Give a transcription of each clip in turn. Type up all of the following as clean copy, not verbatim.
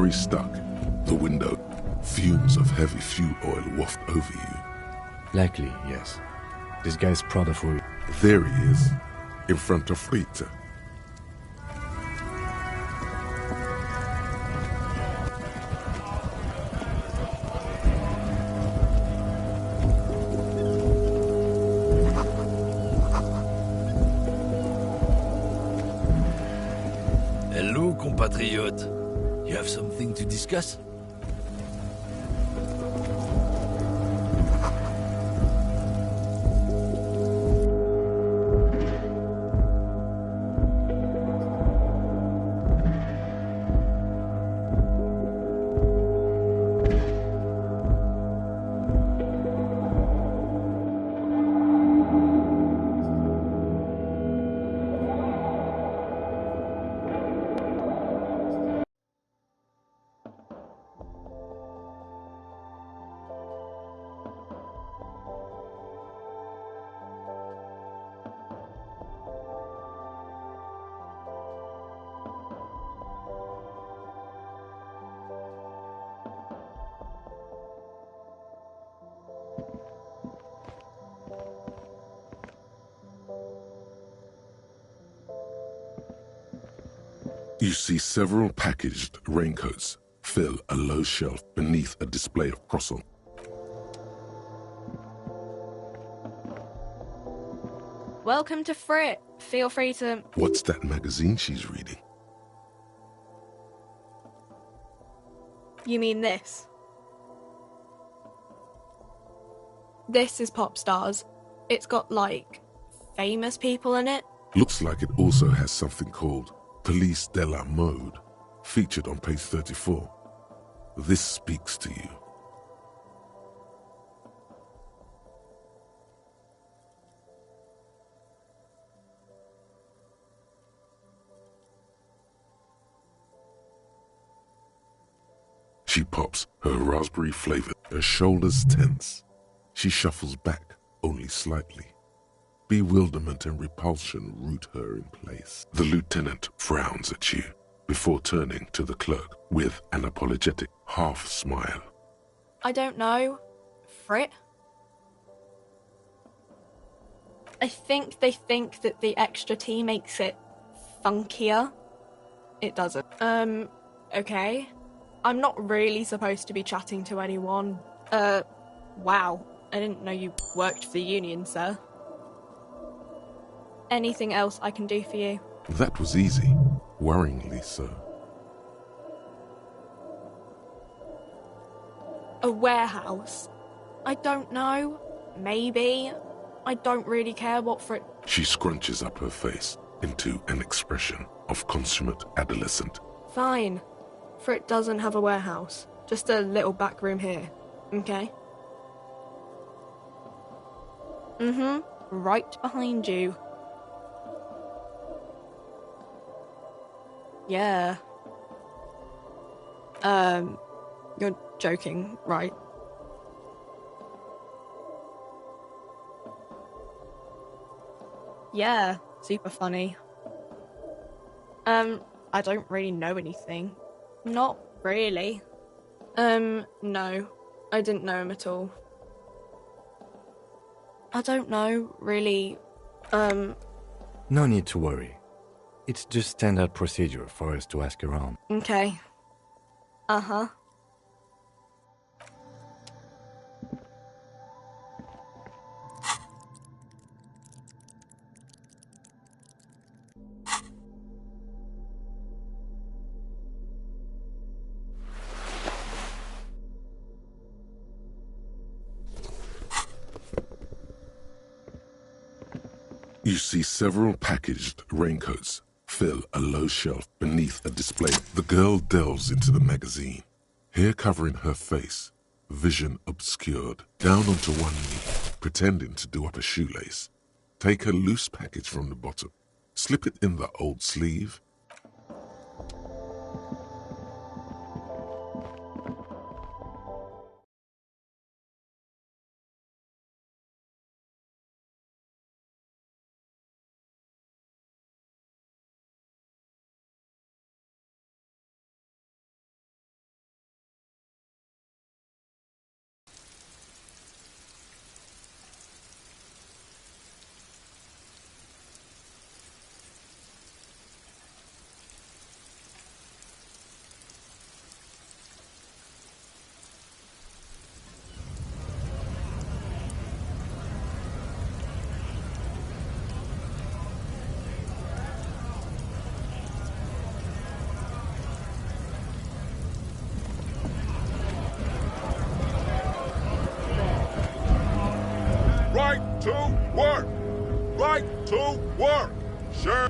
lorry stuck. The window. Fumes of heavy fuel oil waft over you. Likely, yes. This guy's proud of who he... There he is, in front of Rita. Hello, compatriote. You have something to discuss? You see several packaged raincoats fill a low shelf beneath a display of croissants. Welcome to Frit. Feel free to... What's that magazine she's reading? You mean this? This is Pop Stars. It's got, like, famous people in it. Looks like it also has something called Police de la Mode, featured on page 34. This speaks to you. She pops her raspberry flavor, her shoulders tense. She shuffles back only slightly. Bewilderment and repulsion root her in place. The lieutenant frowns at you before turning to the clerk with an apologetic half smile. I don't know. Frit? I think they think that the extra T makes it funkier. It doesn't. Okay. I'm not really supposed to be chatting to anyone. Wow. I didn't know you worked for the union, sir. Anything else I can do for you? That was easy. Worryingly so. A warehouse? I don't know. Maybe. I don't really care what Frit... She scrunches up her face into an expression of consummate adolescent. Fine. Frit doesn't have a warehouse. Just a little back room here. Okay? Right behind you. Yeah. You're joking, right? Yeah, super funny. I don't really know anything. Not really. No. I didn't know him at all. I don't know, really. No need to worry. It's just standard procedure for us to ask around. Okay. Uh-huh. You see several packaged raincoats fill a low shelf beneath a display. The girl delves into the magazine, hair covering her face, vision obscured, down onto one knee, pretending to do up a shoelace. Take a loose package from the bottom, slip it in the old sleeve, to work! Sure.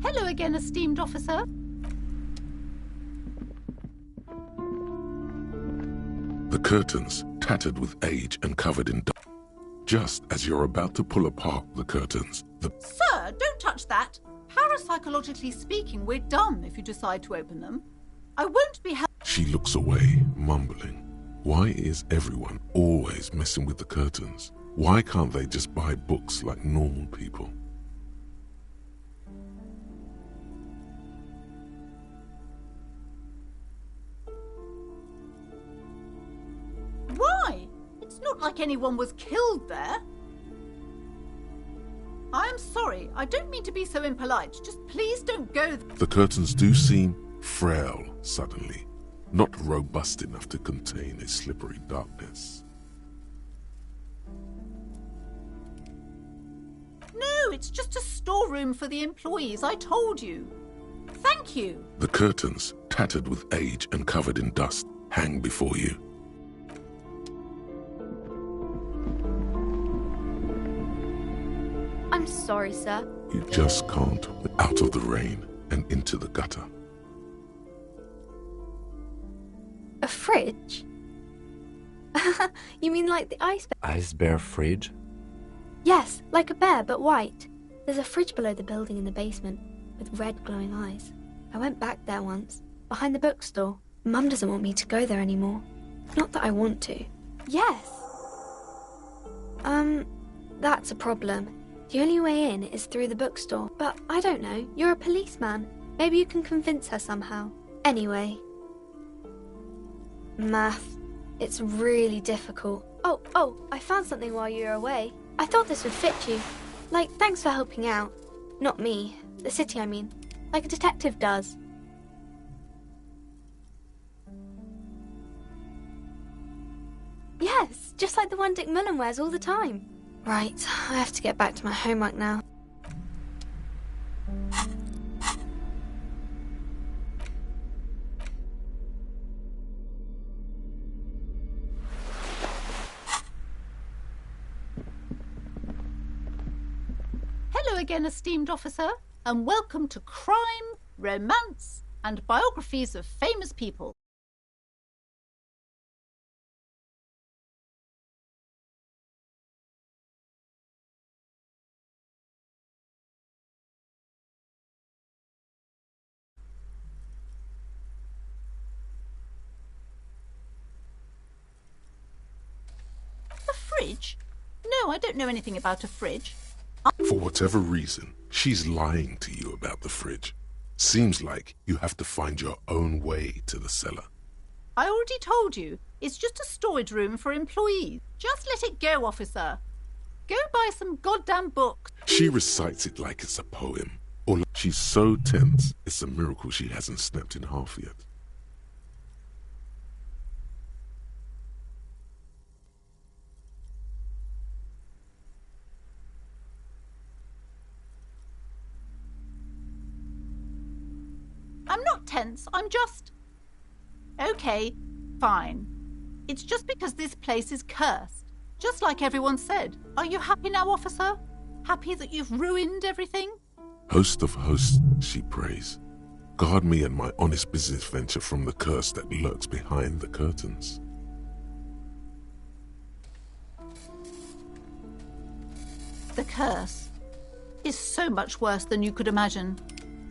Hello again, esteemed officer. The curtains, tattered with age and covered in dust. Just as you're about to pull apart the curtains, Sir, don't touch that. Parapsychologically speaking, we're dumb if you decide to open them. I won't be held. She looks away, mumbling. Why is everyone always messing with the curtains? Why can't they just buy books like normal people? Why? It's not like anyone was killed there. I am sorry. I don't mean to be so impolite. Just please don't go. The curtains do seem frail suddenly, not robust enough to contain a slippery darkness. No, it's just a storeroom for the employees. I told you. Thank you. The curtains, tattered with age and covered in dust, hang before you. I'm sorry, sir. You just can't out of the rain and into the gutter. A fridge? You mean like the ice bear? Ice bear fridge? Yes, like a bear, but white. There's a fridge below the building in the basement, with red glowing eyes. I went back there once, behind the bookstore. Mum doesn't want me to go there anymore. Not that I want to. Yes. That's a problem. The only way in is through the bookstore. But I don't know, you're a policeman. Maybe you can convince her somehow. Anyway. Math. It's really difficult. Oh, I found something while you were away. I thought this would fit you. Like, thanks for helping out. Not me. The city, I mean. Like a detective does. Yes, just like the one Dick Mullen wears all the time. Right, I have to get back to my homework now. Hello again, esteemed officer, and welcome to Crime, Romance, and Biographies of Famous People. A fridge? No, I don't know anything about a fridge. For whatever reason, she's lying to you about the fridge. Seems like you have to find your own way to the cellar. I already told you, it's just a storage room for employees. Just let it go, officer. Go buy some goddamn books. She recites it like it's a poem. Or like she's so tense, it's a miracle she hasn't snapped in half yet. I'm not tense, I'm just... Okay, fine. It's just because this place is cursed. Just like everyone said. Are you happy now, officer? Happy that you've ruined everything? Host of hosts, she prays. Guard me and my honest business venture from the curse that lurks behind the curtains. The curse is so much worse than you could imagine.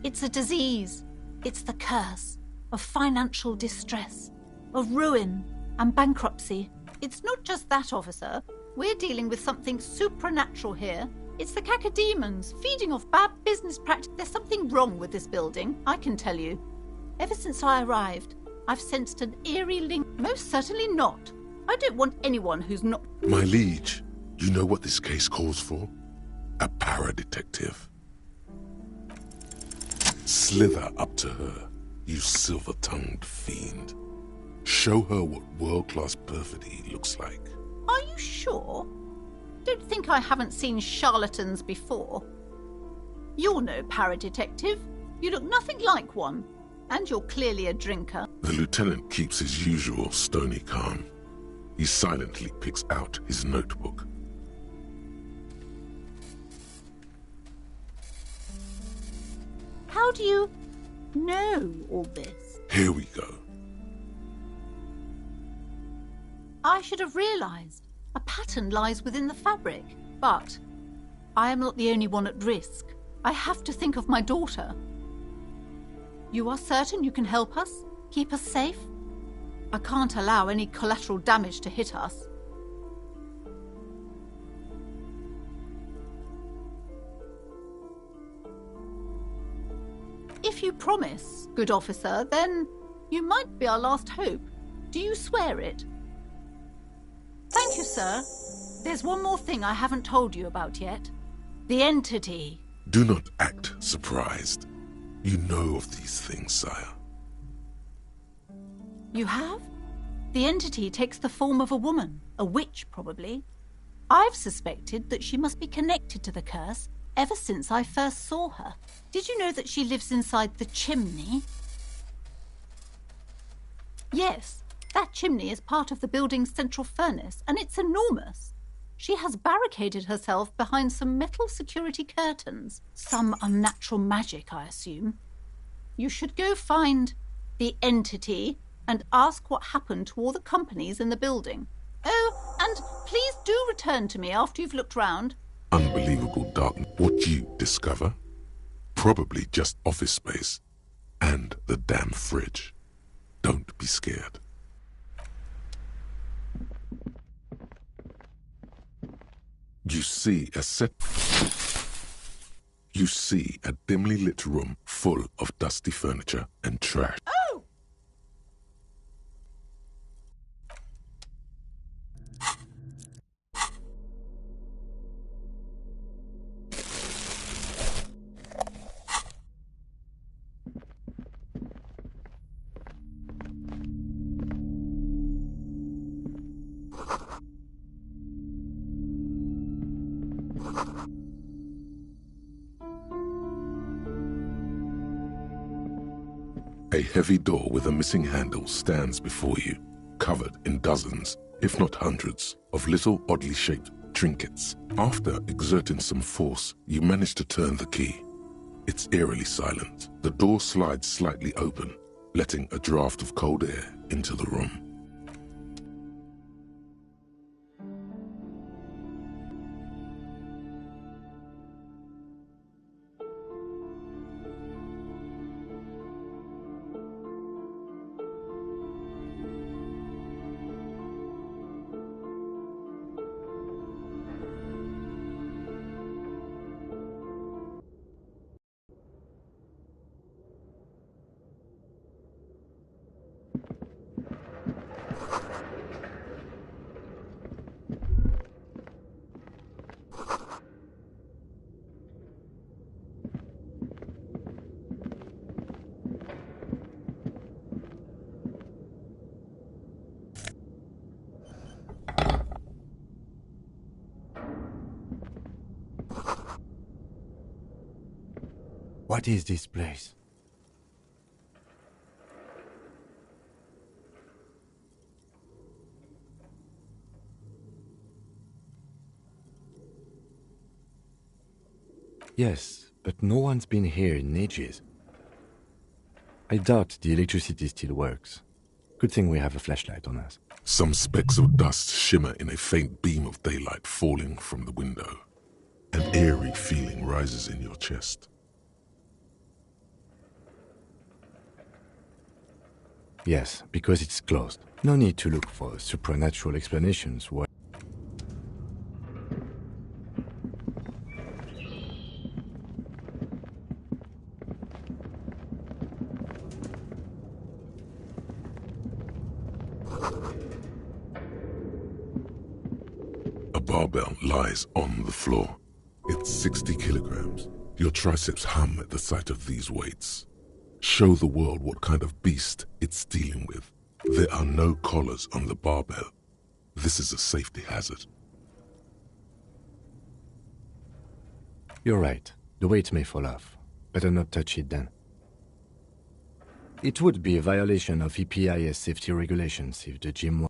It's a disease. It's the curse of financial distress, of ruin and bankruptcy. It's not just that, officer. We're dealing with something supernatural here. It's the cacodemons feeding off bad business practice. There's something wrong with this building, I can tell you. Ever since I arrived, I've sensed an eerie link. Most certainly not. I don't want anyone who's not... My liege, you know what this case calls for? A para-detective. Slither up to her, you silver-tongued fiend. Show her what world-class perfidy looks like. Are you sure? Don't think I haven't seen charlatans before. You're no para-detective. You look nothing like one. And you're clearly a drinker. The lieutenant keeps his usual stony calm. He silently picks out his notebook. How do you know all this? Here we go. I should have realized. A pattern lies within the fabric. But I am not the only one at risk. I have to think of my daughter. You are certain you can help us? Keep us safe? I can't allow any collateral damage to hit us. If you promise, good officer, then you might be our last hope. Do you swear it? Thank you, sir. There's one more thing I haven't told you about yet. The entity. Do not act surprised. You know of these things, sire. You have? The entity takes the form of a woman, a witch probably. I've suspected that she must be connected to the curse ever since I first saw her. Did you know that she lives inside the chimney? Yes, that chimney is part of the building's central furnace, and it's enormous. She has barricaded herself behind some metal security curtains. Some unnatural magic, I assume. You should go find the entity and ask what happened to all the companies in the building. Oh, and please do return to me after you've looked round. Unbelievable darkness. What you discover? Probably just office space. And the damn fridge. Don't be scared. You see a dimly lit room full of dusty furniture and trash. Oh! A heavy door with a missing handle stands before you, covered in dozens, if not hundreds, of little oddly shaped trinkets. After exerting some force, you manage to turn the key. It's eerily silent. The door slides slightly open, letting a draft of cold air into the room. What is this place? Yes, but no one's been here in ages. I doubt the electricity still works. Good thing we have a flashlight on us. Some specks of dust shimmer in a faint beam of daylight falling from the window. An eerie feeling rises in your chest. Yes, because it's closed. No need to look for supernatural explanations. A barbell lies on the floor. It's 60 kilograms. Your triceps hum at the sight of these weights. Show the world what kind of beast it's dealing with. There are no collars on the barbell. This is a safety hazard. You're right. The weight may fall off. Better not touch it then. It would be a violation of EPIS safety regulations if the gym...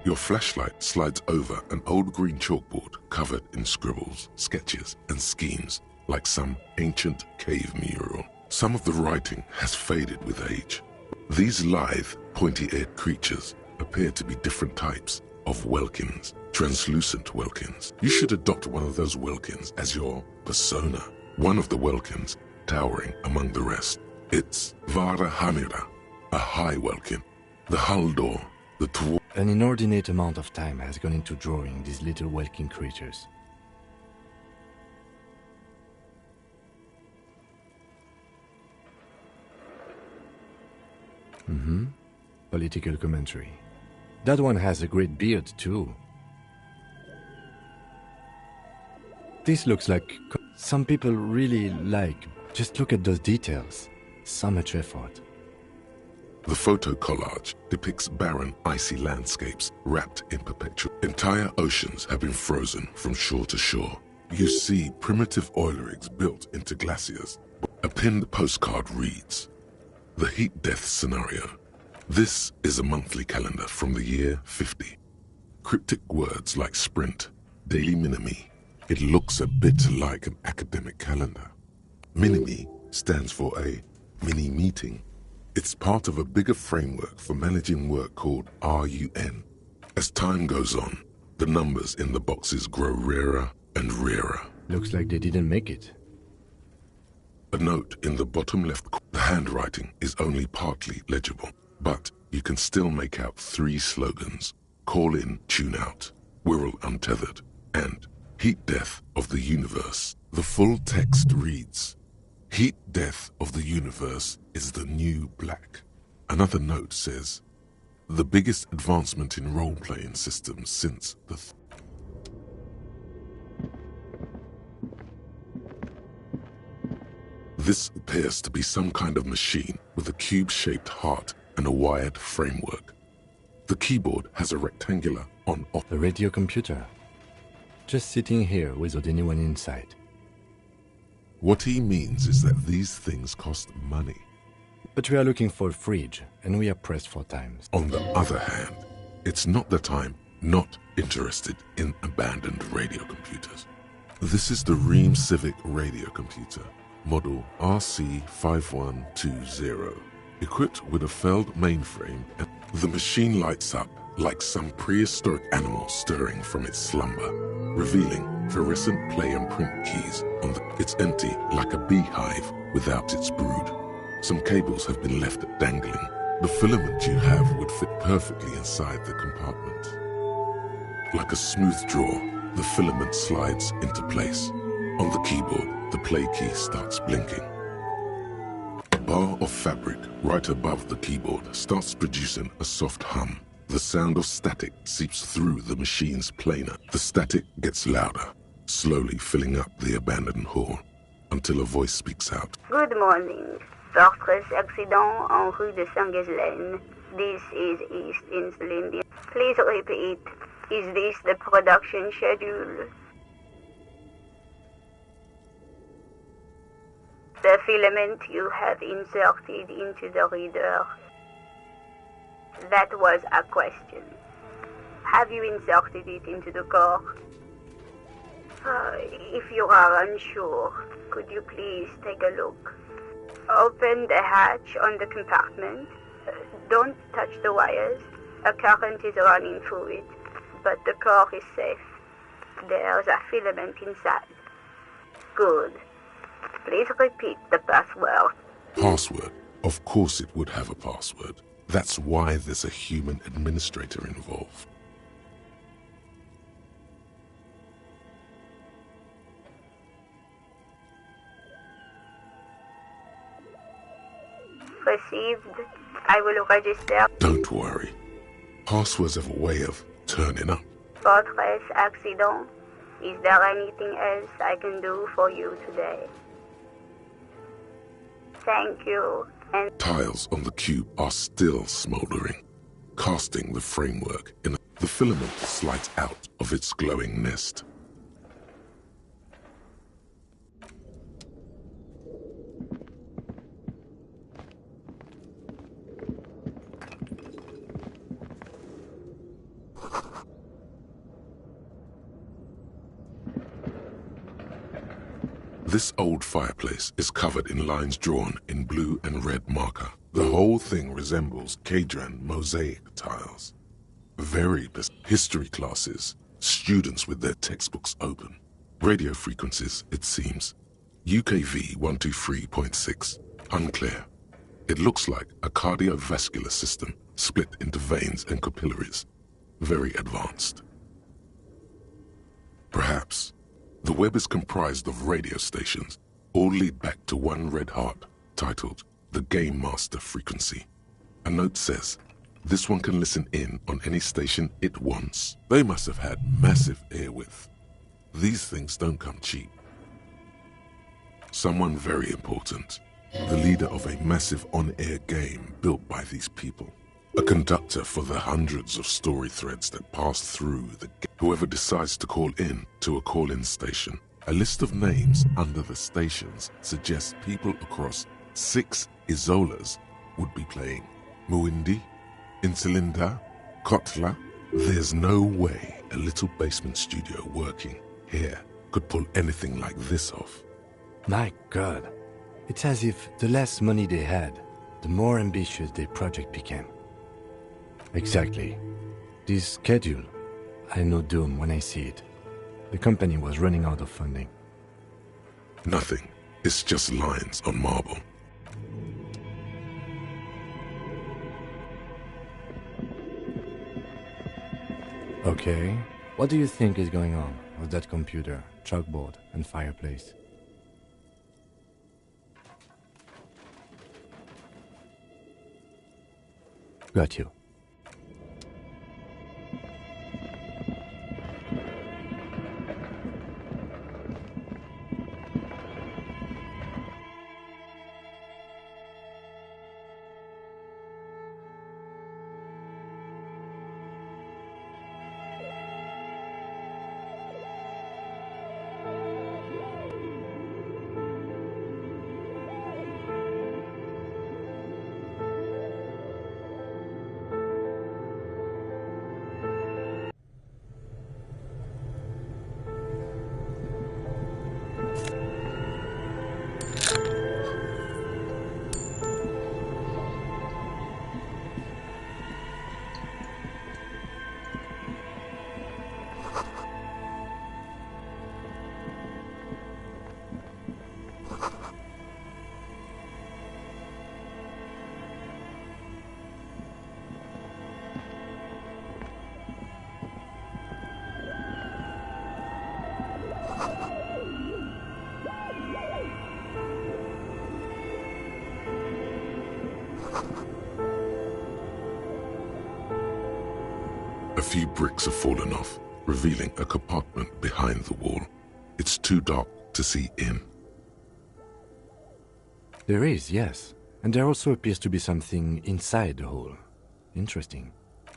Your flashlight slides over an old green chalkboard covered in scribbles, sketches, and schemes like some ancient cave mural. Some of the writing has faded with age. These lithe, pointy-eared creatures appear to be different types of Walkins, translucent Walkins. You should adopt one of those Walkins as your persona. One of the Walkins, towering among the rest. It's Vara Hamira, a high Walkin. The hull door, the An inordinate amount of time has gone into drawing these little Walkin creatures. Political commentary. That one has a great beard too. This looks like some people really like. Just look at those details. So much effort. The photo collage depicts barren, icy landscapes wrapped in perpetual. Entire oceans have been frozen from shore to shore. You see primitive oil rigs built into glaciers. A pinned postcard reads, "The heat death scenario. This is a monthly calendar from the year 50. Cryptic words like sprint, daily minimi. It looks a bit like an academic calendar. Minimi stands for a mini meeting. It's part of a bigger framework for managing work called RUN. As time goes on, the numbers in the boxes grow rarer and rarer." Looks like they didn't make it. A note in the bottom left corner. The handwriting is only partly legible, but you can still make out 3 slogans. Call in, tune out, Wirral Untethered, and Heat Death of the Universe. The full text reads, "Heat death of the universe is the new black." Another note says, "The biggest advancement in role-playing systems since the..." This appears to be some kind of machine with a cube-shaped heart and a wired framework. The keyboard has a rectangular on-off. A radio computer. Just sitting here without anyone inside. What he means is that these things cost money. But we are looking for a fridge, and we are pressed for time. On the other hand, it's not that I'm not interested in abandoned radio computers. This is the Ream Civic radio computer, model RC5120. Equipped with a Feld mainframe, the machine lights up like some prehistoric animal stirring from its slumber, revealing fluorescent play and print keys on it's empty like a beehive without its brood. Some cables have been left dangling. The filament you have would fit perfectly inside the compartment. Like a smooth drawer, the filament slides into place. On the keyboard, the play key starts blinking. A bar of fabric right above the keyboard starts producing a soft hum. The sound of static seeps through the machine's planer. The static gets louder, slowly filling up the abandoned hall, until a voice speaks out. Good morning. Fortress accident en rue de Saint-Ghislaine. This is East Insulindia. Please repeat. Is this the production schedule? The filament you have inserted into the reader. That was a question. Have you inserted it into the core? If you are unsure, could you please take a look? Open the hatch on the compartment. Don't touch the wires. A current is running through it, but the core is safe. There's a filament inside. Good. Please repeat the password. Password? Of course it would have a password. That's why there's a human administrator involved. Received. I will register. Don't worry. Passwords have a way of turning up. Fortress accident. Is there anything else I can do for you today? Thank you. And Tiles on the cube are still smoldering, casting the framework in the filament slides out of its glowing nest. This old fireplace is covered in lines drawn in blue and red marker. The whole thing resembles Cadran mosaic tiles. Very history classes, students with their textbooks open. Radio frequencies, it seems. UKV 123.6, unclear. It looks like a cardiovascular system split into veins and capillaries. Very advanced. Perhaps the web is comprised of radio stations, all lead back to one red heart, titled the Game Master Frequency. A note says, this one can listen in on any station it wants. They must have had massive airwidth. These things don't come cheap. Someone very important, the leader of a massive on-air game built by these people. A conductor for the hundreds of story threads that pass through the game. Whoever decides to call in to a call-in station. A list of names under the stations suggests people across 6 Isolas would be playing. Muindi, Insulinda, Kotla. There's no way a little basement studio working here could pull anything like this off. My God. It's as if the less money they had, the more ambitious their project became. Exactly. This schedule, I know doom when I see it. The company was running out of funding. Nothing. It's just lines on marble. Okay. What do you think is going on with that computer, chalkboard, and fireplace? Got you. bricks have fallen off, revealing a compartment behind the wall. It's too dark to see in. There is, yes. And there also appears to be something inside the hole. Interesting.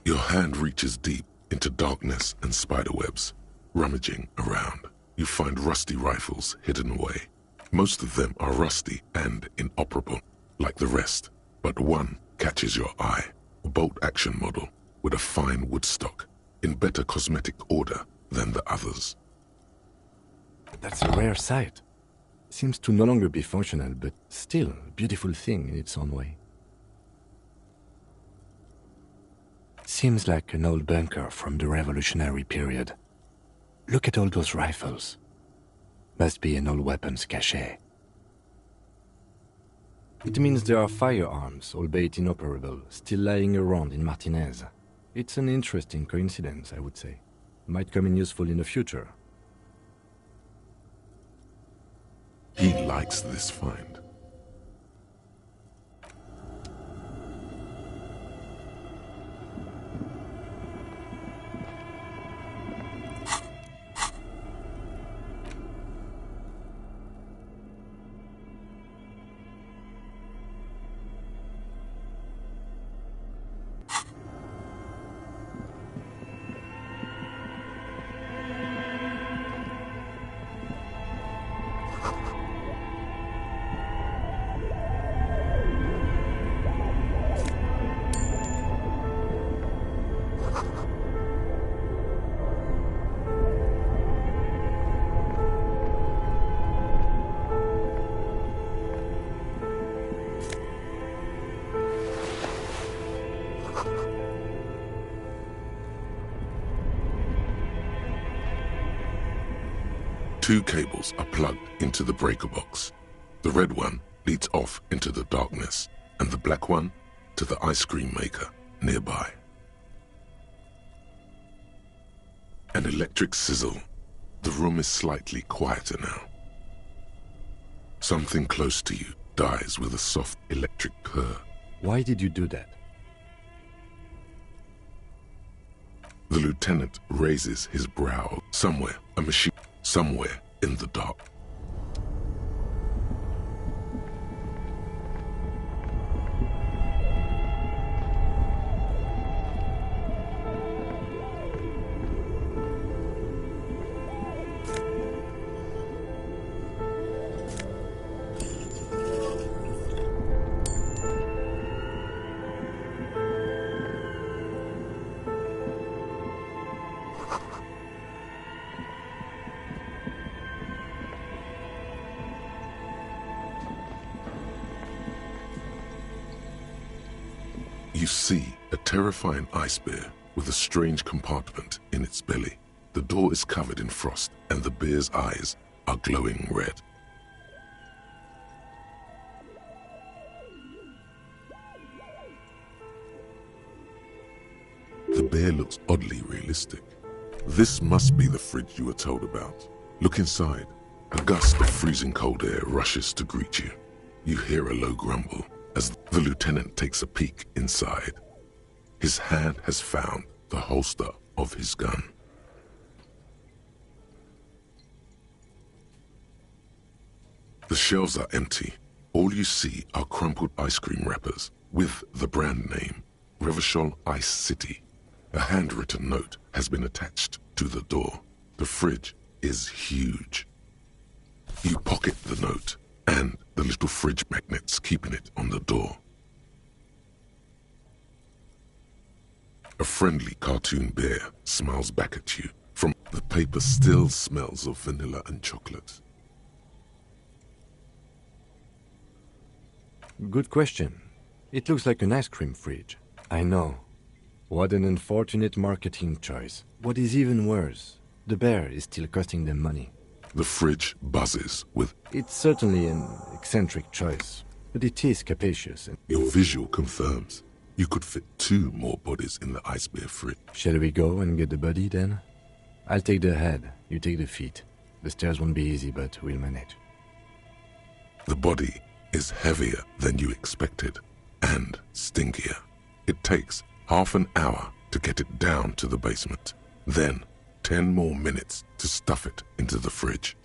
Your hand reaches deep into darkness and spiderwebs. Rummaging around, you find rusty rifles hidden away. Most of them are rusty and inoperable, like the rest, but one catches your eye. A bolt-action model with a fine wood stock, in better cosmetic order than the others. That's a rare sight. Seems to no longer be functional, but still a beautiful thing in its own way. Seems like an old bunker from the revolutionary period. Look at all those rifles. Must be an old weapons cache. It means there are firearms, albeit inoperable, still lying around in Martinez. It's an interesting coincidence, I would say. Might come in useful in the future. He likes this find. Two cables are plugged into the breaker box. The red one leads off into the darkness, and the black one to the ice cream maker nearby. An electric sizzle. The room is slightly quieter now. Something close to you dies with a soft electric purr. Why did you do that? The lieutenant raises his brow. Somewhere, a machine. Somewhere in the dark. You see a terrifying ice bear with a strange compartment in its belly. The door is covered in frost, and the bear's eyes are glowing red. The bear looks oddly realistic. This must be the fridge you were told about. Look inside. A gust of freezing cold air rushes to greet you. You hear a low grumble as the lieutenant takes a peek inside. His hand has found the holster of his gun. The shelves are empty. All you see are crumpled ice cream wrappers with the brand name, Revachol Ice City. A handwritten note has been attached to the door. The fridge is huge. You pocket the note and the little fridge magnets keeping it on the door. A friendly cartoon bear smiles back at you. From the paper still smells of vanilla and chocolate. Good question. It looks like an ice cream fridge. I know. What an unfortunate marketing choice. What is even worse, the bear is still costing them money. The fridge buzzes with... It's certainly an eccentric choice, but it is capacious. And Your visual confirms you could fit 2 more bodies in the ice bear fridge. shall we go and get the body then? I'll take the head, you take the feet. The stairs won't be easy, but we'll manage. The body is heavier than you expected and stinkier. It takes half an hour to get it down to the basement. Then 10 more minutes to stuff it into the fridge.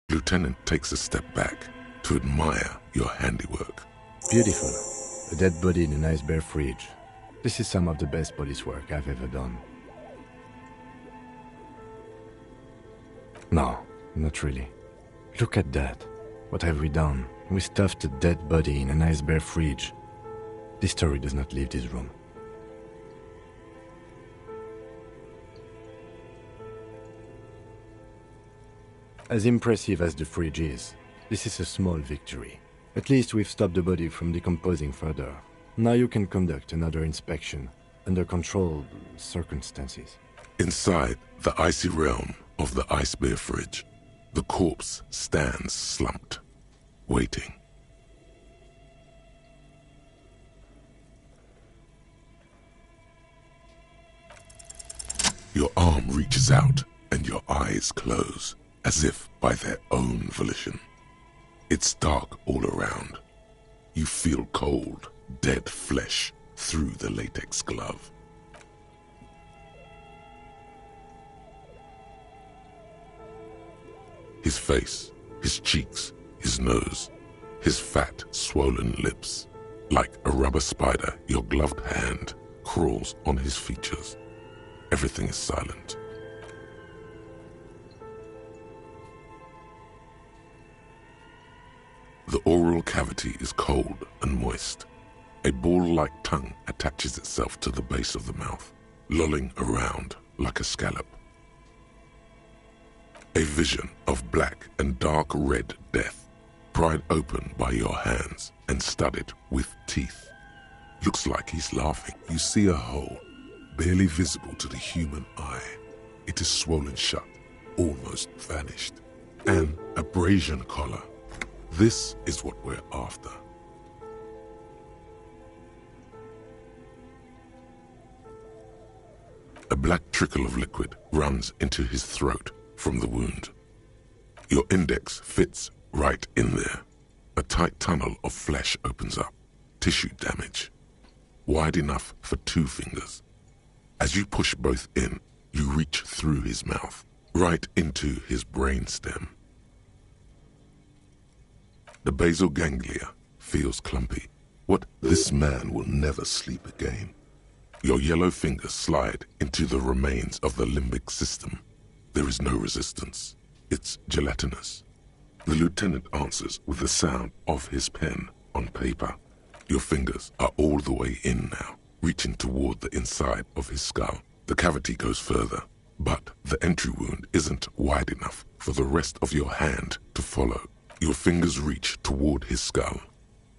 Lieutenant takes a step back to admire your handiwork. Beautiful. A dead body in a nice bare fridge. This is some of the best police work I've ever done. No, not really. Look at that. What have we done? We stuffed a dead body in a nice bare fridge. This story does not leave this room. As impressive as the fridge is, this is a small victory. At least we've stopped the body from decomposing further. Now you can conduct another inspection under controlled circumstances. Inside the icy realm of the ice bear fridge, the corpse stands slumped, waiting. Your arm reaches out and your eyes close, as if by their own volition. It's dark all around. You feel cold, dead flesh through the latex glove. His face, his cheeks, his nose, his fat, swollen lips. Like a rubber spider, your gloved hand crawls on his features. Everything is silent. The oral cavity is cold and moist. A ball-like tongue attaches itself to the base of the mouth, lolling around like a scallop. A vision of black and dark red death, pried open by your hands and studded with teeth. Looks like he's laughing. You see a hole, barely visible to the human eye. It is swollen shut, almost vanished. An abrasion collar. This is what we're after. A black trickle of liquid runs into his throat from the wound. Your index fits right in there. A tight tunnel of flesh opens up. Tissue damage. Wide enough for 2 fingers. As you push both in, you reach through his mouth, right into his brainstem. The basal ganglia feels clumpy. What? This man will never sleep again. Your yellow fingers slide into the remains of the limbic system. There is no resistance. It's gelatinous. The lieutenant answers with the sound of his pen on paper. Your fingers are all the way in now, reaching toward the inside of his skull. The cavity goes further, but the entry wound isn't wide enough for the rest of your hand to follow. Your fingers reach toward his skull.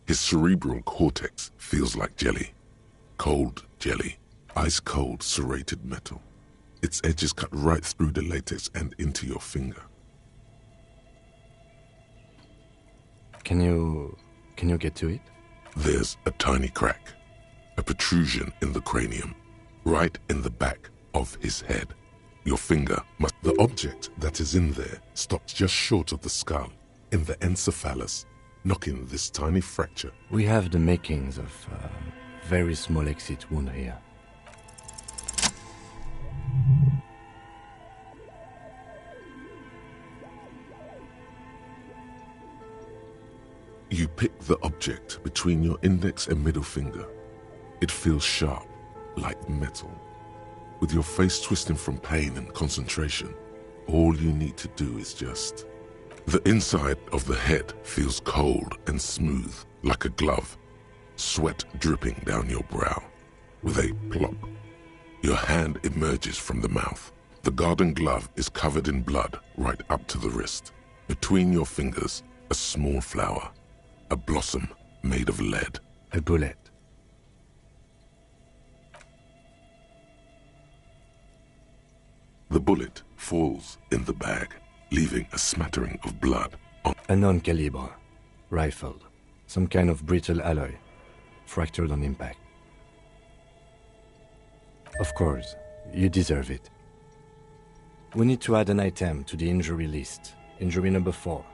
His cerebral cortex feels like jelly. Cold jelly. Ice cold serrated metal. Its edges cut right through the latex and into your finger. Can you get to it? There's a tiny crack. A protrusion in the cranium. Right in the back of his head. Your finger must... The object that is in there stops just short of the skull, in the encephalus, knocking this tiny fracture. We have the makings of a very small exit wound here. You pick the object between your index and middle finger. It feels sharp, like metal. With your face twisting from pain and concentration, all you need to do is just... The inside of the head feels cold and smooth, like a glove. Sweat dripping down your brow. With a plop, your hand emerges from the mouth. The garden glove is covered in blood right up to the wrist. Between your fingers, a small flower. A blossom made of lead. A bullet. The bullet falls in the bag, leaving a smattering of blood on... A non-caliber. Rifled. Some kind of brittle alloy. Fractured on impact. Of course, you deserve it. We need to add an item to the injury list. Injury number 4.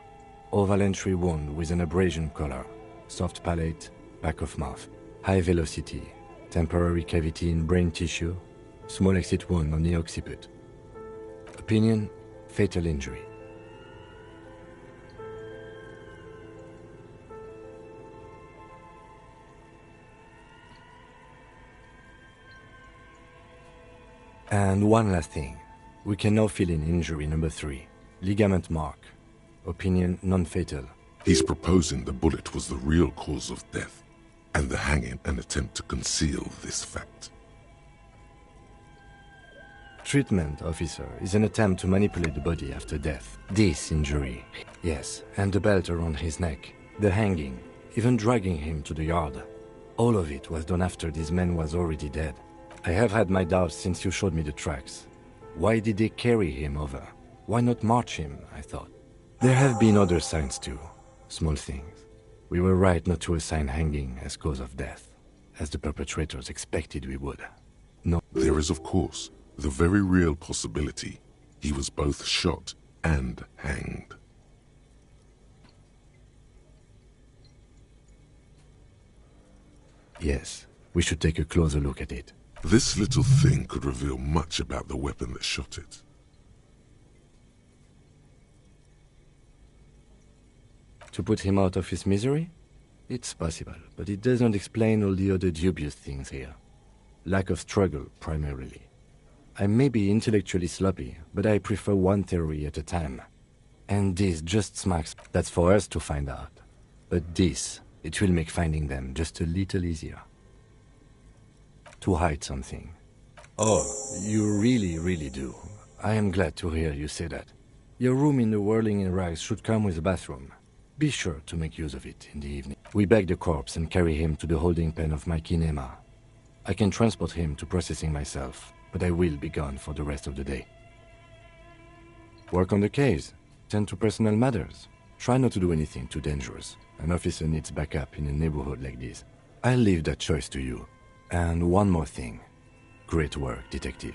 Oval entry wound with an abrasion collar. Soft palate, back of mouth. High velocity. temporary cavity in brain tissue, small exit wound on the occiput. Opinion, fatal injury. And one last thing. We can now fill in injury number 3. Ligament mark. Opinion, non-fatal. He's proposing the bullet was the real cause of death, and the hanging an attempt to conceal this fact. Treatment, officer, is an attempt to manipulate the body after death. This injury, yes, and the belt around his neck, the hanging, even dragging him to the yard. All of it was done after this man was already dead. I have had my doubts since you showed me the tracks. Why did they carry him over? Why not march him, I thought. There have been other signs too, small things. We were right not to assign hanging as cause of death, as the perpetrators expected we would. No. There is, of course, the very real possibility he was both shot and hanged. Yes, we should take a closer look at it. This little thing could reveal much about the weapon that shot it. To put him out of his misery? It's possible, but it doesn't explain all the other dubious things here. Lack of struggle, primarily. I may be intellectually sloppy, but I prefer one theory at a time. And this just smacks. That's for us to find out. But this, it will make finding them just a little easier. To hide something. Oh, you really do. I am glad to hear you say that. Your room in the Whirling in Rags should come with a bathroom. Be sure to make use of it in the evening. We bag the corpse and carry him to the holding pen of my kinema. I can transport him to processing myself, but I will be gone for the rest of the day. Work on the case. Tend to personal matters. Try not to do anything too dangerous. An officer needs backup in a neighborhood like this. I'll leave that choice to you. And one more thing. Great work, detective.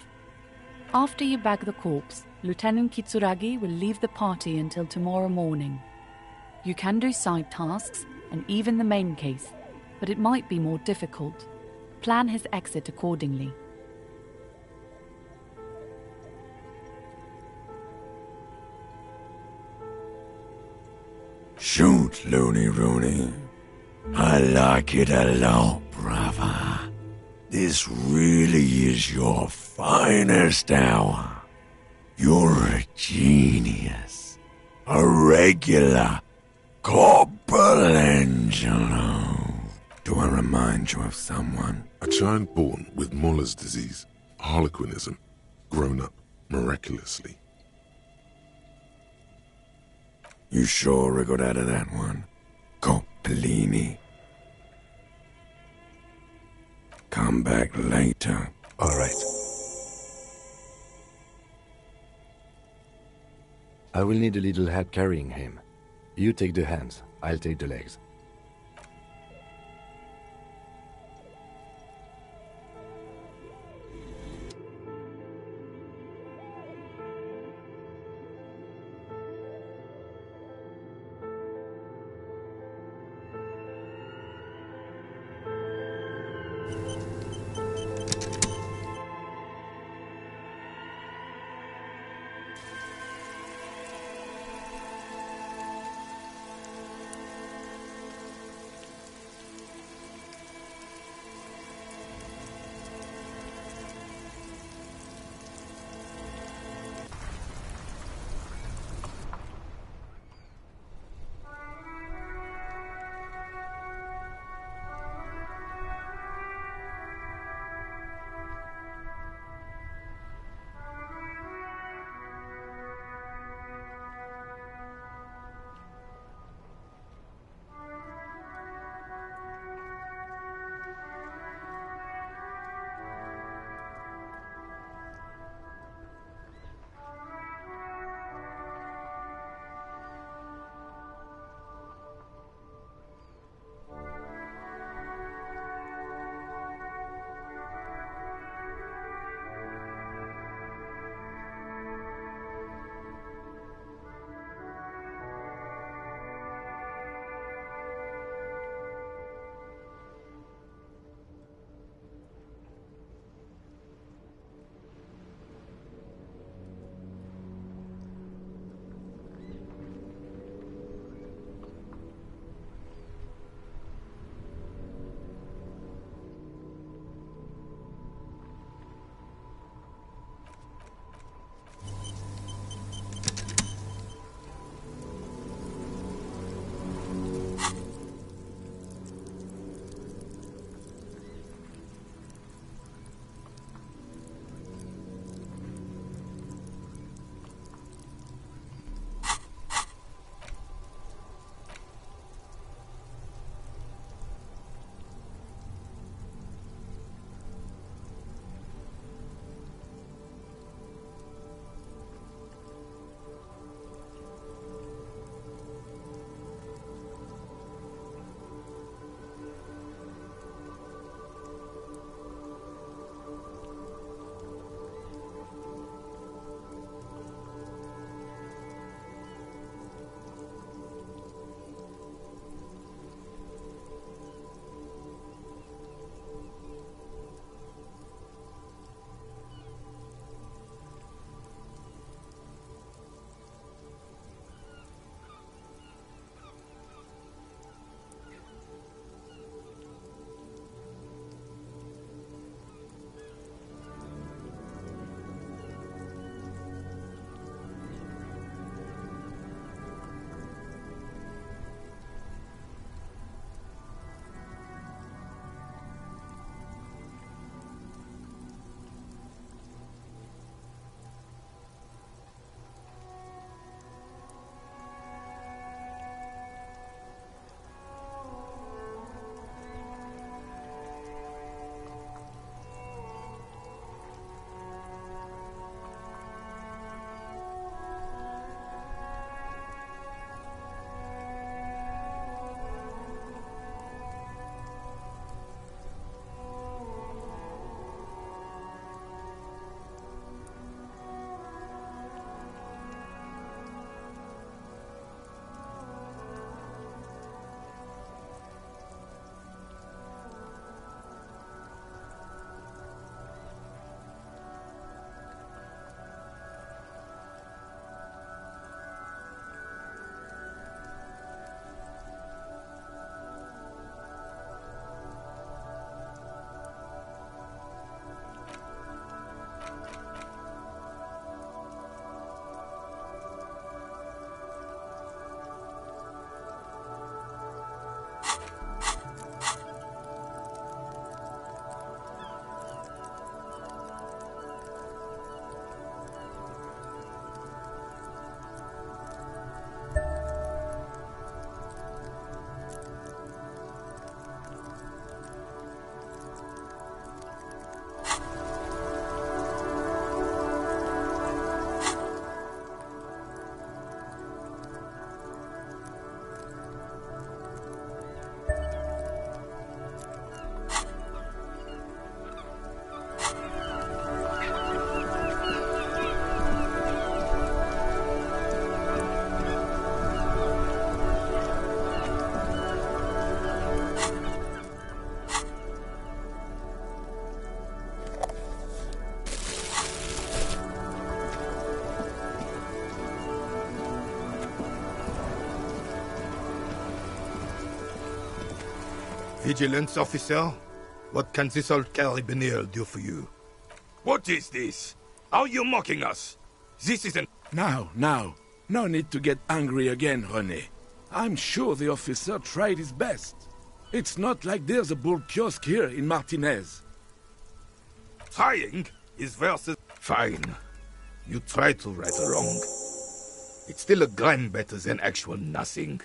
After you bag the corpse, Lieutenant Kitsuragi will leave the party until tomorrow morning. You can do side tasks, and even the main case, but it might be more difficult. Plan his exit accordingly. Shoot, Looney Rooney. I like it a lot, brother. This really is your finest hour. You're a genius. A regular Corporal Angelo. Do I remind you of someone? A child born with Muller's disease, harlequinism, grown up miraculously. You sure wriggled out of that one, Coppolini. Come back later. All right. I will need a little help carrying him. You take the hands, I'll take the legs. Vigilance officer? What can this old carabinier do for you? What is this? Are you mocking us? This isn't... Now. No need to get angry again, René. I'm sure the officer tried his best. It's not like there's a bull kiosk here in Martinez. Trying is versus... Fine. You try to right a wrong. It's still a gram better than actual nothing.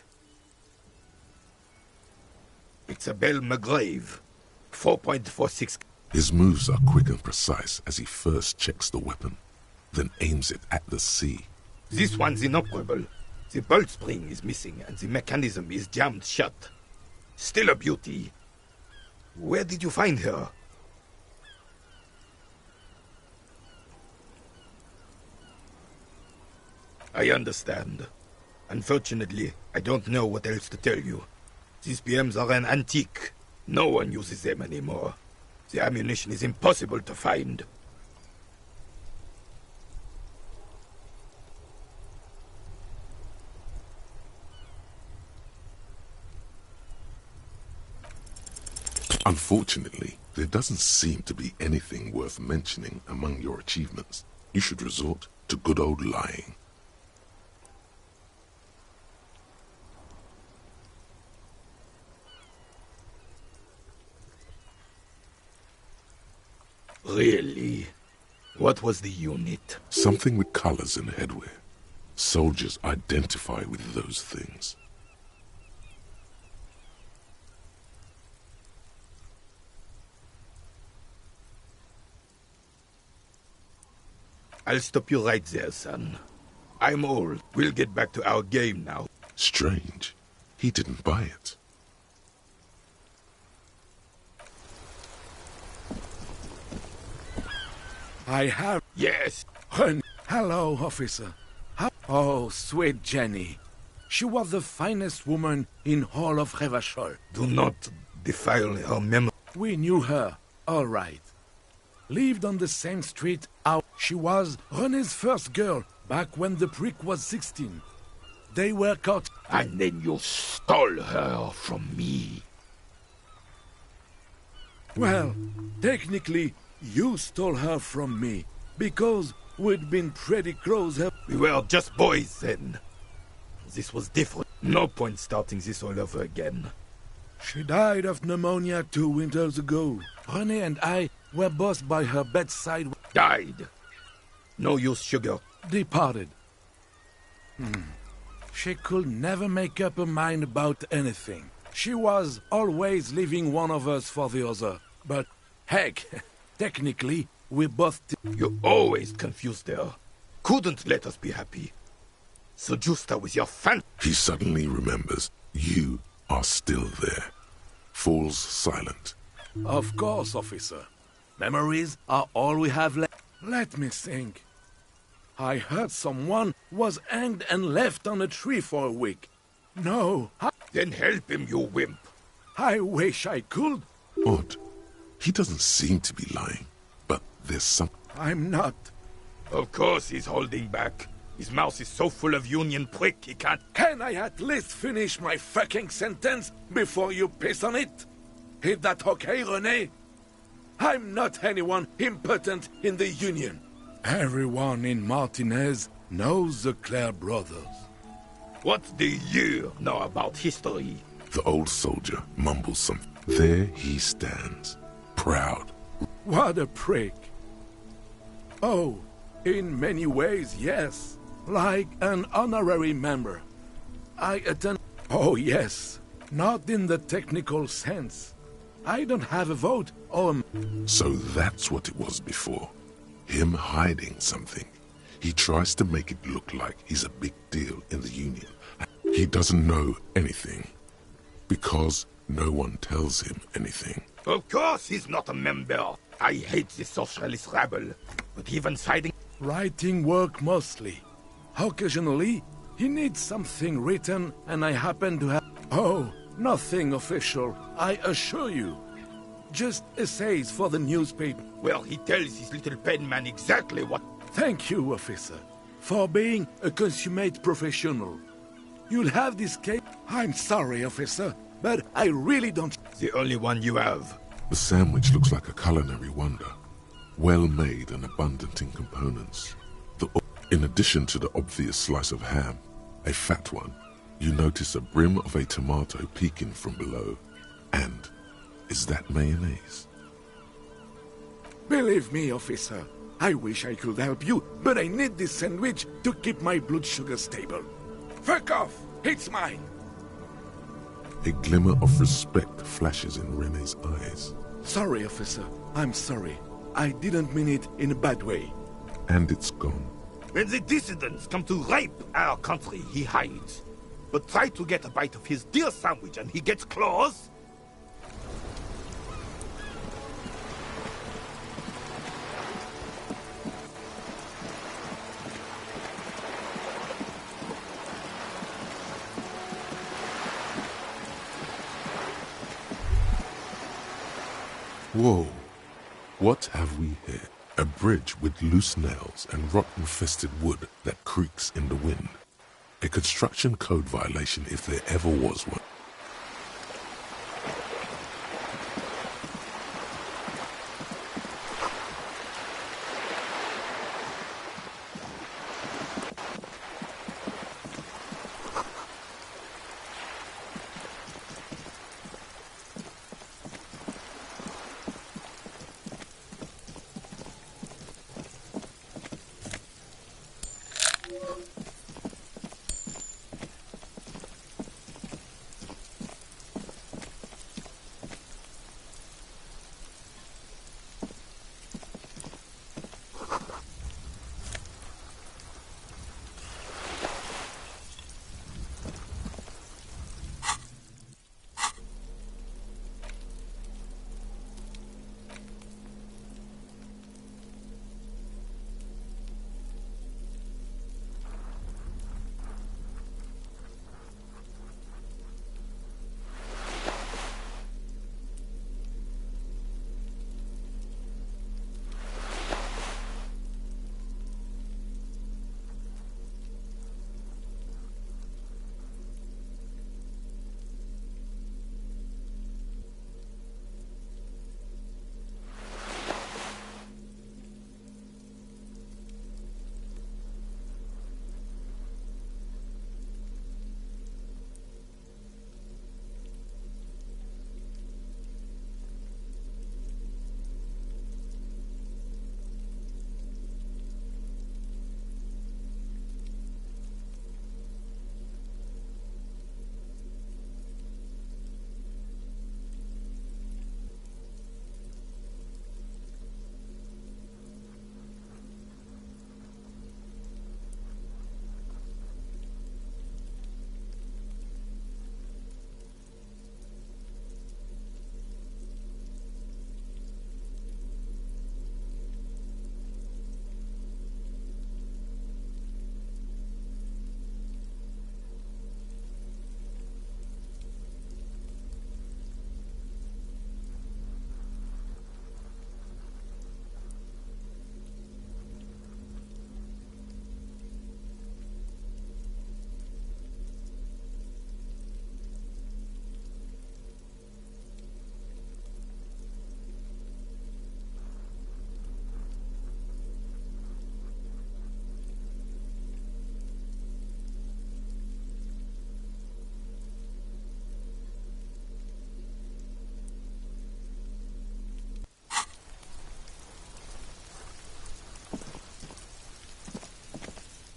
It's a Belle McGrave. 4.46... His moves are quick and precise as he first checks the weapon, then aims it at the sea. This one's inoperable. The bolt spring is missing and the mechanism is jammed shut. Still a beauty. Where did you find her? I understand. Unfortunately, I don't know what else to tell you. These BMs are an antique. No one uses them anymore. The ammunition is impossible to find. Unfortunately, there doesn't seem to be anything worth mentioning among your achievements. You should resort to good old lying. Really? What was the unit? Something with colors and headwear. Soldiers identify with those things. I'll stop you right there, son. I'm old. We'll get back to our game now. Strange. He didn't buy it. I have... Yes. Hello, officer. Oh, sweet Jenny. She was the finest woman in all of Revachol. Do not defile her memory. We knew her, all right. Lived on the same street. She was René's first girl back when the prick was 16. They were caught. And then you stole her from me. Well, technically, you stole her from me, because we'd been pretty close. We were just boys then. This was different. No point starting this all over again. She died of pneumonia 2 winters ago. René and I were both by her bedside. Died. No use sugar. Departed. She could never make up her mind about anything. She was always leaving one of us for the other. But, heck, technically, we both... You always confused her. Couldn't let us be happy. So Justa with your fan... He suddenly remembers you are still there. Falls silent. Of course, officer. Memories are all we have left. Let me think. I heard someone was hanged and left on a tree for a week. No. Then help him, you wimp. I wish I could. Odd. He doesn't seem to be lying, but there's some... I'm not. Of course he's holding back. His mouth is so full of Union prick he can't... Can I at least finish my fucking sentence before you piss on it? Is that okay, René? I'm not anyone impotent in the Union. Everyone in Martinez knows the Clare brothers. What do you know about history? The old soldier mumbles something. There he stands, proud. What a prick. Oh, in many ways, yes. Like an honorary member. I attend... Oh, yes. Not in the technical sense. I don't have a vote or... So that's what it was before. Him hiding something. He tries to make it look like he's a big deal in the Union. He doesn't know anything. Because no one tells him anything. Of course he's not a member. I hate this socialist rabble. But even siding... Writing work mostly. Occasionally, he needs something written and I happen to have... Oh, nothing official, I assure you. Just essays for the newspaper. Well, he tells his little penman exactly what... Thank you, officer, for being a consummate professional. You'll have this case... I'm sorry, officer, but I really don't... The only one you have. The sandwich looks like a culinary wonder, well made and abundant in components. In addition to the obvious slice of ham, a fat one, you notice a brim of a tomato peeking from below. And is that mayonnaise? Believe me, officer, I wish I could help you, but I need this sandwich to keep my blood sugar stable. Fuck off! It's mine! A glimmer of respect flashes in Rene's eyes. Sorry, officer. I'm sorry. I didn't mean it in a bad way. And it's gone. When the dissidents come to rape our country, he hides. But try to get a bite of his dear sandwich and he gets claws? Whoa, what have we here? A bridge with loose nails and rot-infested wood that creaks in the wind. A construction code violation if there ever was one.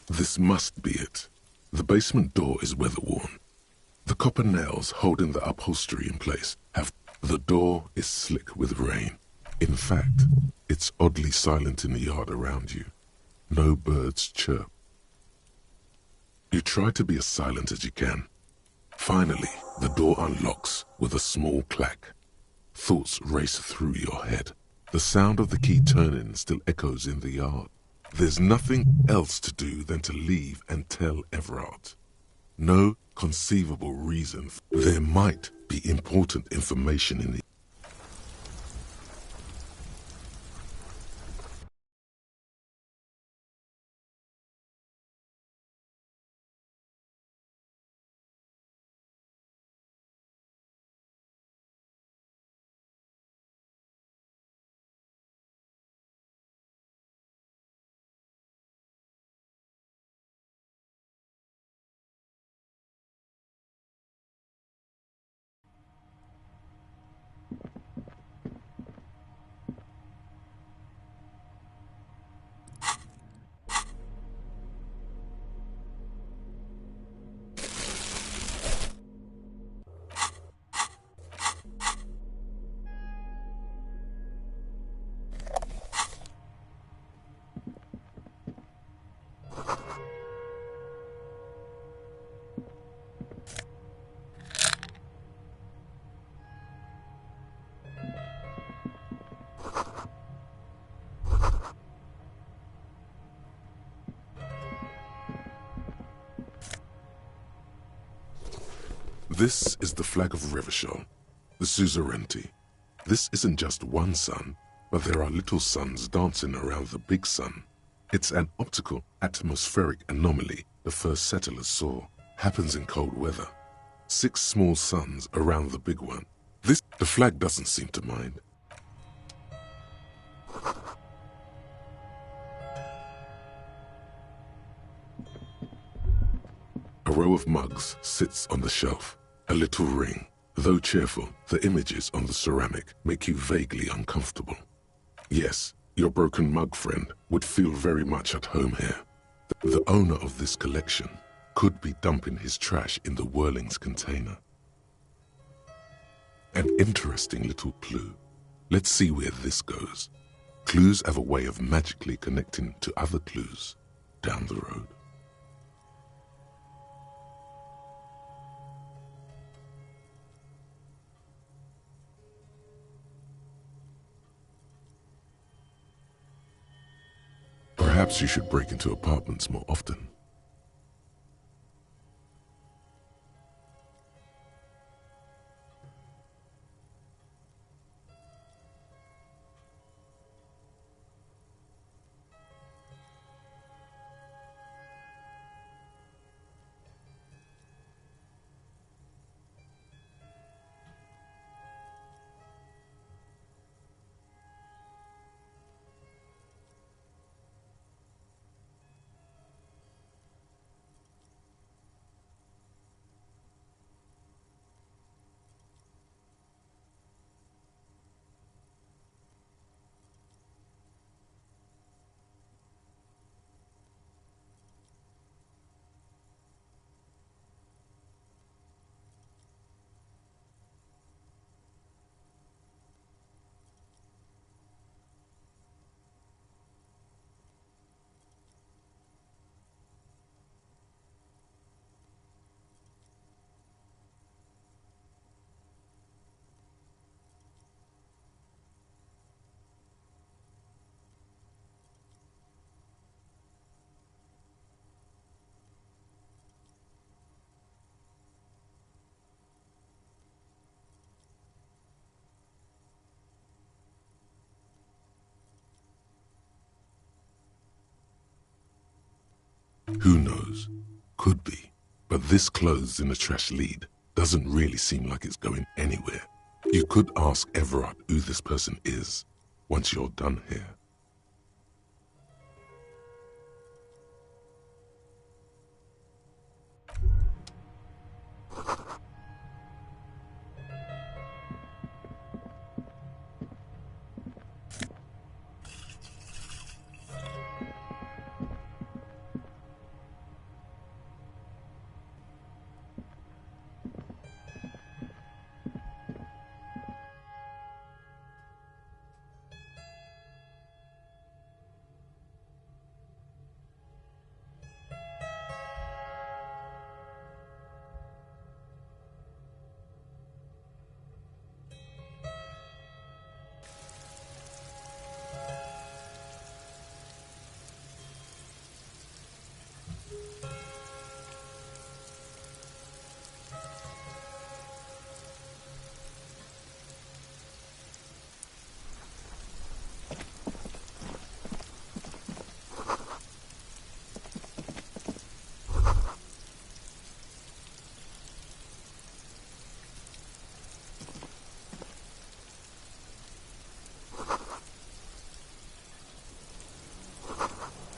This must be it. The basement door is weather-worn. The copper nails holding the upholstery in place have... The door is slick with rain. In fact, it's oddly silent in the yard around you. No birds chirp. You try to be as silent as you can. Finally, the door unlocks with a small clack. Thoughts race through your head. The sound of the key turning still echoes in the yard. There's nothing else to do than to leave and tell Everard. No conceivable reason. There might be important information in the This is the flag of Revachol, the suzerainty. This isn't just one sun, but there are little suns dancing around the big sun. It's an optical atmospheric anomaly the first settlers saw. Happens in cold weather. 6 small suns around the big one. The flag doesn't seem to mind. A row of mugs sits on the shelf. A little ring. Though cheerful, the images on the ceramic make you vaguely uncomfortable. Yes, your broken mug friend would feel very much at home here. The owner of this collection could be dumping his trash in the Whirling's container. An interesting little clue. Let's see where this goes. Clues have a way of magically connecting to other clues down the road. Perhaps you should break into apartments more often. Who knows? Could be. But this clothes in a trash lead doesn't really seem like it's going anywhere. You could ask Everard who this person is once you're done here.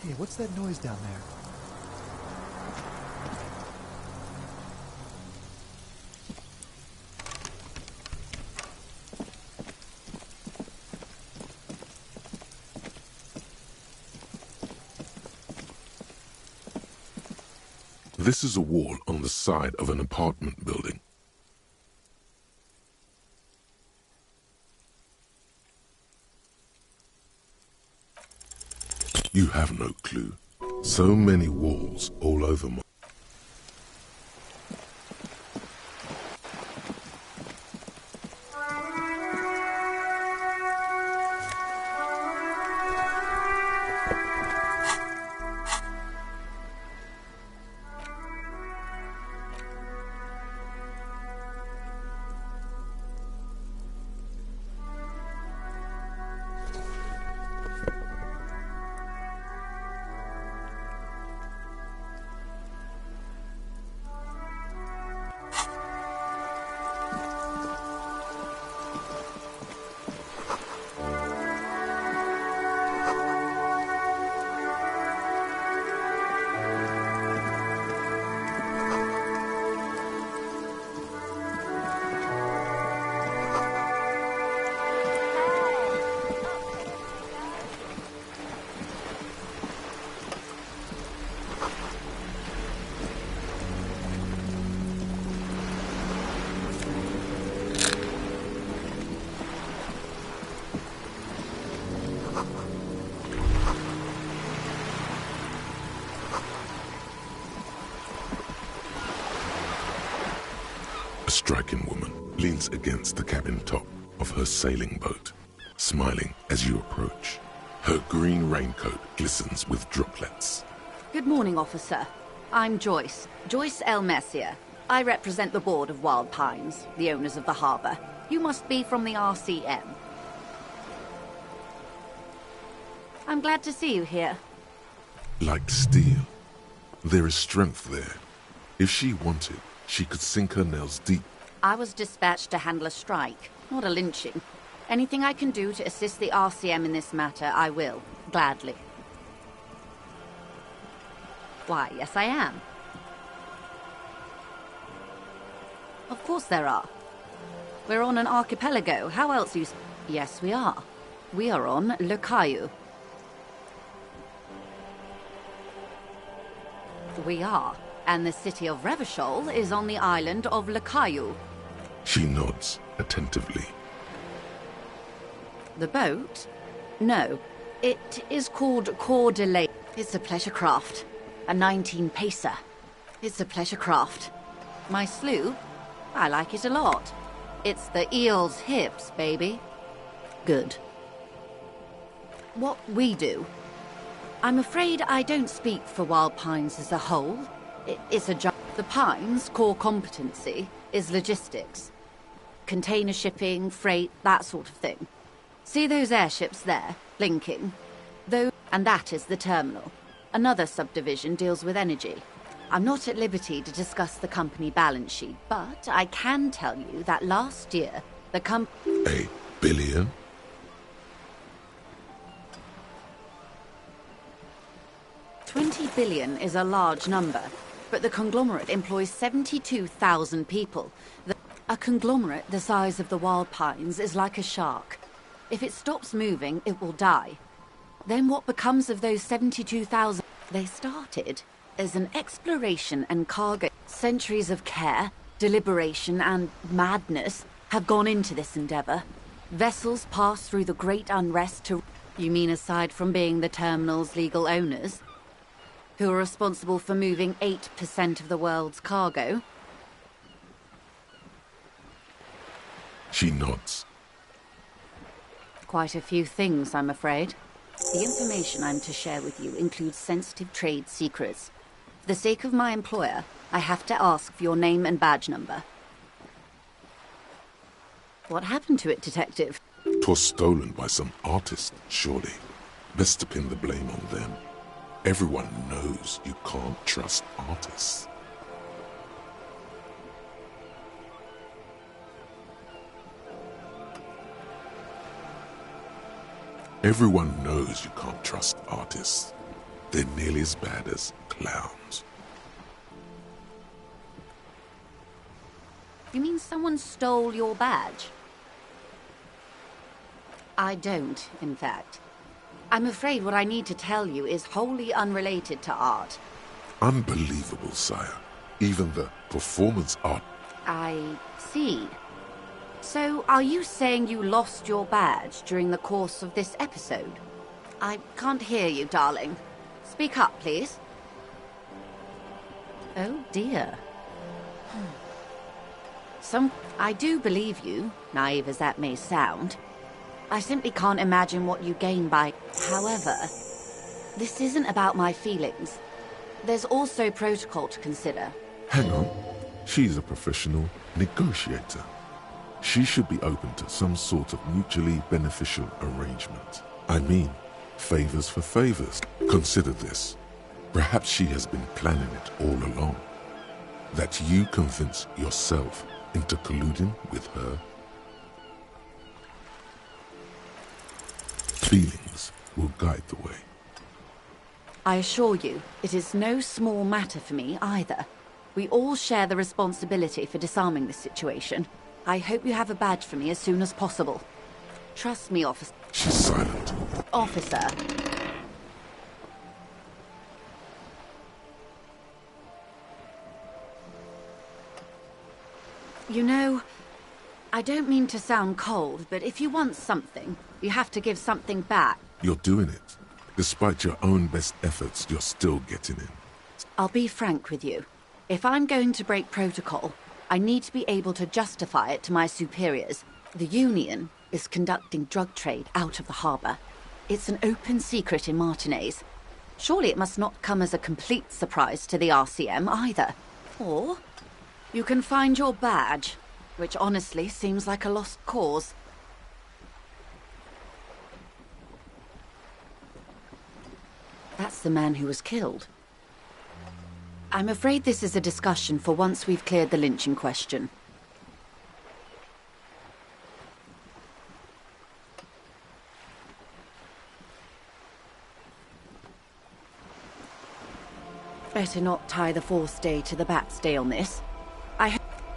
Hey, what's that noise down there? This is a wall on the side of an apartment building. You have no clue. So many walls all over my... A striking woman leans against the cabin top of her sailing boat, smiling as you approach. Her green raincoat glistens with droplets. Good morning, officer. I'm Joyce. Joyce L. Messier. I represent the board of Wild Pines, the owners of the harbour. You must be from the RCM. I'm glad to see you here. Like steel, there is strength there. If she wanted, she could sink her nails deep. I was dispatched to handle a strike, not a lynching. Anything I can do to assist the RCM in this matter, I will, gladly. Why, yes I am. Of course there are. We're on an archipelago, how else you... Yes, we are. We are on Le Caillou. We are, and the city of Revachol is on the island of Le Caillou. She nods attentively. The boat? No. It is called Coeur de Lake. It's a pleasure craft. A 19-pacer. It's a pleasure craft. My sloop? I like it a lot. It's the eel's hips, baby. Good. What we do? I'm afraid I don't speak for Wild Pines as a whole. It's a job. The Pines' core competency is logistics. Container shipping, freight, that sort of thing. See those airships there, blinking? And that is the terminal. Another subdivision deals with energy. I'm not at liberty to discuss the company balance sheet, but I can tell you that last year, the company... $1 billion? $20 billion is a large number, but the conglomerate employs 72,000 people. A conglomerate the size of the Wild Pines is like a shark. If it stops moving, it will die. Then what becomes of those 72,000? They started as an exploration and cargo. Centuries of care, deliberation, and madness have gone into this endeavor. Vessels pass through the great unrest to... You mean aside from being the terminal's legal owners? Who are responsible for moving 8% of the world's cargo? She nods. Quite a few things, I'm afraid. The information I'm to share with you includes sensitive trade secrets. For the sake of my employer, I have to ask for your name and badge number. What happened to it, Detective? 'Twas stolen by some artist, surely. Best to pin the blame on them. Everyone knows you can't trust artists. Everyone knows you can't trust artists. They're nearly as bad as clowns. You mean someone stole your badge? I don't, in fact. I'm afraid what I need to tell you is wholly unrelated to art. Unbelievable, sire. Even the performance art... I see. So, are you saying you lost your badge during the course of this episode? I can't hear you, darling. Speak up, please. Oh, dear. I do believe you, naive as that may sound. I simply can't imagine what you gain by... However, this isn't about my feelings. There's also protocol to consider. Hang on. She's a professional negotiator. She should be open to some sort of mutually beneficial arrangement. I mean, favors for favors. Consider this. Perhaps she has been planning it all along. That you convince yourself into colluding with her. Feelings will guide the way. I assure you, it is no small matter for me either. We all share the responsibility for disarming this situation. I hope you have a badge for me as soon as possible. Trust me, officer. She's silent. Officer. You know, I don't mean to sound cold, but if you want something, you have to give something back. You're doing it. Despite your own best efforts, you're still getting in. I'll be frank with you. If I'm going to break protocol, I need to be able to justify it to my superiors. The Union is conducting drug trade out of the harbour. It's an open secret in Martinez. Surely it must not come as a complete surprise to the RCM either. Or you can find your badge, which honestly seems like a lost cause. That's the man who was killed. I'm afraid this is a discussion for once we've cleared the lynching question. Better not tie the fourth day to the bat's day on this.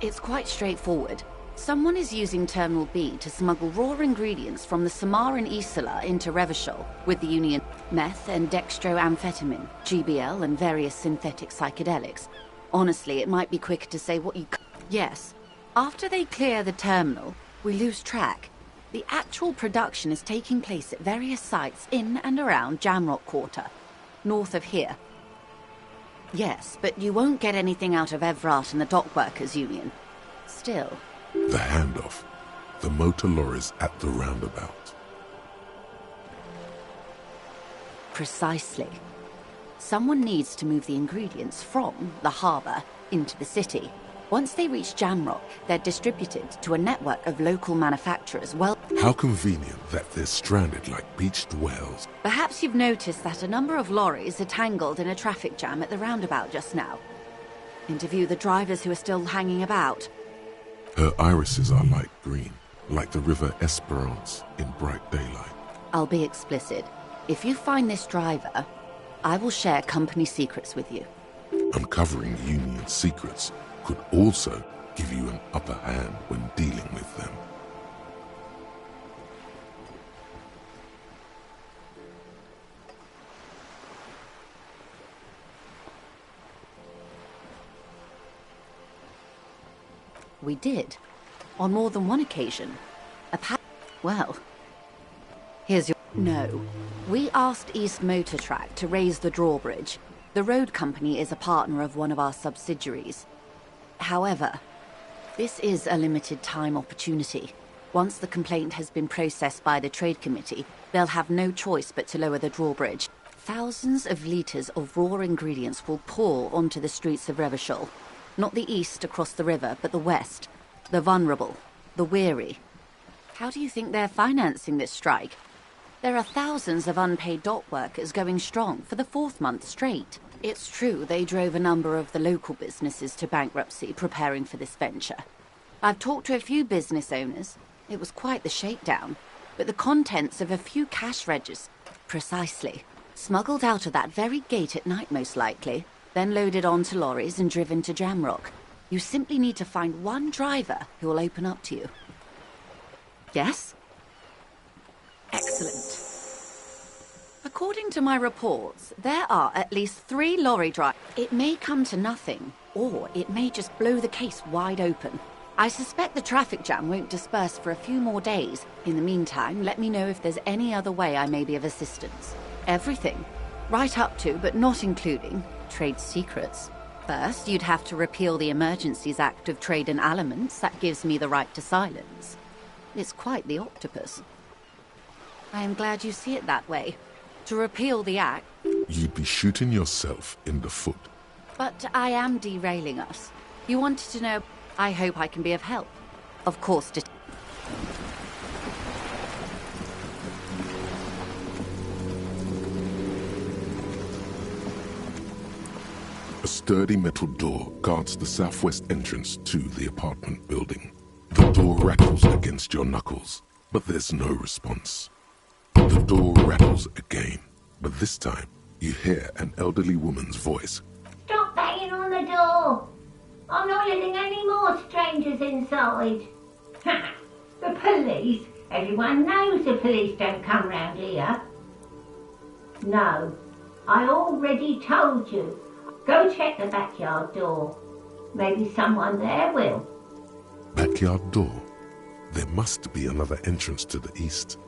It's quite straightforward. Someone is using Terminal B to smuggle raw ingredients from the Samar and Isola into Revachol with the Union meth and dextroamphetamine, GBL and various synthetic psychedelics. Honestly, it might be quicker to say what you... Yes. After they clear the terminal, we lose track. The actual production is taking place at various sites in and around Jamrock Quarter, north of here. Yes, but you won't get anything out of Evrat and the Dockworkers Union. Still... The handoff. The motor lorries at the roundabout. Precisely. Someone needs to move the ingredients from the harbour into the city. Once they reach Jamrock, they're distributed to a network of local manufacturers. Well, How convenient that they're stranded like beached whales. Perhaps you've noticed that a number of lorries are tangled in a traffic jam at the roundabout just now. Interview the drivers who are still hanging about. Her irises are light green, like the river Esperance in bright daylight. I'll be explicit. If you find this driver, I will share company secrets with you. Uncovering Union secrets could also give you an upper hand when dealing with them. We did. On more than one occasion. Well, here's your... No. We asked East Motor Track to raise the drawbridge. The road company is a partner of one of our subsidiaries. However, this is a limited time opportunity. Once the complaint has been processed by the Trade Committee, they'll have no choice but to lower the drawbridge. Thousands of litres of raw ingredients will pour onto the streets of Revachol. Not the east across the river, but the west. The vulnerable. The weary. How do you think they're financing this strike? There are thousands of unpaid dock workers going strong for the 4th month straight. It's true they drove a number of the local businesses to bankruptcy preparing for this venture. I've talked to a few business owners. It was quite the shakedown. But the contents of a few cash registers... Precisely. Smuggled out of that very gate at night, most likely. Then loaded onto lorries and driven to Jamrock. You simply need to find one driver who will open up to you. Yes? Excellent. According to my reports, there are at least 3 lorry drivers. It may come to nothing, or it may just blow the case wide open. I suspect the traffic jam won't disperse for a few more days. In the meantime, let me know if there's any other way I may be of assistance. Everything. Right up to, but not including, trade secrets. First, you'd have to repeal the Emergencies Act of Trade in Aliments. That gives me the right to silence. It's quite the octopus. I am glad you see it that way. To repeal the act... You'd be shooting yourself in the foot. But I am derailing us. You wanted to know... I hope I can be of help. Of course, A sturdy metal door guards the southwest entrance to the apartment building. The door rattles against your knuckles, but there's no response. The door rattles again, but this time you hear an elderly woman's voice. Stop banging on the door! I'm not letting any more strangers inside. The police? Everyone knows the police don't come round here. No, I already told you. Go check the backyard door. Maybe someone there will. Backyard door? There must be another entrance to the east.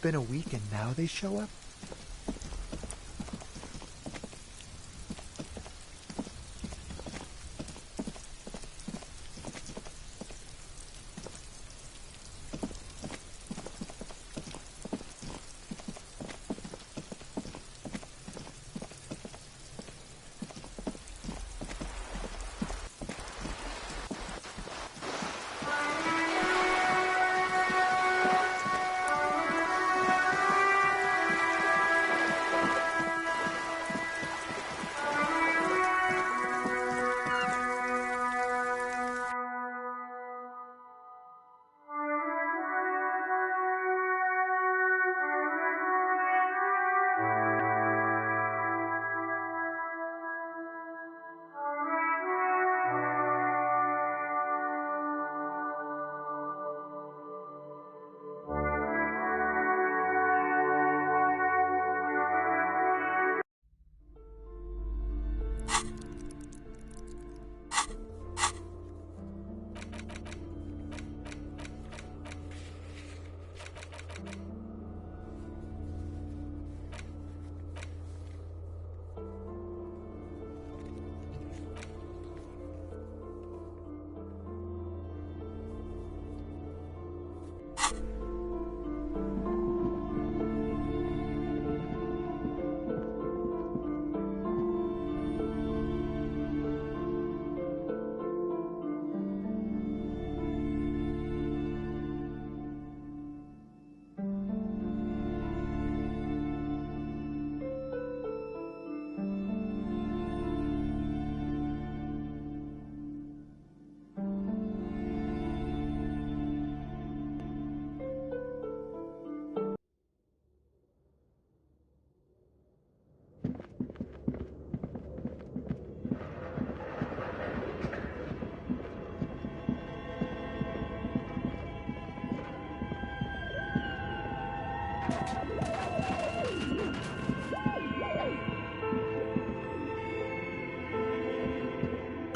been a week and now they show up?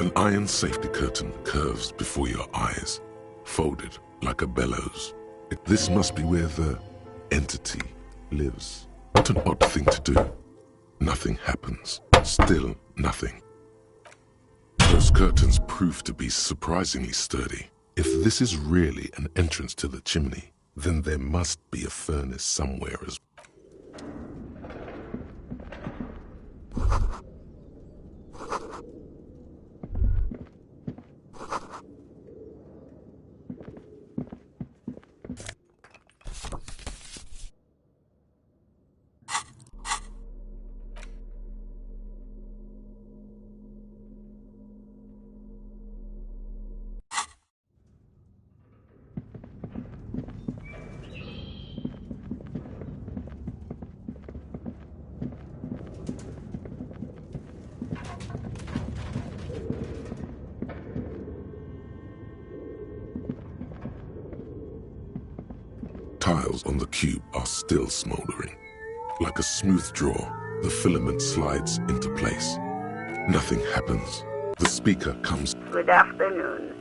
An iron safety curtain curves before your eyes, folded like a bellows. This must be where the entity lives. What an odd thing to do. Nothing happens. Still nothing. Those curtains prove to be surprisingly sturdy. If this is really an entrance to the chimney, then there must be a furnace somewhere as well. Tiles on the cube are still smoldering. Like a smooth draw, the filament slides into place. Nothing happens. The speaker comes. Good afternoon.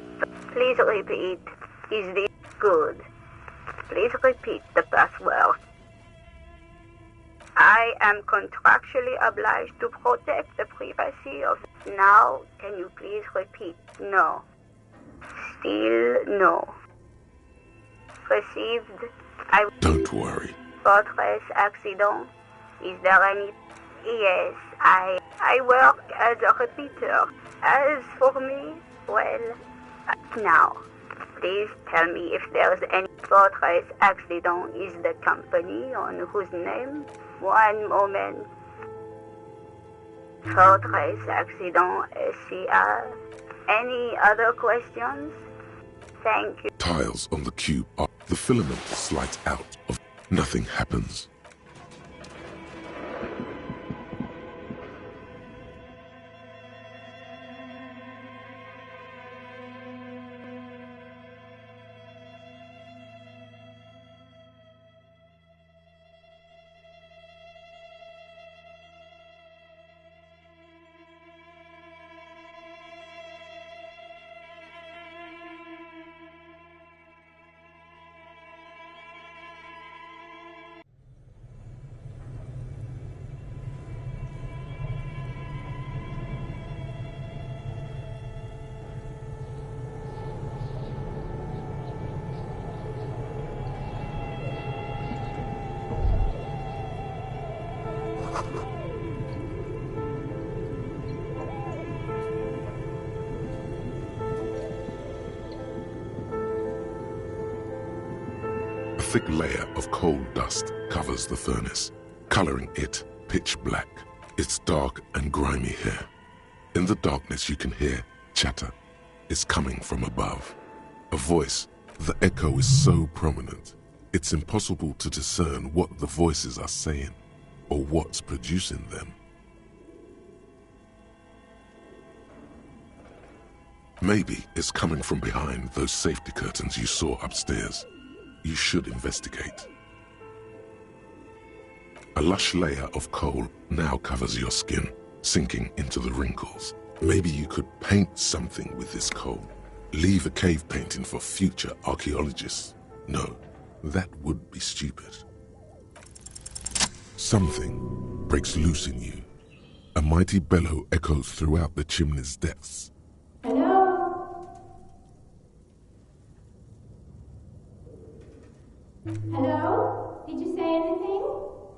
Please repeat. Is this good? Please repeat the password. I am contractually obliged to protect the privacy of... Now, can you please repeat? No. Still no. Received. Don't worry. Fortress accident. Is there any... Yes, I work as a repeater. As for me, well... Now, please tell me if there's any... Fortress accident is the company on whose name? One moment. Fortress accident SCR. Any other questions? Thank you. Tiles on the cube are... The filament slides out of... Nothing happens. thick layer of coal dust covers the furnace, coloring it pitch black. It's dark and grimy here. In the darkness you can hear chatter. It's coming from above. A voice. The echo is so prominent, it's impossible to discern what the voices are saying or what's producing them. Maybe it's coming from behind those safety curtains you saw upstairs. You should investigate. A lush layer of coal now covers your skin, sinking into the wrinkles. Maybe you could paint something with this coal. Leave a cave painting for future archaeologists. No, that would be stupid. Something breaks loose in you. A mighty bellow echoes throughout the chimney's depths. Hello? Hello? Did you say anything?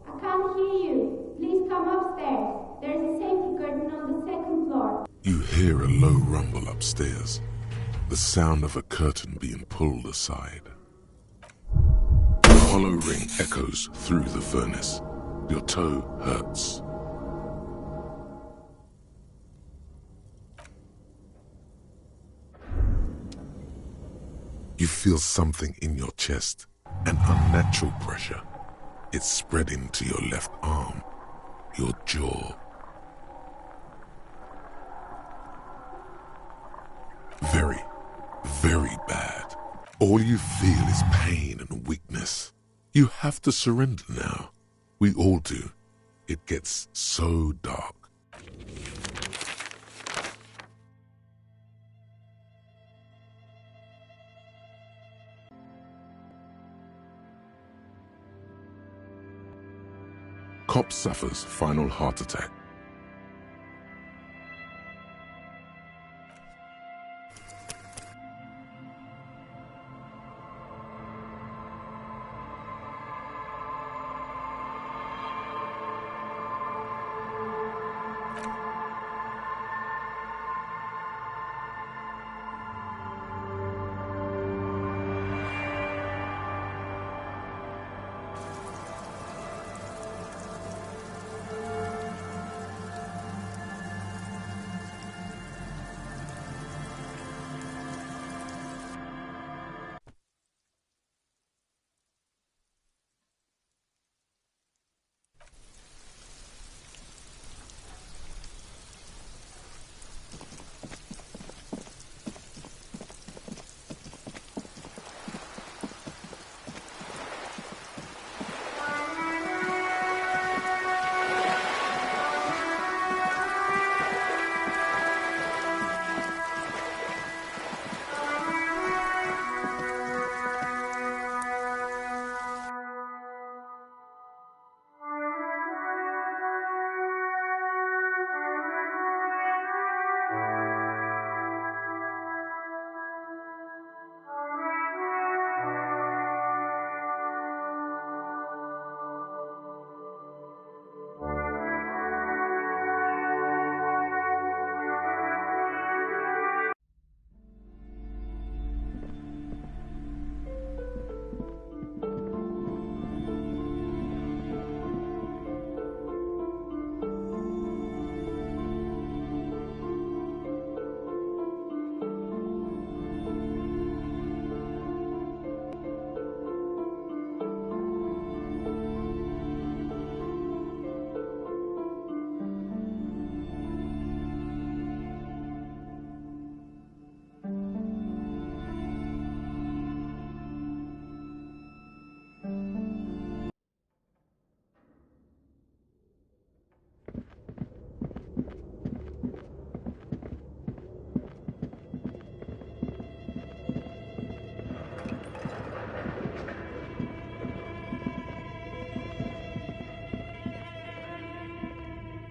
I can't hear you. Please come upstairs. There's a safety curtain on the second floor. You hear a low rumble upstairs. The sound of a curtain being pulled aside. A hollow ring echoes through the furnace. Your toe hurts. You feel something in your chest, an unnatural pressure. It's spreading to your left arm, your jaw. Very, very bad. All you feel is pain and weakness. You have to surrender now. We all do. It gets so dark. Cop suffers final heart attack.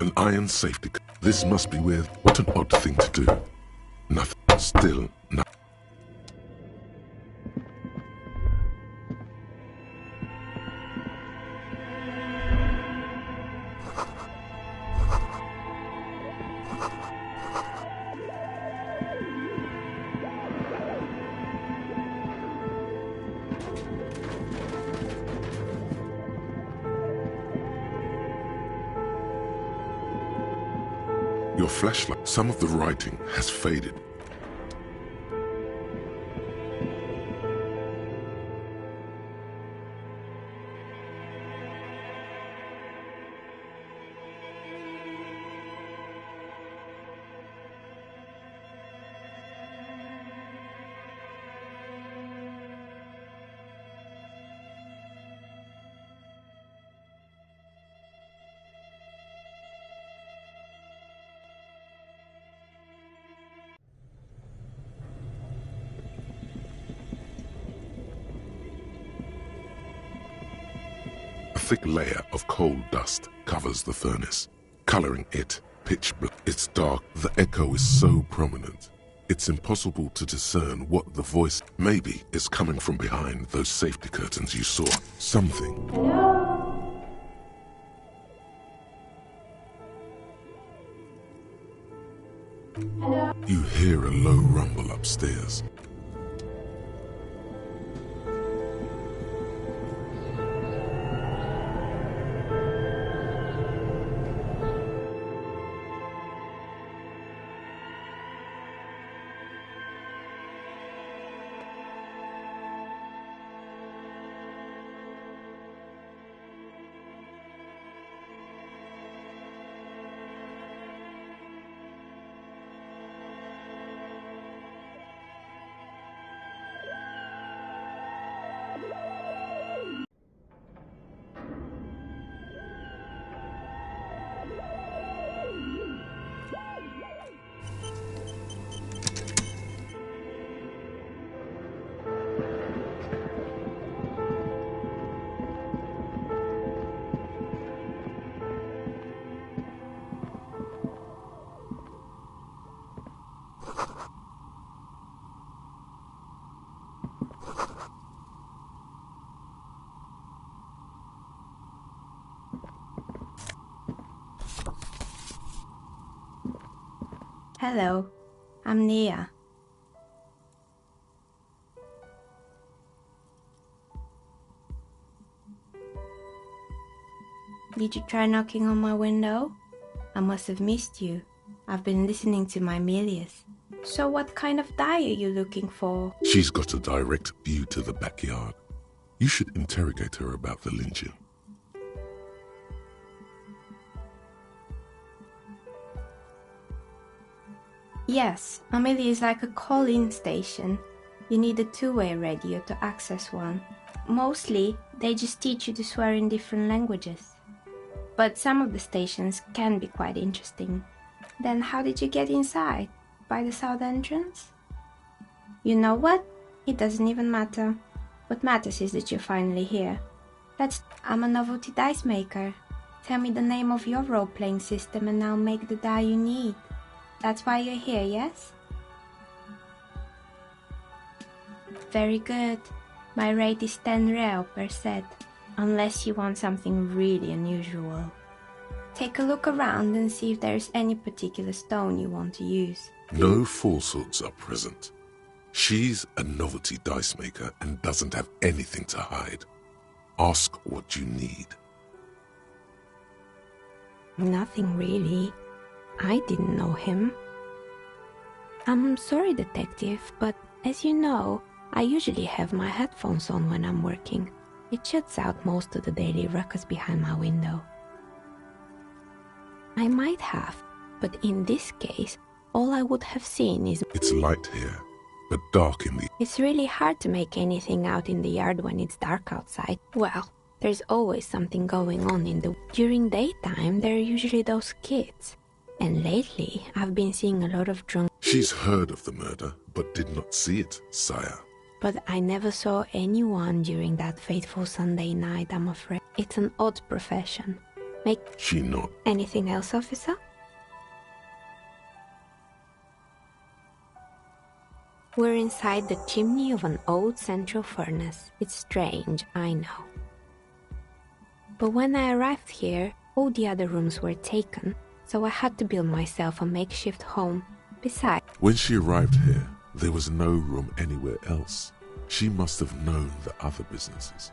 An iron safety. This must be weird. What an odd thing to do. Nothing. Still nothing. flashlight. Some of the writing has faded. A thick layer of coal dust covers the furnace, coloring it pitch black. It's dark. The echo is so prominent. It's impossible to discern what the voice maybe is coming from behind those safety curtains you saw. Something. Hello? Hello? You hear a low rumble upstairs. Hello, I'm Nia. Did you try knocking on my window? I must have missed you. I've been listening to my Milius. So what kind of dye are you looking for? She's got a direct view to the backyard. You should interrogate her about the lynching. Yes, Amelia is like a call-in station. You need a two-way radio to access one. Mostly, they just teach you to swear in different languages. But some of the stations can be quite interesting. Then how did you get inside? By the south entrance? You know what? It doesn't even matter. What matters is that you're finally here. I'm a novelty dice maker. Tell me the name of your role-playing system and I'll make the die you need. That's why you're here, yes? Very good. My rate is 10 real per set, unless you want something really unusual. Take a look around and see if there's any particular stone you want to use. No falsehoods are present. She's a novelty dice maker and doesn't have anything to hide. Ask what you need. Nothing really. I didn't know him. I'm sorry, detective, but as you know, I usually have my headphones on when I'm working. It shuts out most of the daily ruckus behind my window. I might have, but in this case, all I would have seen is... It's light here, but dark in the... It's really hard to make anything out in the yard when it's dark outside. Well, there's always something going on in the... During daytime, there are usually those kids. And lately, I've been seeing a lot of drunk... She's heard of the murder, but did not see it, sire. But I never saw anyone during that fateful Sunday night, I'm afraid. It's an odd profession. She not. Anything else, officer? We're inside the chimney of an old central furnace. It's strange, I know. But when I arrived here, all the other rooms were taken, so I had to build myself a makeshift home. Besides... When she arrived here, there was no room anywhere else. She must have known the other businesses.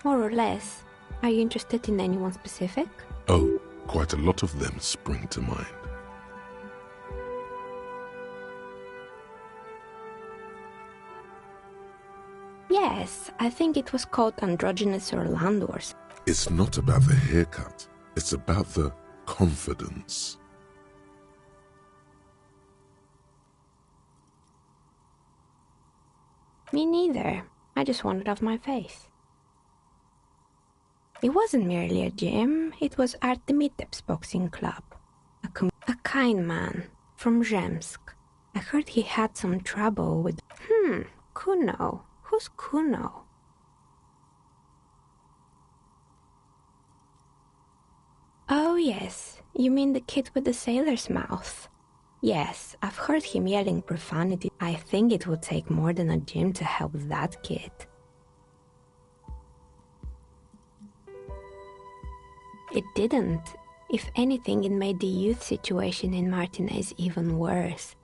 More or less. Are you interested in anyone specific? Oh, quite a lot of them spring to mind. Yes, I think it was called Androgynous Orlando or something. It's not about the haircut. It's about the confidence. Me neither. I just wanted off my face. It wasn't merely a gym, it was Artemitep's boxing club. A kind man from Zemsk. I heard he had some trouble with... Kuno. Who's Kuno? Oh yes, you mean the kid with the sailor's mouth. Yes, I've heard him yelling profanity. I think it would take more than a gym to help that kid. It didn't. If anything, it made the youth situation in Martinez even worse.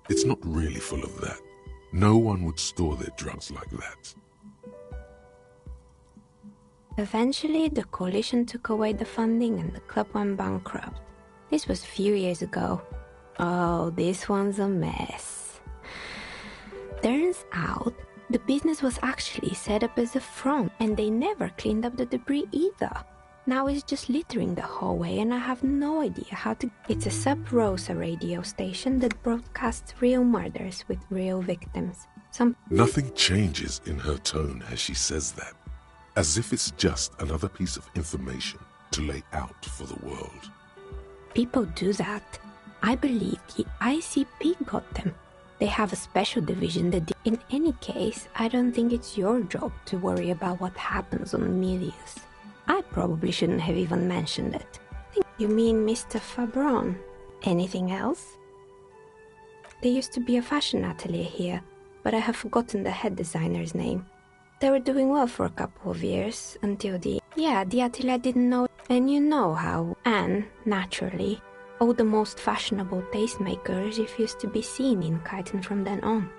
It's not really full of that. No one would store their drugs like that. Eventually, the coalition took away the funding and the club went bankrupt. This was a few years ago. Oh, this one's a mess. Turns out, the business was actually set up as a front, and they never cleaned up the debris either. Now it's just littering the hallway, and I have no idea how to... It's a Sub Rosa radio station that broadcasts real murders with real victims. Nothing changes in her tone as she says that, as if it's just another piece of information to lay out for the world. People do that. I believe the ICP got them. They have a special division that... In any case, I don't think it's your job to worry about what happens on Milius. I probably shouldn't have even mentioned it. You mean Mr. Fabron? Anything else? There used to be a fashion atelier here, but I have forgotten the head designer's name. They were doing well for a couple of years, until the atelier didn't know. And you know how Anne, naturally, all the most fashionable tastemakers refused to be seen in Kyton from then on.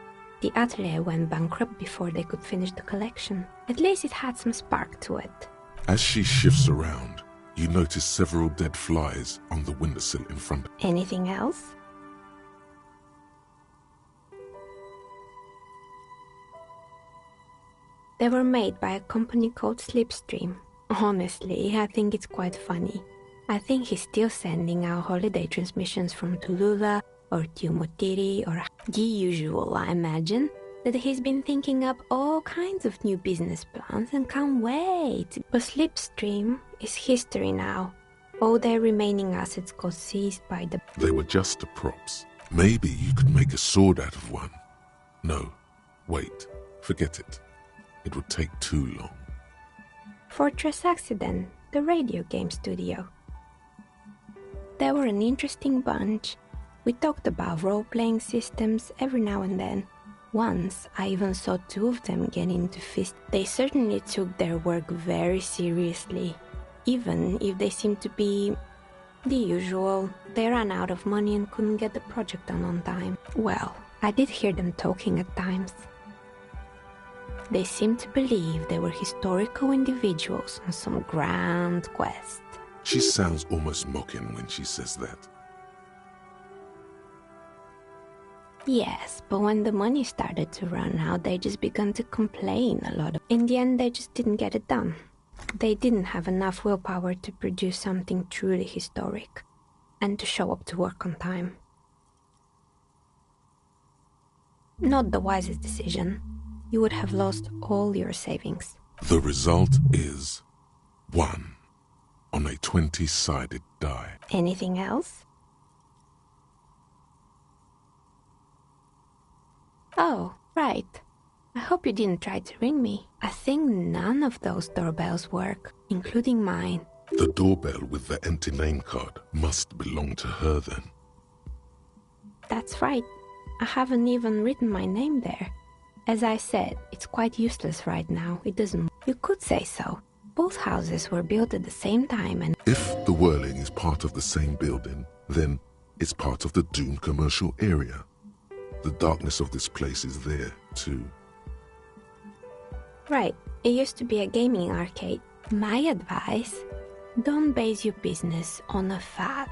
The atelier went bankrupt before they could finish the collection. At least it had some spark to it. As she shifts around, you notice several dead flies on the windowsill in front. Anything else? They were made by a company called Slipstream. Honestly, I think it's quite funny. I think he's still sending out holiday transmissions from Tulula or Tiumotiri or the usual, I imagine. That he's been thinking up all kinds of new business plans and can't wait. But Slipstream is history now. All their remaining assets got seized by the... They were just the props. Maybe you could make a sword out of one. No, wait, forget it. It would take too long. Fortress Accident, the radio game studio. They were an interesting bunch. We talked about role-playing systems every now and then. Once, I even saw two of them get into fist. They certainly took their work very seriously, even if they seemed to be the usual. They ran out of money and couldn't get the project done on time. Well, I did hear them talking at times. They seemed to believe they were historical individuals on some grand quest. She sounds almost mocking when she says that. Yes, but when the money started to run out, they just began to complain a lot. In the end, they just didn't get it done. They didn't have enough willpower to produce something truly historic, and to show up to work on time. Not the wisest decision. You would have lost all your savings. The result is 1 on a 20-sided die. Anything else? Oh, right. I hope you didn't try to ring me. I think none of those doorbells work, including mine. The doorbell with the empty name card must belong to her then. That's right. I haven't even written my name there. As I said, it's quite useless right now. It doesn't... You could say so. Both houses were built at the same time and... If the Whirling is part of the same building, then it's part of the Dune commercial area. The darkness of this place is there, too. Right, it used to be a gaming arcade. My advice, don't base your business on a fad.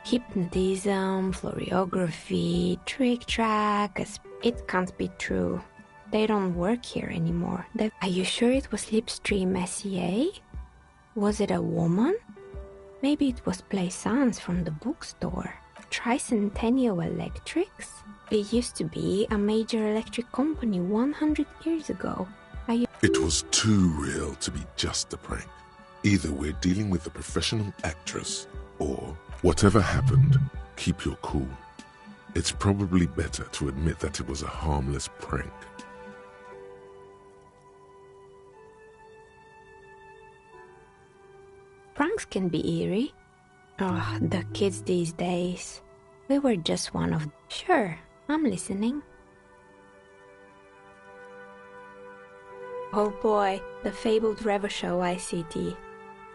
Hypnotism, florography, trick-track, it can't be true. They don't work here anymore. Are you sure it was Slipstream SEA? Was it a woman? Maybe it was Plaisance from the bookstore. Tricentennial Electrics? It used to be a major electric company 100 years ago. It was too real to be just a prank. Either we're dealing with a professional actress, or whatever happened, keep your cool. It's probably better to admit that it was a harmless prank. Pranks can be eerie. Oh, the kids these days. We were just one of them. Sure, I'm listening. Oh boy, the fabled Revachol ICT.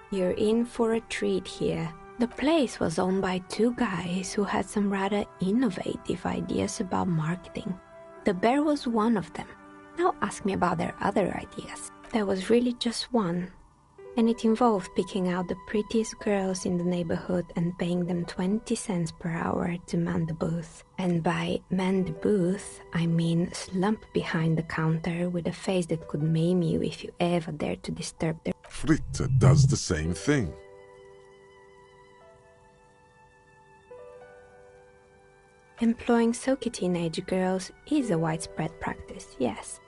You're in for a treat here. The place was owned by two guys who had some rather innovative ideas about marketing. The bear was one of them. Now ask me about their other ideas. There was really just one. And it involved picking out the prettiest girls in the neighborhood and paying them 20 cents per hour to man the booth. And by man the booth, I mean slump behind the counter with a face that could maim you if you ever dared to disturb their... Fritta does the same thing. Employing silky teenage girls is a widespread practice, yes.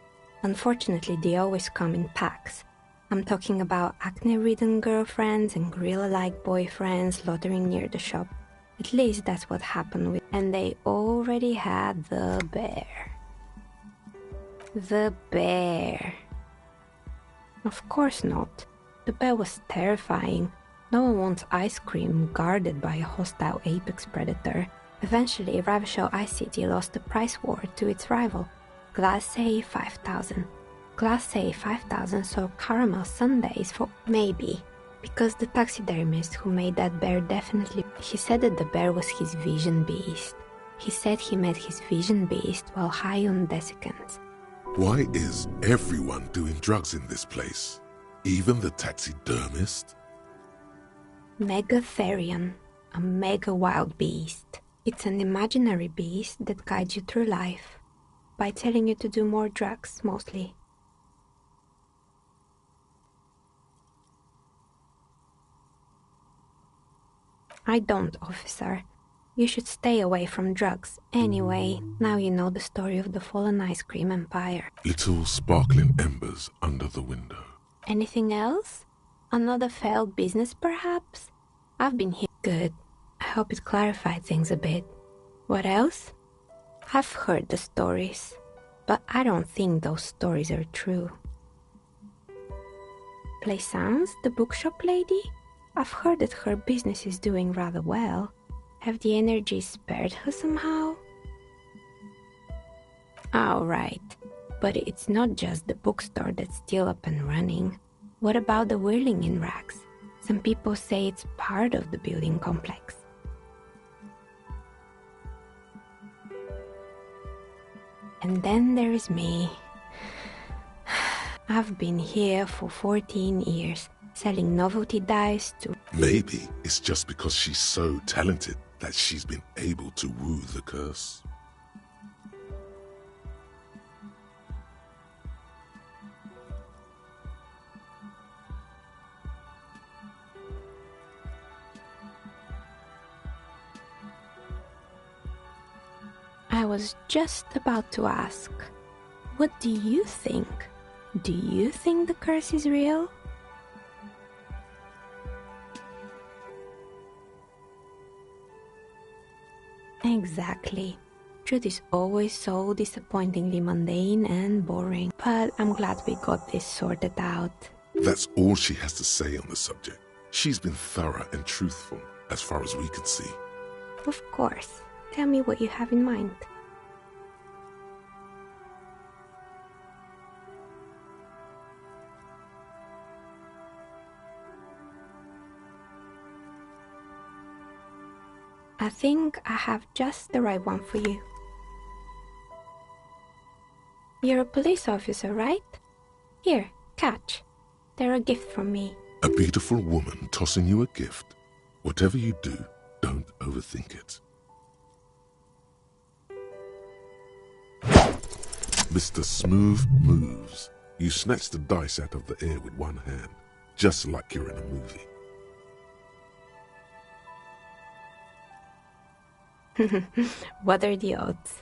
Unfortunately, they always come in packs. I'm talking about acne-ridden girlfriends and gorilla-like boyfriends loitering near the shop. At least that's what happened with... And they already had the bear. The bear. Of course not. The bear was terrifying. No one wants ice cream guarded by a hostile apex predator. Eventually, Revachol ICT lost the price war to its rival, Glacé 5000. Glacé 5000 sold caramel sundaes for maybe, because the taxidermist who made that bear definitely... He said that the bear was his vision beast. He said he met his vision beast while high on desiccants. Why is everyone doing drugs in this place? Even the taxidermist? Megatherion, a mega wild beast. It's an imaginary beast that guides you through life by telling you to do more drugs, mostly. I don't, officer. You should stay away from drugs. Anyway, now you know the story of the fallen ice cream empire. Little sparkling embers under the window. Anything else? Another failed business, perhaps? I've been here. Good. I hope it clarified things a bit. What else? I've heard the stories, but I don't think those stories are true. Plaisance, the bookshop lady? I've heard that her business is doing rather well. Have the energy spared her somehow? Oh, right. But it's not just the bookstore that's still up and running. What about the whirling in rags? Some people say it's part of the building complex. And then there is me. I've been here for 14 years, selling novelty dice to... Maybe it's just because she's so talented that she's been able to woo the curse. I was just about to ask, what do you think? Do you think the curse is real? Exactly. Truth is always so disappointingly mundane and boring, but I'm glad we got this sorted out. That's all she has to say on the subject. She's been thorough and truthful, as far as we could see. Of course. Tell me what you have in mind. I think I have just the right one for you. You're a police officer, right? Here, catch. They're a gift from me. A beautiful woman tossing you a gift. Whatever you do, don't overthink it. Mr. Smooth moves. You snatch the dice out of the air with one hand, just like you're in a movie. What are the odds?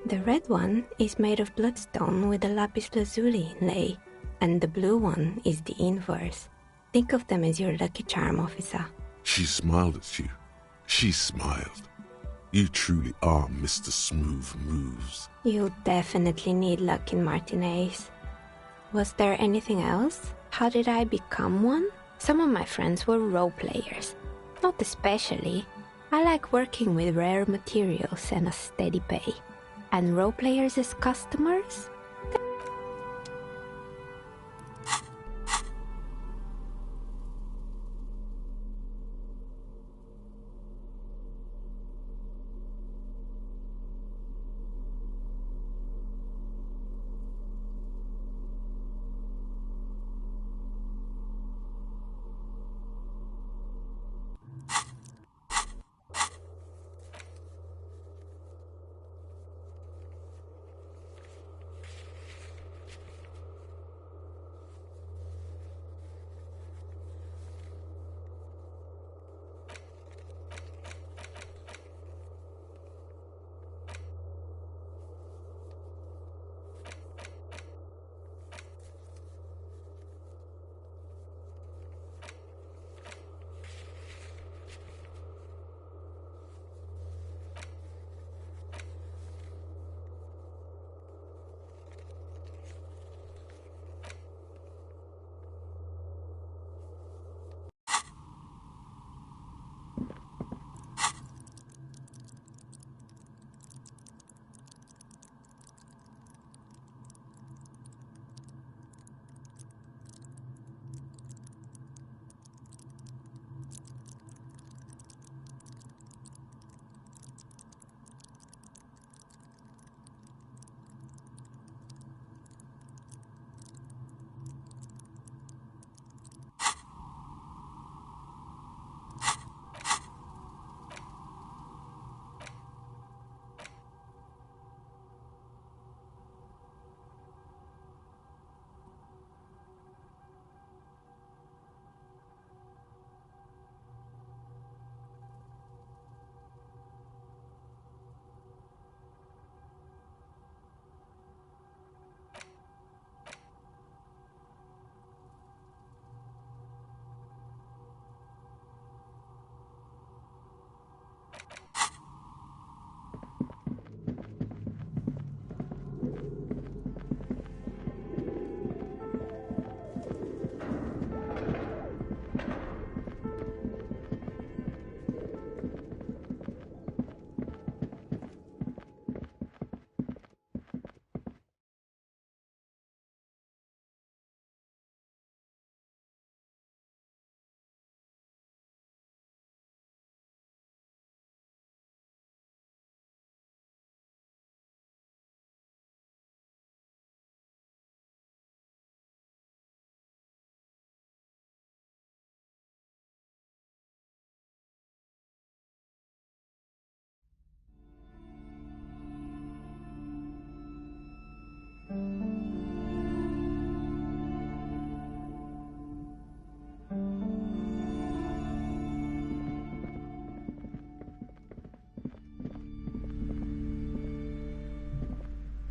The red one is made of bloodstone with a lapis lazuli inlay, and the blue one is the inverse. Think of them as your lucky charm, officer. She smiled at you. She smiled. You truly are Mr. Smooth Moves. You definitely need luck in Martinez. Was there anything else? How did I become one? Some of my friends were role players. Not especially. I like working with rare materials and a steady pay. And role players as customers?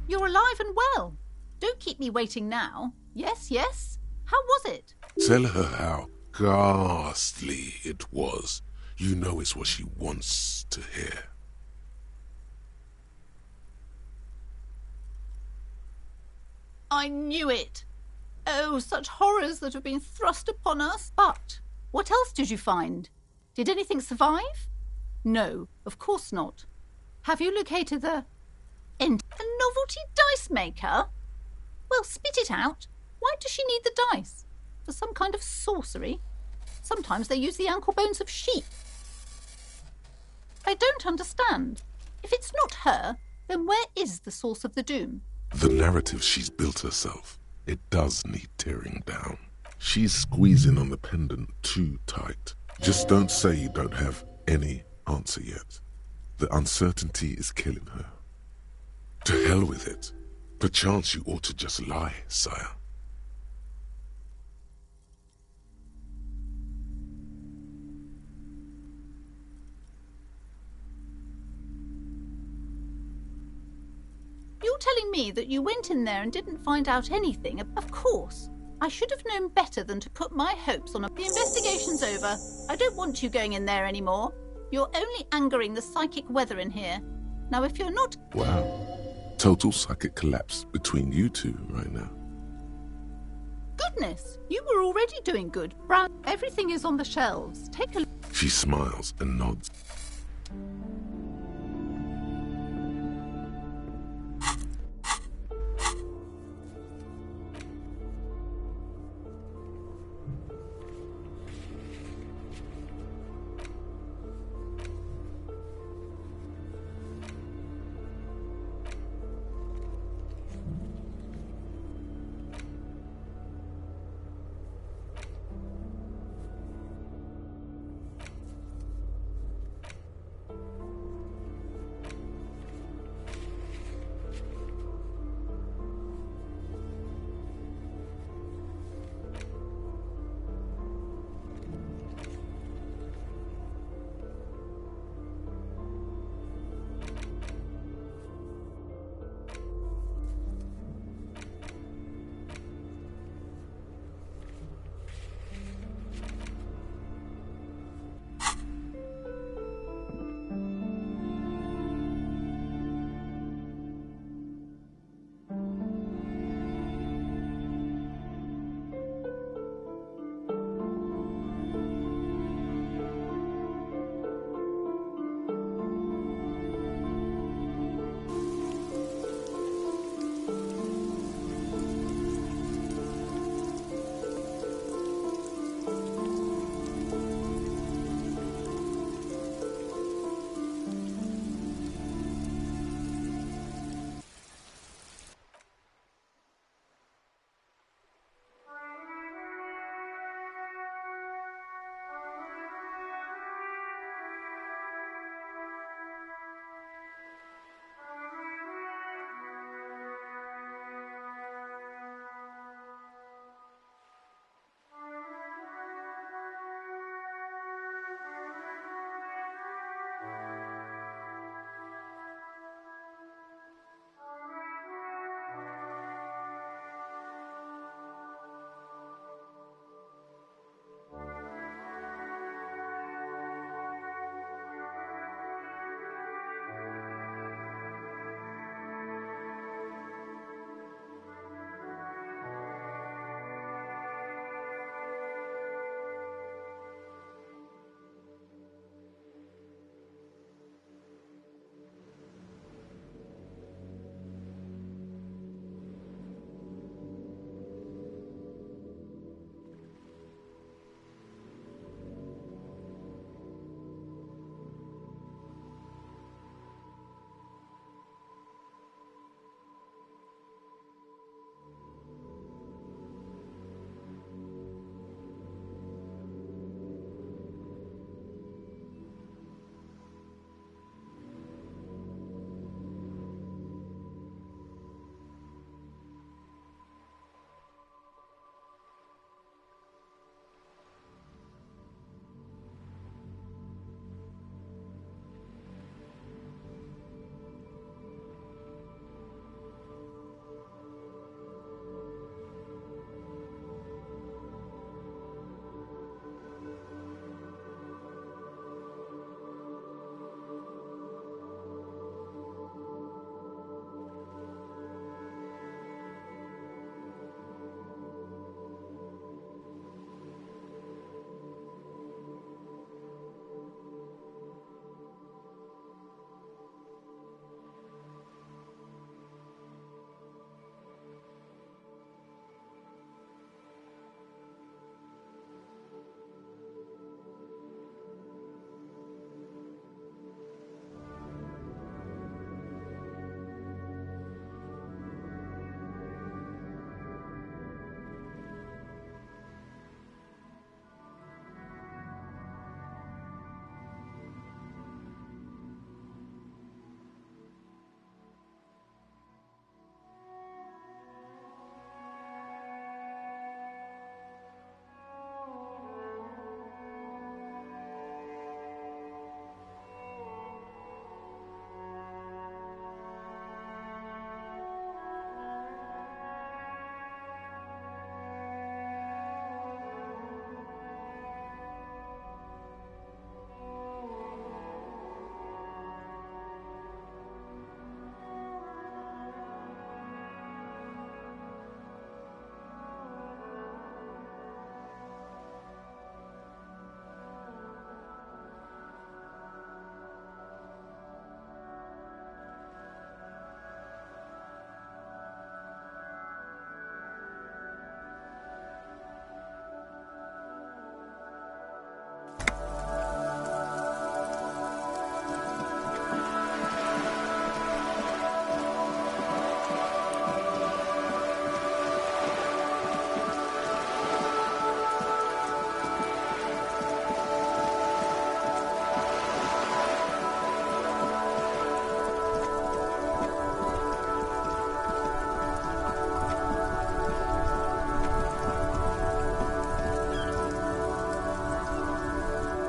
You're alive and well. Don't keep me waiting now. Yes, yes. How was it? Tell her how ghastly it was. You know it's what she wants to hear. I knew it. Oh, such horrors that have been thrust upon us. But what else did you find? Did anything survive? No, of course not. Have you located a novelty dice maker? Well, spit it out. Why does she need the dice? For some kind of sorcery? Sometimes they use the ankle bones of sheep. I don't understand. If it's not her, then where is the source of the doom? The narrative she's built herself. It does need tearing down. She's squeezing on the pendant too tight. Just don't say you don't have any answer yet. The uncertainty is killing her. To hell with it. Perchance you ought to just lie, sire. You're telling me that you went in there and didn't find out anything? Of course. I should have known better than to put my hopes on a... The investigation's over. I don't want you going in there anymore. You're only angering the psychic weather in here. Now, if you're not... Wow. Total psychic collapse between you two right now. Goodness, you were already doing good. Brown, everything is on the shelves. Take a look. She smiles and nods.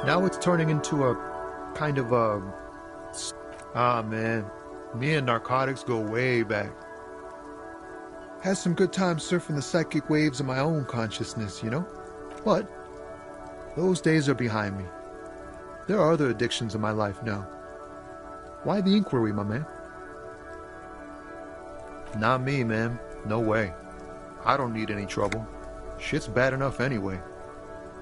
Now it's turning into a kind of a... Ah, man. Me and narcotics go way back. Had some good times surfing the psychic waves of my own consciousness, you know? But those days are behind me. There are other addictions in my life now. Why the inquiry, my man? Not me, man. No way. I don't need any trouble. Shit's bad enough anyway.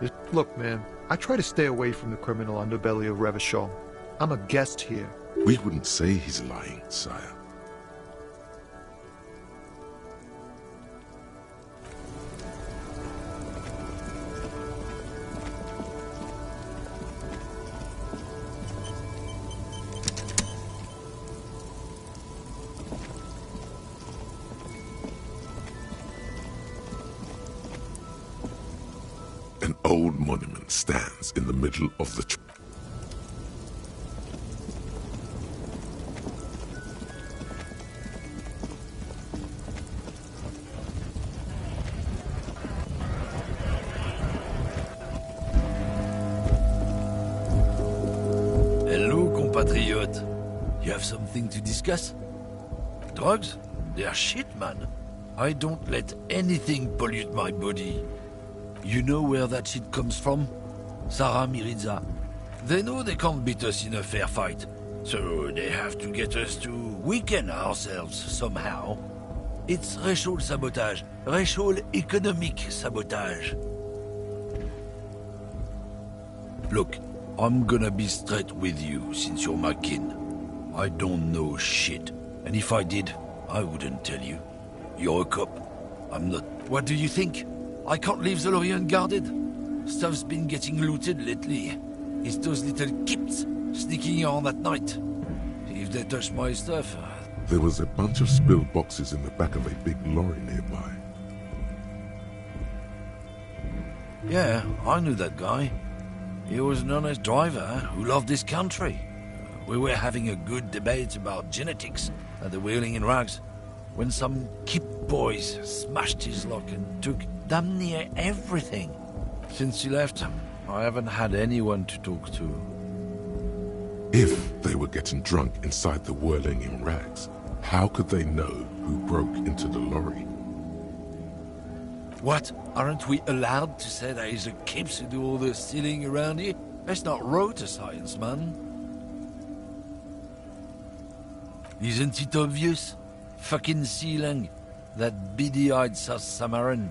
Just, look, man, I try to stay away from the criminal underbelly of Revachol. I'm a guest here. We wouldn't say he's lying, sire. An old monument stands in the middle of the Hello, compatriot. You have something to discuss? Drugs? They are shit, man. I don't let anything pollute my body. You know where that shit comes from? Sarah Miriza. They know they can't beat us in a fair fight, so they have to get us to weaken ourselves somehow. It's racial sabotage, racial economic sabotage. Look, I'm gonna be straight with you since you're my kin. I don't know shit, and if I did, I wouldn't tell you. You're a cop. I'm not. What do you think? I can't leave the lorry unguarded. Stuff's been getting looted lately. It's those little kips sneaking around at night. If they touch my stuff... There was a bunch of spilled boxes in the back of a big lorry nearby. Yeah, I knew that guy. He was an honest driver who loved this country. We were having a good debate about genetics at the Wheeling in Rags when some kip boys smashed his lock and took damn near everything. Since he left, I haven't had anyone to talk to. If they were getting drunk inside the Whirling in Rags, how could they know who broke into the lorry? What? Aren't we allowed to say that he's a kips who do all the stealing around here? That's not road science, man. Isn't it obvious? Fucking Sealang, that beady-eyed South Samaran.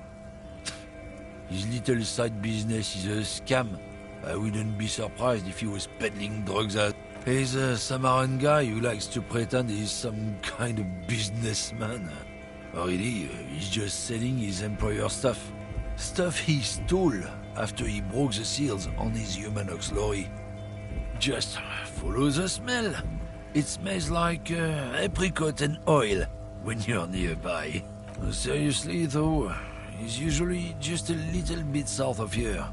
His little side business is a scam. I wouldn't be surprised if he was peddling drugs out. He's a Samaran guy who likes to pretend he's some kind of businessman. Really, he's just selling his employer stuff. Stuff he stole after he broke the seals on his Humanox lorry. Just follow the smell. It smells like apricot and oil when you're nearby. Seriously though, he's usually just a little bit south of here.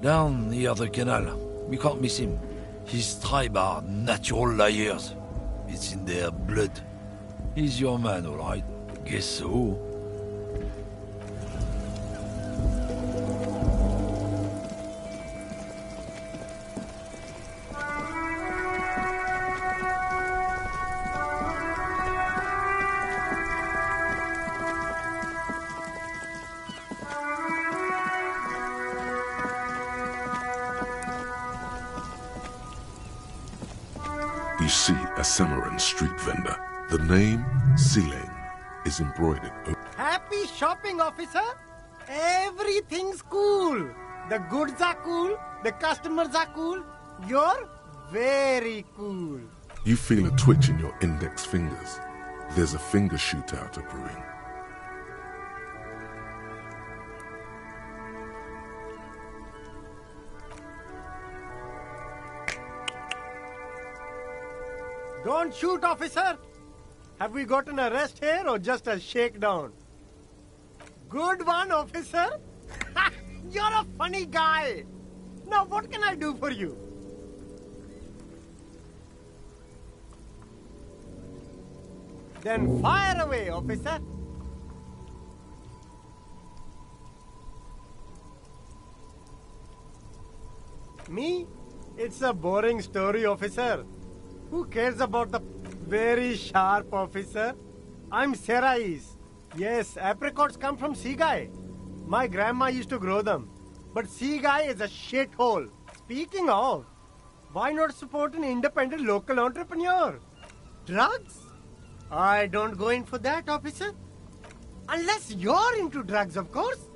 Down near the canal. We can't miss him. His tribe are natural liars. It's in their blood. He's your man, all right. Guess so. You see a Samaran street vendor. The name, Sileng, is embroidered. Happy shopping, officer! Everything's cool. The goods are cool, the customers are cool. You're very cool. You feel a twitch in your index fingers. There's a finger shootout brewing. Don't shoot, officer! Have we got an arrest here or just a shakedown? Good one, officer! You're a funny guy! Now what can I do for you? Then fire away, officer! Me? It's a boring story, officer. Who cares about the very sharp officer? I'm Serais. Yes, apricots come from Seaguy. My grandma used to grow them. But Seaguy is a shithole. Speaking of, why not support an independent local entrepreneur? Drugs? I don't go in for that, officer. Unless you're into drugs, of course.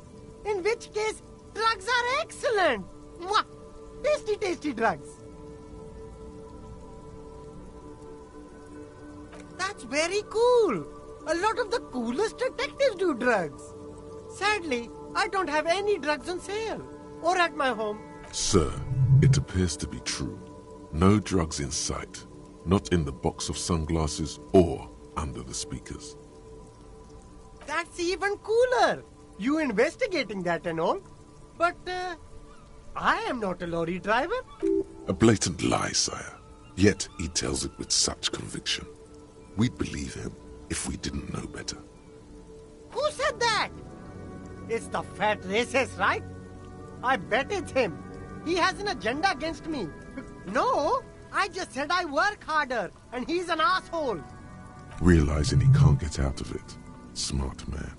In which case, drugs are excellent. Mwah! Tasty, tasty drugs. That's very cool. A lot of the coolest detectives do drugs. Sadly, I don't have any drugs on sale or at my home. Sir, it appears to be true. No drugs in sight. Not in the box of sunglasses or under the speakers. That's even cooler. You investigating that and all. But, I am not a lorry driver. A blatant lie, sire. Yet he tells it with such conviction. We'd believe him if we didn't know better. Who said that? It's the fat racist, right? I bet it's him. He has an agenda against me. No, I just said I work harder, and he's an asshole. Realizing he can't get out of it. Smart man.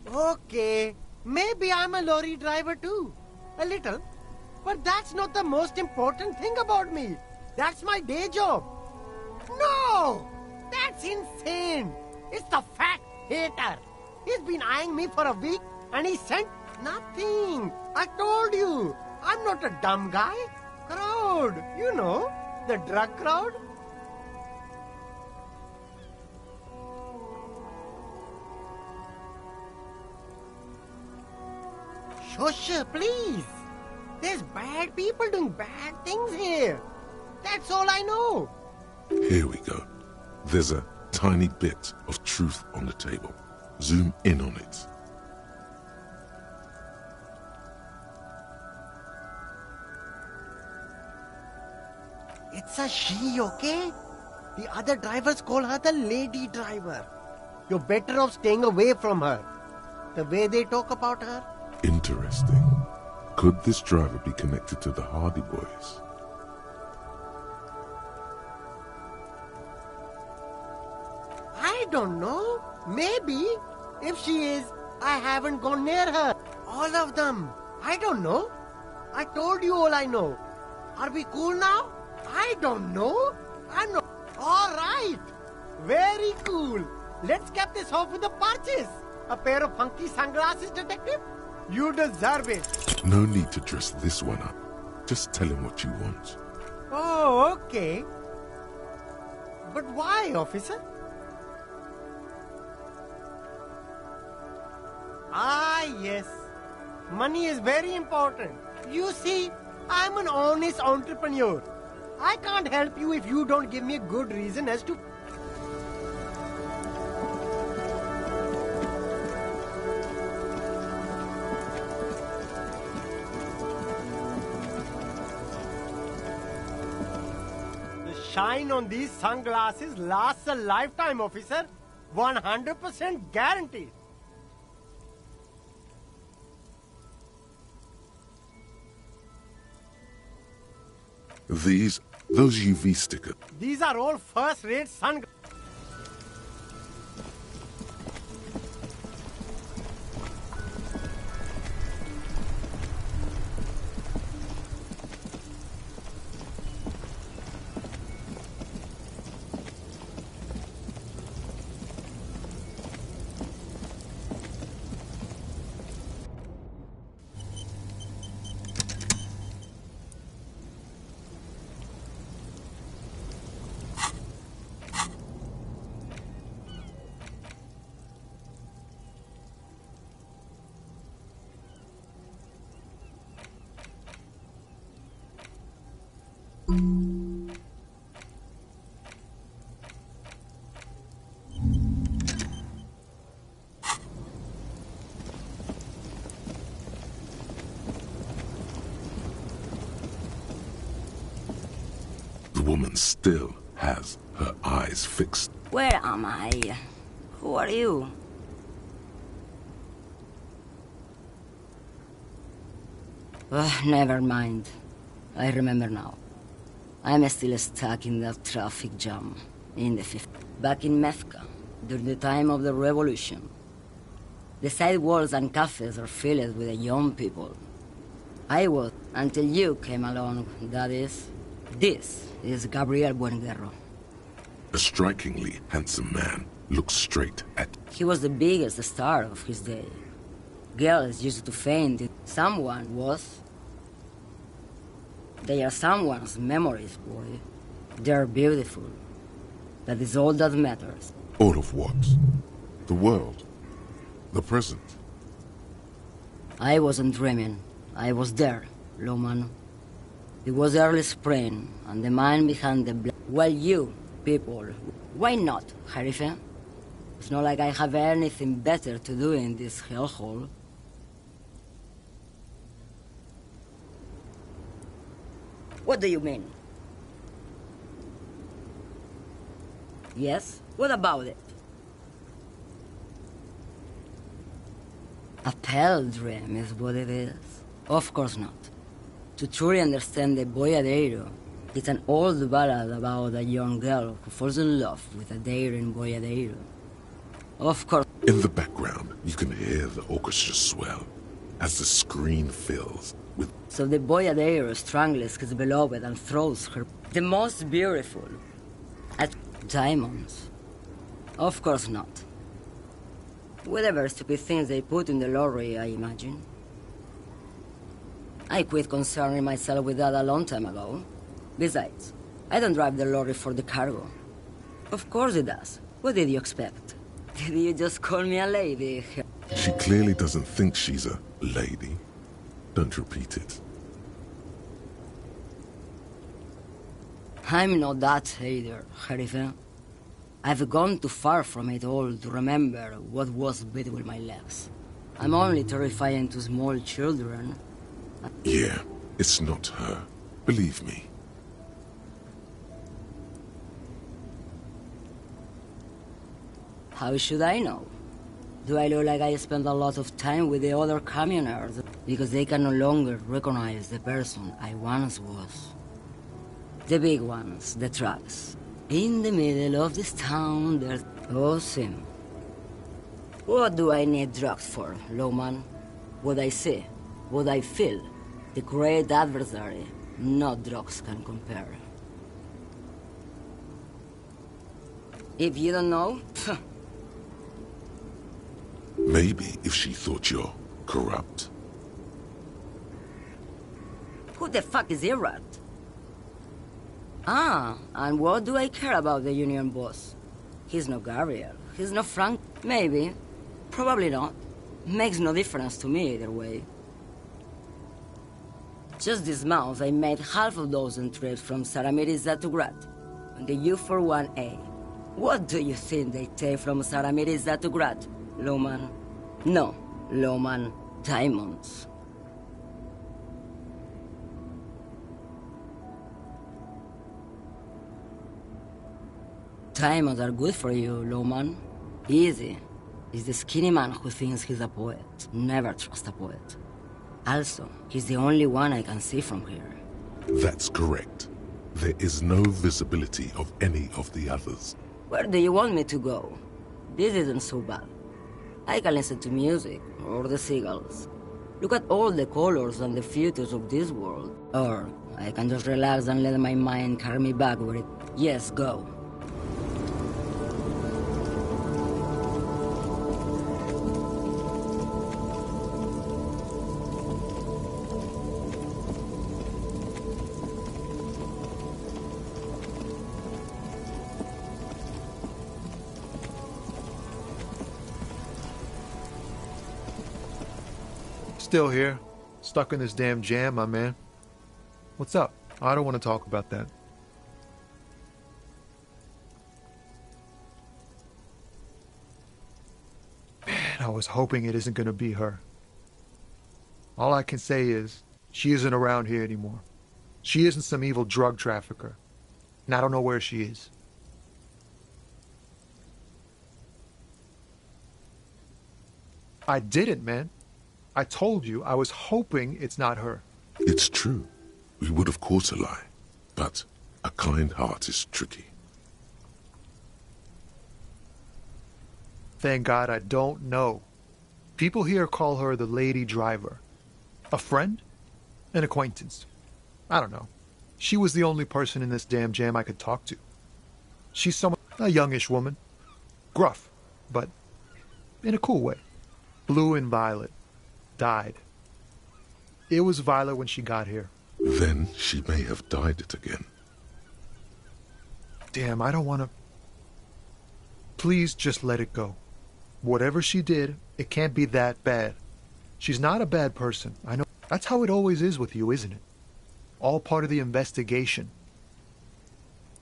Okay, maybe I'm a lorry driver too. A little. But that's not the most important thing about me. That's my day job. No! That's insane! It's the fat hater. He's been eyeing me for a week and he sent nothing. I told you, I'm not a dumb guy. Crowd, you know, the drug crowd. Shush, please. There's bad people doing bad things here. That's all I know. Here we go. There's a tiny bit of truth on the table. Zoom in on it. It's a she, okay? The other drivers call her the lady driver. You're better off staying away from her. The way they talk about her. Interesting. Could this driver be connected to the Hardy Boys? I don't know. Maybe. If she is, I haven't gone near her. All of them. I don't know. I told you all I know. Are we cool now? I don't know. I'm not. All right. Very cool. Let's cap this off with a purchase. A pair of funky sunglasses, detective. You deserve it. No need to dress this one up. Just tell him what you want. Oh, okay. But why, officer? Ah, yes. Money is very important. You see, I'm an honest entrepreneur. I can't help you if you don't give me a good reason as to... The shine on these sunglasses lasts a lifetime, officer. 100% guaranteed. Those UV stickers. These are all first-rate sunglasses. The woman still has her eyes fixed. Where am I? Who are you? Never mind. I remember now. I'm still stuck in that traffic jam in the 50s. Back in Mecca, during the time of the revolution. The sidewalks and cafes are filled with the young people. I was, until you came along, that is. This is Gabriel Buenguerro. A strikingly handsome man looks straight at... He was the biggest star of his day. Girls used to faint if someone was. They are someone's memories, boy. They're beautiful. That is all that matters. All of what? The world? The present? I wasn't dreaming. I was there, Loman. It was early spring, and the man behind the well, you, people, why not, Harife? It's not like I have anything better to do in this hellhole. What do you mean? Yes? What about it? A pale dream is what it is. Of course not. To truly understand the boyadero, it's an old ballad about a young girl who falls in love with a daring boyadero. Of course. In the background, you can hear the orchestra swell as the screen fills with... So the boyadero strangles his beloved and throws her the most beautiful at diamonds. Of course not. Whatever stupid things they put in the lorry, I imagine. I quit concerning myself with that a long time ago. Besides, I don't drive the lorry for the cargo. Of course it does. What did you expect? Did you just call me a lady? She clearly doesn't think she's a lady. Don't repeat it. I'm not that either, Harife. I've gone too far from it all to remember what was between my legs. I'm only terrifying to small children. Yeah, it's not her. Believe me. How should I know? Do I look like I spend a lot of time with the other communers because they can no longer recognize the person I once was? The big ones, the trucks. In the middle of this town, there's... Oh, Sim. What do I need drugs for, Lowman? What I see, what I feel. The great adversary, no drugs can compare. If you don't know, Maybe if she thought you're corrupt. Who the fuck is Irad? Ah, and what do I care about the union boss? He's no Gabriel. He's no Frank. Maybe. Probably not. Makes no difference to me either way. Just this month, I made half a dozen trips from Saramirizza to Grat on the U41A. What do you think they take from Saramirizza to Grat, Loman? No, Loman, diamonds. Diamonds are good for you, Loman. Easy. It's the skinny man who thinks he's a poet. Never trust a poet. Also, he's the only one I can see from here. That's correct. There is no visibility of any of the others. Where do you want me to go? This isn't so bad. I can listen to music, or the seagulls. Look at all the colors and the futures of this world. Or I can just relax and let my mind carry me back where it... Yes, go. Still here. Stuck in this damn jam, my man. What's up? I don't want to talk about that. Man, I was hoping it isn't going to be her. All I can say is, she isn't around here anymore. She isn't some evil drug trafficker. And I don't know where she is. I didn't, man. I told you, I was hoping it's not her. It's true. we would have caught a lie. But a kind heart is tricky. Thank God I don't know. People here call her the lady driver. A friend? An acquaintance. I don't know. She was the only person in this damn jam I could talk to. She's a youngish woman. Gruff, but in a cool way. Blue and violet. Died. It was violet when she got here. Then she may have dyed it again. Damn, I don't want to... Please just let it go. Whatever she did, it can't be that bad. She's not a bad person, I know. That's how it always is with you, isn't it? All part of the investigation.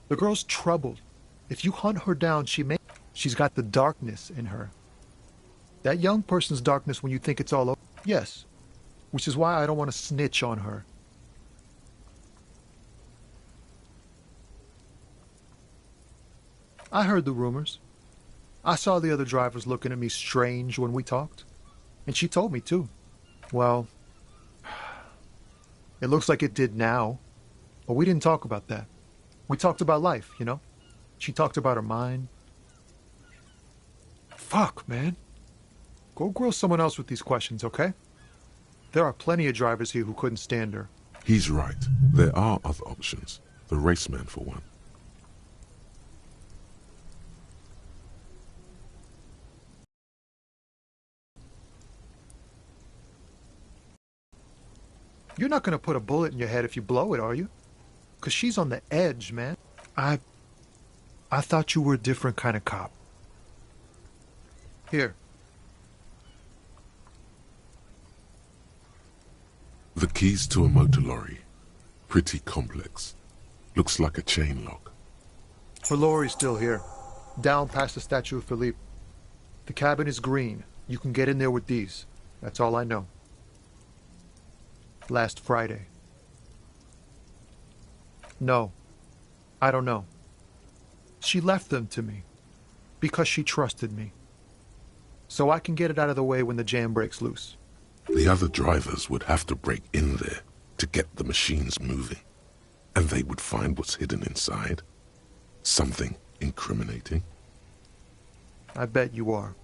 The girl's troubled. If you hunt her down, she's got the darkness in her. That young person's darkness when you think it's all over. Yes. Which is why I don't want to snitch on her. I heard the rumors. I saw the other drivers looking at me strange when we talked. And she told me too. Well, it looks like it did now. But we didn't talk about that. We talked about life, you know? She talked about her mind. Fuck, man. Go grill someone else with these questions, okay? There are plenty of drivers here who couldn't stand her. He's right. There are other options. The raceman, for one. You're not gonna put a bullet in your head if you blow it, are you? 'Cause she's on the edge, man. I thought you were a different kind of cop. Here. The keys to a motor lorry. Pretty complex. Looks like a chain lock. Her lorry's still here. Down past the statue of Philippe. The cabin is green. You can get in there with these. That's all I know. Last Friday. No. I don't know. She left them to me. Because she trusted me. So I can get it out of the way when the jam breaks loose. The other drivers would have to break in there to get the machines moving. And they would find what's hidden inside. Something incriminating. I bet you are.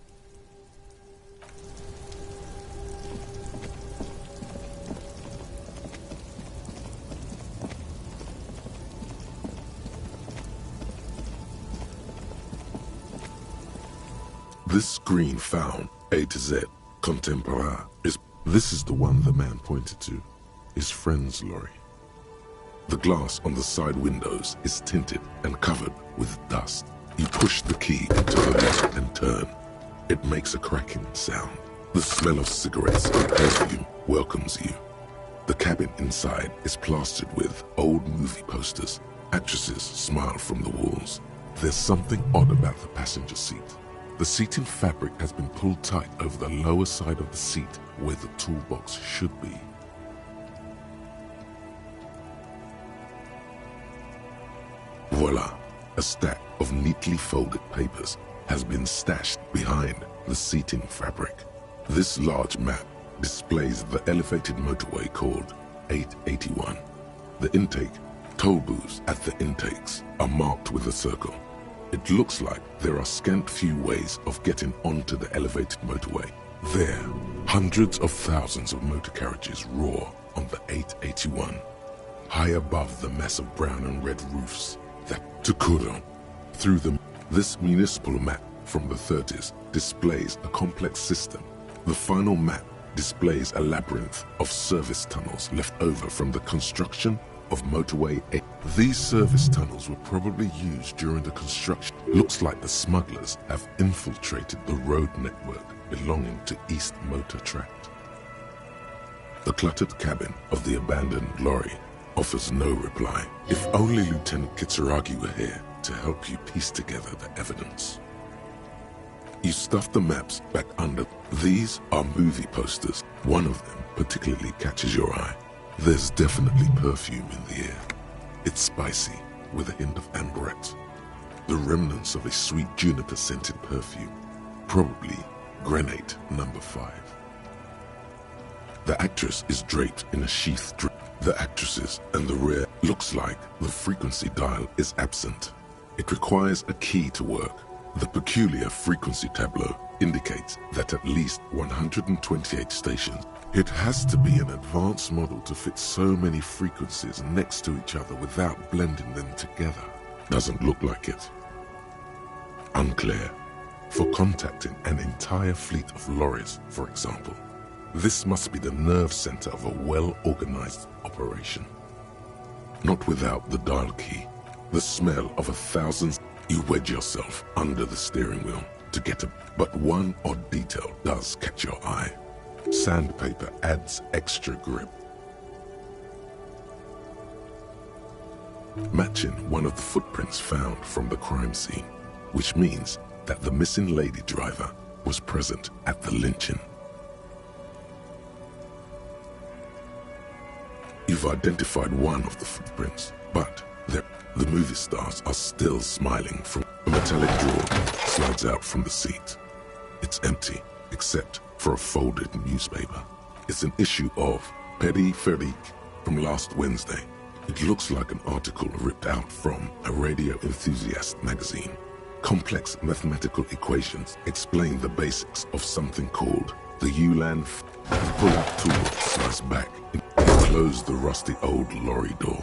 This screen found, A to Z, Contemporain, this is the one the man pointed to, his friend's lorry. The glass on the side windows is tinted and covered with dust. You push the key into the lock and turn. It makes a cracking sound. The smell of cigarettes and perfume welcomes you. The cabin inside is plastered with old movie posters. Actresses smile from the walls. There's something odd about the passenger seat. The seating fabric has been pulled tight over the lower side of the seat where the toolbox should be. Voila, a stack of neatly folded papers has been stashed behind the seating fabric. This large map displays the elevated motorway called 881. The intake, toll booths at the intakes are marked with a circle. It looks like there are scant few ways of getting onto the elevated motorway. There, hundreds of thousands of motor carriages roar on the 881, high above the mass of brown and red roofs that to Couron. Through them, this municipal map from the 30s displays a complex system. The final map displays a labyrinth of service tunnels left over from the construction of motorway 8. These service tunnels were probably used during the construction. Looks like the smugglers have infiltrated the road network belonging to East Motor Tract. The cluttered cabin of the abandoned lorry offers no reply. If only Lieutenant Kitsuragi were here to help you piece together the evidence. You stuff the maps back under. These are movie posters. One of them particularly catches your eye. There's definitely perfume in the air. It's spicy, with a hint of amberette. The remnants of a sweet juniper-scented perfume. Probably Grenade No. 5. The actress is draped in a sheath dress. the actresses and the rear. Looks like the frequency dial is absent. It requires a key to work. The peculiar frequency tableau indicates that at least 128 stations. It has to be an advanced model to fit so many frequencies next to each other without blending them together. Doesn't look like it. Unclear. For contacting an entire fleet of lorries, for example. This must be the nerve center of a well-organized operation. Not without the dial key. The smell of 1,000. You wedge yourself under the steering wheel to get a... But one odd detail does catch your eye. Sandpaper adds extra grip. Matching one of the footprints found from the crime scene, which means that the missing lady driver was present at the lynching. You've identified one of the footprints, but the movie stars are still smiling from a metallic drawer slides out from the seat. It's empty, except for a folded newspaper. It's an issue of Peripherique from last Wednesday. It looks like an article ripped out from a radio enthusiast magazine. Complex mathematical equations explain the basics of something called the Ulan. The pull-out tool slides back and closed the rusty old lorry door.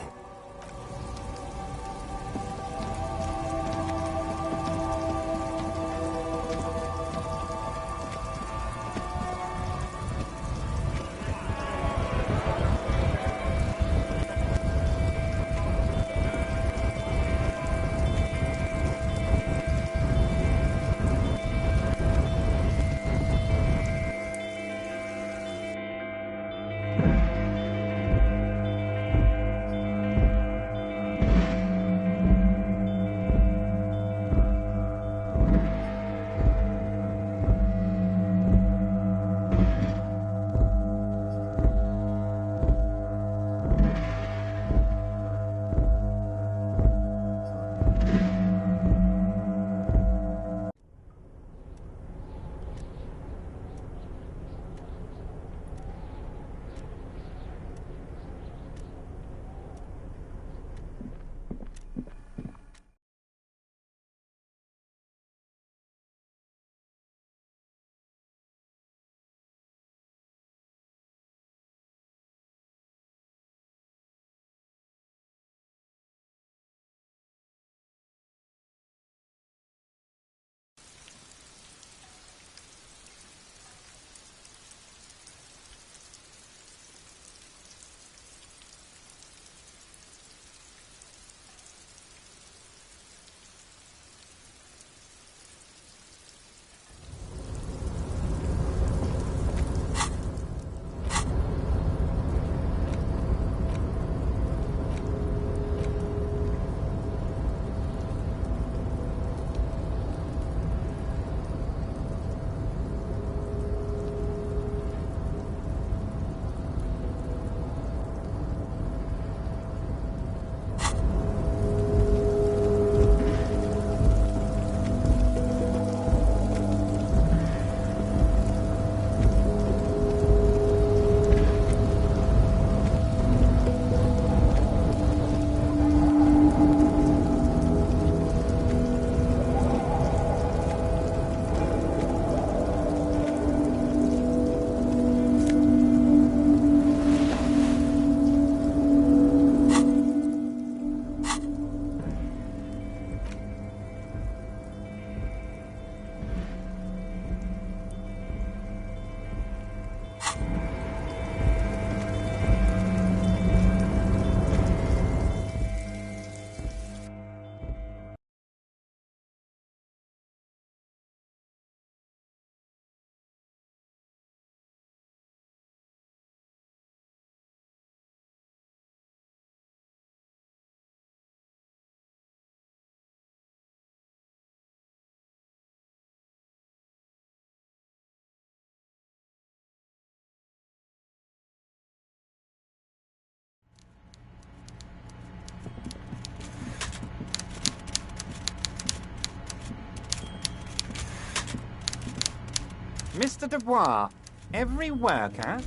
Mr. Dubois, every worker...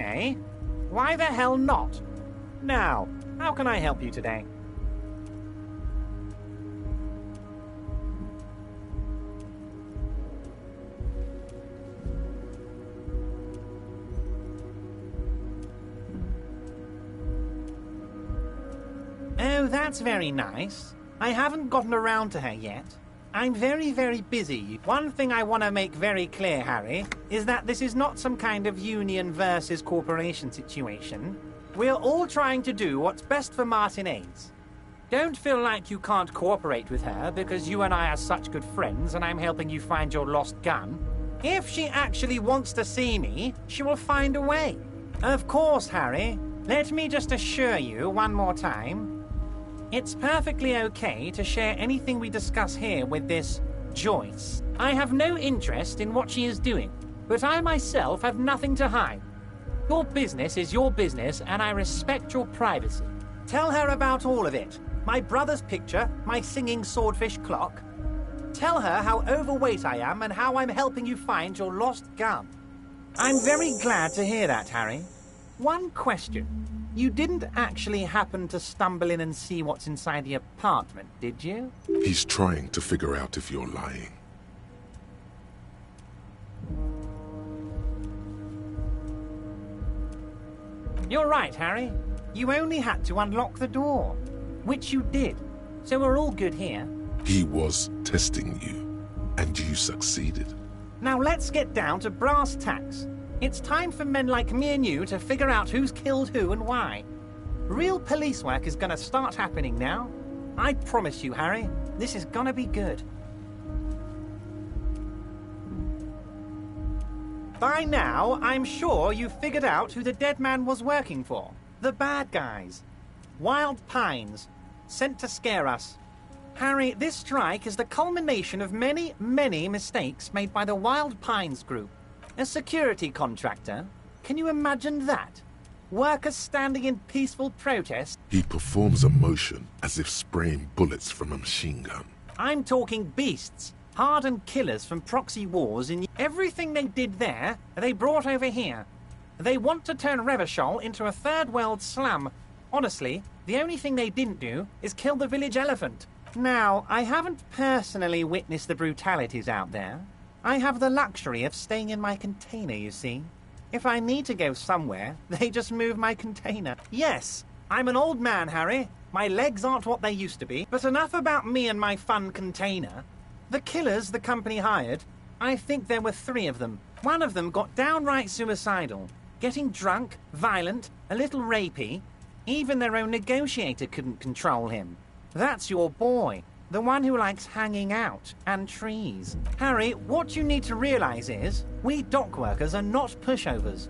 eh? Why the hell not? Now, how can I help you today? Oh, that's very nice. I haven't gotten around to her yet. I'm very, very busy. One thing I want to make very clear, Harry, is that this is not some kind of union versus corporation situation. We're all trying to do what's best for Martinez. Don't feel like you can't cooperate with her because you and I are such good friends and I'm helping you find your lost gun. If she actually wants to see me, she will find a way. Of course, Harry. Let me just assure you one more time. It's perfectly okay to share anything we discuss here with this Joyce. I have no interest in what she is doing, but I myself have nothing to hide. Your business is your business, and I respect your privacy. Tell her about all of it. My brother's picture, my singing swordfish clock. Tell her how overweight I am and how I'm helping you find your lost gun. I'm very glad to hear that, Harry. One question. You didn't actually happen to stumble in and see what's inside the apartment, did you? He's trying to figure out if you're lying. You're right, Harry. You only had to unlock the door, which you did. So we're all good here. He was testing you, and you succeeded. Now let's get down to brass tacks. It's time for men like me and you to figure out who's killed who and why. Real police work is gonna start happening now. I promise you, Harry, this is gonna be good. By now, I'm sure you've figured out who the dead man was working for. The bad guys. Wild Pines. Sent to scare us. Harry, this strike is the culmination of many, many mistakes made by the Wild Pines group. A security contractor? Can you imagine that? Workers standing in peaceful protest? He performs a motion as if spraying bullets from a machine gun. I'm talking beasts. Hardened killers from proxy wars in everything they did there, they brought over here. They want to turn Revachol into a third world slum. Honestly, the only thing they didn't do is kill the village elephant. Now, I haven't personally witnessed the brutalities out there. I have the luxury of staying in my container, you see. If I need to go somewhere, they just move my container. Yes, I'm an old man, Harry. My legs aren't what they used to be. But enough about me and my fun container. The killers the company hired, I think there were 3 of them. One of them got downright suicidal. Getting drunk, violent, a little rapey. Even their own negotiator couldn't control him. That's your boy. The one who likes hanging out and trees. Harry, what you need to realize is, we dock workers are not pushovers.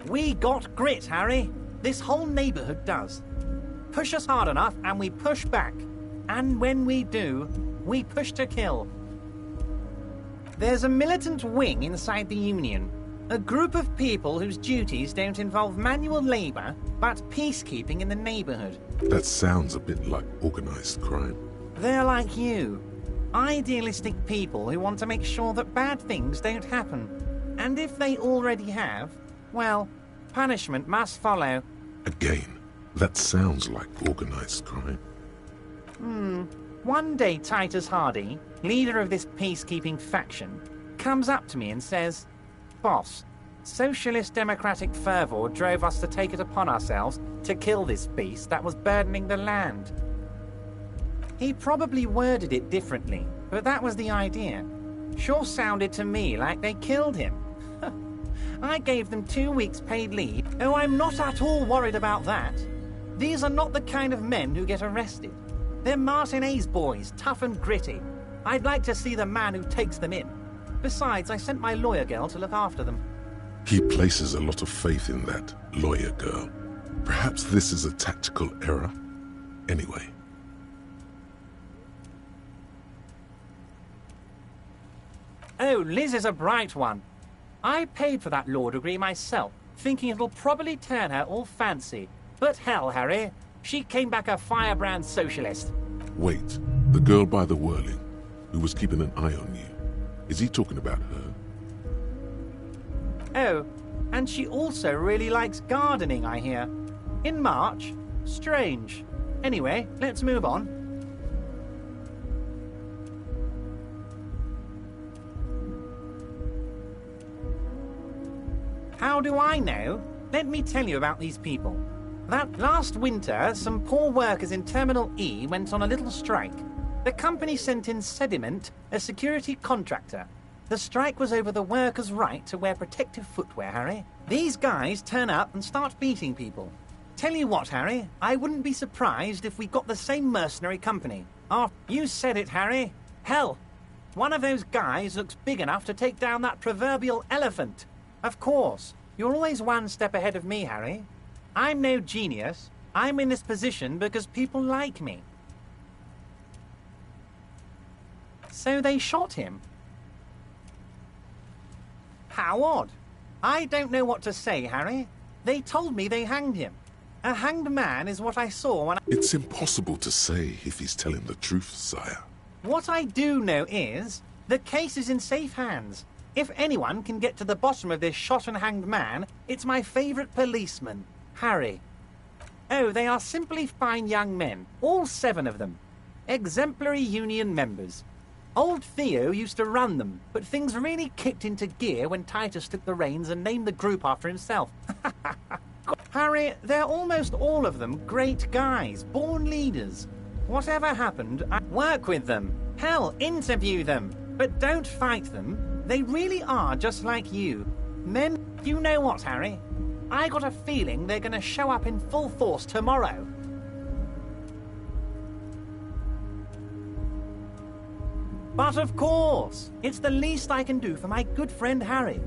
We got grit, Harry. This whole neighborhood does. Push us hard enough and we push back. And when we do, we push to kill. There's a militant wing inside the Union. A group of people whose duties don't involve manual labor, but peacekeeping in the neighborhood. That sounds a bit like organized crime. They're like you. Idealistic people who want to make sure that bad things don't happen. And if they already have, well, punishment must follow. Again, that sounds like organized crime. One day Titus Hardy, leader of this peacekeeping faction, comes up to me and says, "Boss, socialist democratic fervor drove us to take it upon ourselves to kill this beast that was burdening the land." He probably worded it differently, but that was the idea. Sure sounded to me like they killed him. I gave them 2 weeks paid leave. Oh, I'm not at all worried about that. These are not the kind of men who get arrested. They're Martinez boys, tough and gritty. I'd like to see the man who takes them in. Besides, I sent my lawyer girl to look after them. He places a lot of faith in that lawyer girl. Perhaps this is a tactical error. Anyway. Oh, Liz is a bright one. I paid for that law degree myself, thinking it'll probably turn her all fancy. But hell, Harry, she came back a firebrand socialist. Wait, the girl by the whirling, who was keeping an eye on you. Is he talking about her? Oh, And she also really likes gardening, I hear. In March? Strange. Anyway, let's move on. How do I know? Let me tell you about these people. That last winter, some poor workers in Terminal E went on a little strike. The company sent in Sediment, a security contractor. The strike was over the workers' right to wear protective footwear, Harry. These guys turn up and start beating people. Tell you what, Harry, I wouldn't be surprised if we got the same mercenary company. Oh, you said it, Harry. Hell, one of those guys looks big enough to take down that proverbial elephant. Of course, you're always one step ahead of me, Harry. I'm no genius. I'm in this position because people like me. So they shot him. How odd. I don't know what to say, Harry. They told me they hanged him. A hanged man is what I saw when I... It's impossible to say if he's telling the truth, sire. What I do know is, the case is in safe hands. If anyone can get to the bottom of this shot and hanged man, it's my favourite policeman, Harry. Oh, they are simply fine young men, all 7 of them. Exemplary union members. Old Theo used to run them, but things really kicked into gear when Titus took the reins and named the group after himself. Harry, they're almost all of them great guys, born leaders. Whatever happened, I work with them. Hell, interview them. But don't fight them. They really are just like you. Men, you know what, Harry? I got a feeling they're going to show up in full force tomorrow. But of course, it's the least I can do for my good friend Harry.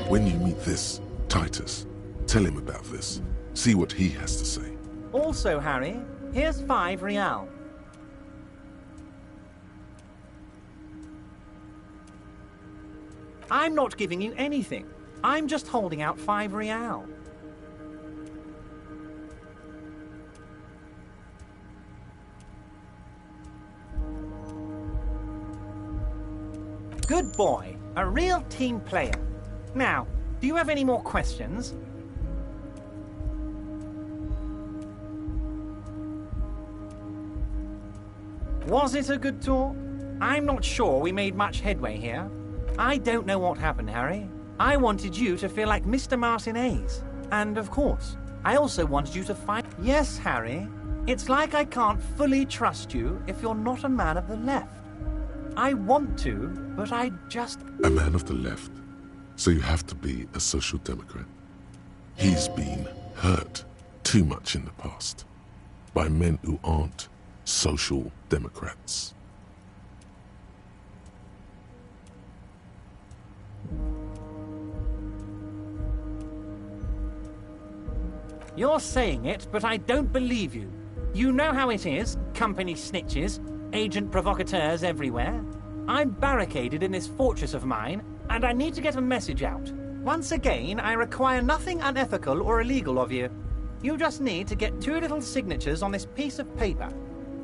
When you meet this Titus, tell him about this. See what he has to say. Also, Harry, here's 5 real. I'm not giving you anything. I'm just holding out 5 real. Good boy. A real team player. Now, do you have any more questions? Was it a good tour? I'm not sure we made much headway here. I don't know what happened, Harry. I wanted you to feel like Mr. Martinez. And, of course, I also wanted you to find... Yes, Harry. It's like I can't fully trust you if you're not a man of the left. I want to, but I just... A man of the left. So you have to be a social democrat. He's been hurt too much in the past by men who aren't social democrats. You're saying it, but I don't believe you. You know how it is, company snitches, agent provocateurs everywhere. I'm barricaded in this fortress of mine, and I need to get a message out. Once again, I require nothing unethical or illegal of you. You just need to get 2 little signatures on this piece of paper,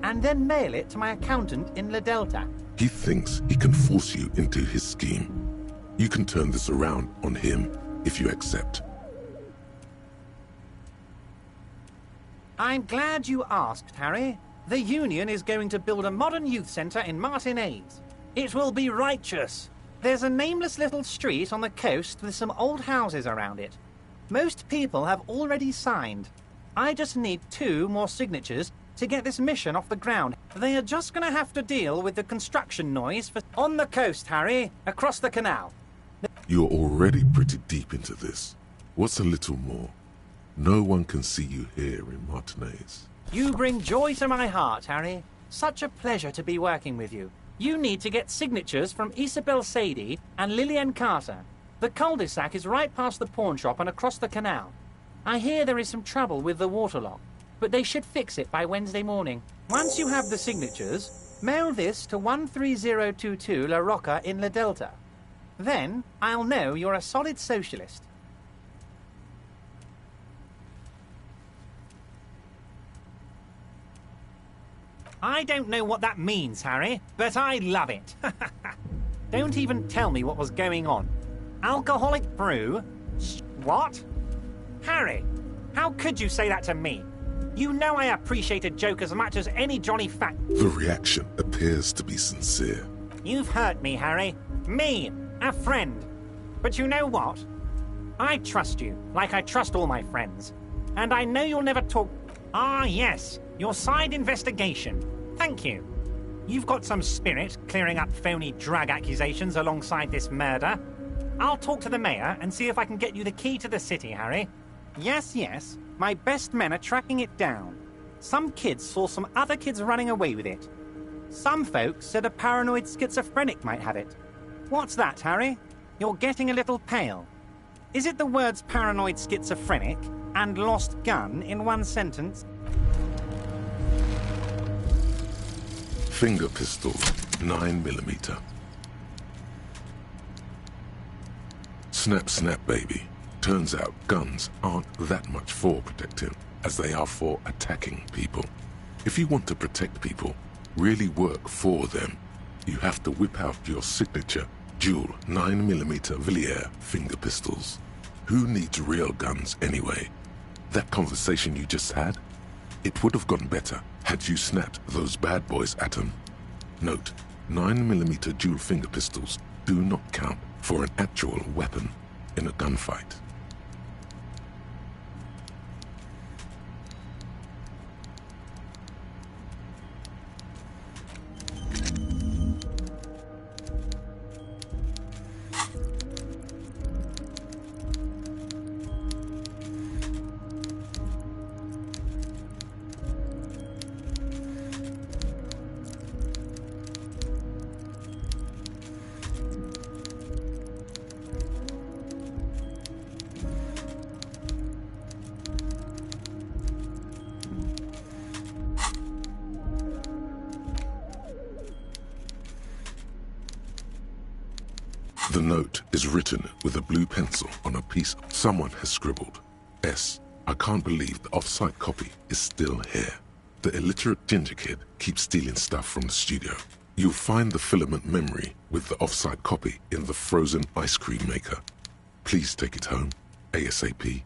and then mail it to my accountant in La Delta. He thinks he can force you into his scheme. You can turn this around on him if you accept. I'm glad you asked, Harry. The Union is going to build a modern youth centre in Martinez. It will be righteous. There's a nameless little street on the coast with some old houses around it. Most people have already signed. I just need 2 more signatures to get this mission off the ground. They are just going to have to deal with the construction noise for... On the coast, Harry, across the canal. You're already pretty deep into this. What's a little more? No one can see you here in Martinez. You bring joy to my heart, Harry. Such a pleasure to be working with you. You need to get signatures from Isabel Sadie and Lillian Carter. The cul-de-sac is right past the pawn shop and across the canal. I hear there is some trouble with the water lock, but they should fix it by Wednesday morning. Once you have the signatures, mail this to 13022 La Rocca in La Delta. Then I'll know you're a solid socialist. I don't know what that means, Harry, but I love it. Don't even tell me what was going on. Alcoholic brew? What? Harry, how could you say that to me? You know I appreciate a joke as much as any jolly fat... The reaction appears to be sincere. You've hurt me, Harry. Me, a friend. But you know what? I trust you, like I trust all my friends. And I know you'll never talk... Ah, yes, your side investigation. Thank you. You've got some spirit clearing up phony drug accusations alongside this murder. I'll talk to the mayor and see if I can get you the key to the city, Harry. Yes, yes, my best men are tracking it down. Some kids saw some other kids running away with it. Some folks said a paranoid schizophrenic might have it. What's that, Harry? You're getting a little pale. Is it the words paranoid schizophrenic and lost gun in one sentence? Finger pistol, 9mm. Snap, snap, baby. Turns out guns aren't that much for protecting as they are for attacking people. If you want to protect people, really work for them, you have to whip out your signature dual 9mm Villiers finger pistols. Who needs real guns anyway? That conversation you just had? It would have gone better had you snapped those bad boys at them. Note, 9mm dual finger pistols do not count for an actual weapon in a gunfight. The note is written with a blue pencil on a piece. Someone has scribbled, S. I can't believe the off-site copy is still here. The illiterate ginger kid keeps stealing stuff from the studio. You'll find the filament memory with the off-site copy in the frozen ice cream maker. Please take it home, ASAP.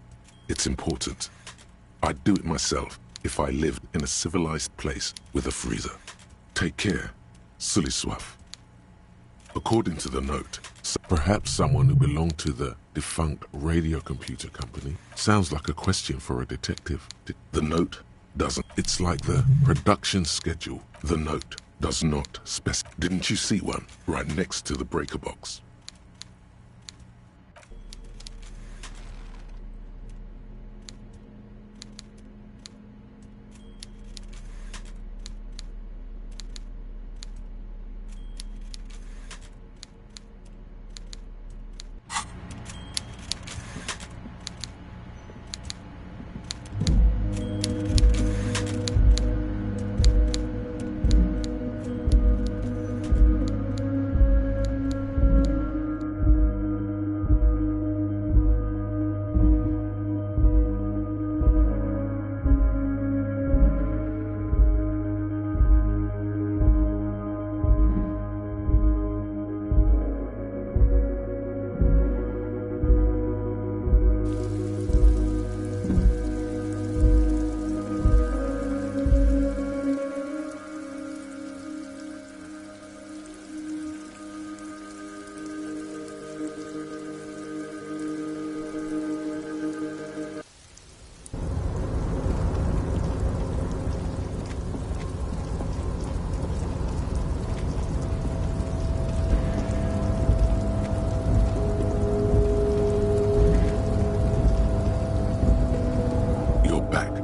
It's important. I'd do it myself if I lived in a civilized place with a freezer. Take care, Sully Soif. According to the note, perhaps someone who belonged to the defunct radio computer company. Sounds like a question for a detective. The note doesn't. It's like the production schedule. The note does not specify. Didn't you see one right next to the breaker box?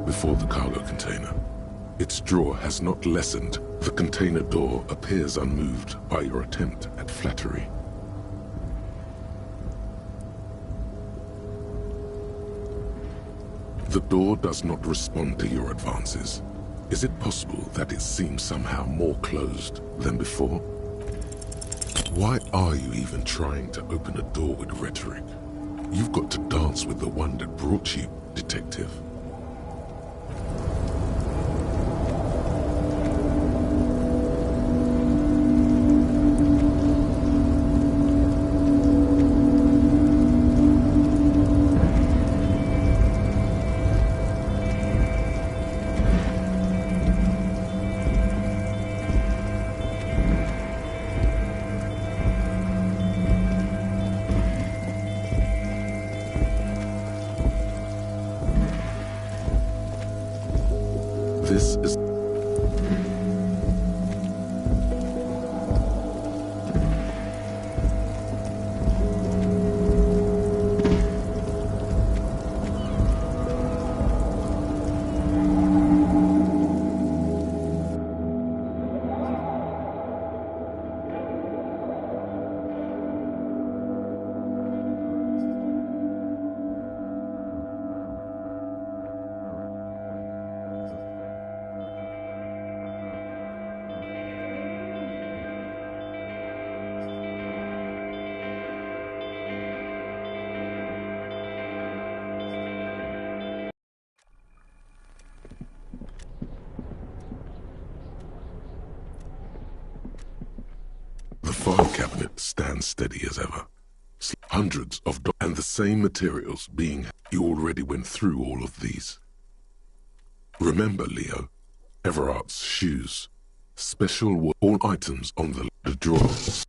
Before the cargo container. Its drawer has not lessened. The container door appears unmoved by your attempt at flattery. The door does not respond to your advances. Is it possible that it seems somehow more closed than before? Why are you even trying to open a door with rhetoric? You've got to dance with the one that brought you, detective. movement stands steady as ever. Hundreds of and the same materials being... You already went through all of these. Remember, Leo, Everart's shoes. Special all items on the drawers.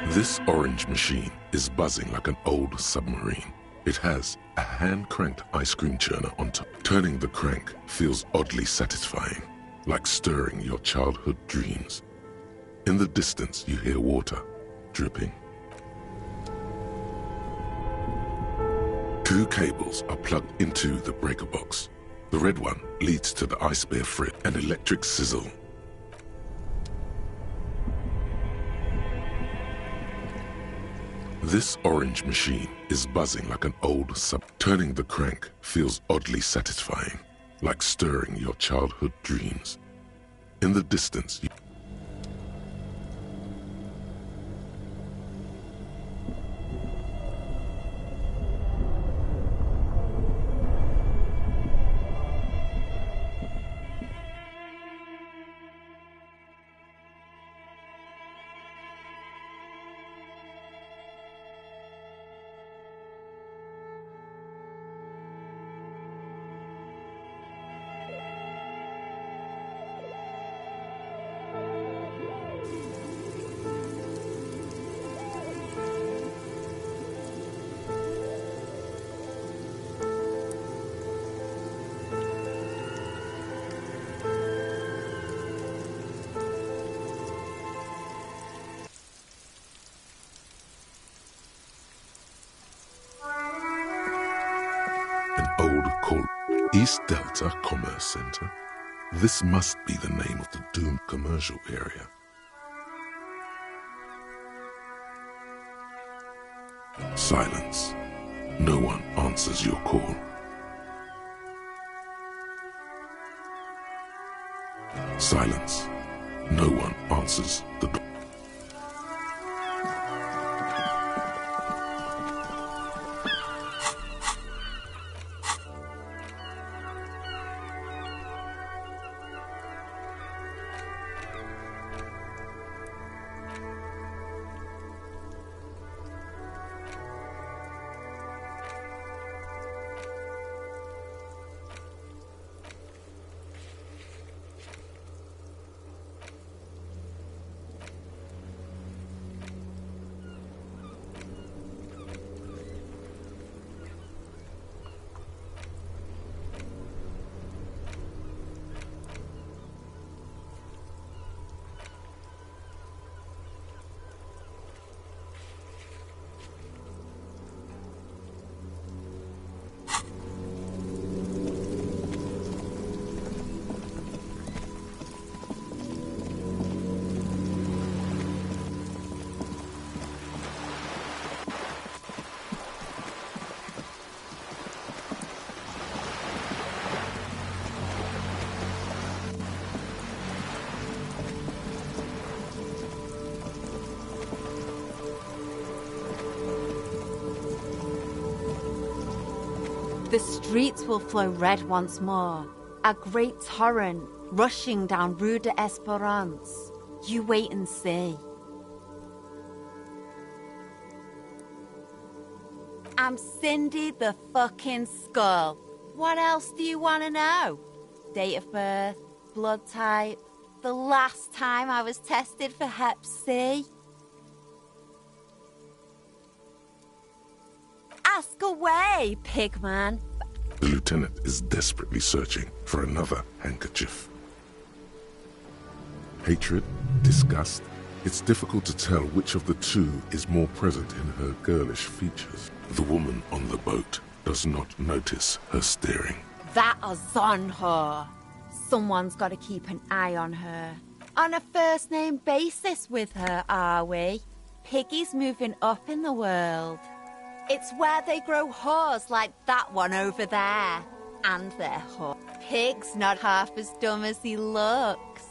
This orange machine is buzzing like an old submarine. It has a hand-cranked ice cream churner on top. Turning the crank feels oddly satisfying, like stirring your childhood dreams. In the distance, you hear water dripping. Two cables are plugged into the breaker box. The red one leads to the ice bear frit and electric sizzle. This orange machine is buzzing like an old sub. Turning the crank feels oddly satisfying, like stirring your childhood dreams. In the distance, you called East Delta Commerce Center. This must be the name of the doomed commercial area. Silence. No one answers your call. Silence. No one answers the door. The streets will flow red once more, a great torrent rushing down Rue de Esperance. You wait and see. I'm Cindy the fucking Skull. What else do you want to know? Date of birth, blood type, the last time I was tested for Hep C. Ask away, pigman. The lieutenant is desperately searching for another handkerchief. Hatred, disgust. It's difficult to tell which of the two is more present in her girlish features. The woman on the boat does not notice her staring. That is on her. Someone's got to keep an eye on her. On a first-name basis with her, are we? Piggy's moving up in the world. It's where they grow whores like that one over there. And they're whore. Pig's not half as dumb as he looks.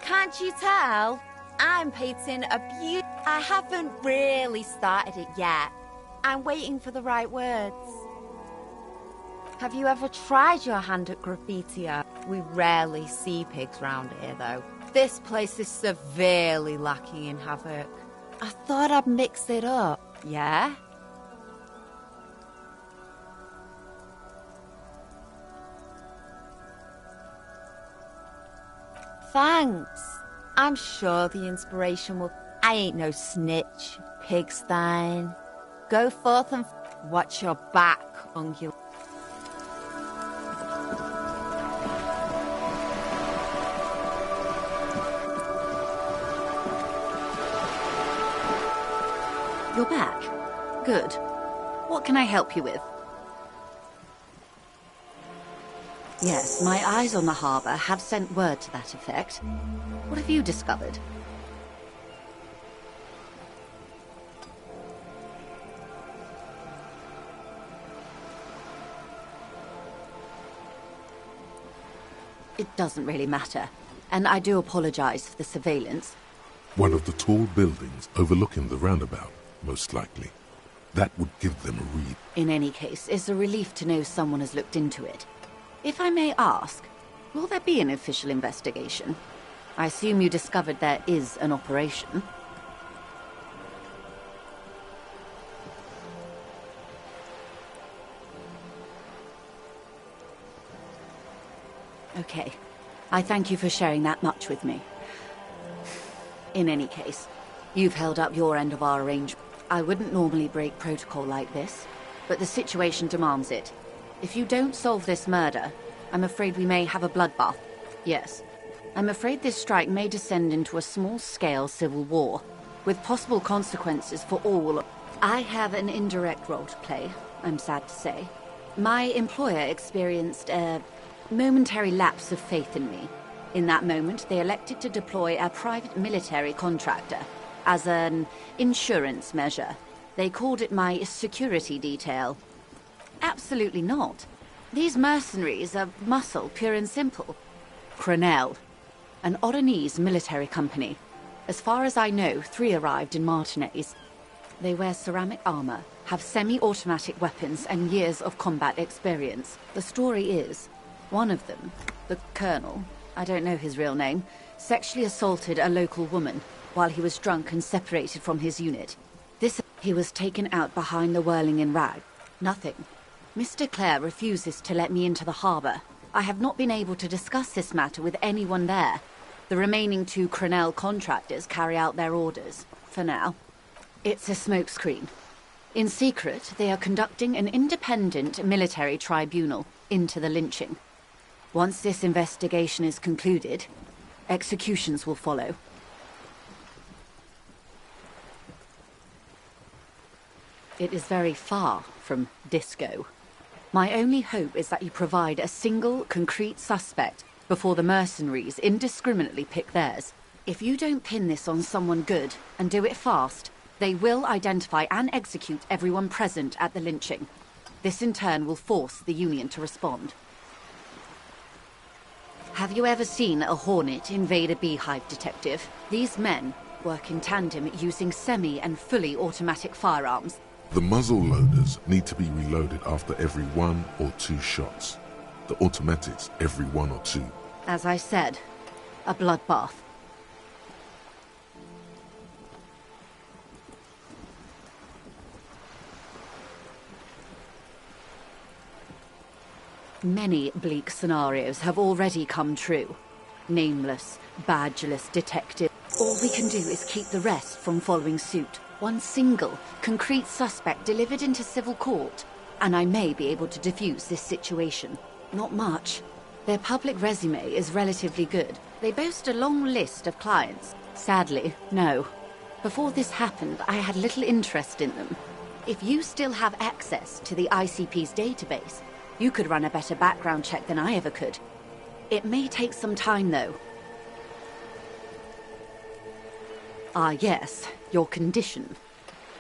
Can't you tell? I'm painting a beaut. I haven't really started it yet. I'm waiting for the right words. Have you ever tried your hand at graffiti? We rarely see pigs round here, though. This place is severely lacking in havoc. I thought I'd mix it up, yeah? Thanks. I'm sure the inspiration will... I ain't no snitch, Pigstein. Go forth and watch your back, ungulate. You're back. Good. What can I help you with? Yes, my eyes on the harbour have sent word to that effect. What have you discovered? It doesn't really matter, and I do apologise for the surveillance. One of the tall buildings overlooking the roundabout, most likely. That would give them a read. In any case, it's a relief to know someone has looked into it. If I may ask, will there be an official investigation? I assume you discovered there is an operation. Okay. I thank you for sharing that much with me. In any case, you've held up your end of our arrangement. I wouldn't normally break protocol like this, but the situation demands it. If you don't solve this murder, I'm afraid we may have a bloodbath. Yes. I'm afraid this strike may descend into a small-scale civil war, with possible consequences for all. I have an indirect role to play, I'm sad to say. My employer experienced a momentary lapse of faith in me. In that moment, they elected to deploy a private military contractor as an insurance measure. They called it my security detail. Absolutely not. These mercenaries are muscle, pure and simple. Crenel, an Oranese military company. As far as I know, 3 arrived in Martinez. They wear ceramic armor, have semi-automatic weapons, and years of combat experience. The story is, one of them, the colonel, I don't know his real name, sexually assaulted a local woman while he was drunk and separated from his unit. He was taken out behind the whirling in rag. Nothing. Mr. Clare refuses to let me into the harbour. I have not been able to discuss this matter with anyone there. The remaining 2 Crenel contractors carry out their orders, for now. It's a smokescreen. In secret, they are conducting an independent military tribunal into the lynching. Once this investigation is concluded, executions will follow. It is very far from disco. My only hope is that you provide a single, concrete suspect before the mercenaries indiscriminately pick theirs. If you don't pin this on someone good, and do it fast, they will identify and execute everyone present at the lynching. This in turn will force the Union to respond. Have you ever seen a Hornet invade a beehive, Detective? These men work in tandem using semi- and fully automatic firearms. The muzzle loaders need to be reloaded after every 1 or 2 shots. The automatics every 1 or 2. As I said, a bloodbath. Many bleak scenarios have already come true. Nameless, badgeless detective. All we can do is keep the rest from following suit. One single, concrete suspect delivered into civil court, and I may be able to defuse this situation. Not much. Their public resume is relatively good. They boast a long list of clients. Sadly, no. Before this happened, I had little interest in them. If you still have access to the ICP's database, you could run a better background check than I ever could. It may take some time, though. Ah, yes, your condition.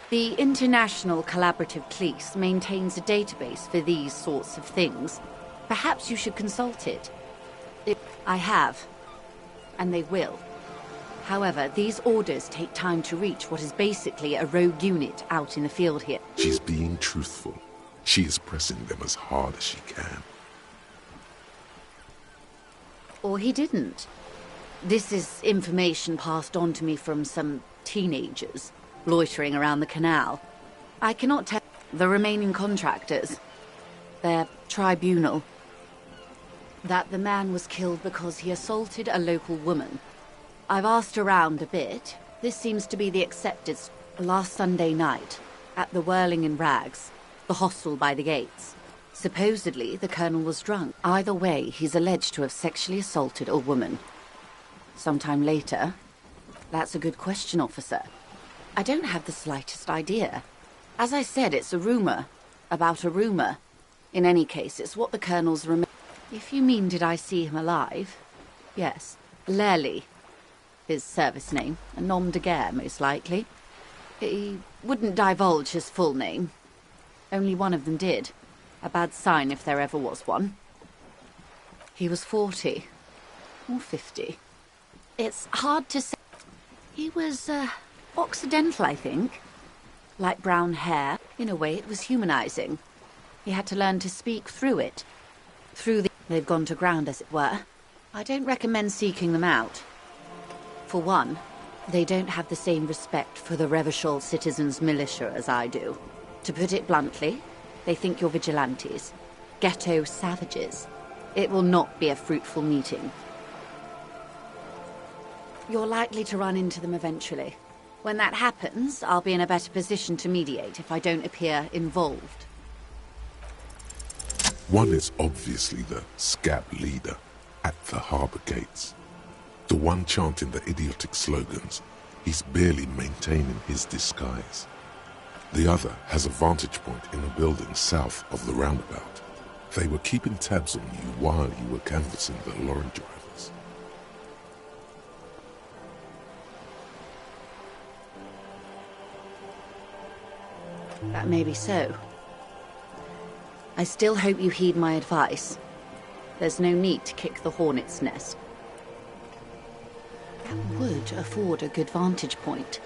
The International Collaborative Police maintains a database for these sorts of things. Perhaps you should consult it. I have, and they will. However, these orders take time to reach what is basically a rogue unit out in the field here. She's being truthful. She is pressing them as hard as she can. Or he didn't. This is information passed on to me from some teenagers loitering around the canal. I cannot tell the remaining contractors, their tribunal, that the man was killed because he assaulted a local woman. I've asked around a bit. This seems to be the accepted last Sunday night at the Whirling in Rags, the hostel by the gates. Supposedly, the colonel was drunk. Either way, he's alleged to have sexually assaulted a woman. Sometime later? That's a good question, officer. I don't have the slightest idea. As I said, it's a rumor. About a rumor. In any case, it's what the colonel's If you mean did I see him alive? Yes. Lely. His service name. A nom de guerre, most likely. He wouldn't divulge his full name. Only one of them did. A bad sign if there ever was one. He was 40. Or 50. It's hard to say. He was, Occidental, I think. Light brown hair. In a way, it was humanizing. He had to learn to speak through it. They've gone to ground, as it were. I don't recommend seeking them out. For one, they don't have the same respect for the Revachol citizens' militia as I do. To put it bluntly, they think you're vigilantes. Ghetto savages. It will not be a fruitful meeting. You're likely to run into them eventually. When that happens, I'll be in a better position to mediate if I don't appear involved. One is obviously the scab leader at the harbour gates. The one chanting the idiotic slogans. He's barely maintaining his disguise. The other has a vantage point in a building south of the roundabout. They were keeping tabs on you while you were canvassing the lorry drivers. That may be so. I still hope you heed my advice. There's no need to kick the hornet's nest. That would afford a good vantage point.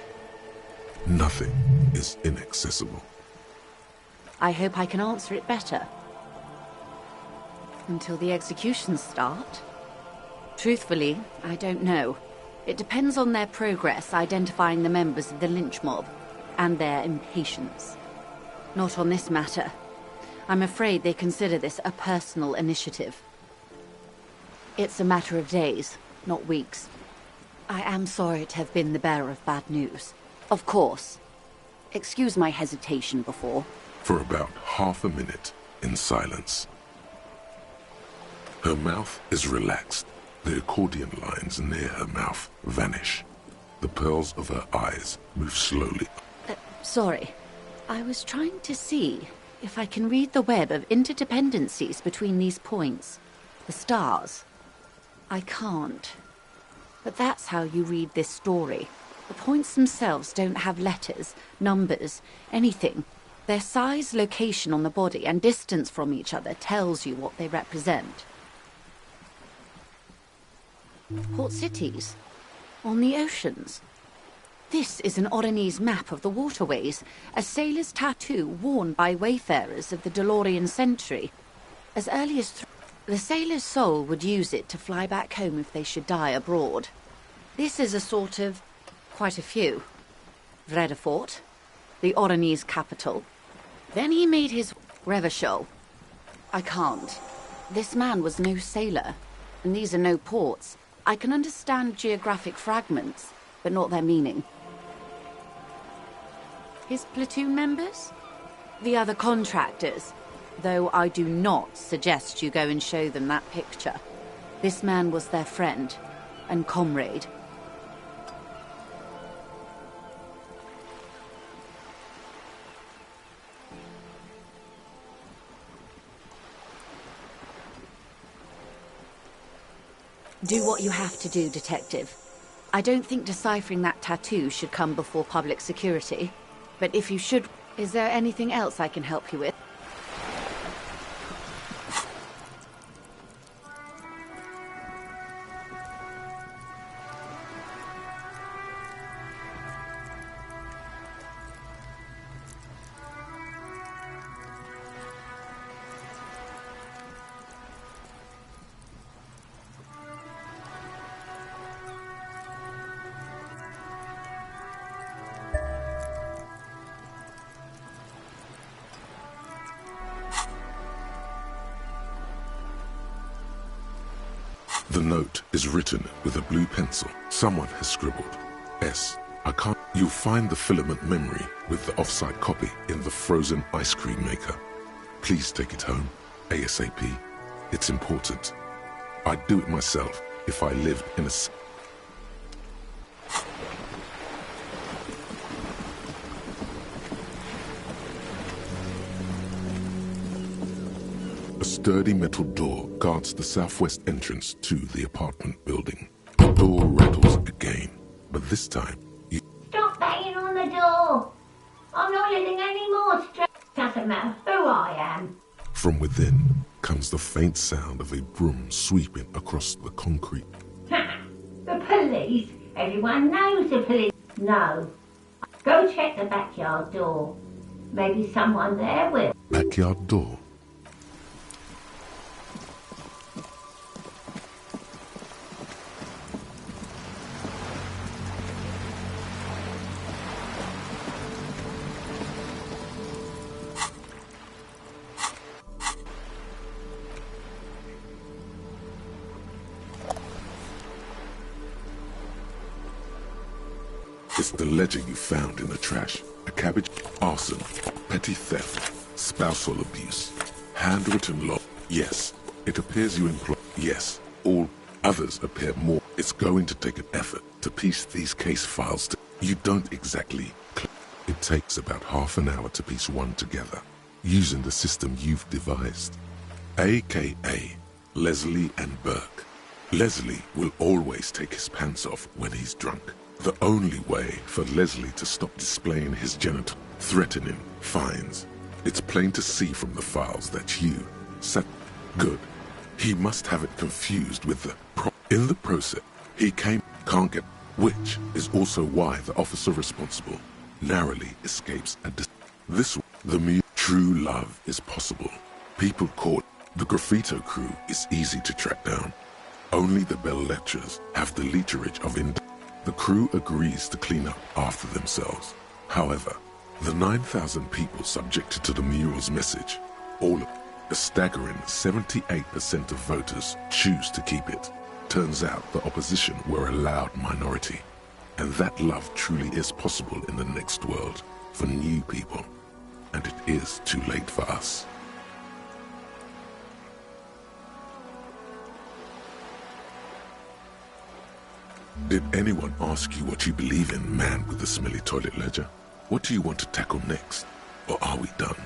Nothing is inaccessible. I hope I can answer it better. Until the executions start? Truthfully, I don't know. It depends on their progress identifying the members of the lynch mob, and their impatience. Not on this matter. I'm afraid they consider this a personal initiative. It's a matter of days, not weeks. I am sorry to have been the bearer of bad news. Of course. Excuse my hesitation before. For about half a minute, in silence. Her mouth is relaxed. The accordion lines near her mouth vanish. The pearls of her eyes move slowly. Sorry. I was trying to see if I can read the web of interdependencies between these points. The stars. I can't. But that's how you read this story. The points themselves don't have letters, numbers, anything. Their size, location on the body, and distance from each other tells you what they represent. Port cities. On the oceans. This is an Oronese map of the waterways, a sailor's tattoo worn by wayfarers of the DeLorean century. As early as the sailor's soul would use it to fly back home if they should die abroad. This is a sort of... quite a few. Vredefort, the Oronese capital. Then he made his Revachol. I can't. This man was no sailor, and these are no ports. I can understand geographic fragments, but not their meaning. His platoon members? The other contractors, though I do not suggest you go and show them that picture. This man was their friend and comrade. Do what you have to do, Detective. I don't think deciphering that tattoo should come before public security. But if you should... Is there anything else I can help you with? The note is written with a blue pencil. Someone has scribbled, S. I can't... You'll find the filament memory with the offside copy in the frozen ice cream maker. Please take it home, ASAP. It's important. I'd do it myself if I lived in a... A sturdy metal door guards the southwest entrance to the apartment building. The door rattles again, but this time you... Stop banging on the door! I'm not letting any more stress. Doesn't matter who I am. From within comes the faint sound of a broom sweeping across the concrete. Ha! The police? Everyone knows the police. No. Go check the backyard door. Maybe someone there will. Backyard door? It's the ledger you found in the trash. A cabbage, arson, petty theft, spousal abuse, handwritten law. Yes, it appears you employ... Yes, all others appear more. It's going to take an effort to piece these case files to... You don't exactly... It takes about half an hour to piece one together, using the system you've devised. AKA Leslie and Burke. Leslie will always take his pants off when he's drunk. The only way for Leslie to stop displaying his genital, threatening fines. It's plain to see from the files that you said good. He must have it confused with the in the process. He can't get, which is also why the officer responsible narrowly escapes the true love is possible. People caught the graffito crew is easy to track down. Only the bell lectures have the literage of the crew agrees to clean up after themselves. However, the 9,000 people subjected to the mural's message, all of a staggering 78% of voters choose to keep it. Turns out the opposition were a loud minority, and that love truly is possible in the next world for new people, and it is too late for us. Did anyone ask you what you believe in, man with the smelly toilet ledger? What do you want to tackle next? Or are we done?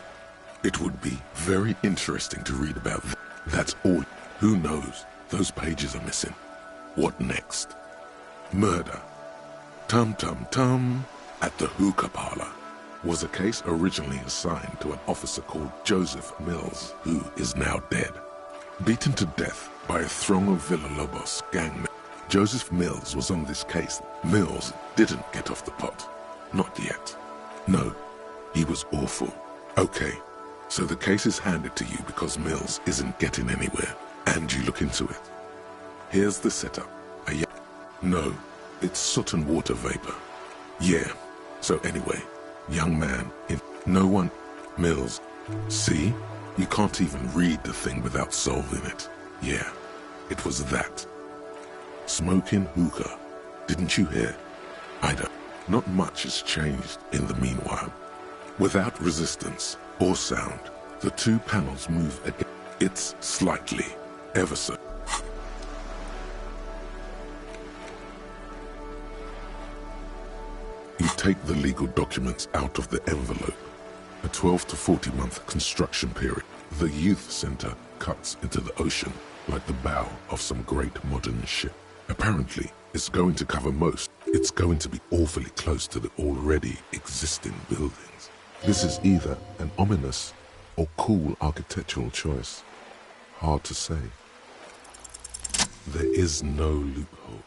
It would be very interesting to read about that. That's all. Who knows? Those pages are missing. What next? Murder. Tum tum tum. At the hookah parlor was a case originally assigned to an officer called Joseph Mills, who is now dead. Beaten to death by a throng of Villalobos gang. Joseph Mills was on this case. Mills didn't get off the pot. Not yet. No, he was awful. Okay, so the case is handed to you because Mills isn't getting anywhere, and you look into it. Here's the setup. No, it's soot and water vapor. Yeah, so anyway, young man, no one... Mills. See? You can't even read the thing without solving it. Yeah, it was that. Smoking hookah. Didn't you hear? I don't. Not much has changed in the meanwhile. Without resistance or sound, the two panels move again. It's slightly, ever so. You take the legal documents out of the envelope. A 12 to 40 month construction period. The youth center cuts into the ocean like the bow of some great modern ship. Apparently, it's going to cover most. It's going to be awfully close to the already existing buildings. This is either an ominous or cool architectural choice. Hard to say. There is no loophole.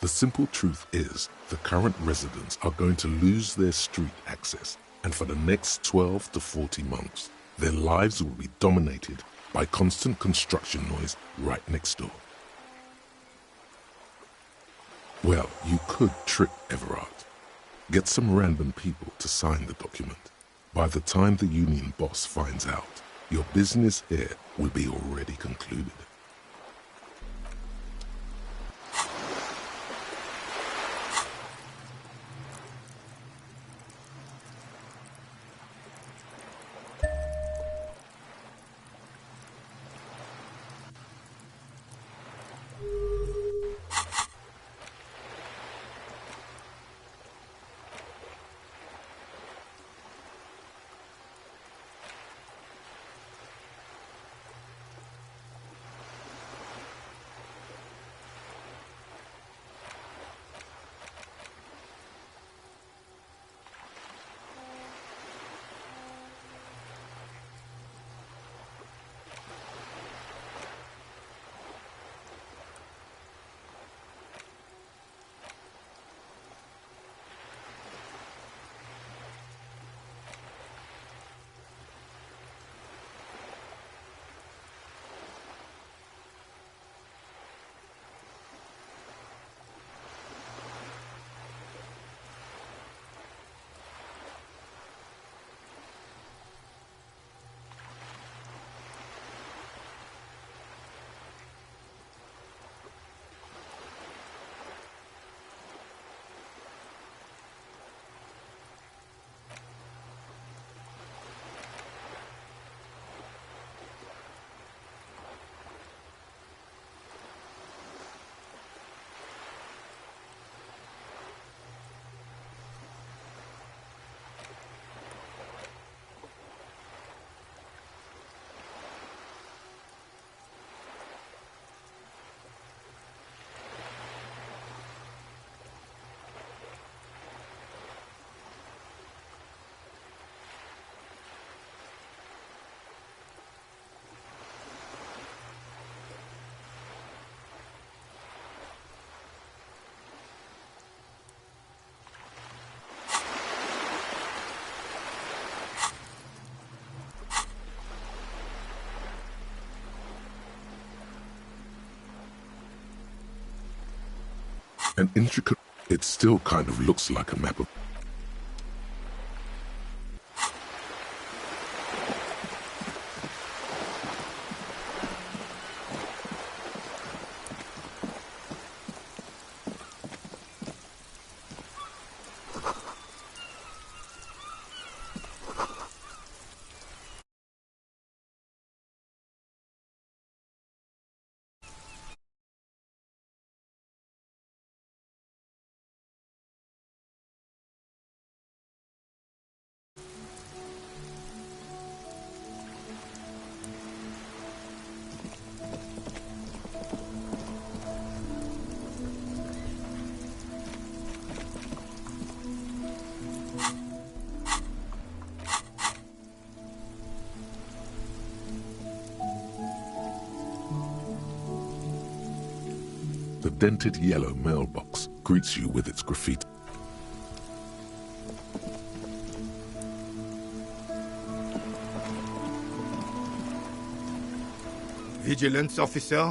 The simple truth is the current residents are going to lose their street access, and for the next 12 to 40 months, their lives will be dominated by constant construction noise right next door. Well, you could trick Everard. Get some random people to sign the document. By the time the union boss finds out, your business here will be already concluded. An intricate... It still kind of looks like a map of... The dented yellow mailbox greets you with its graffiti. Vigilance officer?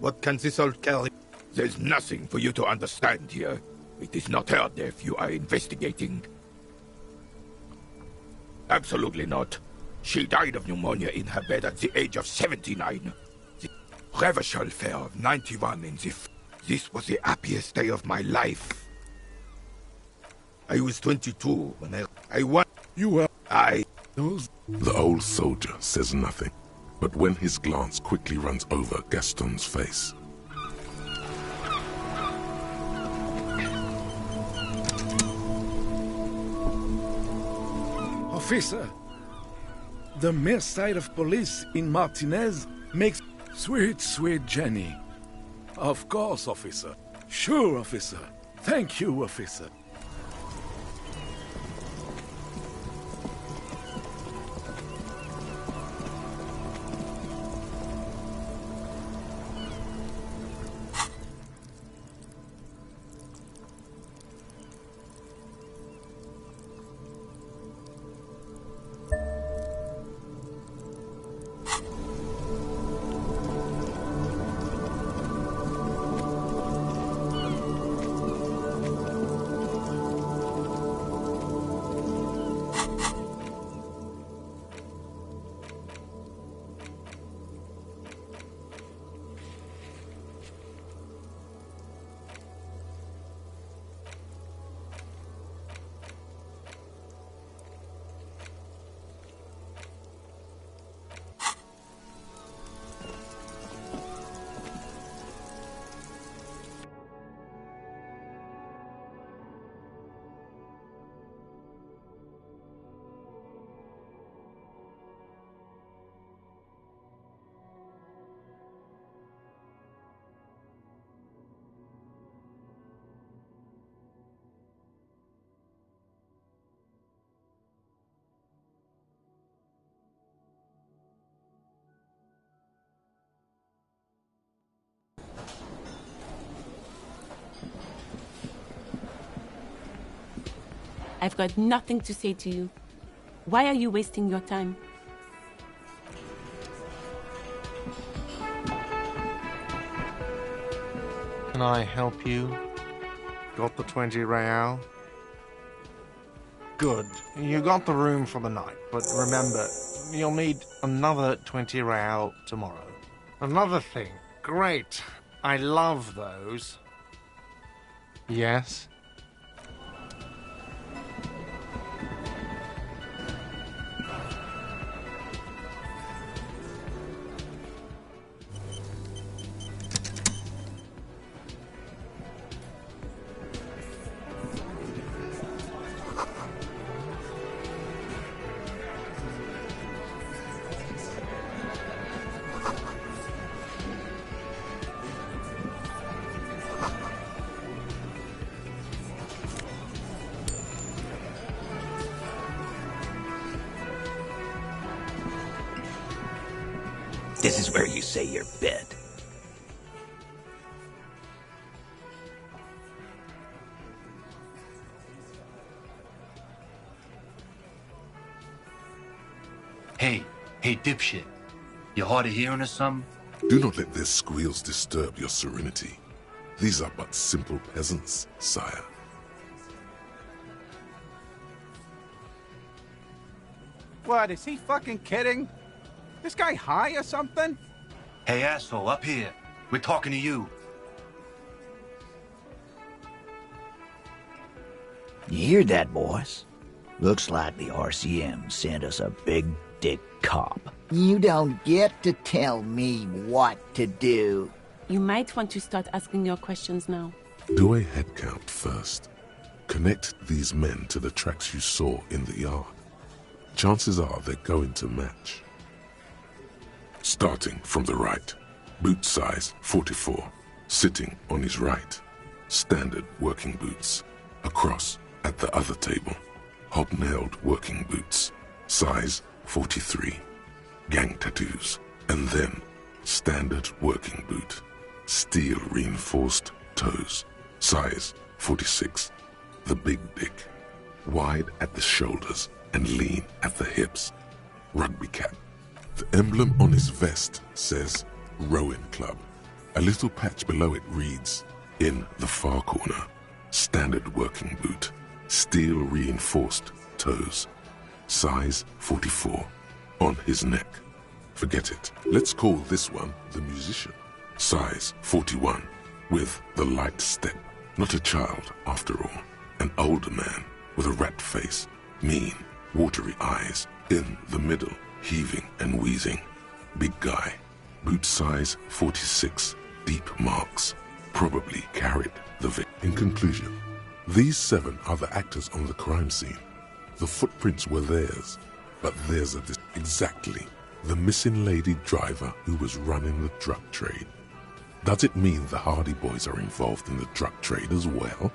What can this all carry? There's nothing for you to understand here. It is not her death you are investigating. Absolutely not. She died of pneumonia in her bed at the age of 79. The Revachol fair of 91 in the... This was the happiest day of my life. I was 22 when I won. You were... Those... The old soldier says nothing, but when his glance quickly runs over Gaston's face... Officer, the mere sight of police in Martinez makes... Sweet, sweet Jenny. Of course, officer. Sure, officer. Thank you, officer. I've got nothing to say to you. Why are you wasting your time? Can I help you? Got the 20 real? Good. You got the room for the night, but remember, you'll need another 20 real tomorrow. Another thing. Great. I love those. Yes? This is where you say your bid. Hey, dipshit. You hard of hearing or something? Do not let their squeals disturb your serenity. These are but simple peasants, sire. What, is he fucking kidding? This guy high or something? Hey, asshole, up here. We're talking to you. You hear that, boys? Looks like the RCM sent us a big dick cop. You don't get to tell me what to do. You might want to start asking your questions now. Do a head count first. Connect these men to the tracks you saw in the yard. Chances are they're going to match. Starting from the right. Boot size 44. Sitting on his right. Standard working boots. Across at the other table. Hobnailed working boots. Size 43. Gang tattoos. And then standard working boot. Steel reinforced toes. Size 46. The big dick. Wide at the shoulders and lean at the hips. Rugby cap. The emblem on his vest says Rowing Club. A little patch below it reads, in the far corner, standard working boot. Steel reinforced toes. Size 44. On his neck. Forget it. Let's call this one the musician. Size 41. With the light step. Not a child, after all. An older man with a rat face. Mean, watery eyes. In the middle, heaving and wheezing. Big guy. Boot size 46. Deep marks. Probably carried the victim. In conclusion, these 7 are the actors on the crime scene. The footprints were theirs, but theirs are exactly the missing lady driver who was running the drug trade. Does it mean the Hardy Boys are involved in the drug trade as well?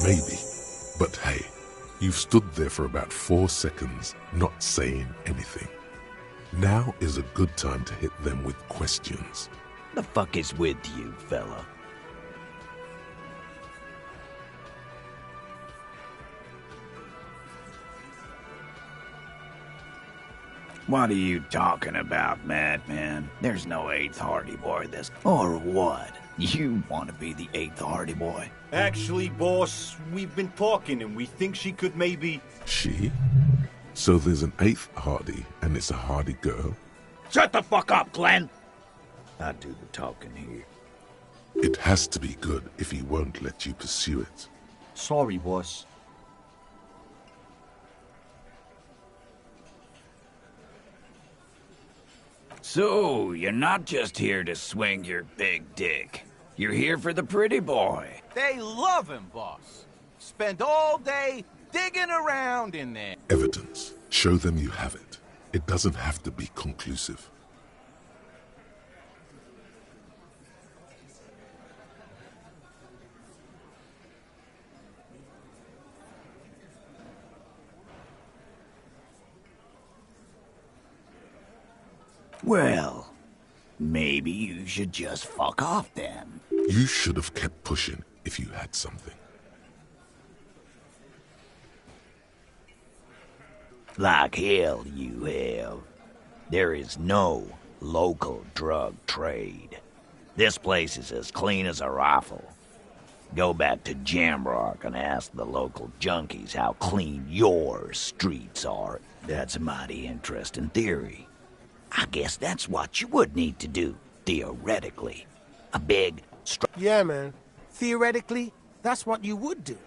Maybe. But hey, you've stood there for about 4 seconds, not saying anything. Now is a good time to hit them with questions. The fuck is with you, fella? What are you talking about, madman? There's no 8th Hardy Boy this... Or what? You want to be the 8th Hardy Boy? Actually, boss, we've been talking and we think she could maybe... She? So there's an 8th Hardy, and it's a Hardy girl? Shut the fuck up, Glenn! I do the talking here. It has to be good if he won't let you pursue it. Sorry, boss. So, you're not just here to swing your big dick. You're here for the pretty boy. They love him, boss. Spend all day digging around in there. Evidence. Show them you have it. It doesn't have to be conclusive. Well, maybe you should just fuck off then. You should have kept pushing if you had something. Like hell you have. There is no local drug trade. This place is as clean as a rifle. Go back to Jamrock and ask the local junkies how clean your streets are. That's a mighty interesting theory. I guess that's what you would need to do, theoretically. A big... Yeah, man. Theoretically, that's what you would do.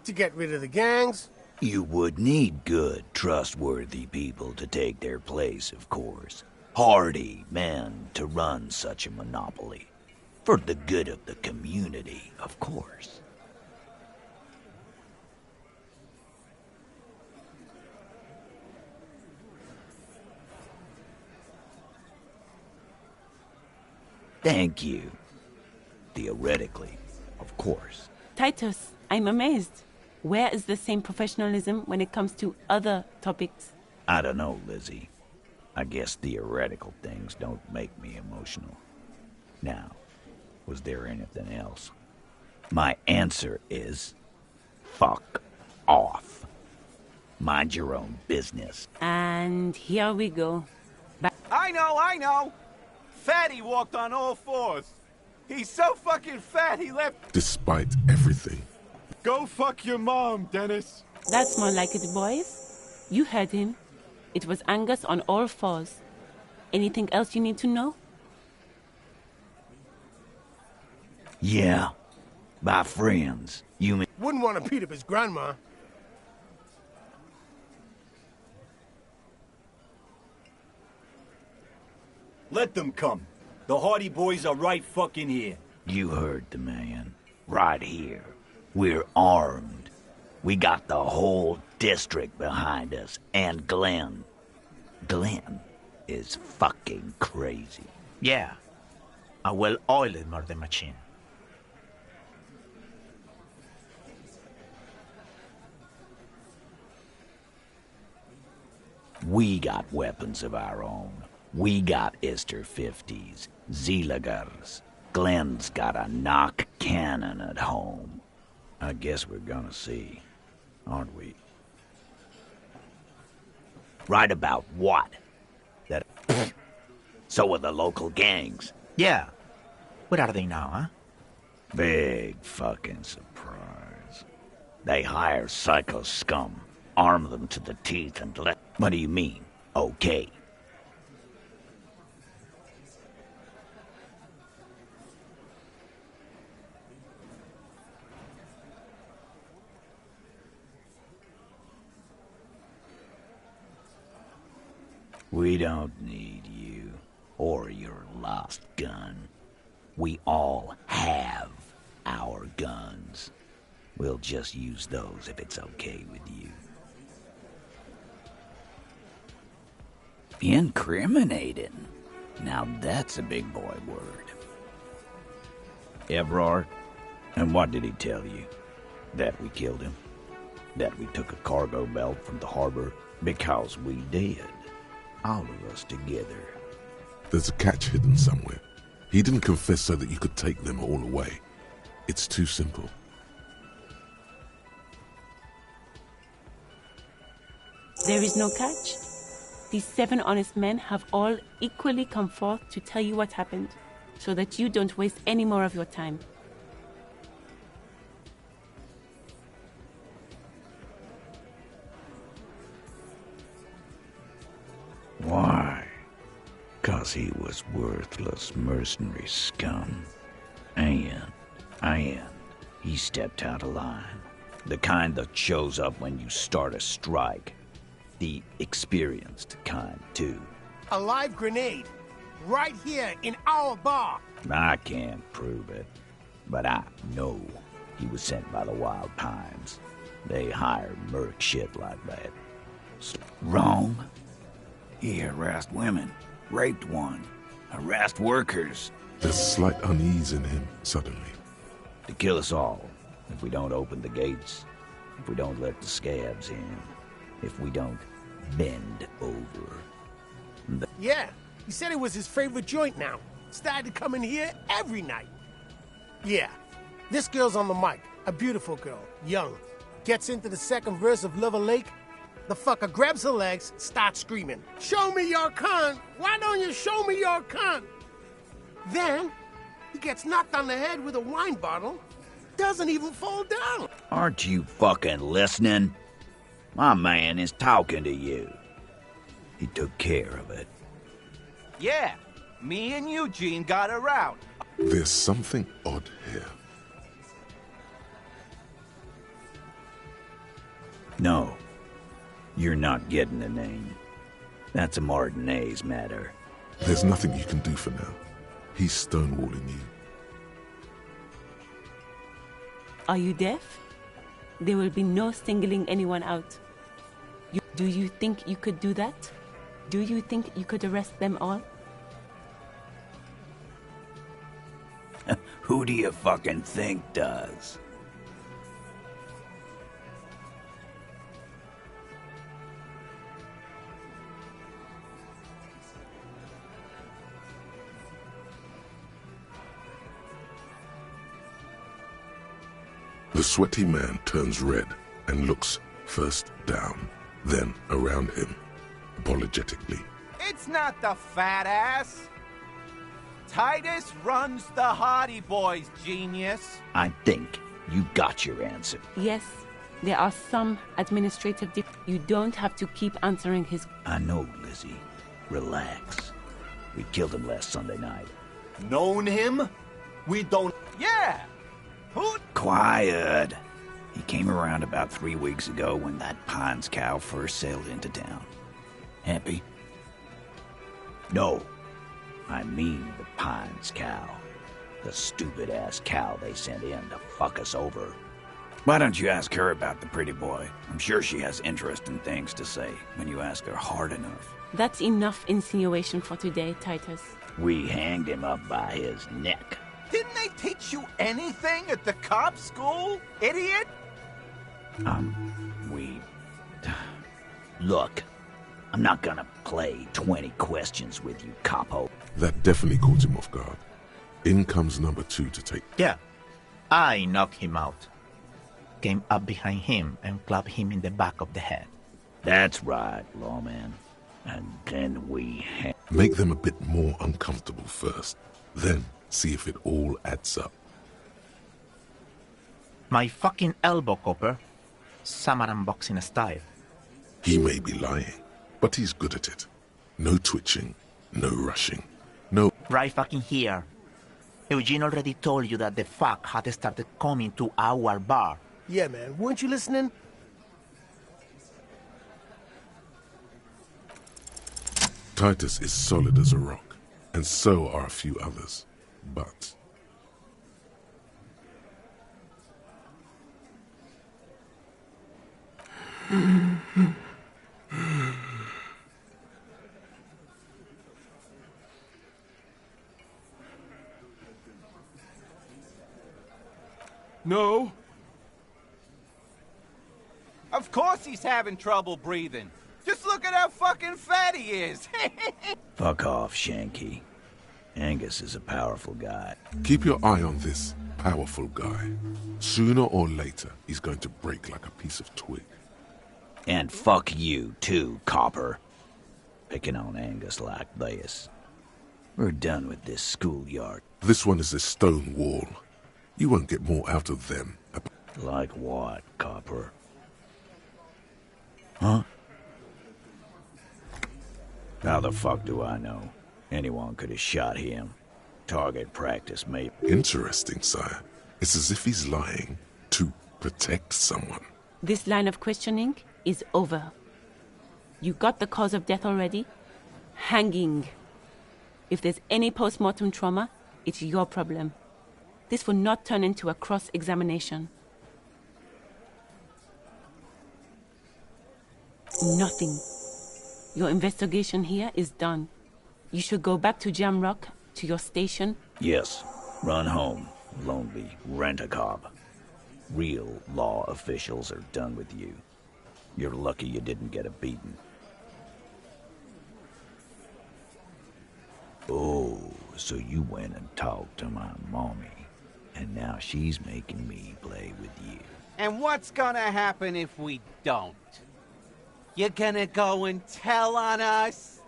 To get rid of the gangs. You would need good, trustworthy people to take their place, of course. Hardy men to run such a monopoly. For the good of the community, of course. Thank you. Theoretically, of course. Titus, I'm amazed. Where is the same professionalism when it comes to other topics? I don't know, Lizzie. I guess theoretical things don't make me emotional. Now, was there anything else? My answer is... fuck off. Mind your own business. And here we go. I know! fat he walked on all fours. He's so fucking fat he left... Despite everything. Go fuck your mom, Dennis. That's more like it, boys. You heard him. It was Angus on all fours. Anything else you need to know? Yeah. By friends, you mean... Wouldn't want to beat up his grandma. Let them come. The Hardy Boys are right fucking here. You heard the man. Right here. We're armed. We got the whole district behind us. And Glenn. Glenn is fucking crazy. Yeah. A well-oiled murder machine. We got weapons of our own. We got Ister 50s, Zeelagers. Glenn's got a knock cannon at home. I guess we're gonna see, aren't we? Right about what? That... So are the local gangs. Yeah. Where are they now, huh? Big fucking surprise. They hire psycho scum, arm them to the teeth and let... What do you mean, okay? We don't need you, or your lost gun. We all have our guns. We'll just use those if it's okay with you. Incriminating. Now that's a big boy word. Evrard, and what did he tell you? That we killed him? That we took a cargo belt from the harbor? Because we did. All of us together. There's a catch hidden somewhere. He didn't confess so that you could take them all away. It's too simple. There is no catch. These 7 honest men have all equally come forth to tell you what happened, so that you don't waste any more of your time. Why? 'Cause he was worthless mercenary scum. And he stepped out of line. The kind that shows up when you start a strike. The experienced kind, too. A live grenade. Right here in our bar. I can't prove it, but I know he was sent by the Wild Pines. They hire merc shit like that. Wrong? He harassed women, raped one, harassed workers. There's slight unease in him, suddenly. To kill us all, if we don't open the gates, if we don't let the scabs in, if we don't bend over. Yeah, he said it was his favorite joint now. Started to come in here every night. Yeah, this girl's on the mic, a beautiful girl, young. Gets into the second verse of Lover Lake. The fucker grabs her legs, starts screaming, "Show me your cunt! Why don't you show me your cunt?" Then, he gets knocked on the head with a wine bottle, doesn't even fall down. Aren't you fucking listening? My man is talking to you. He took care of it. Yeah, me and Eugene got around. There's something odd here. No, you're not getting the name. That's a Martinez matter. There's nothing you can do for now. He's stonewalling you. Are you deaf? There will be no singling anyone out. Do you think you could do that? Do you think you could arrest them all? Who do you fucking think does? The sweaty man turns red and looks first down, then around him, apologetically. It's not the fat ass. Titus runs the Hardy Boys, genius. I think you got your answer. Yes, there are some administrative You don't have to keep answering his... I know, Lizzie. Relax. We killed him last Sunday night. Known him? We don't... Yeah! Who? Quiet. He came around about 3 weeks ago when that Pines cow first sailed into town. Happy? No. I mean the Pines cow. The stupid-ass cow they sent in to fuck us over. Why don't you ask her about the pretty boy? I'm sure she has interesting things to say when you ask her hard enough. That's enough insinuation for today, Titus. We hanged him up by his neck. Didn't they teach you anything at the cop school, idiot? Look, I'm not gonna play 20 questions with you, capo. That definitely caught him off guard. In comes number 2 to take... Yeah, I knocked him out. Came up behind him and clapped him in the back of the head. That's right, lawman. And then we... Make them a bit more uncomfortable first. Then see if it all adds up. My fucking elbow, Copper. Samaran boxing style. He may be lying, but he's good at it. No twitching, no rushing, no... Right fucking here. Eugene already told you that the fuck had started coming to our bar. Yeah, man. Weren't you listening? Titus is solid as a rock, and so are a few others. But... No. Of course he's having trouble breathing. Just look at how fucking fat he is. Fuck off, Shanky. Angus is a powerful guy. Keep your eye on this powerful guy. Sooner or later, he's going to break like a piece of twig. And fuck you, too, Copper. Picking on Angus like this. We're done with this schoolyard. This one is a stone wall. You won't get more out of them. Like what, Copper? Huh? How the fuck do I know? Anyone could have shot him. Target practice, maybe. Interesting, sire. It's as if he's lying to protect someone. This line of questioning is over. You got the cause of death already? Hanging. If there's any post-mortem trauma, it's your problem. This will not turn into a cross-examination. Nothing. Your investigation here is done. You should go back to Jamrock, to your station. Yes. Run home. Lonely. Rent a cop. Real law officials are done with you. You're lucky you didn't get a beating. Oh, so you went and talked to my mommy. And now she's making me play with you. And what's gonna happen if we don't? You gonna go and tell on us?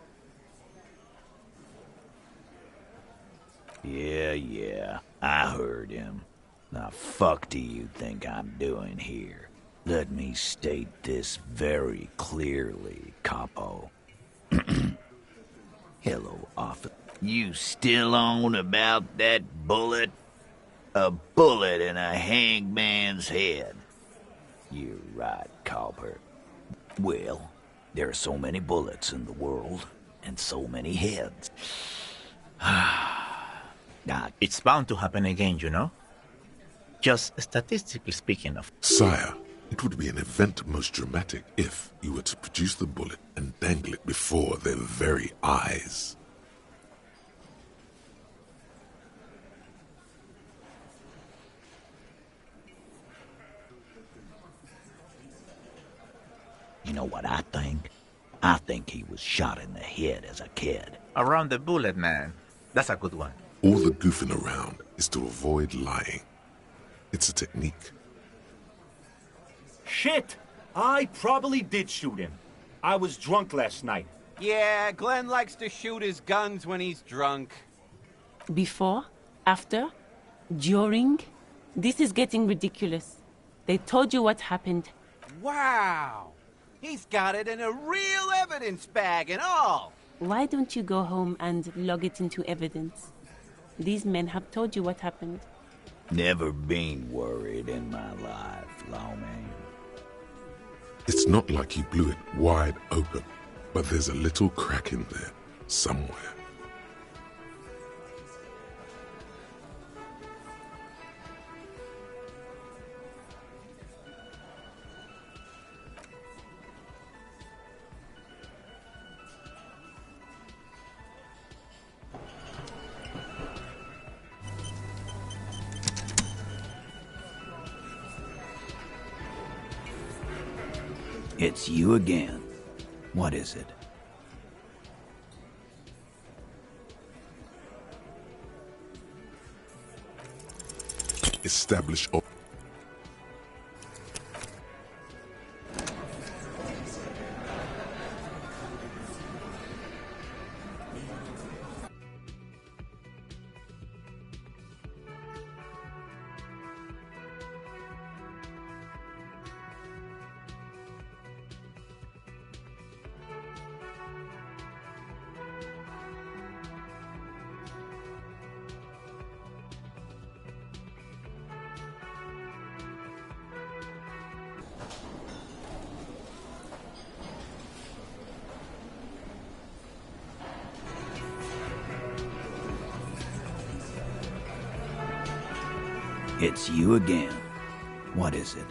Yeah, I heard him. Now fuck do you think I'm doing here? Let me state this very clearly, Capo. Hello, officer. You still on about that bullet? A bullet in a hangman's head. You're right, Copper. Well, there are so many bullets in the world, and so many heads. It's bound to happen again, you know? Just statistically speaking of... Sire, it would be an event most dramatic if you were to produce the bullet and dangle it before their very eyes. You know what I think? I think he was shot in the head as a kid. Around the bullet, man. That's a good one. All the goofing around is to avoid lying. It's a technique. Shit! I probably did shoot him. I was drunk last night. Yeah, Glenn likes to shoot his guns when he's drunk. Before? After? During? This is getting ridiculous. They told you what happened. Wow! He's got it in a real evidence bag and all! Why don't you go home and log it into evidence? These men have told you what happened. Never been worried in my life, Lawman. It's not like he blew it wide open, but there's a little crack in there, somewhere. It's you again. What is it? Establish It's you again. What is it?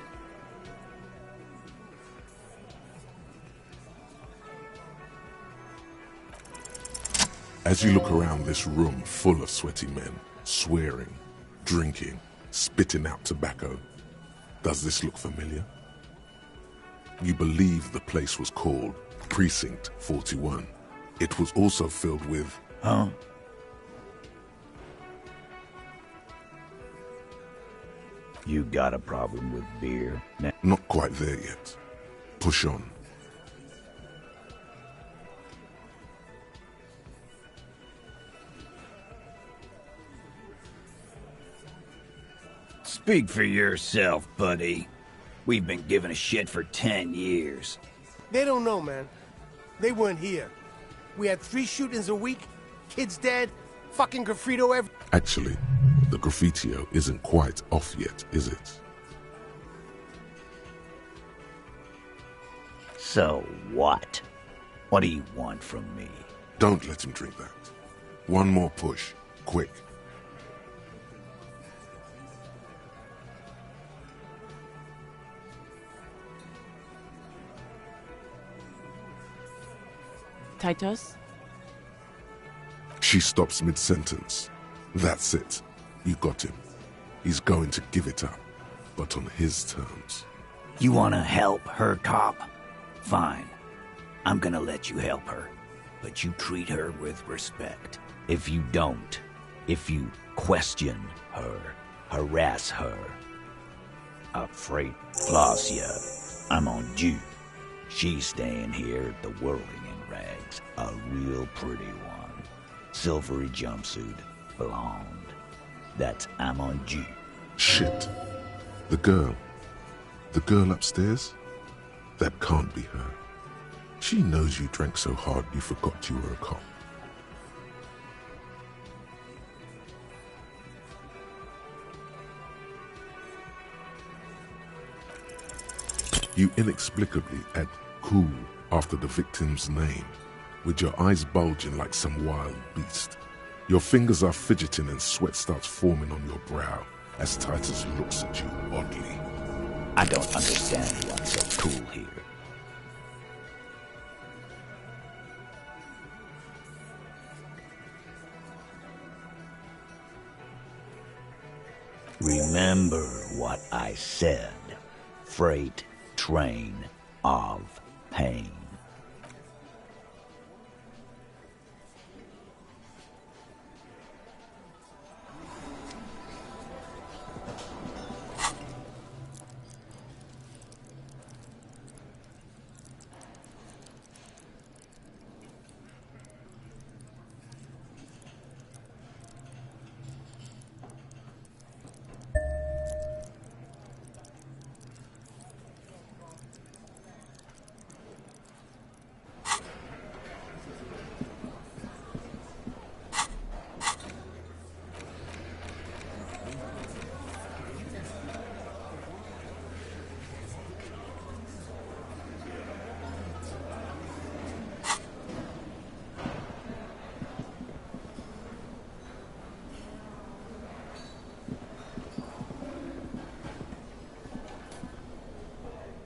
As you look around this room full of sweaty men, swearing, drinking, spitting out tobacco, does this look familiar? You believe the place was called Precinct 41. It was also filled with... Huh? You got a problem with beer? Not quite there yet. Push on. Speak for yourself, buddy. We've been giving a shit for 10 years. They don't know, man. They weren't here. We had 3 shootings a week, kids dead, fucking graffito every... Actually, the graffitio isn't quite off yet, is it? So what? What do you want from me? Don't let him drink that. One more push. Quick. Titus? She stops mid-sentence. That's it. You got him. He's going to give it up, but on his terms. You want to help her, cop? Fine. I'm gonna let you help her. But you treat her with respect. If you don't, if you question her, harass her, afraid Glacia, I'm on due. She's staying here at the Whirling in Rags. A real pretty one. Silvery jumpsuit, blonde. That's I'm on due. Shit. The girl. The girl upstairs? That can't be her. She knows you drank so hard you forgot you were a cop. You inexplicably add cool after the victim's name, with your eyes bulging like some wild beast. Your fingers are fidgeting and sweat starts forming on your brow as Titus looks at you oddly. I don't understand what's so cool here. Remember what I said. Freight train of pain.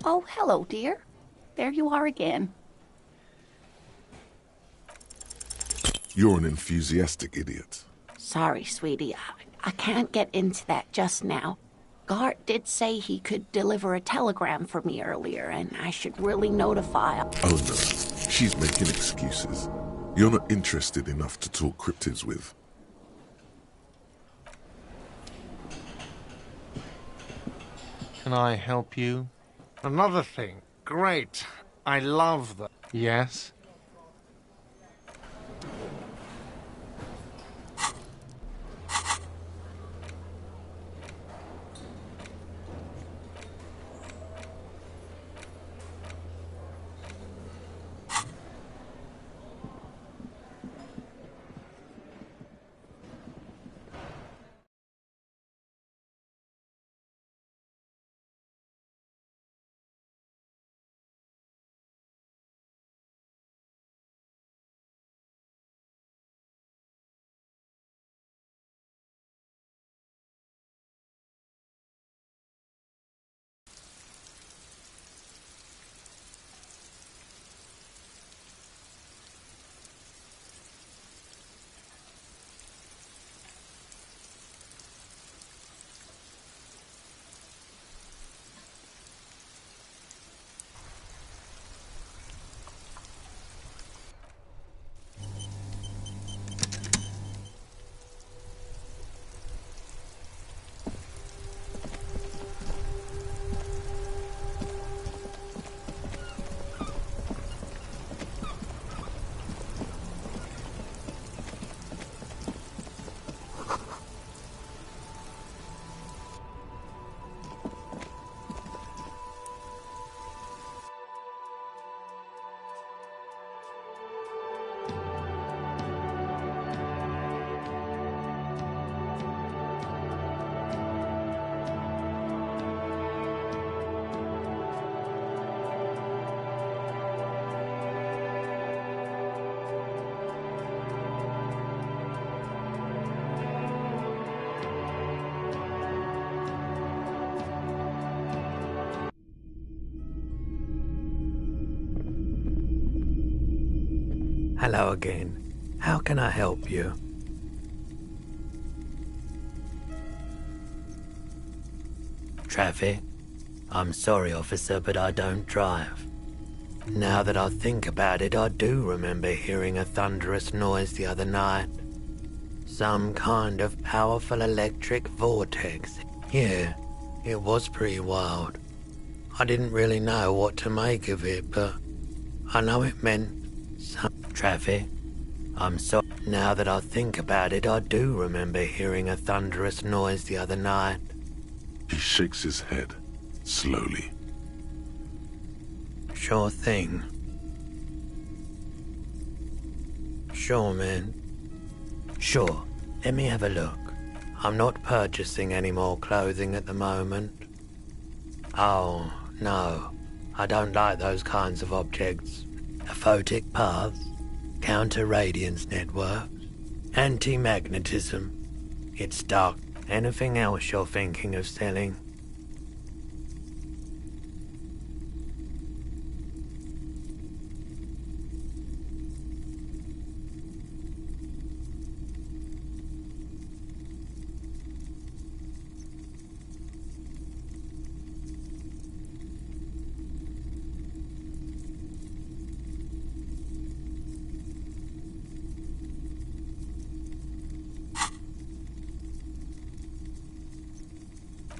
Oh, hello, dear. There you are again. You're an enthusiastic idiot. Sorry, sweetie. I can't get into that just now. Gart did say he could deliver a telegram for me earlier, and I should really notify... Oh no, she's making excuses. You're not interested enough to talk cryptids with. Can I help you? Another thing. Great. I love that. Yes? Hello again. How can I help you? Traffic? I'm sorry, officer, but I don't drive. Now that I think about it, I do remember hearing a thunderous noise the other night. Some kind of powerful electric vortex. Yeah, it was pretty wild. I didn't really know what to make of it, but I know it meant some traffic. I'm sorry. Now that I think about it, I do remember hearing a thunderous noise the other night. He shakes his head, slowly. Sure thing. Sure, man. Sure, let me have a look. I'm not purchasing any more clothing at the moment. Oh, no. I don't like those kinds of objects. Aphotic paths, counter-radiance networks, anti-magnetism. It's dark. Anything else you're thinking of selling?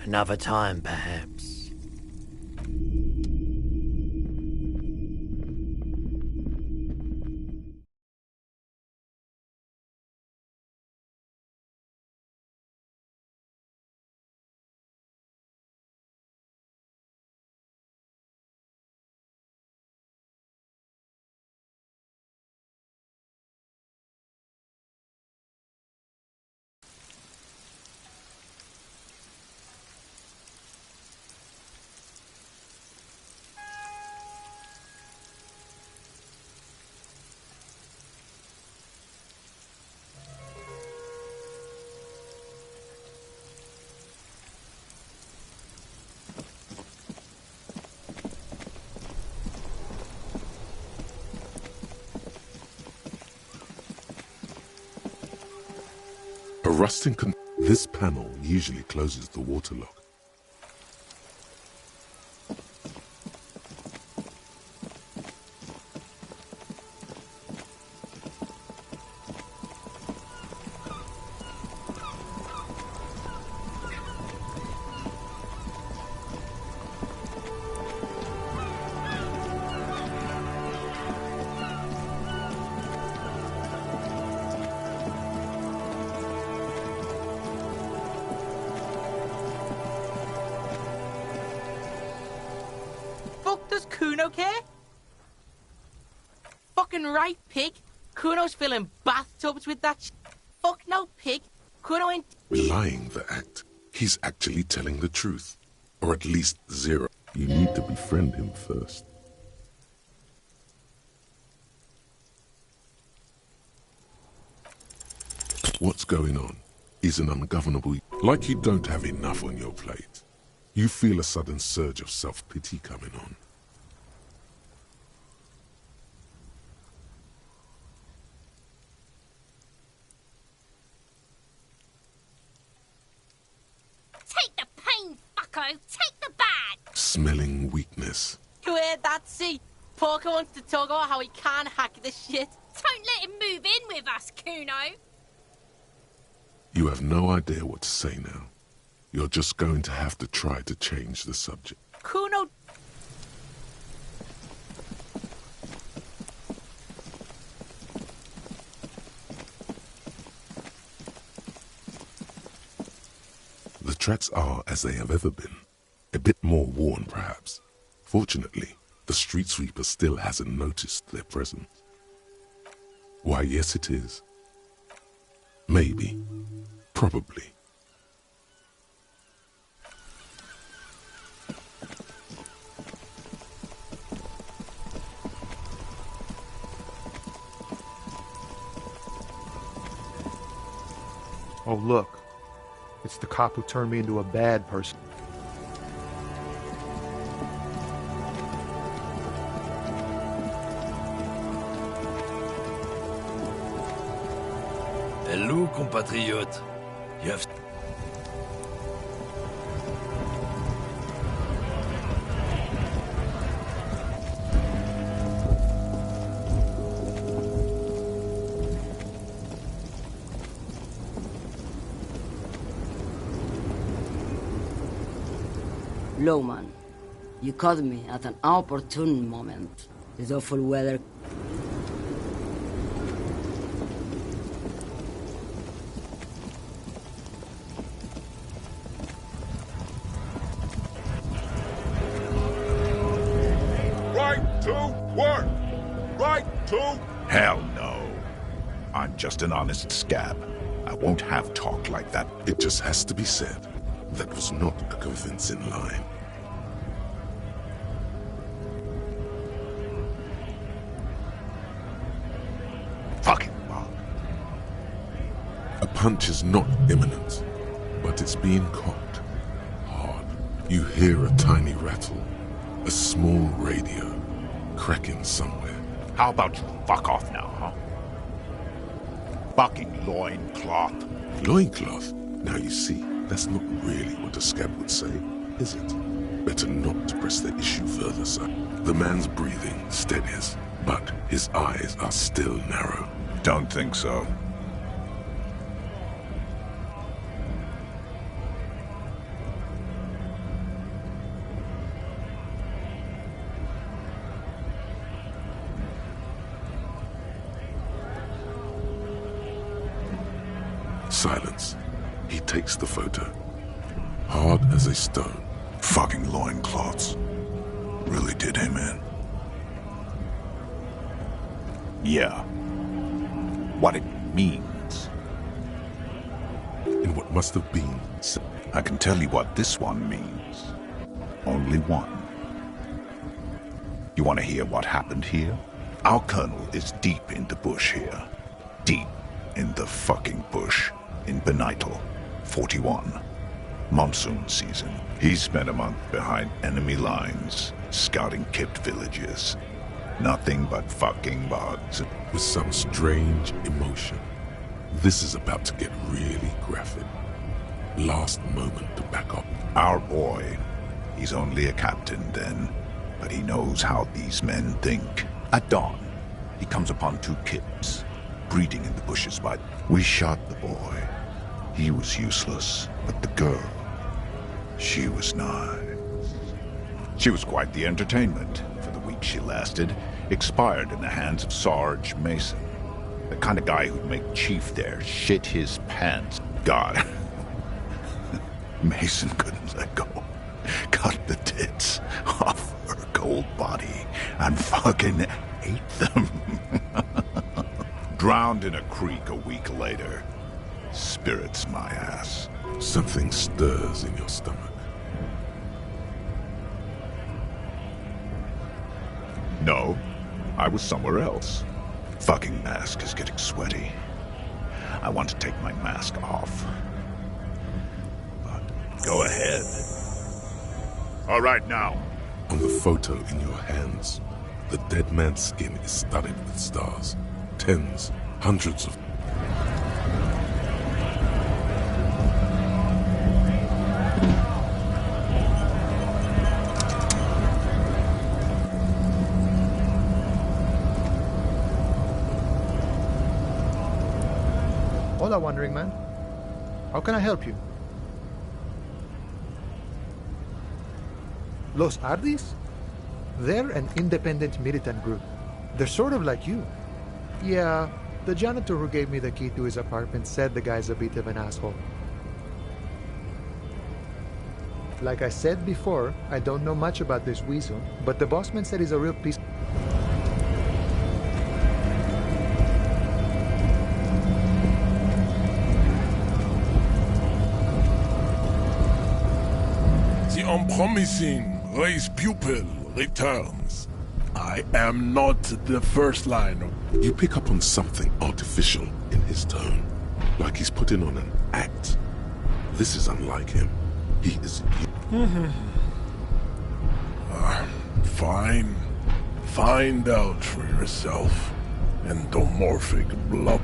Another time, perhaps. rusting this panel usually closes the waterlock. Does Kuno care? Fucking right, pig. Kuno's filling bathtubs with that fuck no, pig. Kuno ain't... Lying the act. He's actually telling the truth. Or at least zero. You need to befriend him first. What's going on? He's an ungovernable... Like you don't have enough on your plate. You feel a sudden surge of self-pity coming on. Take the pain, fucko! Take the bag! Smelling weakness. You heard that, see? Porco wants to talk about how he can't hack this shit. Don't let him move in with us, Kuno! You have no idea what to say now. You're just going to have to try to change the subject. Kuno... The tracks are as they have ever been. A bit more worn, perhaps. Fortunately, the street sweeper still hasn't noticed their presence. Why, yes it is. Maybe. Probably. Oh, look. It's the cop who turned me into a bad person. Hello, compatriote. You have... Lowman, you caught me at an opportune moment. This awful weather... Right to work! Right to... Hell no. I'm just an honest scab. I won't have talk like that. It just has to be said. That was not a convincing line. Fucking Bob. A punch is not imminent, but it's being cocked. Hard. You hear a tiny rattle. A small radio. Cracking somewhere. How about you fuck off now, huh? Fucking loincloth. Loincloth? Now you see, that's not really what a scab would say, is it? Better not to press the issue further, sir. The man's breathing steadies, but his eyes are still narrow. Don't think so. Silence. He takes the photo. Hard as a stone. Fucking loincloths. Really did him in. Yeah. What it means. In what must have been. I can tell you what this one means. Only one. You want to hear what happened here? Our colonel is deep in the bush here. Deep in the fucking bush. In Benital, 41. Monsoon season. He spent a month behind enemy lines, scouting kept villages. Nothing but fucking bugs. With some strange emotion. This is about to get really great. last moment to back up. Our boy. He's only a captain then, but he knows how these men think. At dawn, he comes upon two kids, breeding in the bushes by... We shot the boy. He was useless, but the girl, she was nice. She was quite the entertainment for the week she lasted. Expired in the hands of Sarge Mason. The kind of guy who'd make Chief there shit his pants. God. Mason couldn't let go. Cut the tits off her cold body and fucking ate them. Drowned in a creek a week later. Spirits my ass. Something stirs in your stomach. No, I was somewhere else. Fucking mask is getting sweaty. I want to take my mask off. But go ahead. All right, now. On the photo in your hands, the dead man's skin is studded with stars. Tens, hundreds of... Hola, Wandering Man. How can I help you? Los Ardis? They're an independent militant group. They're sort of like you. Yeah, the janitor who gave me the key to his apartment said the guy's a bit of an asshole. Like I said before, I don't know much about this weasel, but the bossman said he's a real piece... The unpromising race pupil returns. I am not the first line. You pick up on something artificial in his tone, like he's putting on an act. This is unlike him. He is you. Fine. Find out for yourself. Endomorphic blob.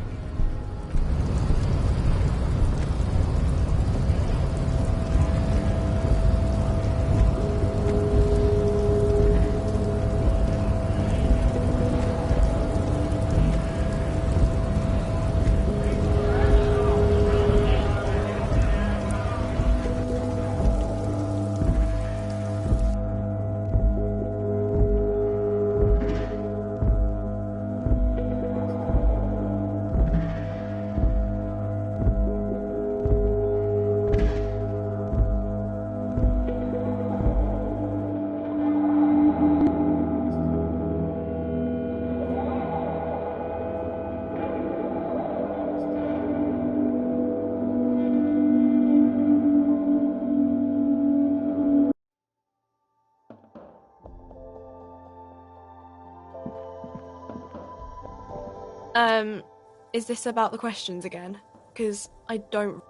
Is this about the questions again? Because I don't...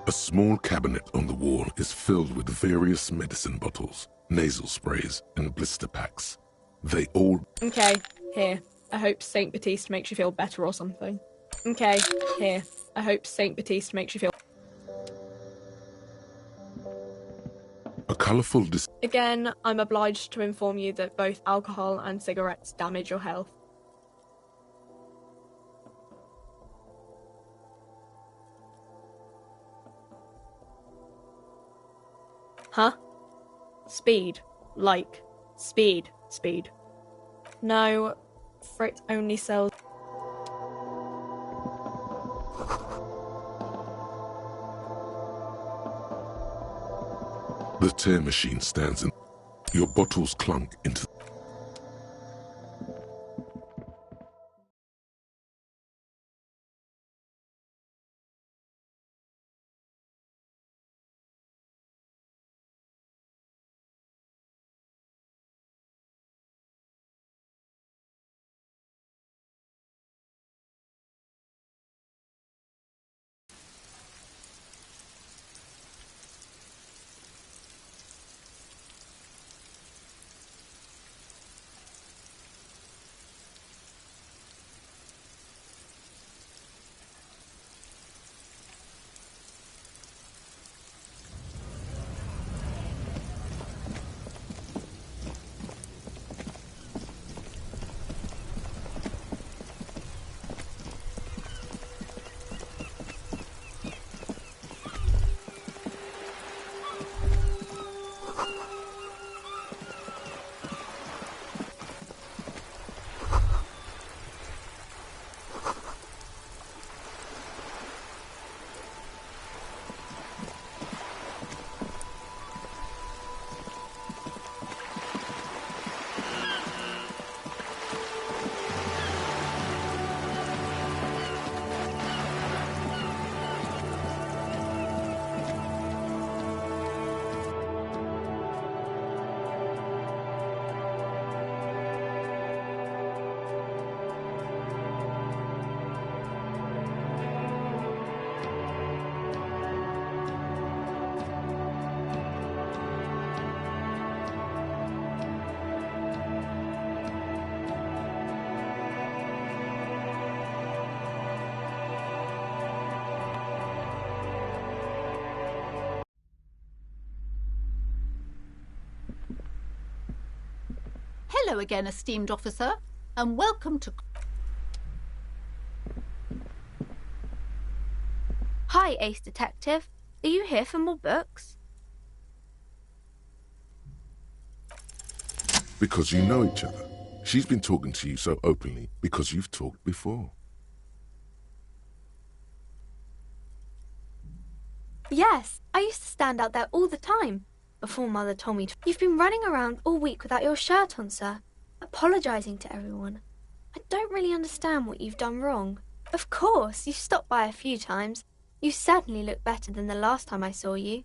A small cabinet on the wall is filled with various medicine bottles, nasal sprays, and blister packs. They all... Okay, here. I hope Saint Baptiste makes you feel better or something. Okay, here. I hope Saint Baptiste makes you feel... A colourful Again, I'm obliged to inform you that both alcohol and cigarettes damage your health. Huh? Speed. Like, speed. No, Frit only sells... The tear machine stands in... Your bottles clunk into... Hello again, esteemed officer, and welcome to... Hi, Ace Detective. Are you here for more books? Because you know each other. She's been talking to you so openly because you've talked before. Yes, I used to stand out there all the time. Before Mother told me to... You've been running around all week without your shirt on, sir. Apologising to everyone. I don't really understand what you've done wrong. Of course, you've stopped by a few times. You certainly look better than the last time I saw you.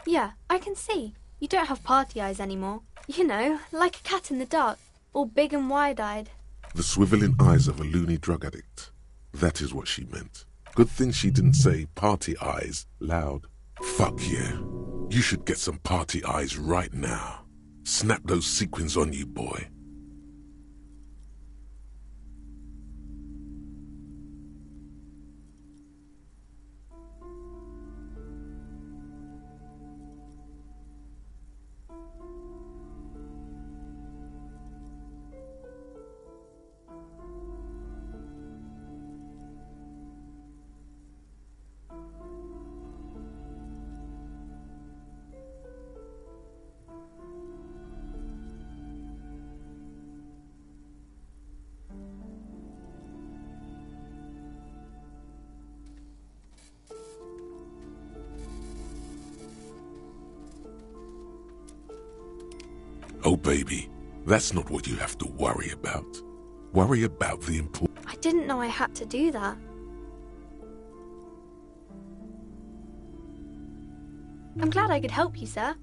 Yeah, I can see. You don't have party eyes anymore. You know, like a cat in the dark, all big and wide-eyed. The swiveling eyes of a loony drug addict. That is what she meant. Good thing she didn't say party eyes loud. Fuck yeah. You should get some party eyes right now. Snap those sequins on you, boy. Oh, baby, that's not what you have to worry about. Worry about the important... I didn't know I had to do that. I'm glad I could help you, sir.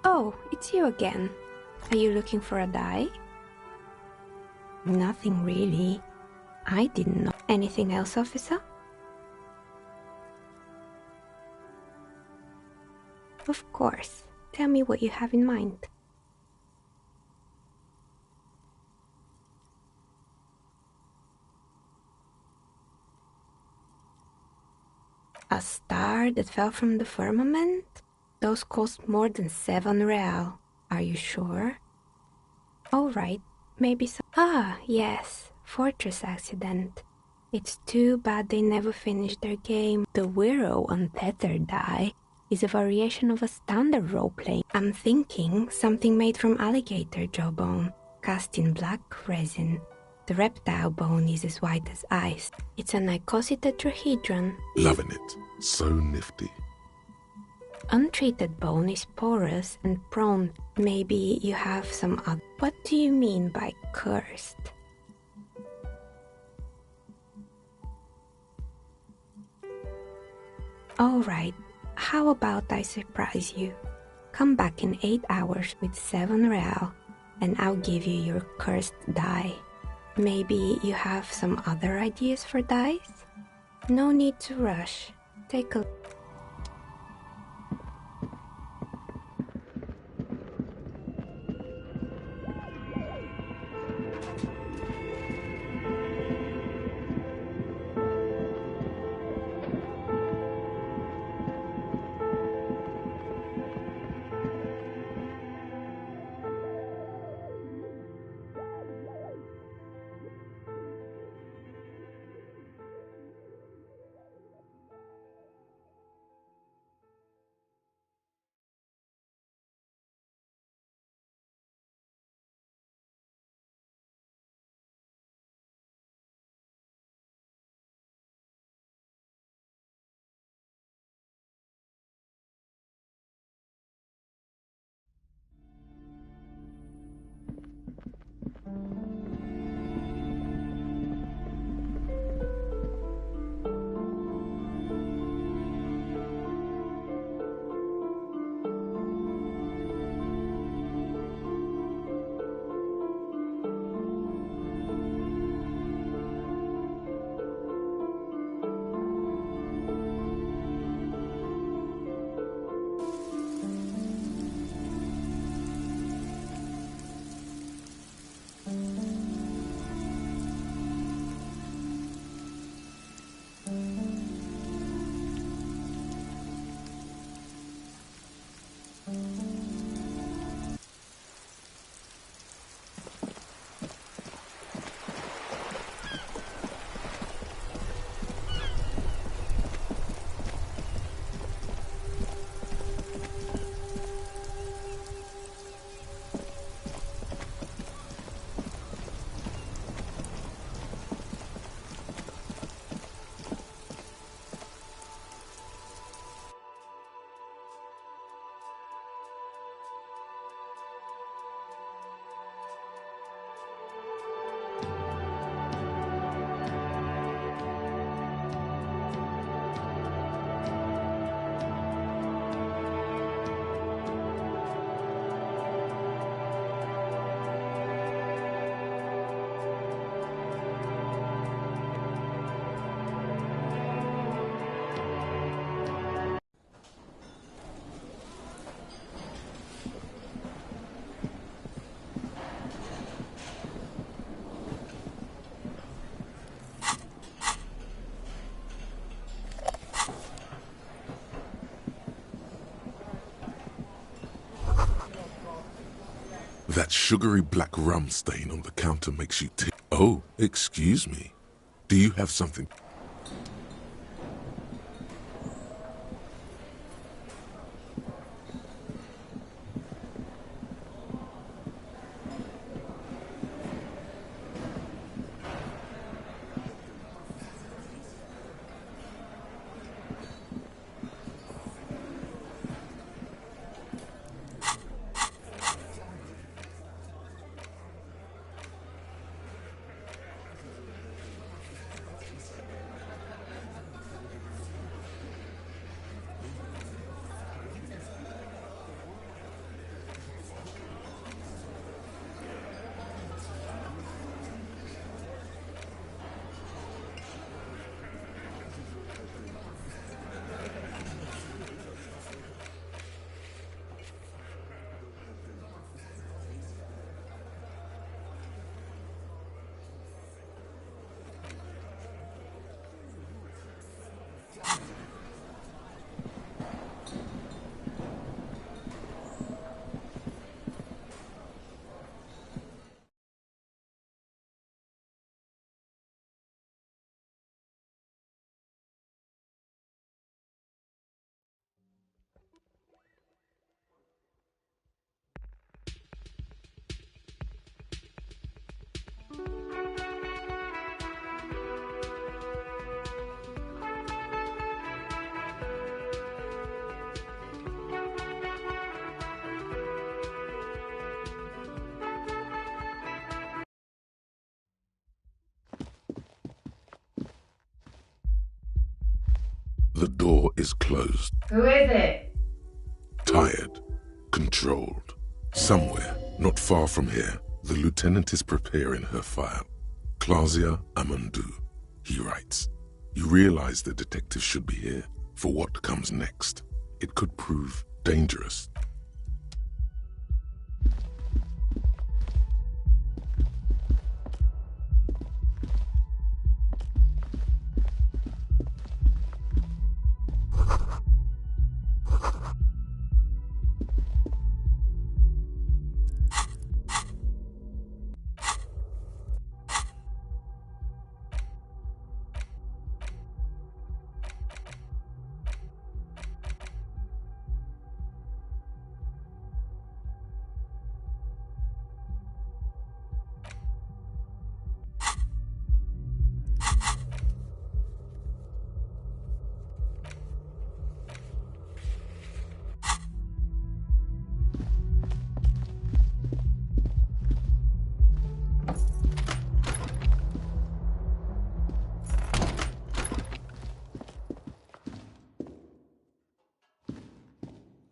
Oh, it's you again. Are you looking for a dye? Nothing really. I didn't know. Anything else, officer? Of course. Tell me what you have in mind. A star that fell from the firmament? Those cost more than 7 real. Are you sure? All right, maybe so. Ah, yes, Fortress accident. It's too bad they never finished their game. The Wiro Untethered die is a variation of a standard role-playing. I'm thinking something made from alligator jawbone, cast in black resin. The reptile bone is as white as ice. It's an icositetrahedron. Loving it. So nifty. Untreated bone is porous and prone. Maybe you have some other... What do you mean by cursed? Alright, how about I surprise you? Come back in 8 hours with 7 real and I'll give you your cursed dye. Maybe you have some other ideas for dyes? No need to rush. Take a... That sugary black rum stain on the counter makes you tick. Oh, excuse me. Do you have something? The door is closed. Who is it? Tired. Controlled. Somewhere, not far from here, the lieutenant is preparing her file. Clausia Amandu, he writes. You realize the detective should be here for what comes next. It could prove dangerous.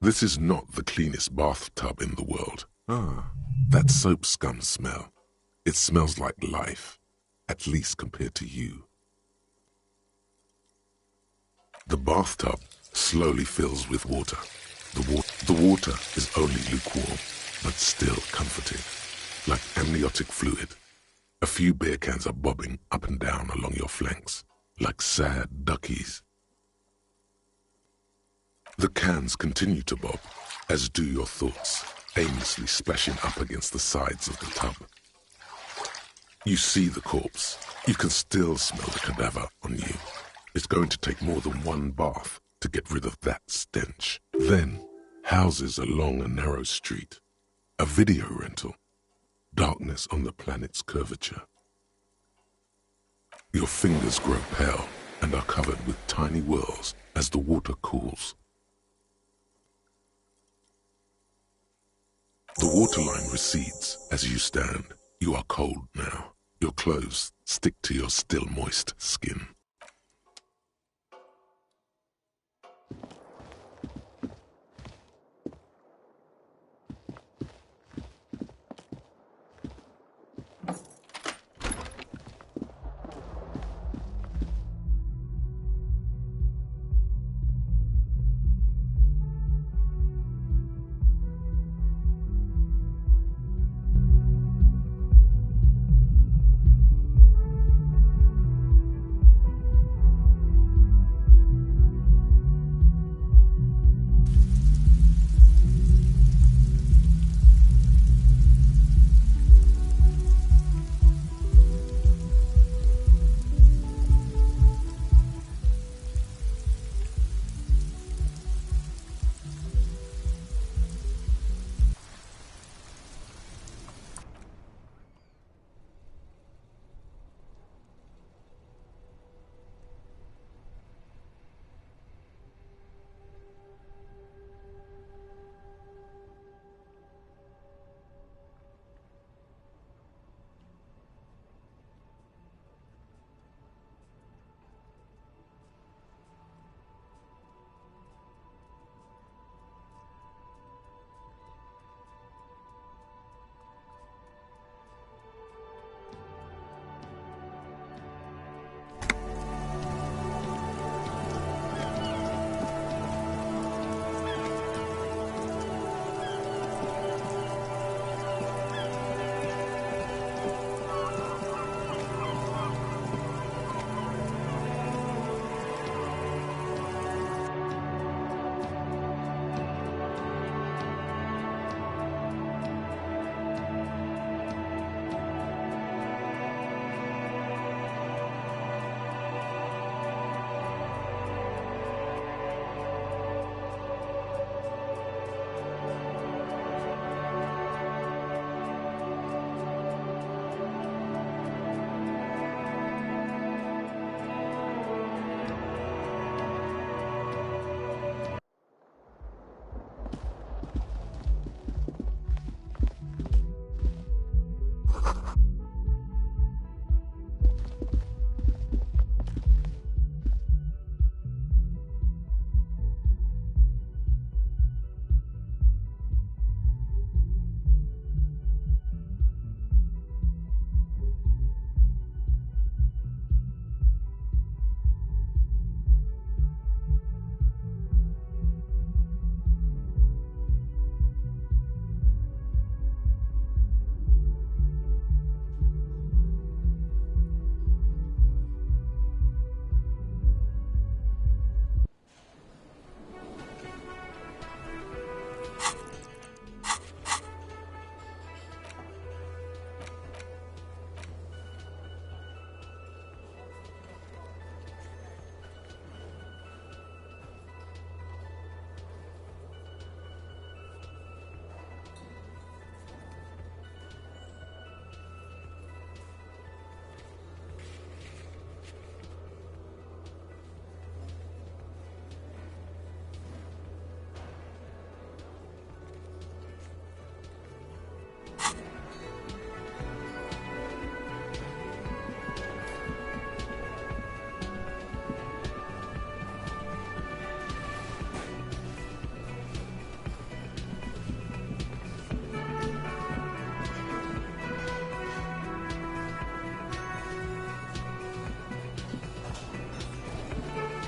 This is not the cleanest bathtub in the world. That soap scum smell. It smells like life, at least compared to you. The bathtub slowly fills with water. The water is only lukewarm, but still comforting, like amniotic fluid. A few beer cans are bobbing up and down along your flanks, like sad duckies. The cans continue to bob, as do your thoughts, aimlessly splashing up against the sides of the tub. You see the corpse. You can still smell the cadaver on you. It's going to take more than one bath to get rid of that stench. Then, houses along a narrow street. A video rental. Darkness on the planet's curvature. Your fingers grow pale and are covered with tiny whirls as the water cools. The waterline recedes as you stand. You are cold now. Your clothes stick to your still moist skin.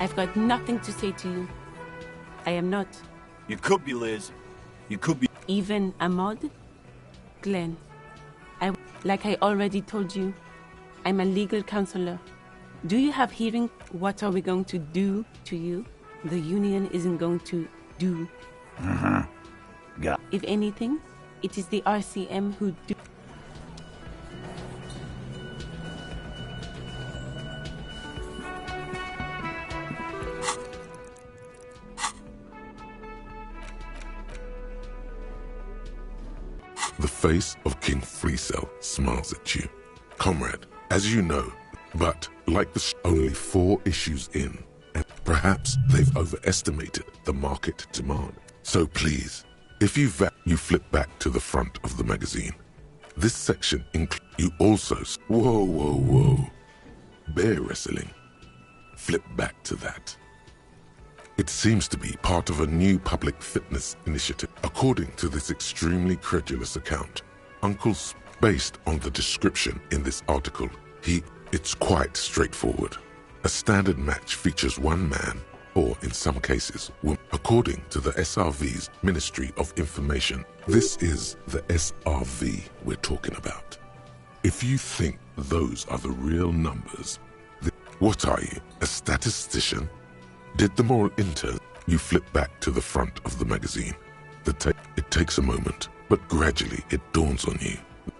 I've got nothing to say to you. I am not. You could be, Liz. You could be. Even Ahmad? Glenn, like I already told you, I'm a legal counselor. Do you have hearing? What are we going to do to you? The union isn't going to do. If anything, it is the RCM who do. The face of King Fleecell smiles at you. Comrade, as you know, but like only 4 issues in, and perhaps they've overestimated the market demand. So please, if you flip back to the front of the magazine. This section you also. Whoa. Bear wrestling. Flip back to that. It seems to be part of a new public fitness initiative. According to this extremely credulous account, Uncle's based on the description in this article, it's quite straightforward. A standard match features one man, or in some cases, woman. According to the SRV's Ministry of Information, this is the SRV we're talking about. If you think those are the real numbers, what are you, a statistician? Did the moral intern? You flip back to the front of the magazine. It takes a moment, but gradually it dawns on you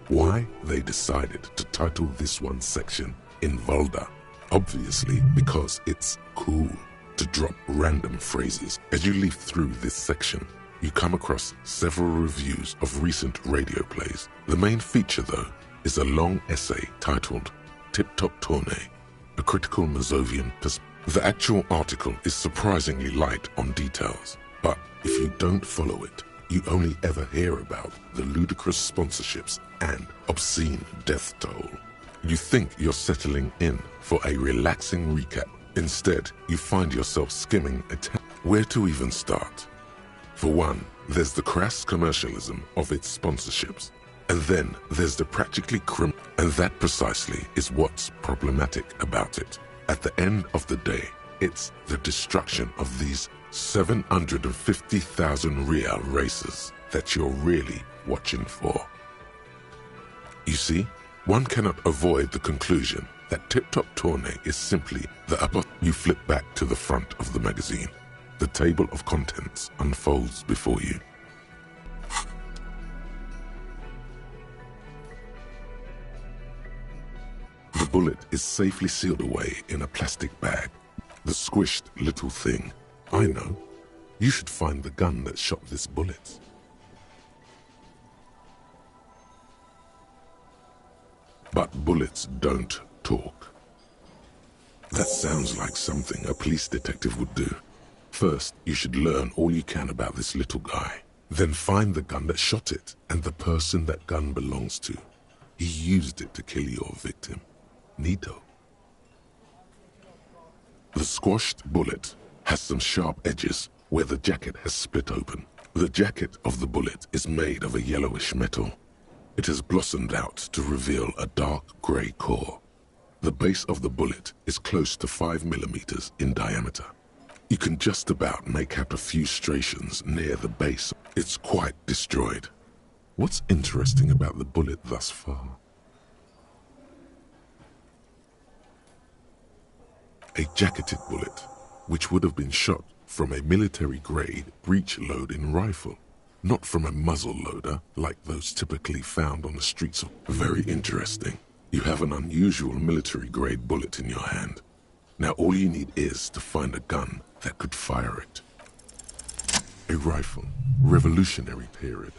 why they decided to title this one section Invalda. Obviously because it's cool to drop random phrases. As you leaf through this section, you come across several reviews of recent radio plays. The main feature, though, is a long essay titled Tip Top Tournée, a critical Mazovian perspective. The actual article is surprisingly light on details, but if you don't follow it, you only ever hear about the ludicrous sponsorships and obscene death toll. You think you're settling in for a relaxing recap. Instead, you find yourself skimming where to even start. For one, there's the crass commercialism of its sponsorships, and then there's the practically and that precisely is what's problematic about it. At the end of the day, it's the destruction of these 750,000 real races that you're really watching for. You see, one cannot avoid the conclusion that Tip Top Tournée is simply the upper. You flip back to the front of the magazine. The table of contents unfolds before you. The bullet is safely sealed away in a plastic bag. The squished little thing. I know. You should find the gun that shot this bullet. But bullets don't talk. That sounds like something a police detective would do. First, you should learn all you can about this little guy. Then find the gun that shot it and the person that gun belongs to. He used it to kill your victim. Neato. The squashed bullet has some sharp edges where the jacket has split open. The jacket of the bullet is made of a yellowish metal. It has blossomed out to reveal a dark grey core. The base of the bullet is close to 5 millimeters in diameter. You can just about make out a few striations near the base. It's quite destroyed. What's interesting about the bullet thus far? A jacketed bullet, which would have been shot from a military-grade breech-loading rifle, not from a muzzle loader like those typically found on the streets of... Very interesting. You have an unusual military-grade bullet in your hand. Now all you need is to find a gun that could fire it. A rifle, Revolutionary period.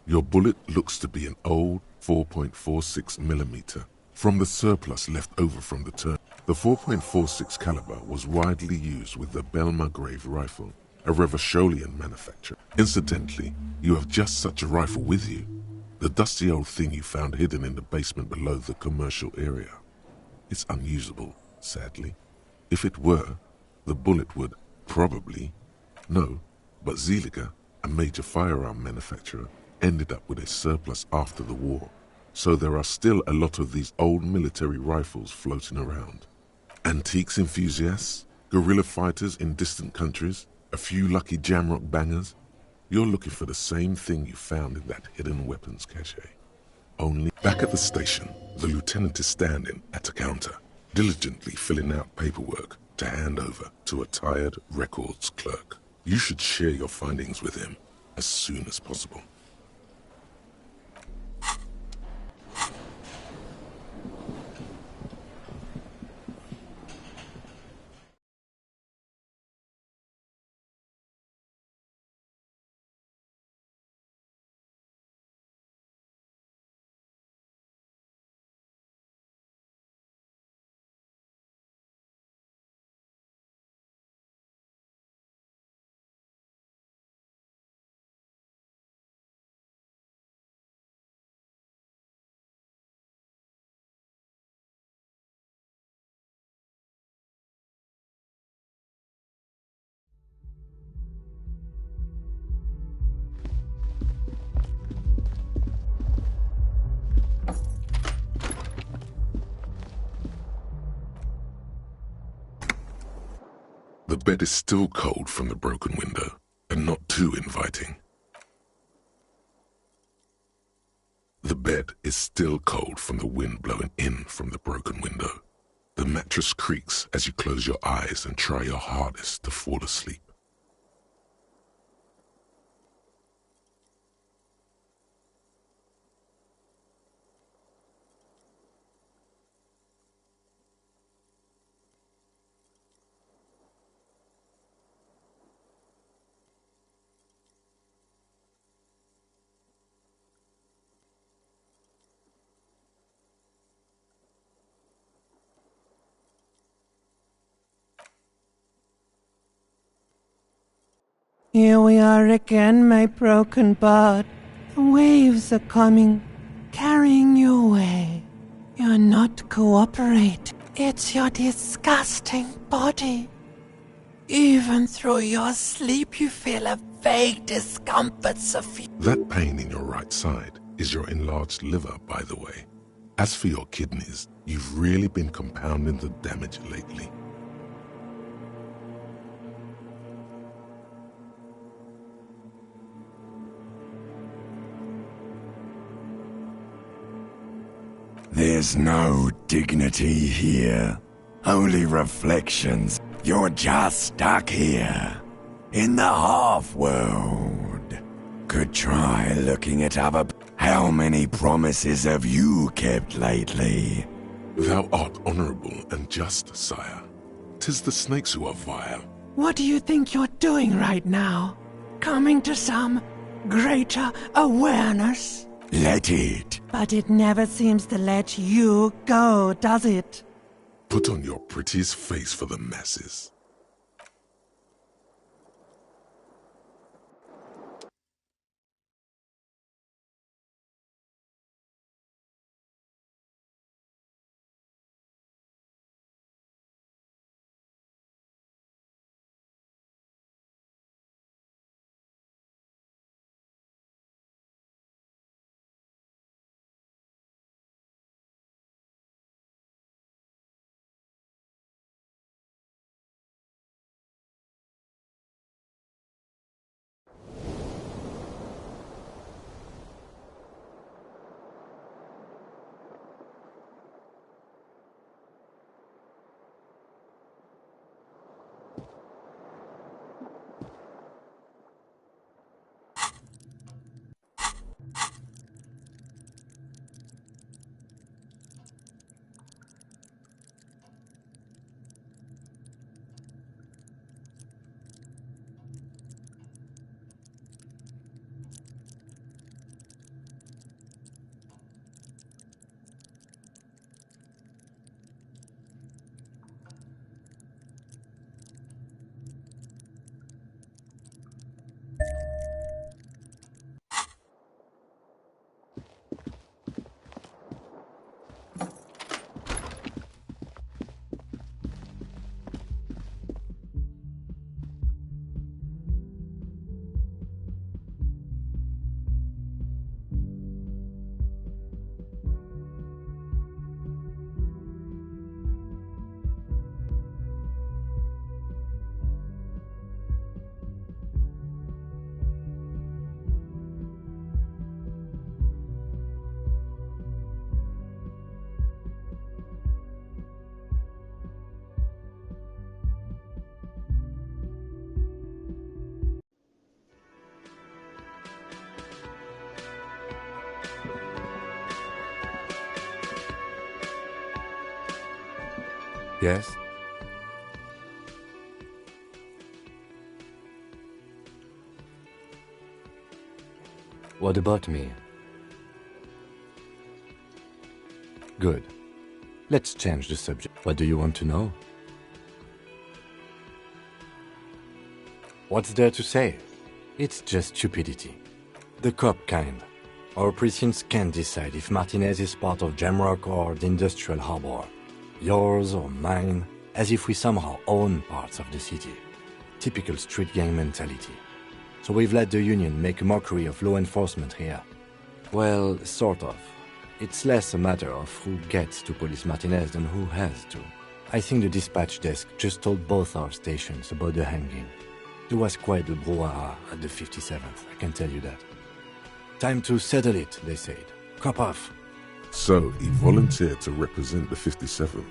Your bullet looks to be an old 4.46 millimeter from the surplus left over from the turn. The 4.46 caliber was widely used with the Belmargrave rifle, a Revacholian manufacture. Incidentally, you have just such a rifle with you, the dusty old thing you found hidden in the basement below the commercial area. It's unusable, sadly. If it were, the bullet would probably, no, but Zeliger, a major firearm manufacturer, ended up with a surplus after the war. So there are still a lot of these old military rifles floating around. Antiques enthusiasts, Guerrilla fighters in distant countries, a few lucky jamrock bangers. You're looking for the same thing you found in that hidden weapons cache. Only back at the station, the lieutenant is standing at a counter, diligently filling out paperwork to hand over to a tired records clerk. You should share your findings with him as soon as possible. The bed is still cold from the broken window, and not too inviting. The bed is still cold from the wind blowing in from the broken window. The mattress creaks as you close your eyes and try your hardest to fall asleep. Here we are again, my broken bird. The waves are coming, carrying you away. You're not cooperating. It's your disgusting body. Even through your sleep, you feel a vague discomfort, Sophie. That pain in your right side is your enlarged liver, by the way. As for your kidneys, you've really been compounding the damage lately. There's no dignity here. Only reflections. You're just stuck here. In the half-world. Could try looking at other... How many promises have you kept lately? Thou art honorable and just, sire. 'Tis the snakes who are vile. What do you think you're doing right now? Coming to some greater awareness? Let it. But it never seems to let you go, does it? Put on your prettiest face for the masses. Yes? What about me? Good. Let's change the subject. What do you want to know? What's there to say? It's just stupidity. The cop kind. Our precincts can't decide if Martinez is part of Jamrock or the Industrial Harbor. Yours or mine, as if we somehow own parts of the city. Typical street gang mentality. So we've let the Union make a mockery of law enforcement here. Well, sort of. It's less a matter of who gets to police Martinez than who has to. I think the dispatch desk just told both our stations about the hanging. There was quite the brouhaha at the 57th, I can tell you that. Time to settle it, they said. Cop off. So he volunteered to represent the 57th,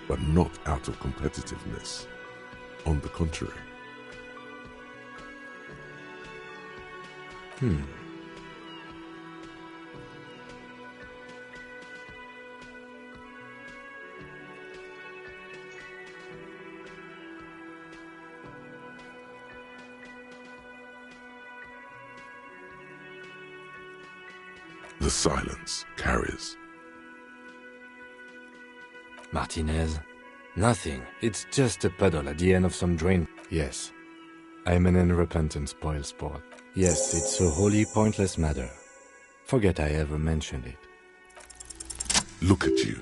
but not out of competitiveness. On the contrary. The silence carries. Martinez? Nothing. It's just a puddle at the end of some drain. Yes. I'm an unrepentant spoilsport. Yes, it's a wholly pointless matter. Forget I ever mentioned it. Look at you.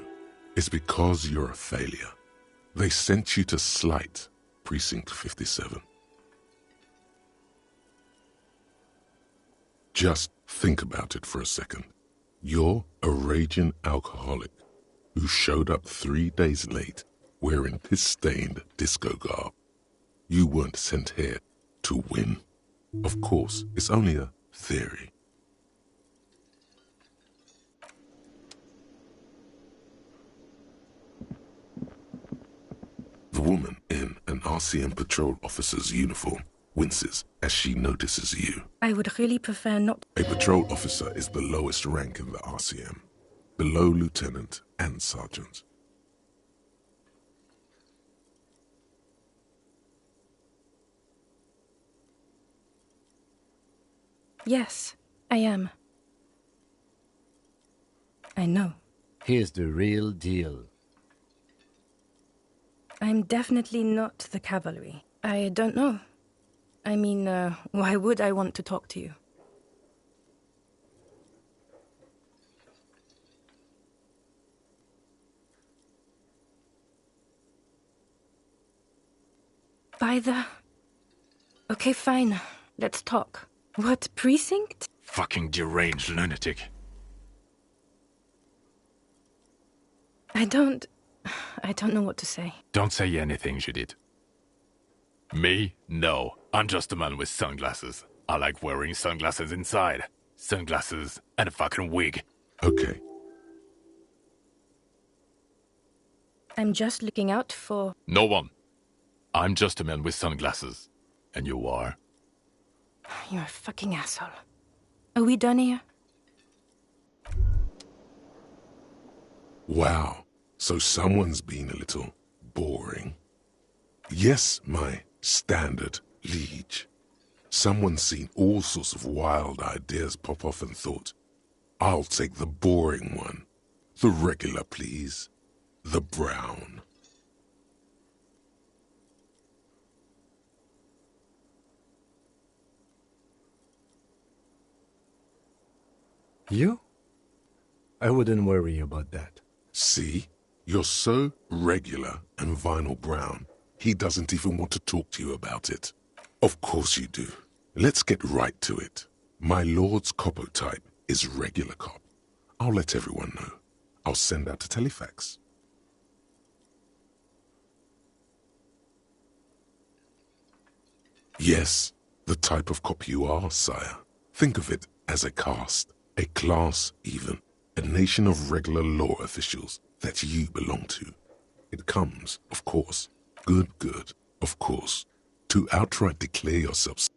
It's because you're a failure. They sent you to slight Precinct 57. Just think about it for a second. You're a raging alcoholic who showed up 3 days late wearing piss-stained disco garb. You weren't sent here to win. Of course, it's only a theory. The woman in an RCM patrol officer's uniform winces as she notices you. I would really prefer not. A patrol officer is the lowest rank in the RCM, below lieutenant and sergeant. Yes, I am. I know. Here's the real deal. I'm definitely not the cavalry. I don't know. I mean, why would I want to talk to you? By the... Okay, fine. Let's talk. What precinct? Fucking deranged lunatic. I don't know what to say. Don't say anything, Judith. Me? No. I'm just a man with sunglasses. I like wearing sunglasses inside. Sunglasses and a fucking wig. Okay. I'm just looking out for... No one. I'm just a man with sunglasses. And you are? You're a fucking asshole. Are we done here? Wow. So someone's been a little boring. Yes, my standard liege. Someone's seen all sorts of wild ideas pop off and thought, I'll take the boring one. The regular, please. The brown. You? I wouldn't worry about that. See? You're so regular and vinyl brown, he doesn't even want to talk to you about it. Of course you do. Let's get right to it. My lord's copotype is regular cop. I'll let everyone know. I'll send out a telefax. Yes, the type of cop you are, sire. Think of it as a caste, a class even, a nation of regular law officials that you belong to. It comes, of course, good, of course, to outright declare yourselves.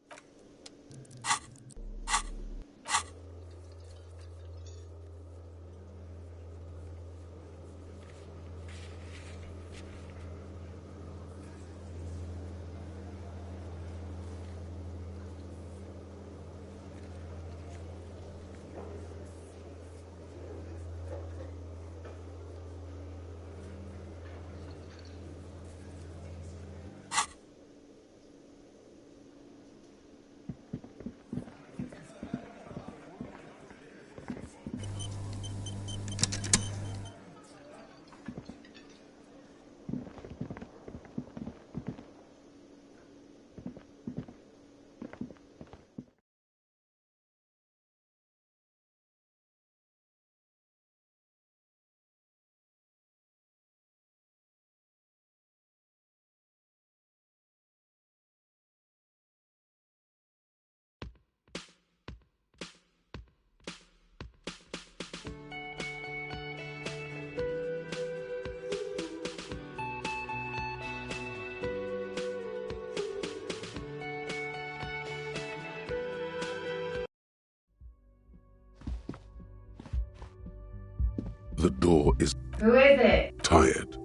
The door is Who is it? tired.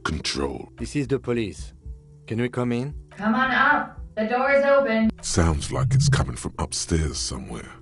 Control. This is the police. Can we come in? Come on up. The door is open. Sounds like it's coming from upstairs somewhere.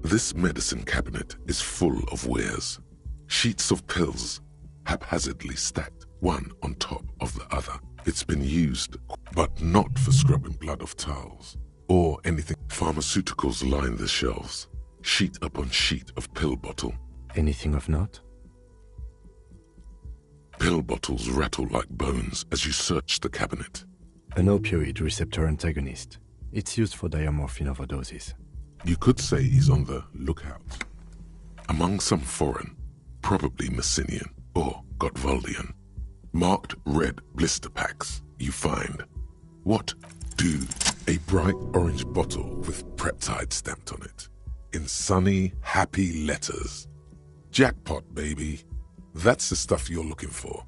This medicine cabinet is full of wares. Sheets of pills, haphazardly stacked, one on top of the other. It's been used, but not for scrubbing blood off towels or anything. Pharmaceuticals line the shelves, sheet upon sheet of pill bottle. Anything of note? Pill bottles rattle like bones as you search the cabinet. An opioid receptor antagonist. It's used for diamorphine overdoses. You could say he's on the lookout. Among some foreign, probably Messinian or Gotwaldian, marked red blister packs you find. What do? A bright orange bottle with Preptide stamped on it, in sunny, happy letters. Jackpot, baby. That's the stuff you're looking for.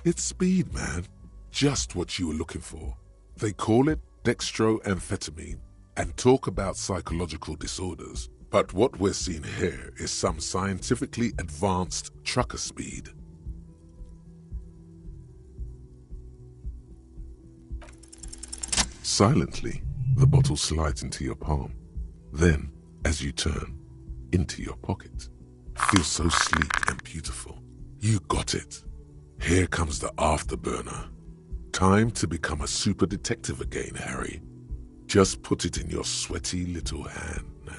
It's speed, man. Just what you were looking for. They call it dextroamphetamine and talk about psychological disorders. But what we're seeing here is some scientifically advanced trucker speed. Silently, the bottle slides into your palm. Then, as you turn, into your pocket. Feels so sleek and beautiful. You got it. Here comes the afterburner. Time to become a super detective again, Harry. Just put it in your sweaty little hand now.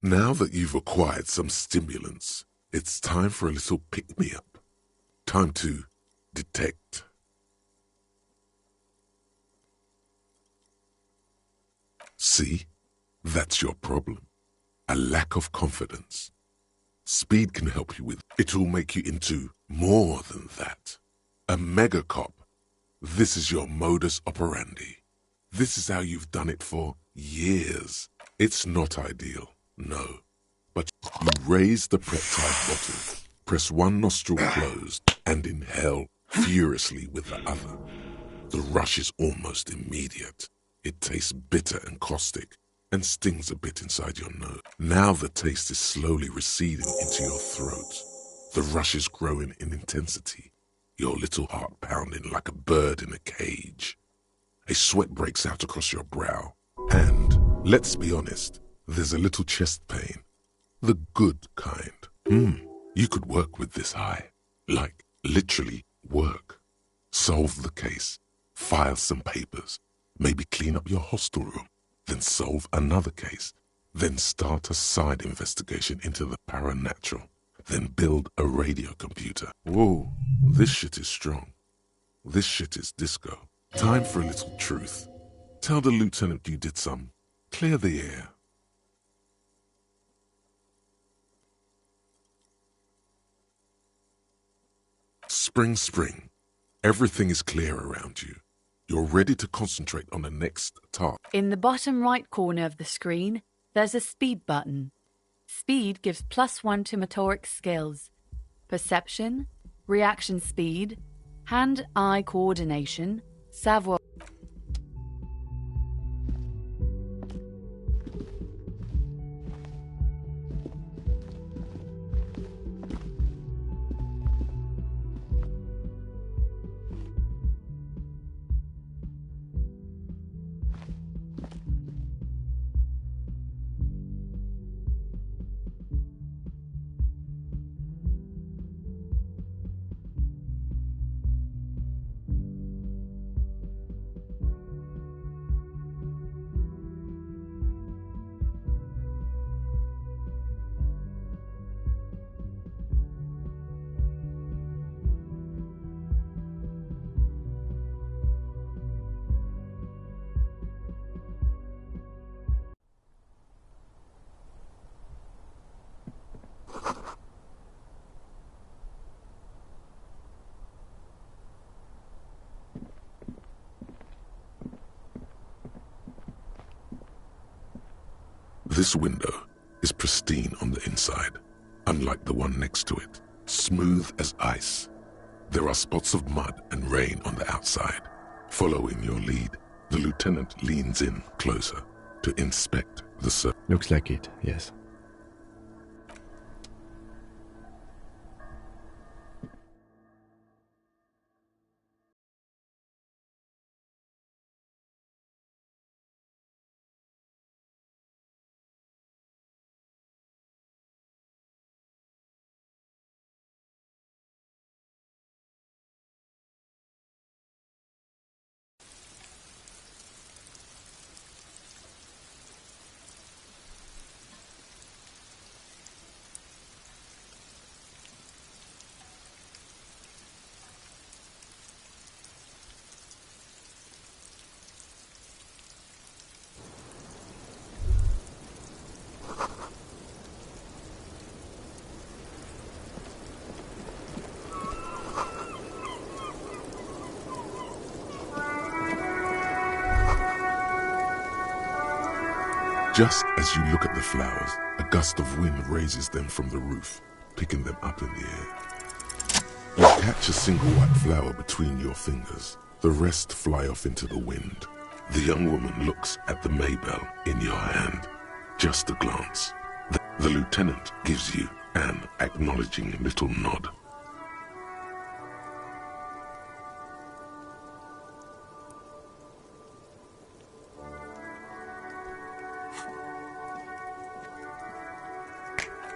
Now that you've acquired some stimulants, it's time for a little pick-me-up. Time to detect. See? That's your problem. A lack of confidence. Speed can help you with. It will make you into more than that. A mega cop. This is your modus operandi. This is how you've done it for years. It's not ideal. No, but you raise the Preptide bottle, press one nostril closed, and inhale furiously with the other. The rush is almost immediate. It tastes bitter and caustic, and stings a bit inside your nose. Now the taste is slowly receding into your throat. The rush is growing in intensity, your little heart pounding like a bird in a cage. A sweat breaks out across your brow, and, let's be honest, there's a little chest pain. The good kind. You could work with this high. Like, literally work. Solve the case. File some papers. Maybe clean up your hostel room. then solve another case, then start a side investigation into the paranatural, then build a radio computer. Whoa, this shit is strong. This shit is disco. Time for a little truth. Tell the lieutenant you did some. Clear the air. Spring. Everything is clear around you. You're ready to concentrate on the next task. In the bottom right corner of the screen, there's a speed button. Speed gives +1 to motoric skills. Perception, reaction speed, hand-eye coordination, savoir... This window is pristine on the inside, unlike the one next to it, smooth as ice. There are spots of mud and rain on the outside. Following your lead, the lieutenant leans in closer to inspect the surface. Looks like it, yes. Just as you look at the flowers, a gust of wind raises them from the roof, picking them up in the air. You catch a single white flower between your fingers. The rest fly off into the wind. The young woman looks at the Maybell in your hand. Just a glance. The lieutenant gives you an acknowledging little nod.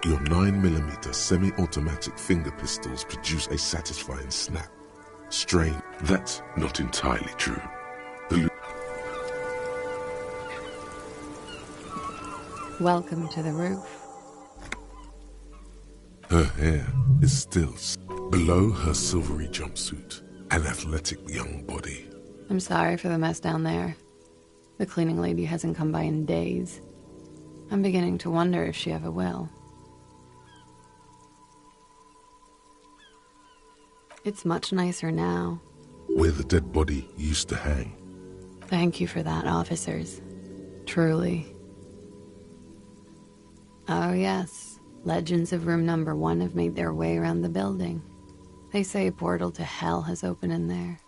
Your 9mm semi-automatic finger pistols produce a satisfying snap. Strain. That's not entirely true. Welcome to the roof. Her hair is still below her silvery jumpsuit, an athletic young body. I'm sorry for the mess down there. The cleaning lady hasn't come by in days. I'm beginning to wonder if she ever will. It's much nicer now. Where the dead body used to hang. Thank you for that, officers. Truly. Oh yes, legends of room number 1 have made their way around the building. They say a portal to hell has opened in there.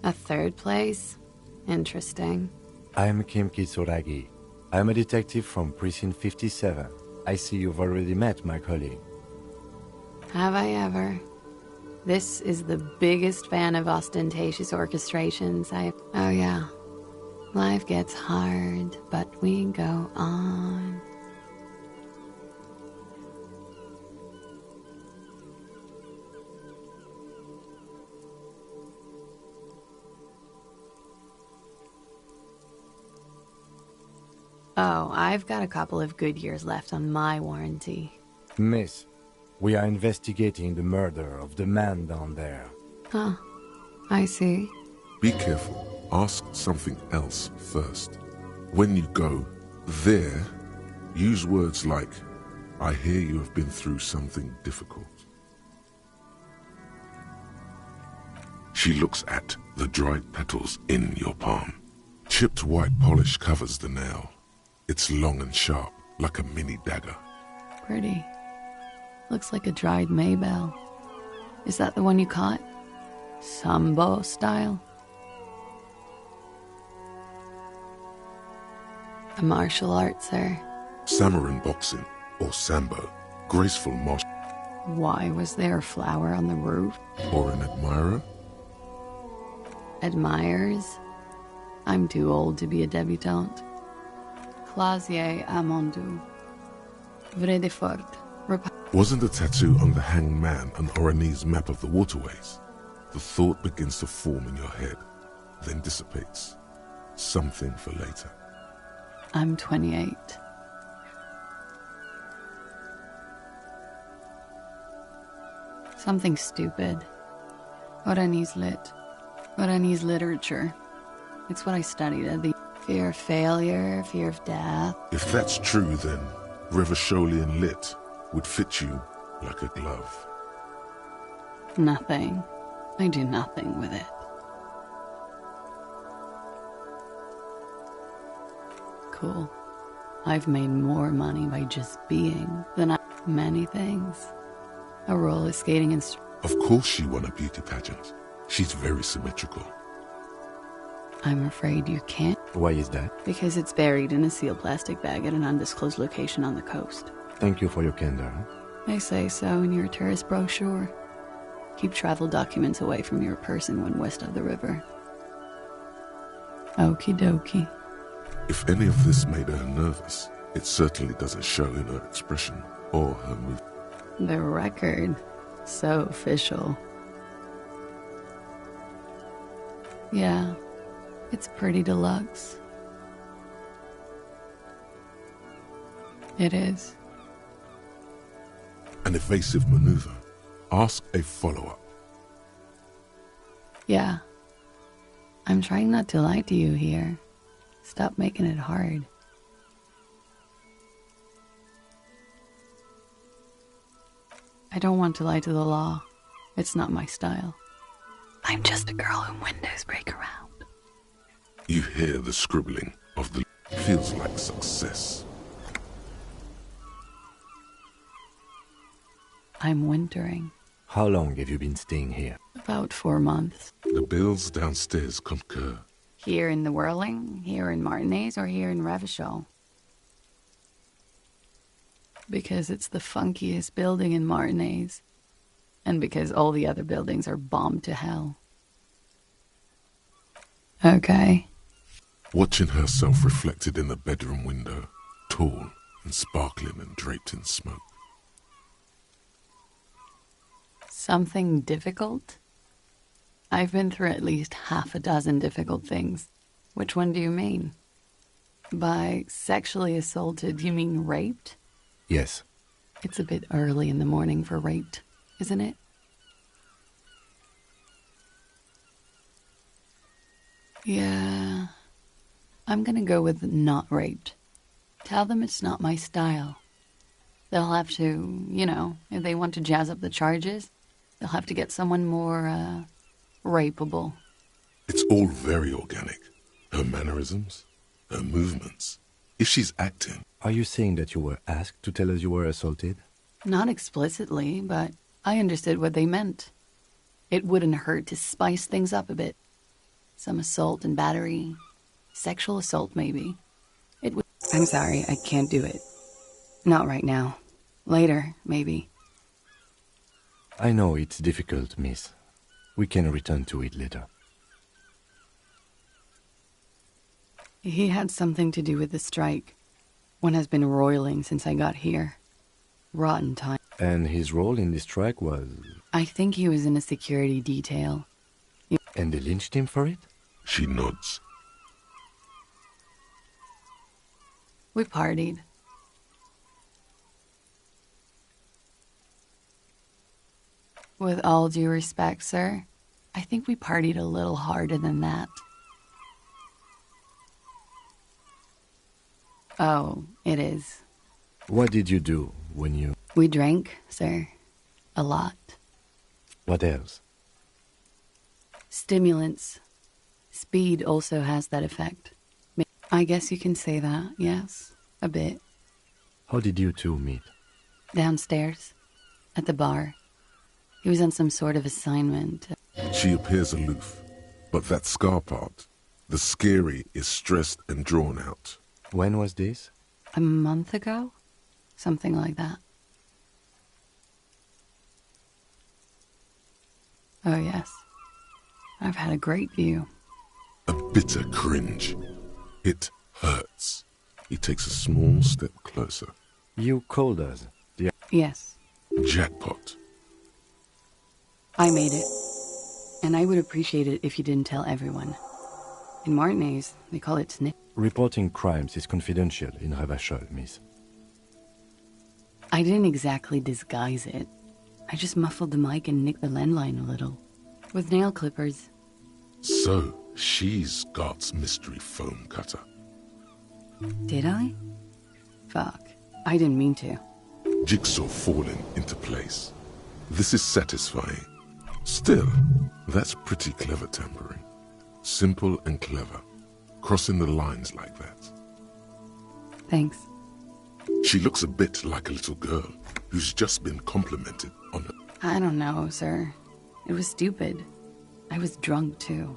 A third place? Interesting. I am Kim Kitsuragi. I am a detective from Precinct 57. I see you've already met my colleague. Have I ever? This is the biggest fan of ostentatious orchestrations Oh yeah. Life gets hard, but we go on. Oh, I've got a couple of good years left on my warranty. Miss, we are investigating the murder of the man down there. Huh. I see. Be careful. Ask something else first. When you go there, use words like, I hear you have been through something difficult. She looks at the dried petals in your palm. Chipped white polish covers the nail. It's long and sharp, like a mini dagger. Pretty. Looks like a dried maybell. Is that the one you caught? Sambo style? A martial art, sir. Samurai boxing, or sambo, graceful martial. Why was there a flower on the roof? Or an admirer? Admires? I'm too old to be a debutante. Clasier Amandu. Vrai de fort. Wasn't the tattoo on the hanged man an Oranese map of the waterways? The thought begins to form in your head, then dissipates. Something for later. I'm 28. Something stupid. Oranese lit. Oranese literature. It's what I studied at the fear of failure, fear of death. If that's true, then Revacholian lit would fit you like a glove. Nothing. I do nothing with it. Cool. I've made more money by just being than many things. A roller skating instructor. Of course she won a beauty pageant. She's very symmetrical. I'm afraid you can't. Why is that? Because it's buried in a sealed plastic bag at an undisclosed location on the coast. Thank you for your candor. They say so in your tourist brochure. Keep travel documents away from your person when west of the river. Okie dokie. If any of this made her nervous, it certainly doesn't show in her expression or her movement. The record. So official. Yeah, it's pretty deluxe. It is. An evasive maneuver. Ask a follow-up. Yeah. I'm trying not to lie to you here. Stop making it hard. I don't want to lie to the law. It's not my style. I'm just a girl whom windows break around. You hear the scribbling of the... Feels like success. I'm wintering. How long have you been staying here? About 4 months. The bills downstairs concur. Here in the Whirling, here in Martinez, or here in Revachol? Because it's the funkiest building in Martinez. And because all the other buildings are bombed to hell. Okay. Watching herself reflected in the bedroom window, tall and sparkling and draped in smoke. Something difficult? I've been through at least half a dozen difficult things. Which one do you mean? By sexually assaulted, you mean raped? Yes. It's a bit early in the morning for raped, isn't it? Yeah. I'm gonna go with not raped. Tell them it's not my style. They'll have to, you know, if they want to jazz up the charges, they'll have to get someone more, rapeable. It's all very organic. Her mannerisms, her movements. If she's acting... Are you saying that you were asked to tell us you were assaulted? Not explicitly, but I understood what they meant. It wouldn't hurt to spice things up a bit. Some assault and battery. Sexual assault, maybe. It would... I'm sorry, I can't do it. Not right now. Later, maybe. I know it's difficult, miss. We can return to it later. He had something to do with the strike. One has been roiling since I got here. Rotten time. And his role in the strike was... I think he was in a security detail. And they lynched him for it? She nods. We partied. With all due respect, sir, I think we partied a little harder than that. Oh, it is. What did you do when you... We drank, sir. A lot. What else? Stimulants. Speed also has that effect. I guess you can say that, yes. A bit. How did you two meet? Downstairs. At the bar. He was on some sort of assignment. She appears aloof, but that scar part, the scary, is stressed and drawn out. When was this? A month ago? Something like that. Oh, yes. I've had a great view. A bitter cringe. It hurts. He takes a small step closer. You called us. Yes. Jackpot. I made it. And I would appreciate it if you didn't tell everyone. In Martinez, they call it snitch. Reporting crimes is confidential in Revachol, miss. I didn't exactly disguise it. I just muffled the mic and nicked the landline a little. With nail clippers. So, she's Scott's mystery foam cutter. Did I? Fuck. I didn't mean to. Jigsaw falling into place. This is satisfying. Still, that's pretty clever tampering. Simple and clever. Crossing the lines like that. Thanks. She looks a bit like a little girl who's just been complimented on her. I don't know, sir. It was stupid. I was drunk, too.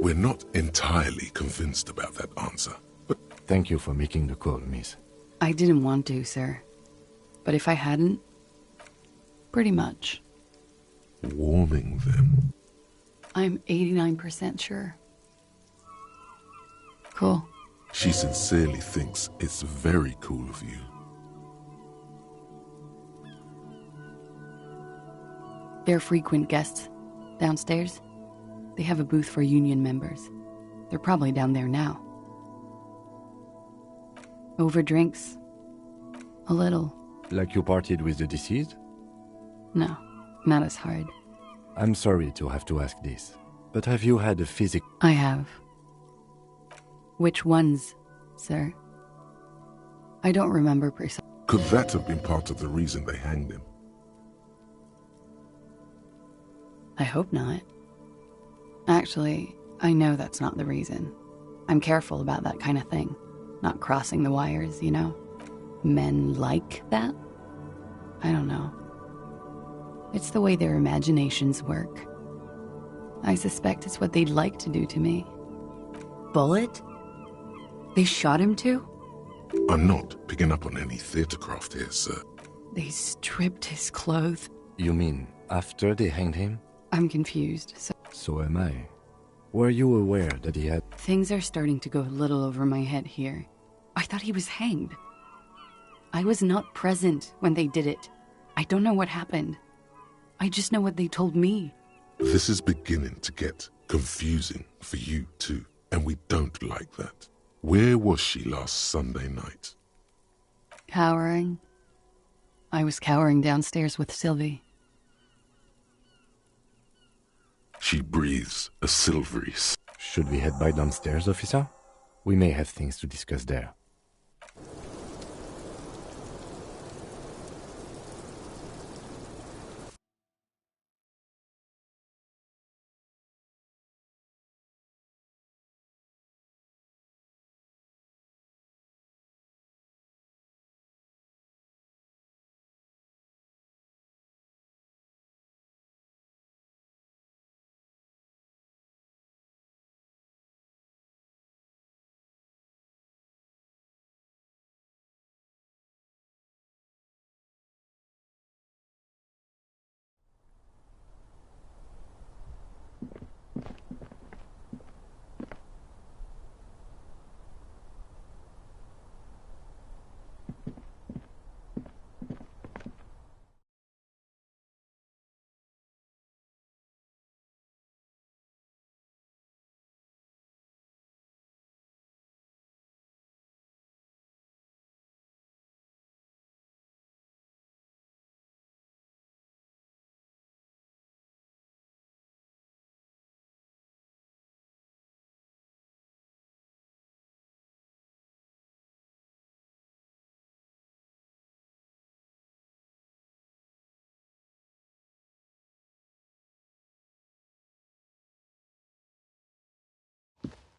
We're not entirely convinced about that answer, but... Thank you for making the call, miss. I didn't want to, sir. But if I hadn't... Pretty much. Warming them. I'm 89% sure. Cool. She sincerely thinks it's very cool of you. They're frequent guests. Downstairs, they have a booth for union members. They're probably down there now. Over drinks. A little. Like you partied with the deceased? No, not as hard. I'm sorry to have to ask this, but have you had a physical... I have. Which ones, sir? I don't remember precisely. Could that have been part of the reason they hanged him? I hope not. Actually, I know that's not the reason. I'm careful about that kind of thing. Not crossing the wires, you know? Men like that? I don't know. It's the way their imaginations work. I suspect it's what they'd like to do to me. Bullet? They shot him too? I'm not picking up on any theatercraft here, sir. They stripped his clothes. You mean after they hanged him? I'm confused, So am I. Were you aware that he had... Things are starting to go a little over my head here. I thought he was hanged. I was not present when they did it. I don't know what happened. I just know what they told me. This is beginning to get confusing for you too, and we don't like that. Where was she last Sunday night? Cowering. I was cowering downstairs with Sylvie. She breathes a silvery... Should we head by downstairs, officer? We may have things to discuss there.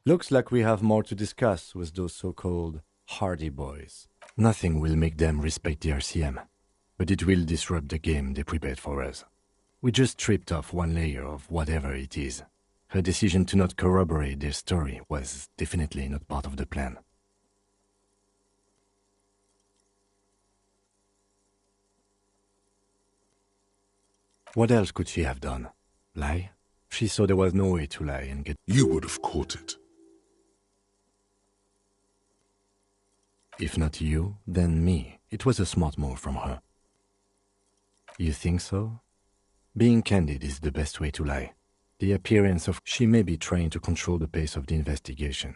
Looks like we have more to discuss with those so-called Hardy Boys. Nothing will make them respect the RCM, but it will disrupt the game they prepared for us. We just stripped off one layer of whatever it is. Her decision to not corroborate their story was definitely not part of the plan. What else could she have done? Lie? She saw there was no way to lie and get... You would have caught it. If not you, then me. It was a smart move from her. You think so? Being candid is the best way to lie. The appearance of she may be trying to control the pace of the investigation.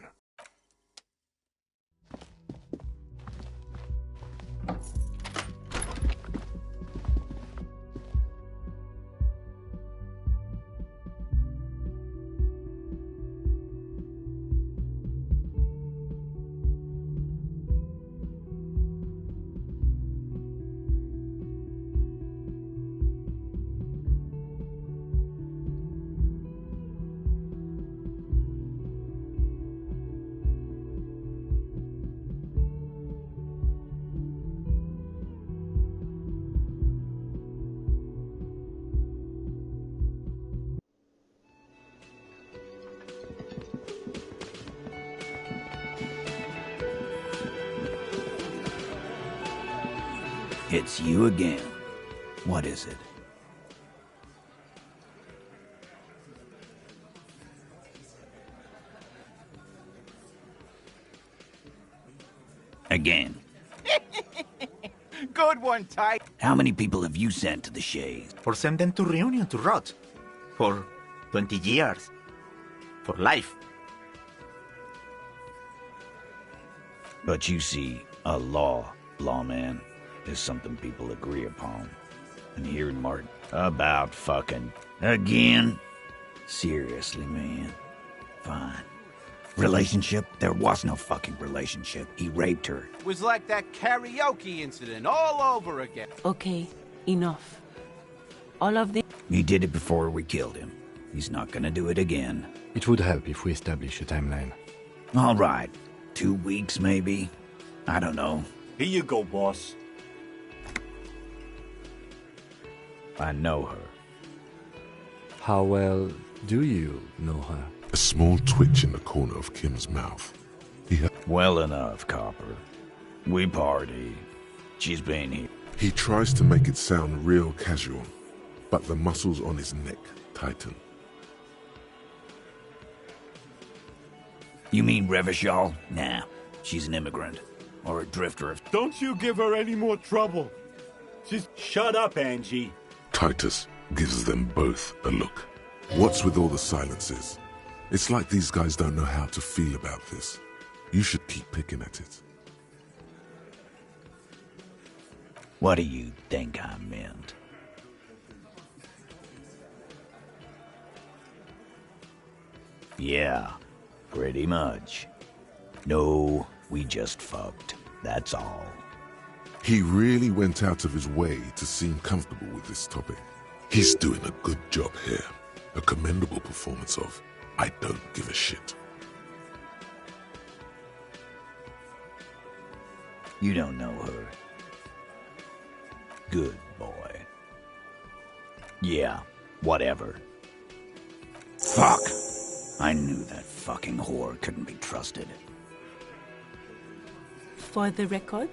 It's you again. What is it? Again. Good one, Ty. How many people have you sent to the Shays? Or send them to Reunion to rot. For 20 years. For life. But you see, a lawman, is something people agree upon. And hearing Martin about fucking again? Seriously, man. Fine. Relationship? There was no fucking relationship. He raped her. It was like that karaoke incident all over again. Okay, enough. All of this... He did it before we killed him. He's not gonna do it again. It would help if we establish a timeline. All right. 2 weeks, maybe? I don't know. Here you go, boss. I know her. How well do you know her? A small twitch in the corner of Kim's mouth. Well enough, Copper. We party. She's been here. He tries to make it sound real casual, but the muscles on his neck tighten. You mean Revachol? Nah, she's an immigrant. Or a drifter. Don't you give her any more trouble. She's... Shut up, Angie. Titus gives them both a look. What's with all the silences? It's like these guys don't know how to feel about this. You should keep picking at it. What do you think I meant? Yeah, pretty much. No, we just fucked. That's all. He really went out of his way to seem comfortable with this topic. He's doing a good job here. A commendable performance of, I don't give a shit. You don't know her. Good boy. Yeah, whatever. Fuck! I knew that fucking whore couldn't be trusted. For the record,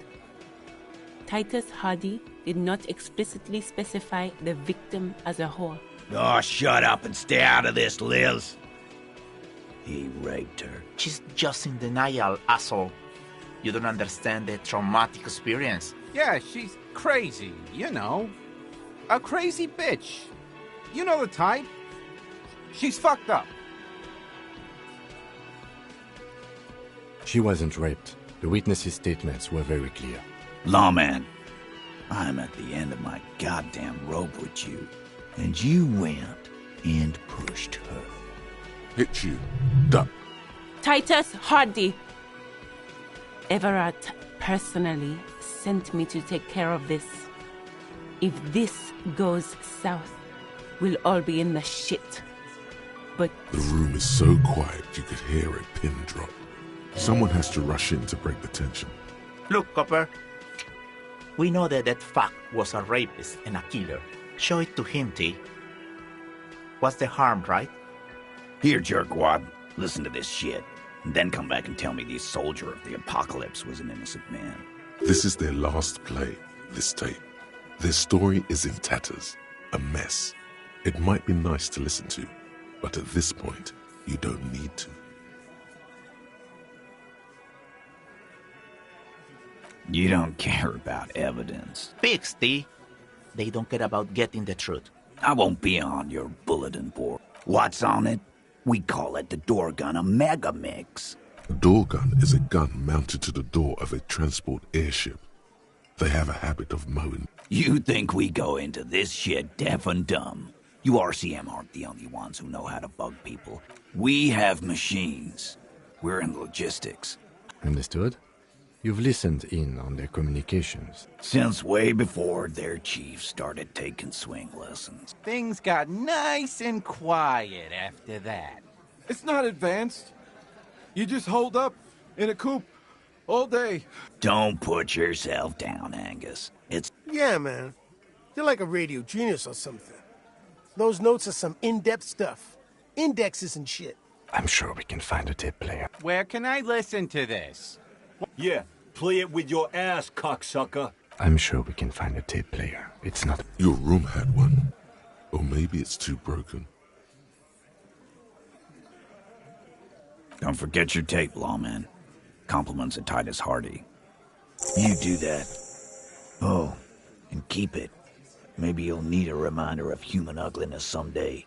Titus Hardy did not explicitly specify the victim as a whore. Oh, shut up and stay out of this, Liz. He raped her. She's just in denial, asshole. You don't understand the traumatic experience. Yeah, she's crazy, you know. A crazy bitch. You know the type. She's fucked up. She wasn't raped. The witnesses' statements were very clear. Lawman, I'm at the end of my goddamn rope with you. And you went and pushed her. Hit you. Duck. Titus Hardy. Everett personally sent me to take care of this. If this goes south, we'll all be in the shit. But the room room is so quiet you could hear a pin drop. Someone has to rush in to break the tension. Look, Copper. We know that that fuck was a rapist and a killer. Show it to him, T. What's the harm, right? Here, jerkwad. Listen to this shit. And then come back and tell me the soldier of the apocalypse was an innocent man. This is their last play, this tape. Their story is in tatters, a mess. It might be nice to listen to, but at this point, you don't need to. You don't care about evidence. Fix, T. They don't care about getting the truth. I won't be on your bulletin board. What's on it? We call it the door gun, a mega mix. A door gun is a gun mounted to the door of a transport airship. They have a habit of mowing. You think we go into this shit deaf and dumb? You RCM aren't the only ones who know how to bug people. We have machines. We're in logistics. Understood? You've listened in on their communications. Since way before their chief started taking swing lessons. Things got nice and quiet after that. It's not advanced. You just hold up in a coop all day. Don't put yourself down, Angus. It's... Yeah, man. You're like a radio genius or something. Those notes are some in-depth stuff. Indexes and shit. I'm sure we can find a tape player. Where can I listen to this? Yeah, play it with your ass, cocksucker. I'm sure we can find a tape player. It's not... Your room had one. Or maybe it's too broken. Don't forget your tape, lawman. Compliments of Titus Hardy. You do that. Oh, and keep it. Maybe you'll need a reminder of human ugliness someday.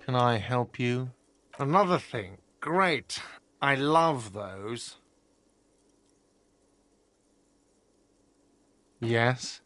Can I help you? Another thing. Great. I love those. Yes?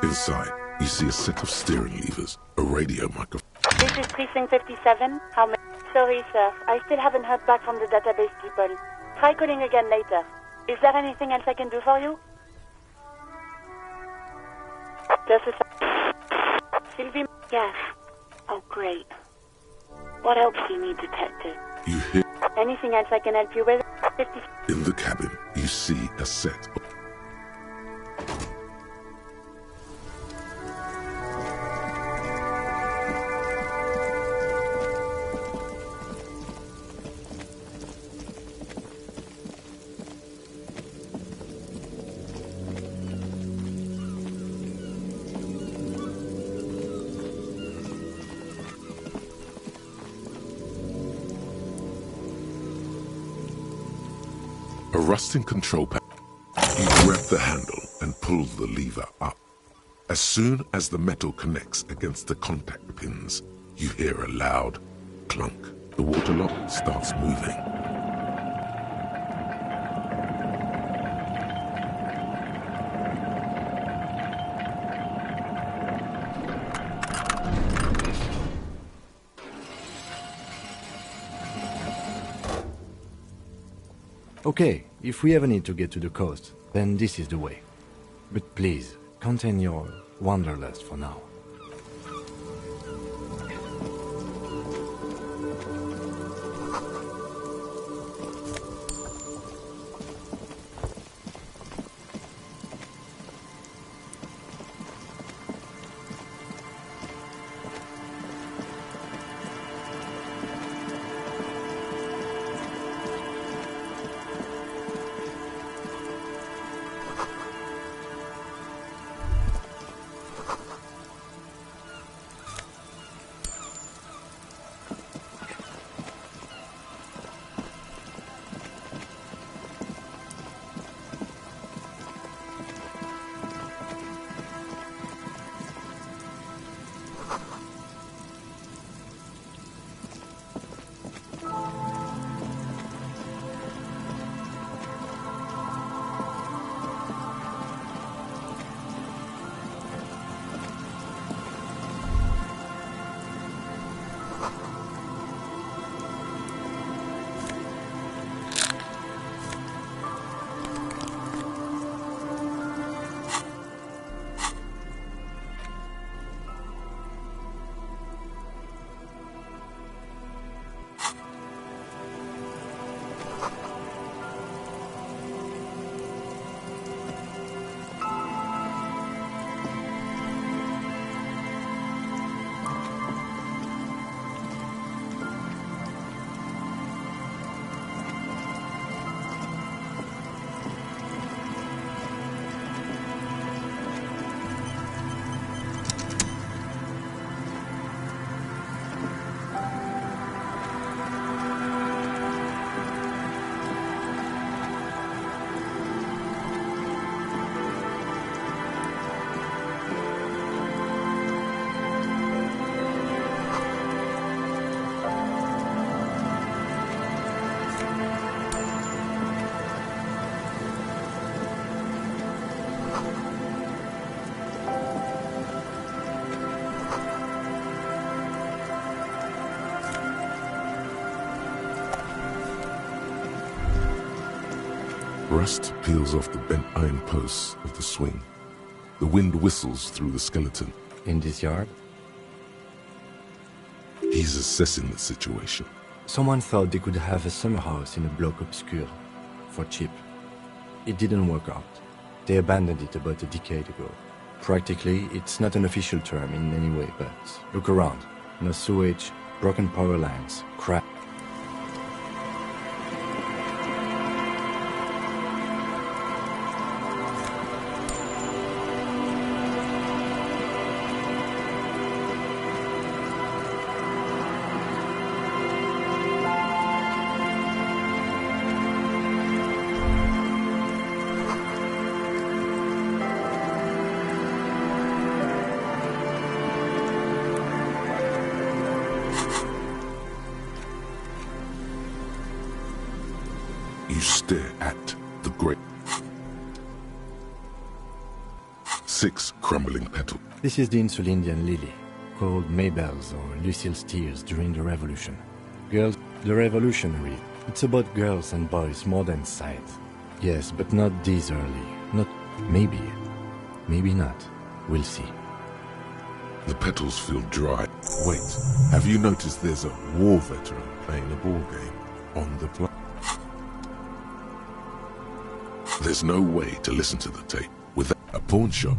Inside, you see a set of steering levers, a radio microphone. This is Precinct 57. How many? Sorry, sir. I still haven't heard back from the database people. Try calling again later. Is there anything else I can do for you? Just a sec. Sylvie? Yes. Oh, great. What else do you need, detective? You hear... Anything else I can help you with? 50... In the cabin, you see a set of... A rusting control panel. You grab the handle and pull the lever up. As soon as the metal connects against the contact pins, you hear a loud clunk. The water lock starts moving. Okay, if we ever need to get to the coast, then this is the way. But please, contain your wanderlust for now. Rust peels off the bent iron posts of the swing. The wind whistles through the skeleton. In this yard? He's assessing the situation. Someone thought they could have a summer house in a bloc obscur, for cheap. It didn't work out. They abandoned it about a decade ago. Practically, it's not an official term in any way, but look around. No sewage, broken power lines, crap. You stare at the great 6 crumbling petals. This is the Insulindian lily, called Mabel's or Lucille's tears during the revolution. Girls, the revolutionary, it's about girls and boys more than size. Yes, but not this early. Not maybe. Maybe not. We'll see. The petals feel dry. Wait, have you noticed there's a war veteran playing a ball game on the plane? There's no way to listen to the tape without a pawn shop.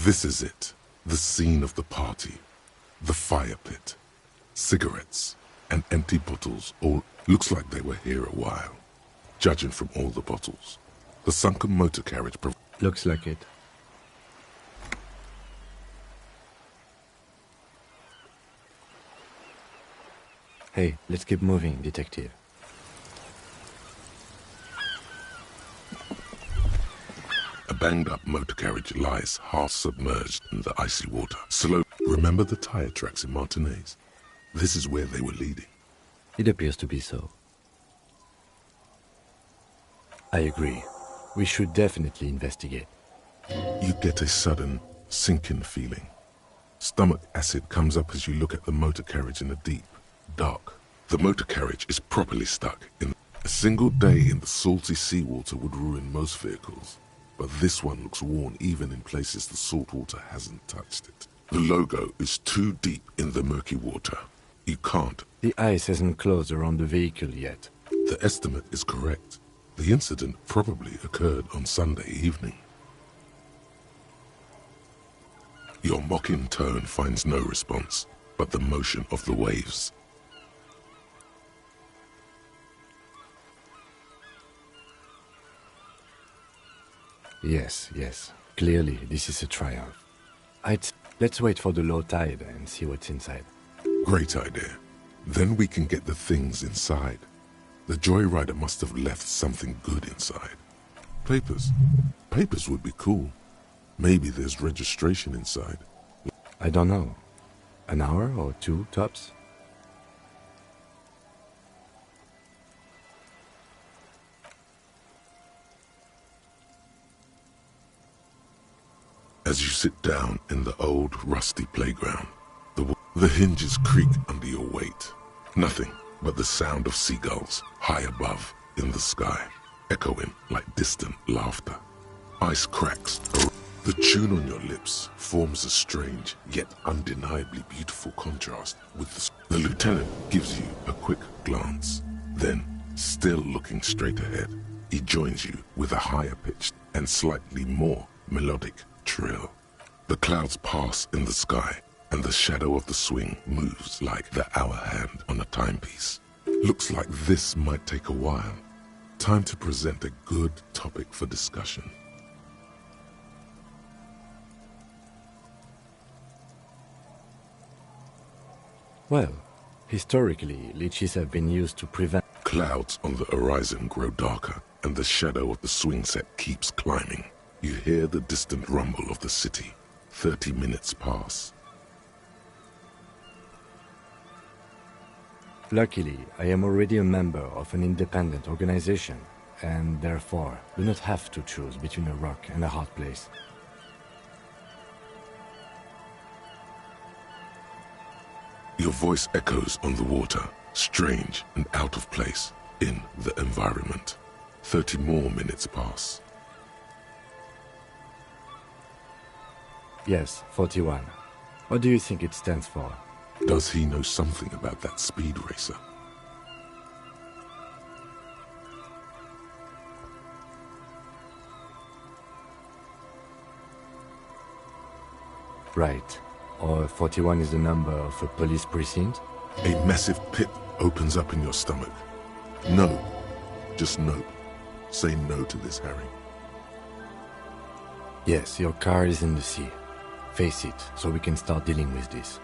This is it. The scene of the party. The fire pit. Cigarettes and empty bottles all looks like they were here a while. Judging from all the bottles. The sunken motor carriage looks like it. Hey, let's keep moving, detective. A banged-up motor carriage lies half submerged in the icy water. Slow. Remember the tire tracks in Martinez? This is where they were leading. It appears to be so. I agree. We should definitely investigate. You get a sudden, sinking feeling. Stomach acid comes up as you look at the motor carriage in the deep, dark. The motor carriage is properly stuck in. A single day in the salty seawater would ruin most vehicles. But this one looks worn even in places the salt water hasn't touched it. The logo is too deep in the murky water. You can't. The ice hasn't closed around the vehicle yet. The estimate is correct. The incident probably occurred on Sunday evening. Your mocking tone finds no response, but the motion of the waves. Yes. Clearly, this is a triumph. Let's wait for the low tide and see what's inside. Great idea. Then we can get the things inside. The joyrider must have left something good inside. Papers. Papers would be cool. Maybe there's registration inside. I don't know. An hour or two, tops? As you sit down in the old, rusty playground, the hinges creak under your weight. Nothing but the sound of seagulls high above in the sky, echoing like distant laughter. Ice cracks. The tune on your lips forms a strange, yet undeniably beautiful contrast with the lieutenant gives you a quick glance. Then, still looking straight ahead, he joins you with a higher pitched and slightly more melodic trill. The clouds pass in the sky, and the shadow of the swing moves like the hour hand on a timepiece. Looks like this might take a while. Time to present a good topic for discussion. Well, historically, leeches have been used to prevent... Clouds on the horizon grow darker, and the shadow of the swing set keeps climbing. You hear the distant rumble of the city. 30 minutes pass. Luckily, I am already a member of an independent organization, and therefore do not have to choose between a rock and a hard place. Your voice echoes on the water, strange and out of place in the environment. 30 more minutes pass. Yes, 41. What do you think it stands for? Does he know something about that speed racer? Right. Or 41 is the number of a police precinct? A massive pit opens up in your stomach. No. Just no. Say no to this, Harry. Yes, your car is in the sea. Face it, so we can start dealing with this.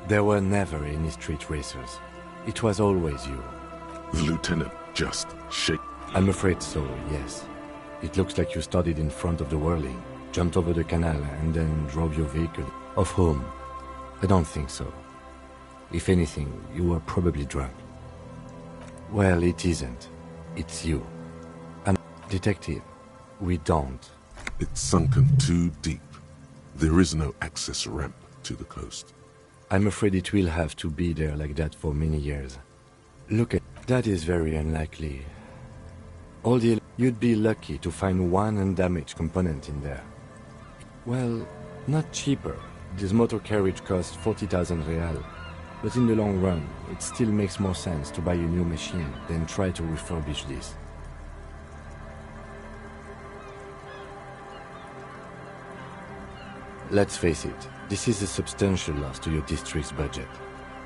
There were never any street racers. It was always you. The lieutenant just shake. I'm afraid so, yes. It looks like you started in front of the whirling, jumped over the canal, and then drove your vehicle. Of whom? I don't think so. If anything, you were probably drunk. Well, it isn't. It's you. And detective, we don't. It's sunken too deep. There is no access ramp to the coast. I'm afraid it will have to be there like that for many years. Look at... That is very unlikely. You'd be lucky to find one undamaged component in there. Well, not cheaper. This motor carriage costs 40,000 real. But in the long run, it still makes more sense to buy a new machine than try to refurbish this. Let's face it, this is a substantial loss to your district's budget.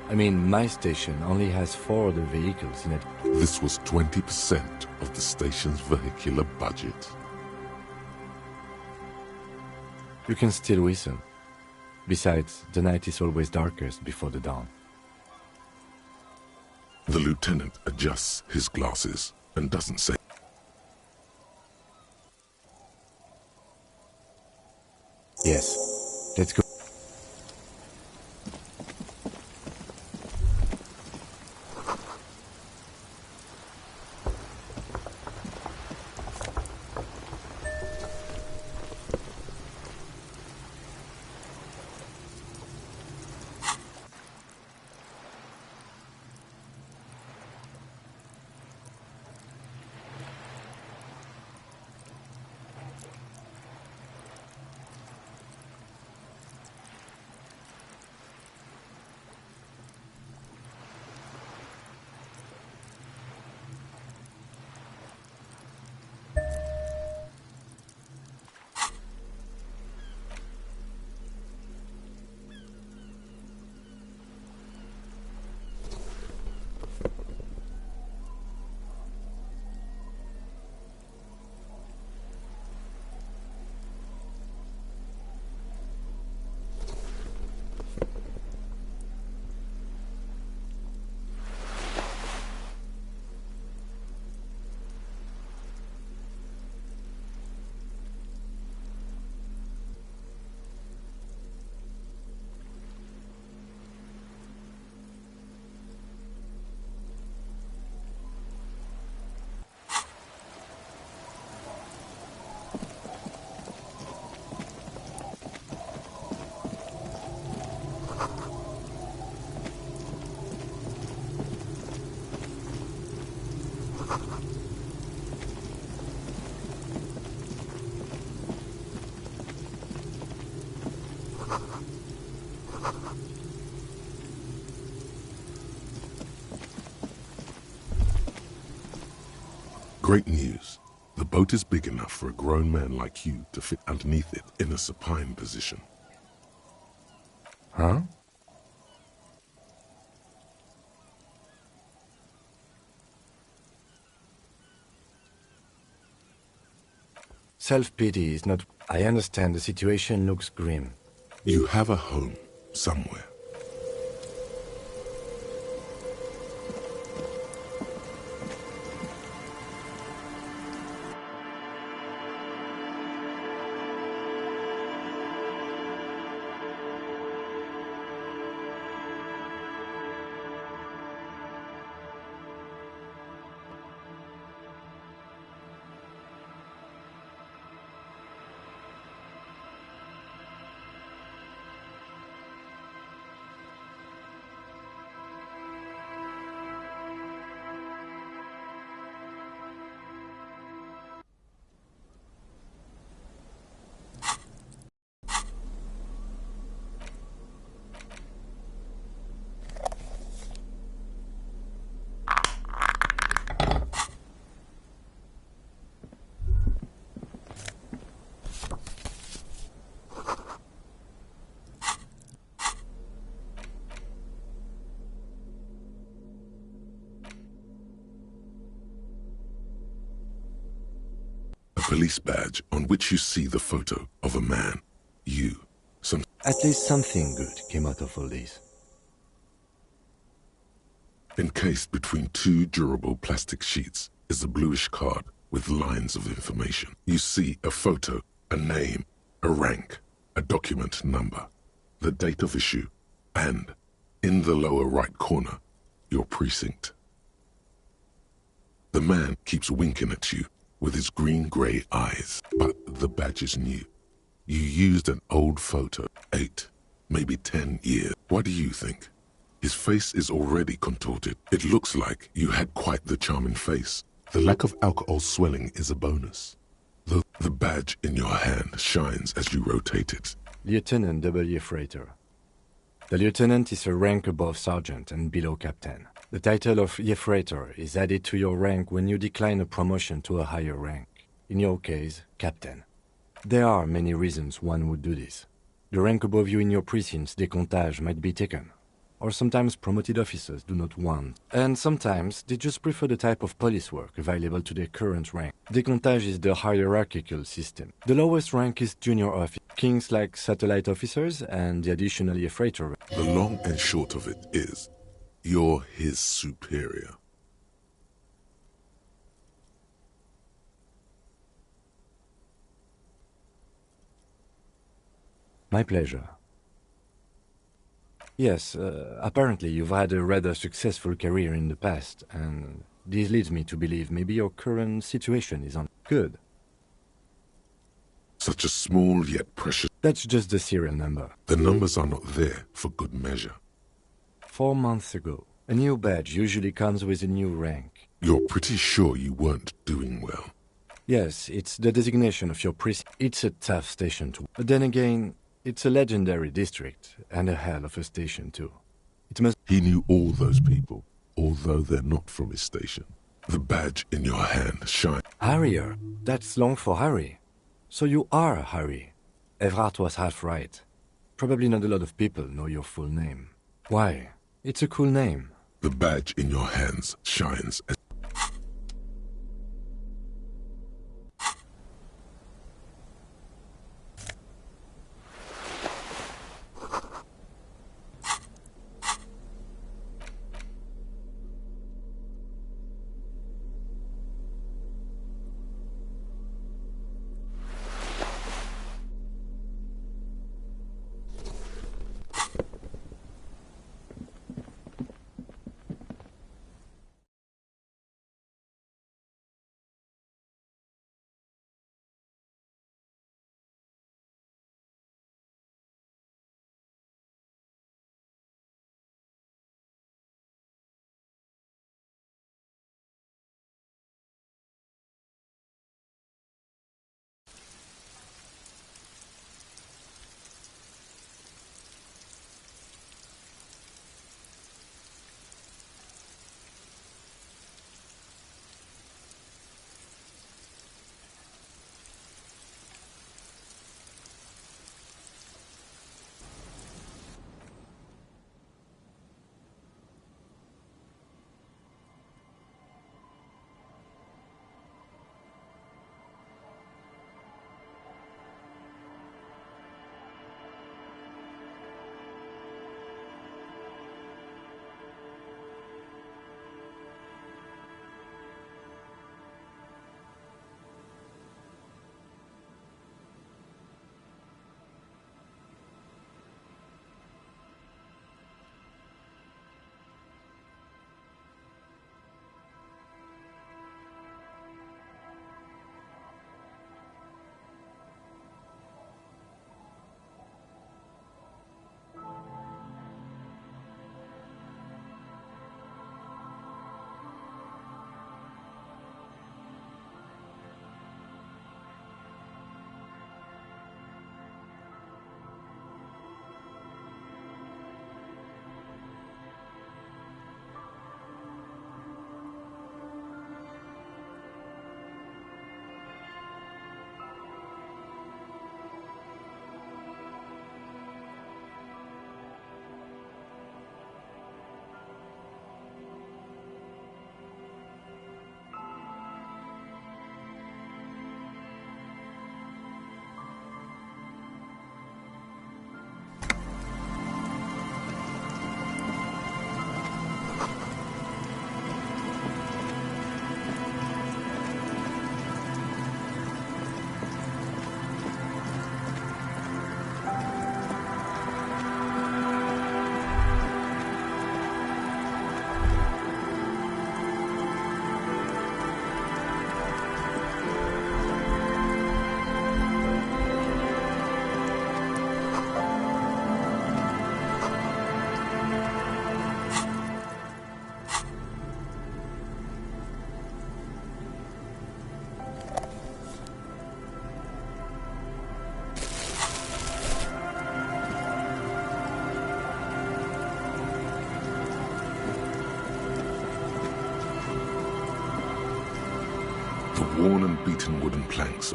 I mean, my station only has 4 other vehicles in it. This was 20% of the station's vehicular budget. You can still whistle. Besides, the night is always darkest before the dawn. The lieutenant adjusts his glasses and doesn't say. Yes, let's go. Great news. The boat is big enough for a grown man like you to fit underneath it in a supine position. Huh? Self-pity is not... I understand the situation looks grim. You have a home somewhere. Police badge on which you see the photo of a man. You. At least something good came out of all this. Encased between 2 durable plastic sheets is a bluish card with lines of information. You see a photo, a name, a rank, a document number, the date of issue, and, in the lower right corner, your precinct. The man keeps winking at you with his green-grey eyes, but the badge is new. You used an old photo, 8, maybe 10 years. What do you think? His face is already contorted. It looks like you had quite the charming face. The lack of alcohol swelling is a bonus. The badge in your hand shines as you rotate it. Lieutenant W. Freighter. The lieutenant is a rank above sergeant and below captain. The title of Freighter is added to your rank when you decline a promotion to a higher rank. In your case, captain. There are many reasons one would do this. The rank above you in your precinct's décomptage might be taken. Or sometimes promoted officers do not want. And sometimes they just prefer the type of police work available to their current rank. Décomptage is the hierarchical system. The lowest rank is junior officer. Kings like satellite officers and the additionally a freighter. The long and short of it is, you're his superior. My pleasure. Yes, apparently you've had a rather successful career in the past, and this leads me to believe maybe your current situation is on good. Such a small yet precious... That's just the serial number. The numbers are not there for good measure. 4 months ago, a new badge usually comes with a new rank. You're pretty sure you weren't doing well? Yes, it's the designation of your precinct. It's a tough station to... But then again, it's a legendary district, and a hell of a station too. It must... He knew all those people, although they're not from his station. The badge in your hand shines. Harrier. That's long for Harry. So you are Harry. Evrard was half right. Probably not a lot of people know your full name. Why? It's a cool name. The badge in your hands shines as... The worn and beaten wooden planks.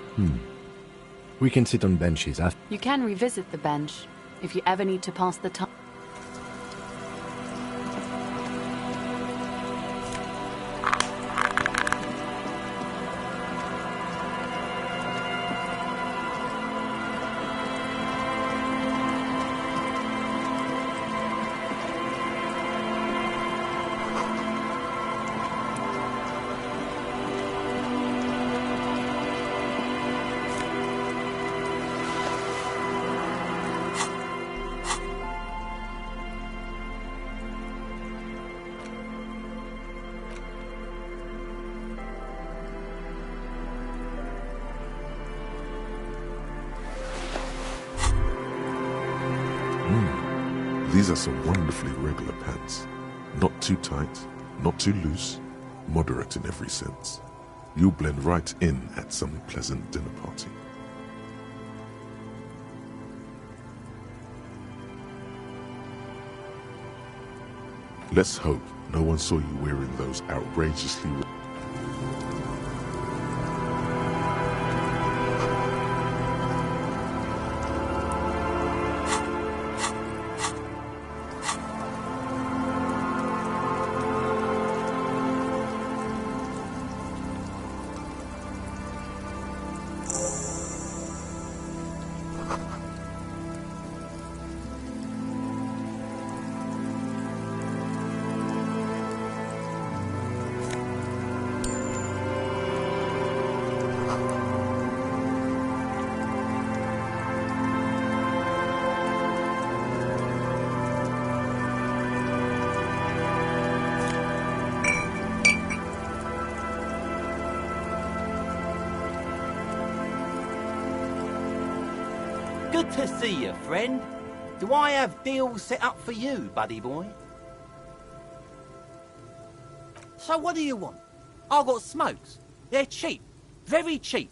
We can sit on benches after. You can revisit the bench if you ever need to pass the time. These are some wonderfully regular pants. Not too tight, not too loose, moderate in every sense. You'll blend right in at some pleasant dinner party. Let's hope no one saw you wearing those outrageously... Good to see you, friend. Do I have deals set up for you, buddy boy? So what do you want? I got smokes. They're cheap. Very cheap.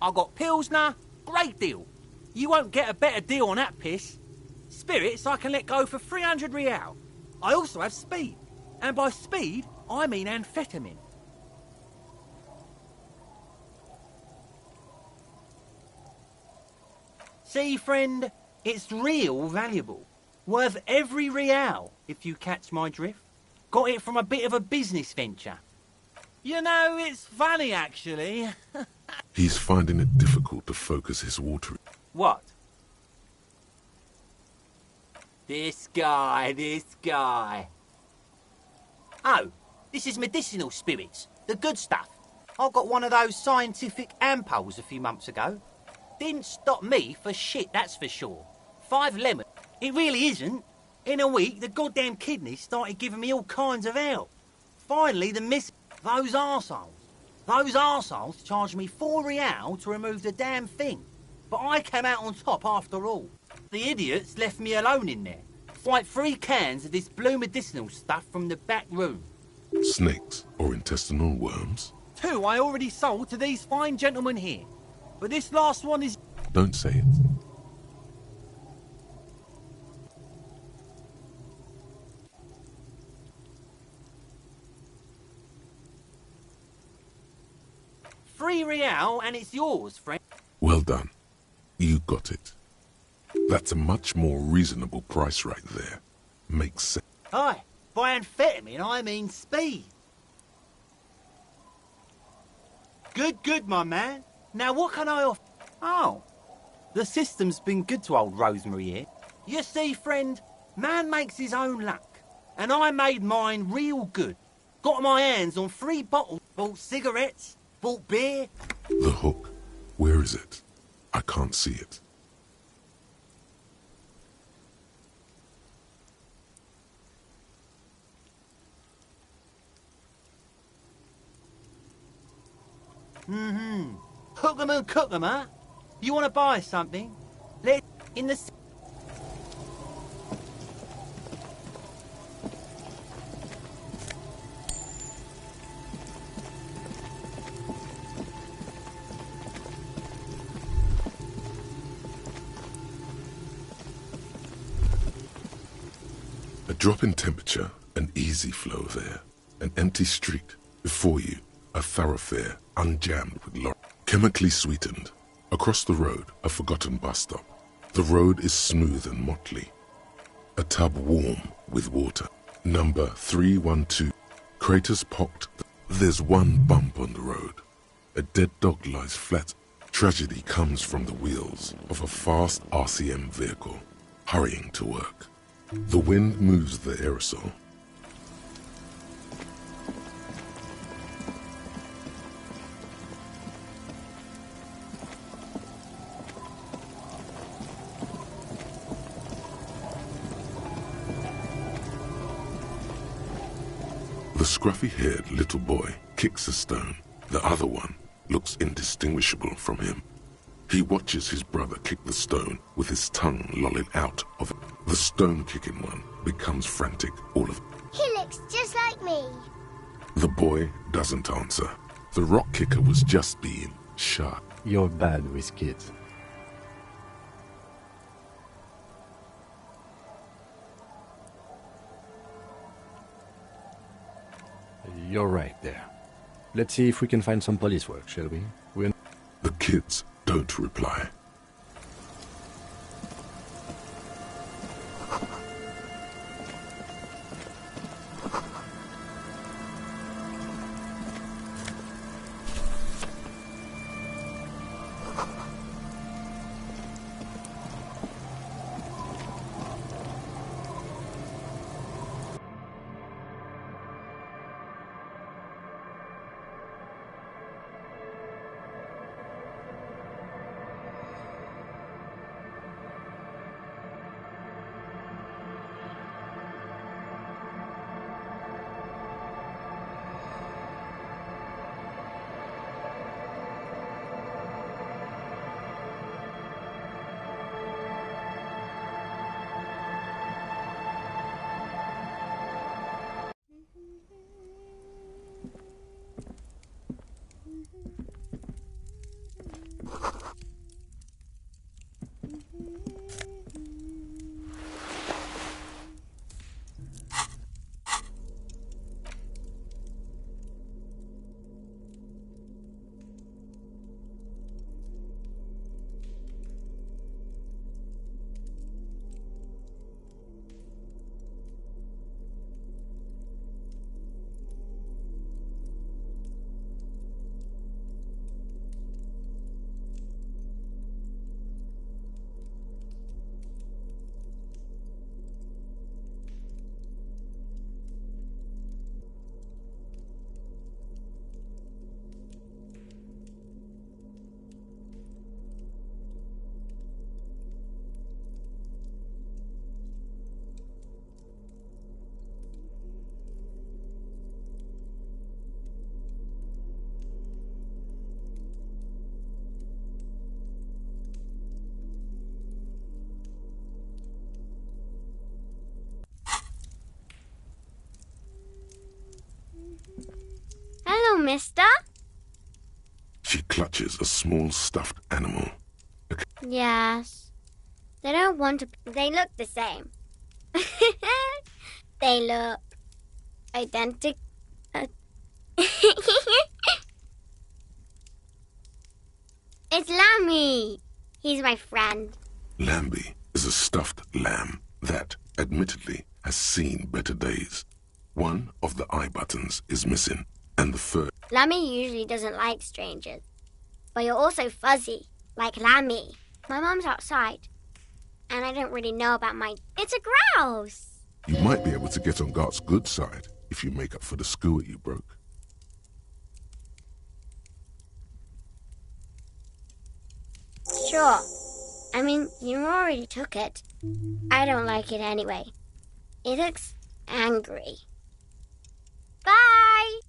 I got Pilsner. Great deal. You won't get a better deal on that piss. Spirits I can let go for 300 real. I also have speed. And by speed, I mean amphetamine. See, friend, it's real valuable. Worth every real, if you catch my drift. Got it from a bit of a business venture. You know, it's funny, actually. He's finding it difficult to focus his water. What? This guy. Oh, this is medicinal spirits. The good stuff. I got one of those scientific ampoules a few months ago. Didn't stop me for shit, that's for sure. 5 lemons. It really isn't. In a week, the goddamn kidneys started giving me all kinds of help. Finally, those arseholes charged me 4 real to remove the damn thing. But I came out on top after all. The idiots left me alone in there. Like 3 cans of this blue medicinal stuff from the back room. Snakes or intestinal worms? 2 I already sold to these fine gentlemen here. But this last one is... Don't say it. £3 real and it's yours, friend. Well done. You got it. That's a much more reasonable price right there. Makes sense. Aye, by amphetamine I mean speed. Good, my man. Now what can I offer? Oh, the system's been good to old Rosemary here. You see, friend, man makes his own luck. And I made mine real good. Got my hands on 3 bottles, bought cigarettes, bought beer. The hook. Where is it? I can't see it. Hook 'em and cook 'em, huh? You want to buy something? Let in the... A drop in temperature, an easy flow there. An empty street. Before you, a thoroughfare unjammed with chemically sweetened. Across the road, a forgotten bus stop. The road is smooth and motley. A tub warm with water. Number 312. Craters pocked. There's one bump on the road. A dead dog lies flat. Tragedy comes from the wheels of a fast RCM vehicle, hurrying to work. The wind moves the aerosol. The scruffy-haired little boy kicks a stone. The other one looks indistinguishable from him. He watches his brother kick the stone with his tongue lolling out of it. The stone-kicking one becomes frantic all of it. He looks just like me. The boy doesn't answer. The rock kicker was just being shy. You're bad with kids. You're right there. Let's see if we can find some police work, shall we? The kids don't reply. Hello, mister. She clutches a small stuffed animal. Yes. They don't want to... They look the same. They look identical. It's Lammy. He's my friend. Lambie is a stuffed lamb that, admittedly, has seen better days. One of the eye buttons is missing, and the fur... Lammy usually doesn't like strangers. But you're also fuzzy, like Lammy. My mum's outside, and I don't really know about my... It's a grouse! You might be able to get on Gart's good side if you make up for the skewet you broke. Sure. I mean, you already took it. I don't like it anyway. It looks angry. Bye!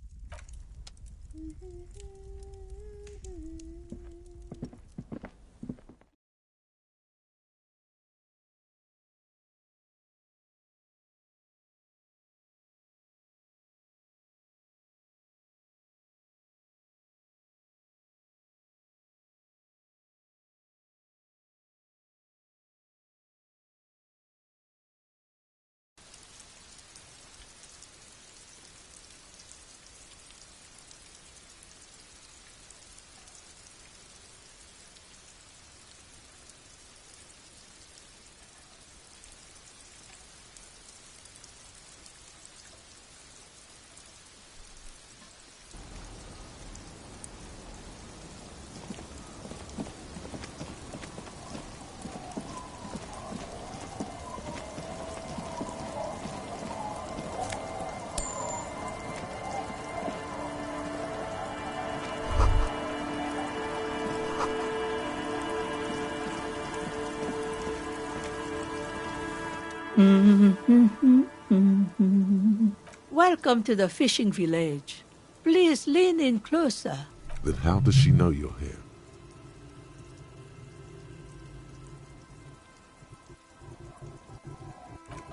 Welcome to the fishing village. Please lean in closer. Then how does she know you're here?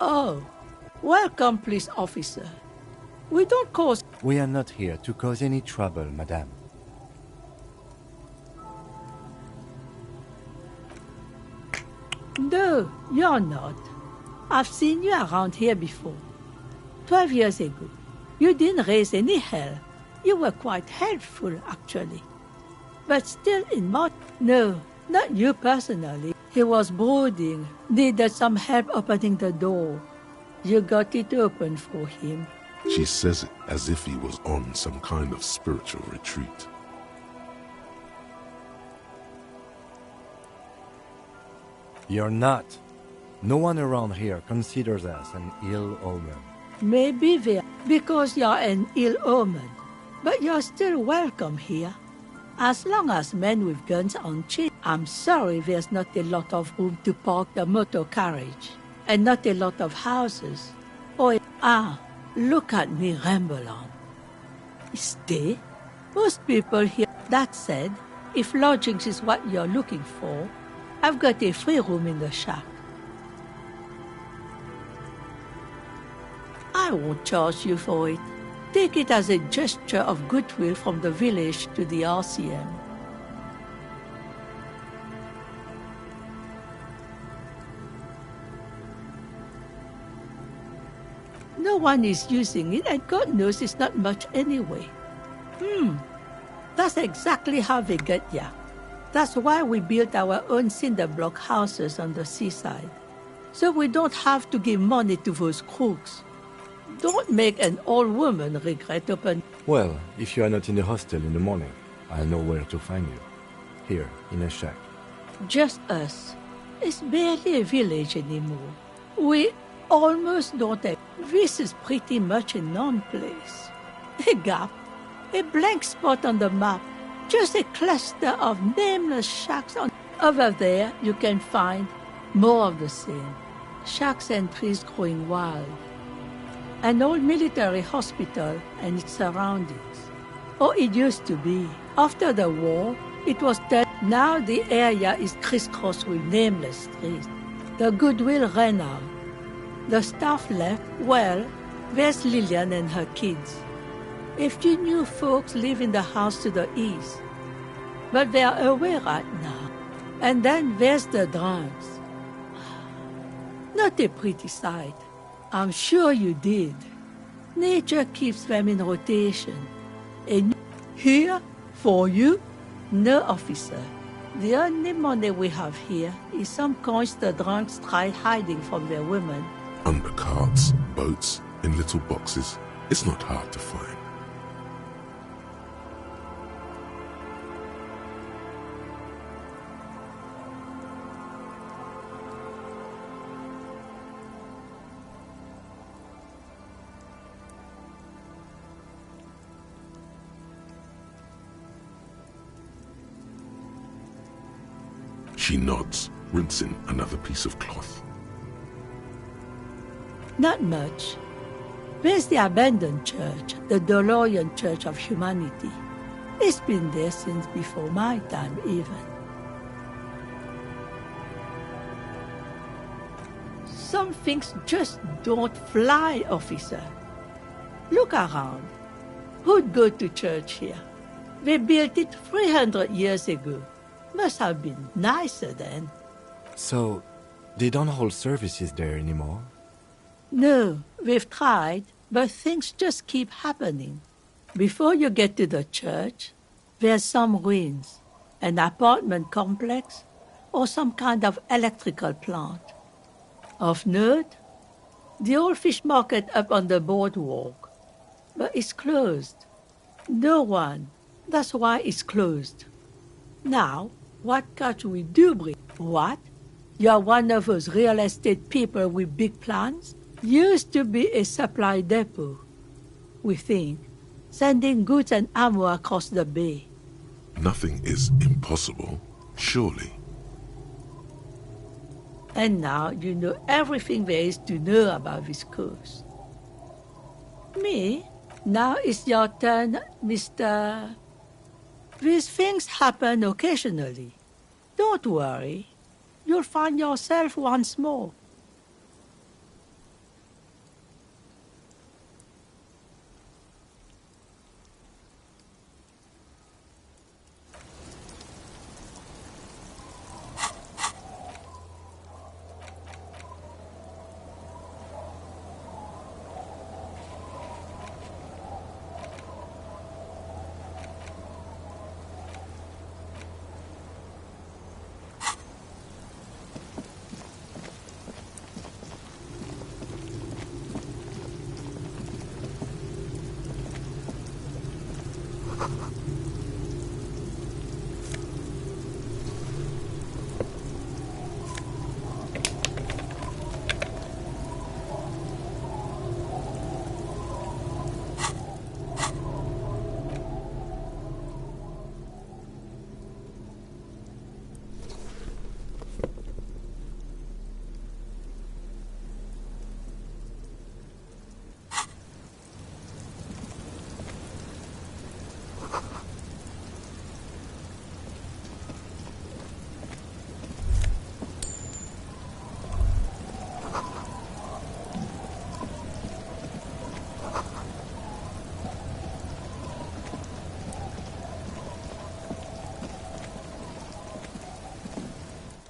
Oh, welcome, police officer. We don't cause... We are not here to cause any trouble, madame. No, you're not. I've seen you around here before. 12 years ago. You didn't raise any hell. You were quite helpful, actually. But still in mod... No, not you personally. He was brooding, needed some help opening the door. You got it open for him. She says it as if he was on some kind of spiritual retreat. You're not. No one around here considers us an ill omen. Maybe because you're an ill omen. But you're still welcome here. As long as men with guns on cheap. I'm sorry there's not a lot of room to park the motor carriage. And not a lot of houses. Look at me ramble on. Stay. Most people here. That said, if lodgings is what you're looking for, I've got a free room in the shack. I won't charge you for it. Take it as a gesture of goodwill from the village to the RCM. No one is using it, and God knows it's not much anyway. That's exactly how they get ya. That's why we built our own cinder block houses on the seaside. So we don't have to give money to those crooks. Don't make an old woman regret open... Well, if you are not in the hostel in the morning, I'll know where to find you. Here, in a shack. Just us. It's barely a village anymore. We almost don't have... This is pretty much a non-place. A gap. A blank spot on the map. Just a cluster of nameless shacks on... Over there, you can find more of the same. Shacks and trees growing wild. An old military hospital and its surroundings. Or it used to be. After the war, it was dead. Now the area is crisscrossed with nameless streets. The goodwill ran out. The staff left. Well, there's Lillian and her kids. A few new folks live in the house to the east. But they are away right now. And then there's the drums. Not a pretty sight. I'm sure you did. Nature keeps them in rotation. And here, for you? No, officer. The only money we have here is some coins the drunks tried hiding from their women. Under carts, boats, in little boxes. It's not hard to find. She nods, rinsing another piece of cloth. Not much. There's the abandoned church, the DeLorean Church of Humanity. It's been there since before my time, even. Some things just don't fly, officer. Look around. Who'd go to church here? They built it 300 years ago. Must have been nicer then. So, they don't hold services there anymore? No, we've tried, but things just keep happening. Before you get to the church, there's some ruins, an apartment complex, or some kind of electrical plant. Of note, the old fish market up on the boardwalk, but it's closed. No one. That's why it's closed. Now, what catch we do bring? What? You're one of those real estate people with big plans? Used to be a supply depot, we think, sending goods and ammo across the bay. Nothing is impossible, surely. And now you know everything there is to know about this coast. Me? Now it's your turn, Mr. These things happen occasionally. Don't worry. You'll find yourself once more.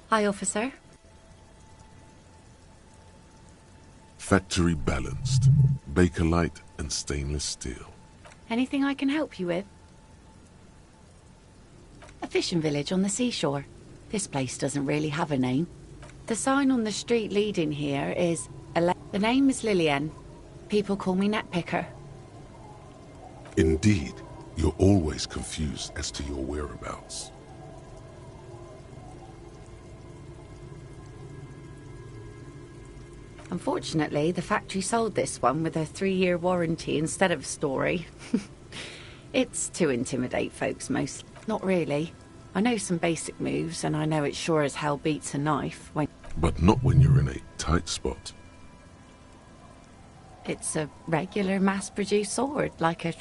Hi, officer. Factory balanced. Bakelite and stainless steel. Anything I can help you with? A fishing village on the seashore. This place doesn't really have a name. The sign on the street leading here is... The name is Lillian. People call me Netpicker. Indeed, you're always confused as to your whereabouts. Unfortunately, the factory sold this one with a 3-year warranty instead of a story. It's to intimidate folks most. Not really. I know some basic moves, and I know it sure as hell beats a knife when... But not when you're in a tight spot. It's a regular mass-produced sword, like a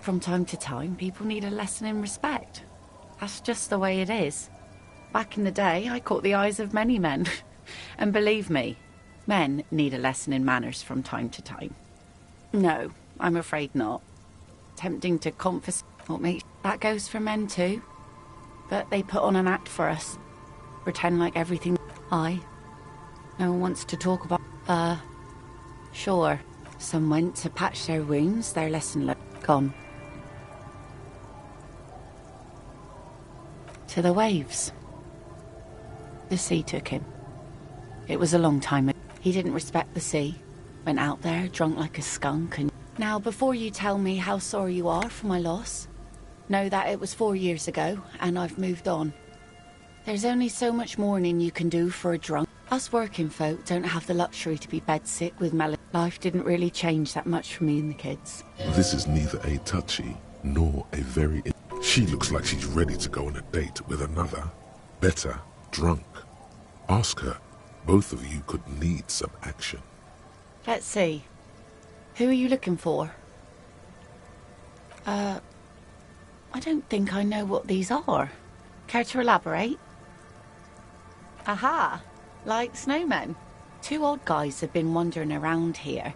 From time to time, people need a lesson in respect. That's just the way it is. Back in the day, I caught the eyes of many men. And believe me, men need a lesson in manners from time to time. No, I'm afraid not. Tempting to confiscate me. That goes for men too. But they put on an act for us. Pretend like everything... No one wants to talk about... Sure. Some went to patch their wounds, their lesson gone. To the waves. The sea took him. It was a long time ago. He didn't respect the sea. Went out there, drunk like a skunk and... Now, before you tell me how sorry you are for my loss, know that it was 4 years ago, and I've moved on. There's only so much mourning you can do for a drunk. Us working folk don't have the luxury to be bedsick with melancholy. Life didn't really change that much for me and the kids. This is neither a touchy nor a very... She looks like she's ready to go on a date with another, better, drunk. Ask her. Both of you could need some action. Let's see. Who are you looking for? I don't think I know what these are. Care to elaborate? Aha! Like snowmen. 2 old guys have been wandering around here,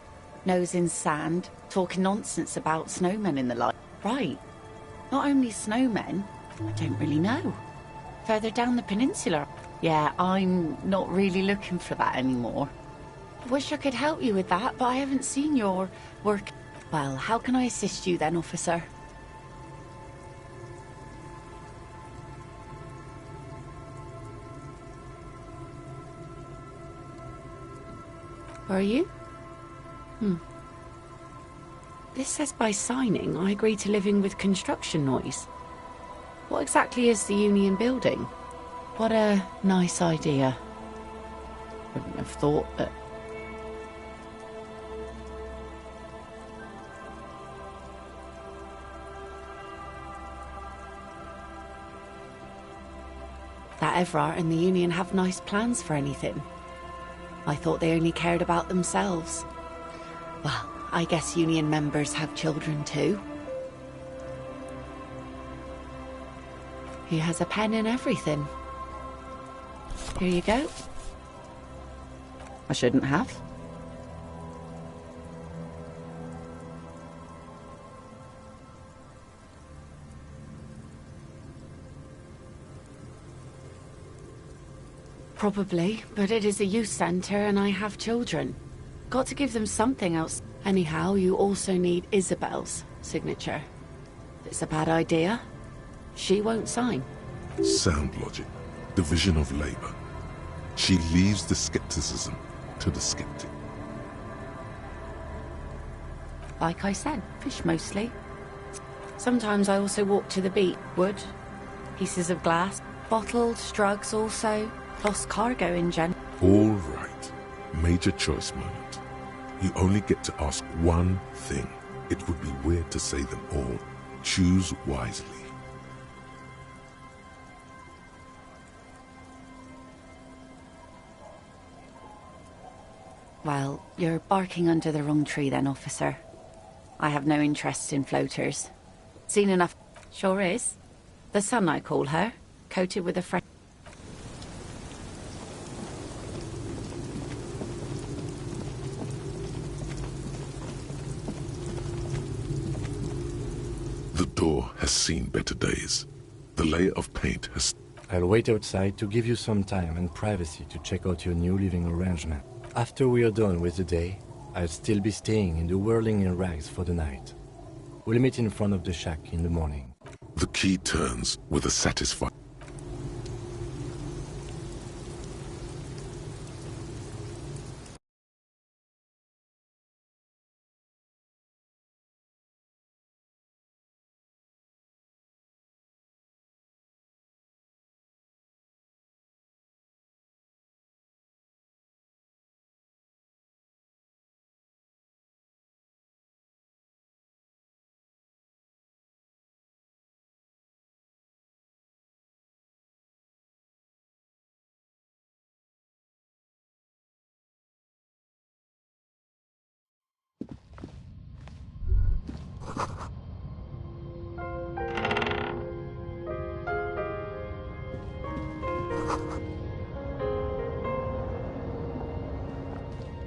nose in sand, talking nonsense about snowmen in the light. Right. Not only snowmen, I don't really know. Further down the peninsula. Yeah, I'm not really looking for that anymore. I wish I could help you with that, but I haven't seen your work. Well, how can I assist you then, officer? Where are you? This says by signing, I agree to living with construction noise. What exactly is the union building? What a nice idea. Wouldn't have thought that... that Everard and the union have nice plans for anything. I thought they only cared about themselves. Well, I guess union members have children too. He has a pen and everything. Here you go. I shouldn't have. Probably, but it is a youth centre and I have children. Got to give them something else. Anyhow, you also need Isabel's signature. If it's a bad idea, she won't sign. Sound logic. Division of labor. She leaves the skepticism to the skeptic. Like I said, fish mostly. Sometimes I also walk to the beach. Wood, pieces of glass, bottles, drugs also. Lost cargo in gen. All right. Major choice moment. You only get to ask one thing. It would be weird to say them all. Choose wisely. Well, you're barking under the wrong tree then, officer. I have no interest in floaters. Seen enough. Sure is. The sun, I call her. Coated with a fresh... The door has seen better days. The layer of paint has... I'll wait outside to give you some time and privacy to check out your new living arrangement. After we are done with the day, I'll still be staying in the whirling in rags for the night. We'll meet in front of the shack in the morning. The key turns with a satisfied...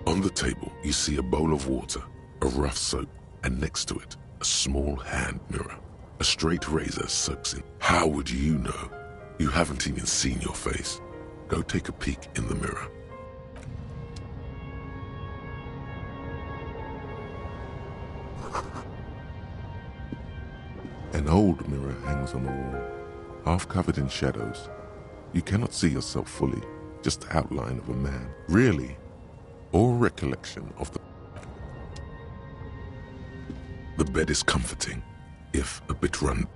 On the table, you see a bowl of water, a rough soap, and next to it, a small hand mirror. A straight razor soaks in. How would you know? You haven't even seen your face. Go take a peek in the mirror. An old mirror hangs on the wall, half covered in shadows. You cannot see yourself fully, just the outline of a man. Really, or recollection of the... The bed is comforting, if a bit run.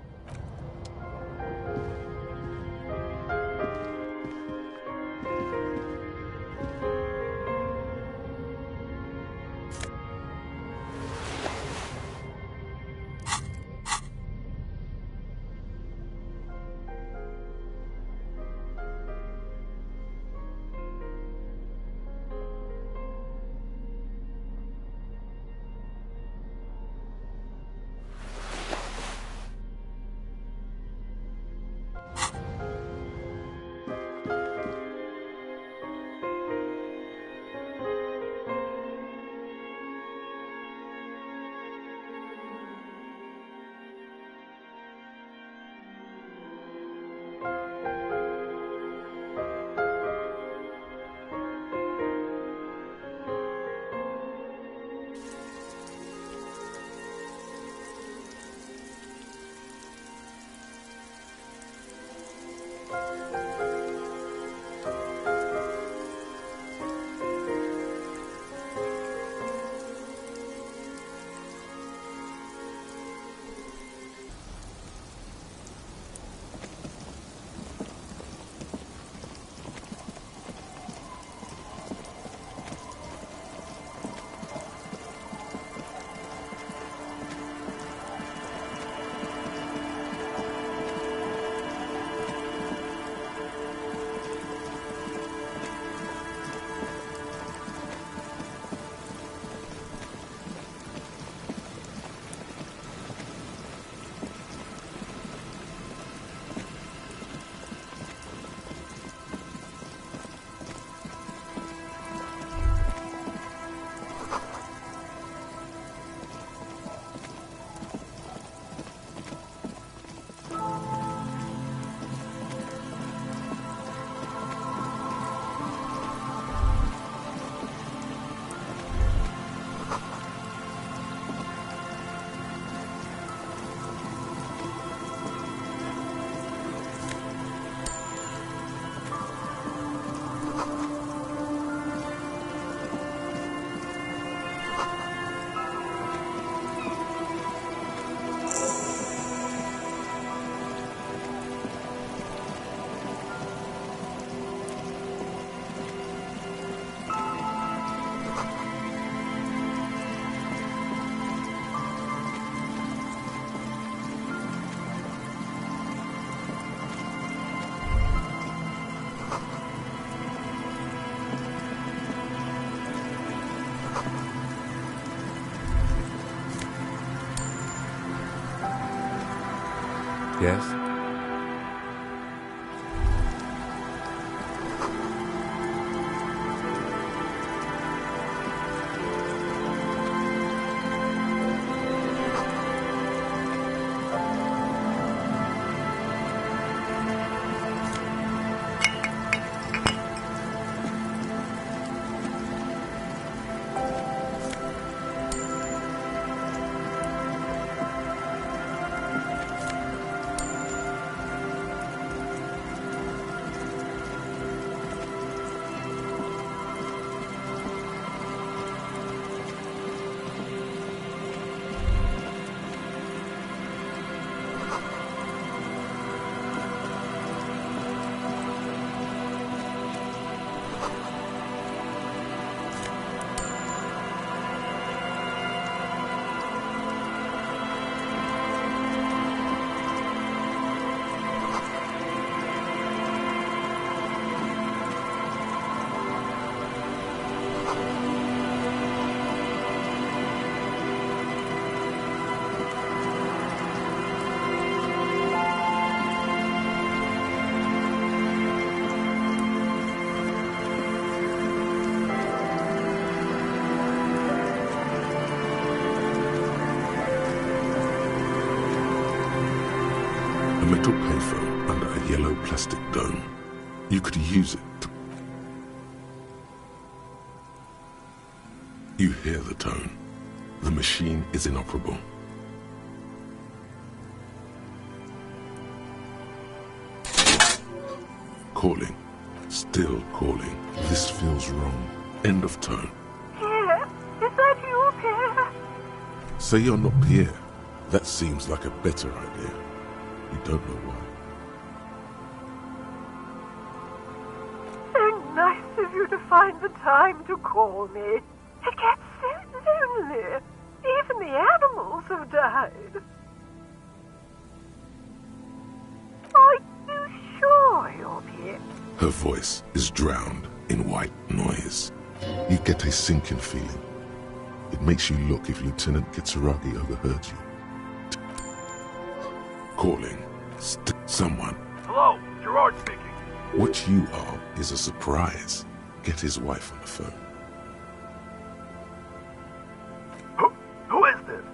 Yes? A metal payphone under a yellow plastic dome. You could use it. You hear the tone. The machine is inoperable. Calling. Still calling. This feels wrong. End of tone. Pierre, is that you, Pierre? Say you're not Pierre. That seems like a better idea. You don't know why. So nice of you to find the time to call me. It gets so lonely. Even the animals have died. Are you sure you're Pierre? Her voice is drowned in white noise. You get a sinking feeling. It makes you look if Lieutenant Kitsuragi overheard you. Calling. Someone. Hello, Gerard speaking. What you are is a surprise. Get his wife on the phone. Who is this?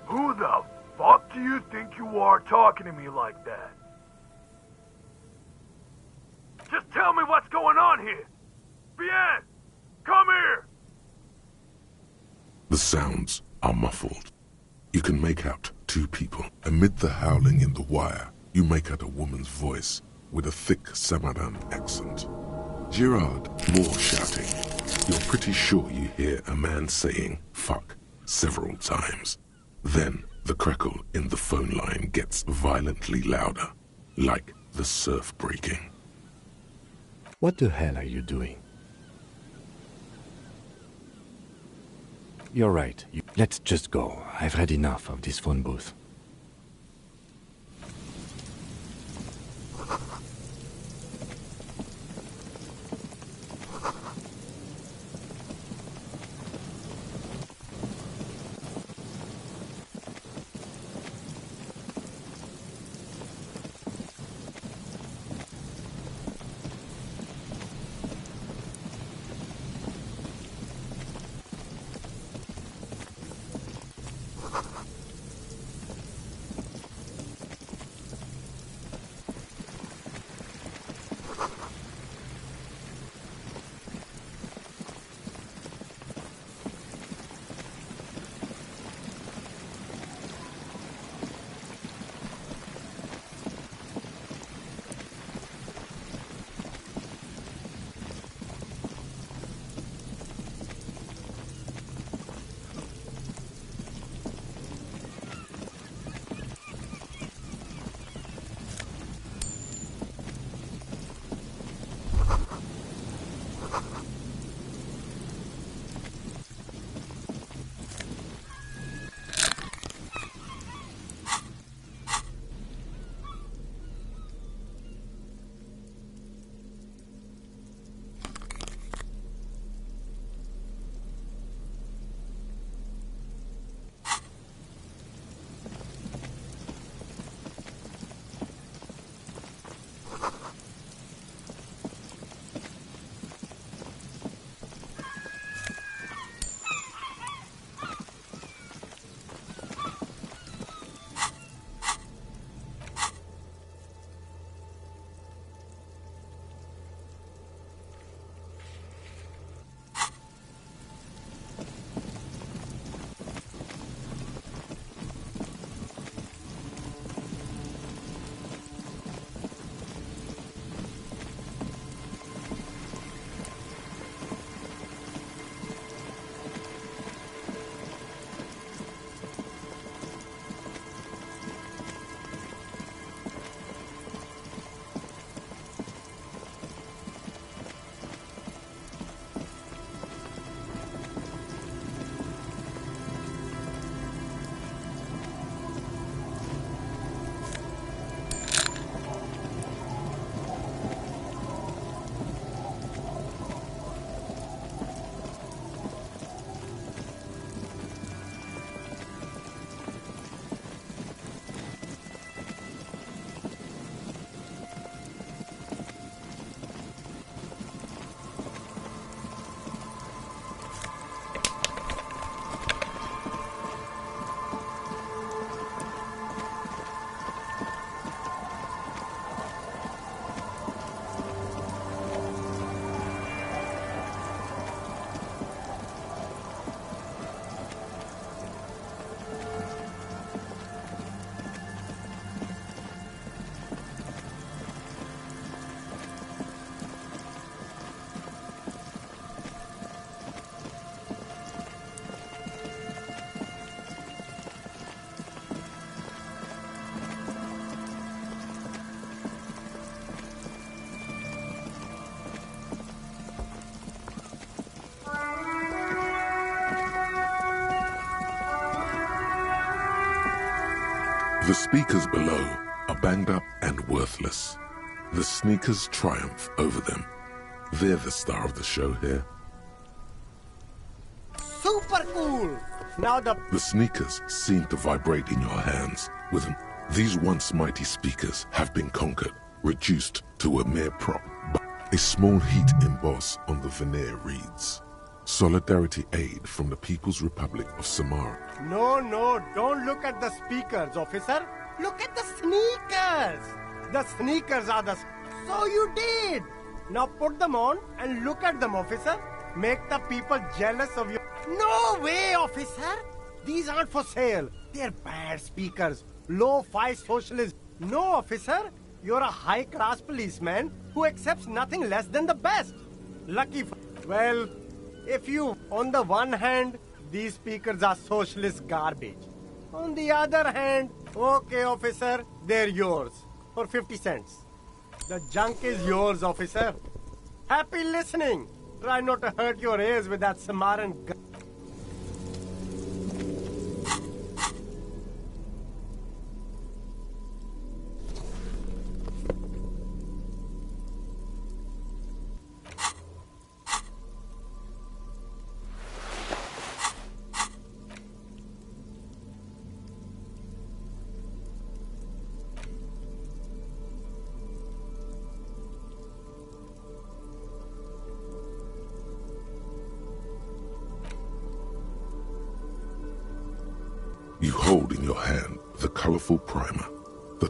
Who the fuck do you think you are talking to me like that? Just tell me what's going on here. Bien, come here. The sounds are muffled. You can make out two people. Amid the howling in the wire, you make out a woman's voice with a thick Samaran accent. Gerard, more shouting. You're pretty sure you hear a man saying fuck several times. Then the crackle in the phone line gets violently louder, like the surf breaking. What the hell are you doing? You're right. Let's just go. I've had enough of this phone booth. The speakers below are banged up and worthless. The sneakers triumph over them. They're the star of the show here. Super cool! Now the sneakers seem to vibrate in your hands with an... These once mighty speakers have been conquered, reduced to a mere prop. A small heat emboss on the veneer reads, Solidarity Aid from the People's Republic of Samara. No, don't look at the speakers, officer. Look at the sneakers. The sneakers are the... So you did. Now put them on and look at them, officer. Make the people jealous of you. No way, officer. These aren't for sale. They're bad speakers. Low-fi socialists. No, officer. You're a high-class policeman who accepts nothing less than the best. Lucky for... Well, if you... On the one hand, these speakers are socialist garbage. On the other hand, okay, officer, they're yours. For 50 cents. The junk is yours, officer. Happy listening. Try not to hurt your ears with that Samaran gun. You hold in your hand the colorful primer. The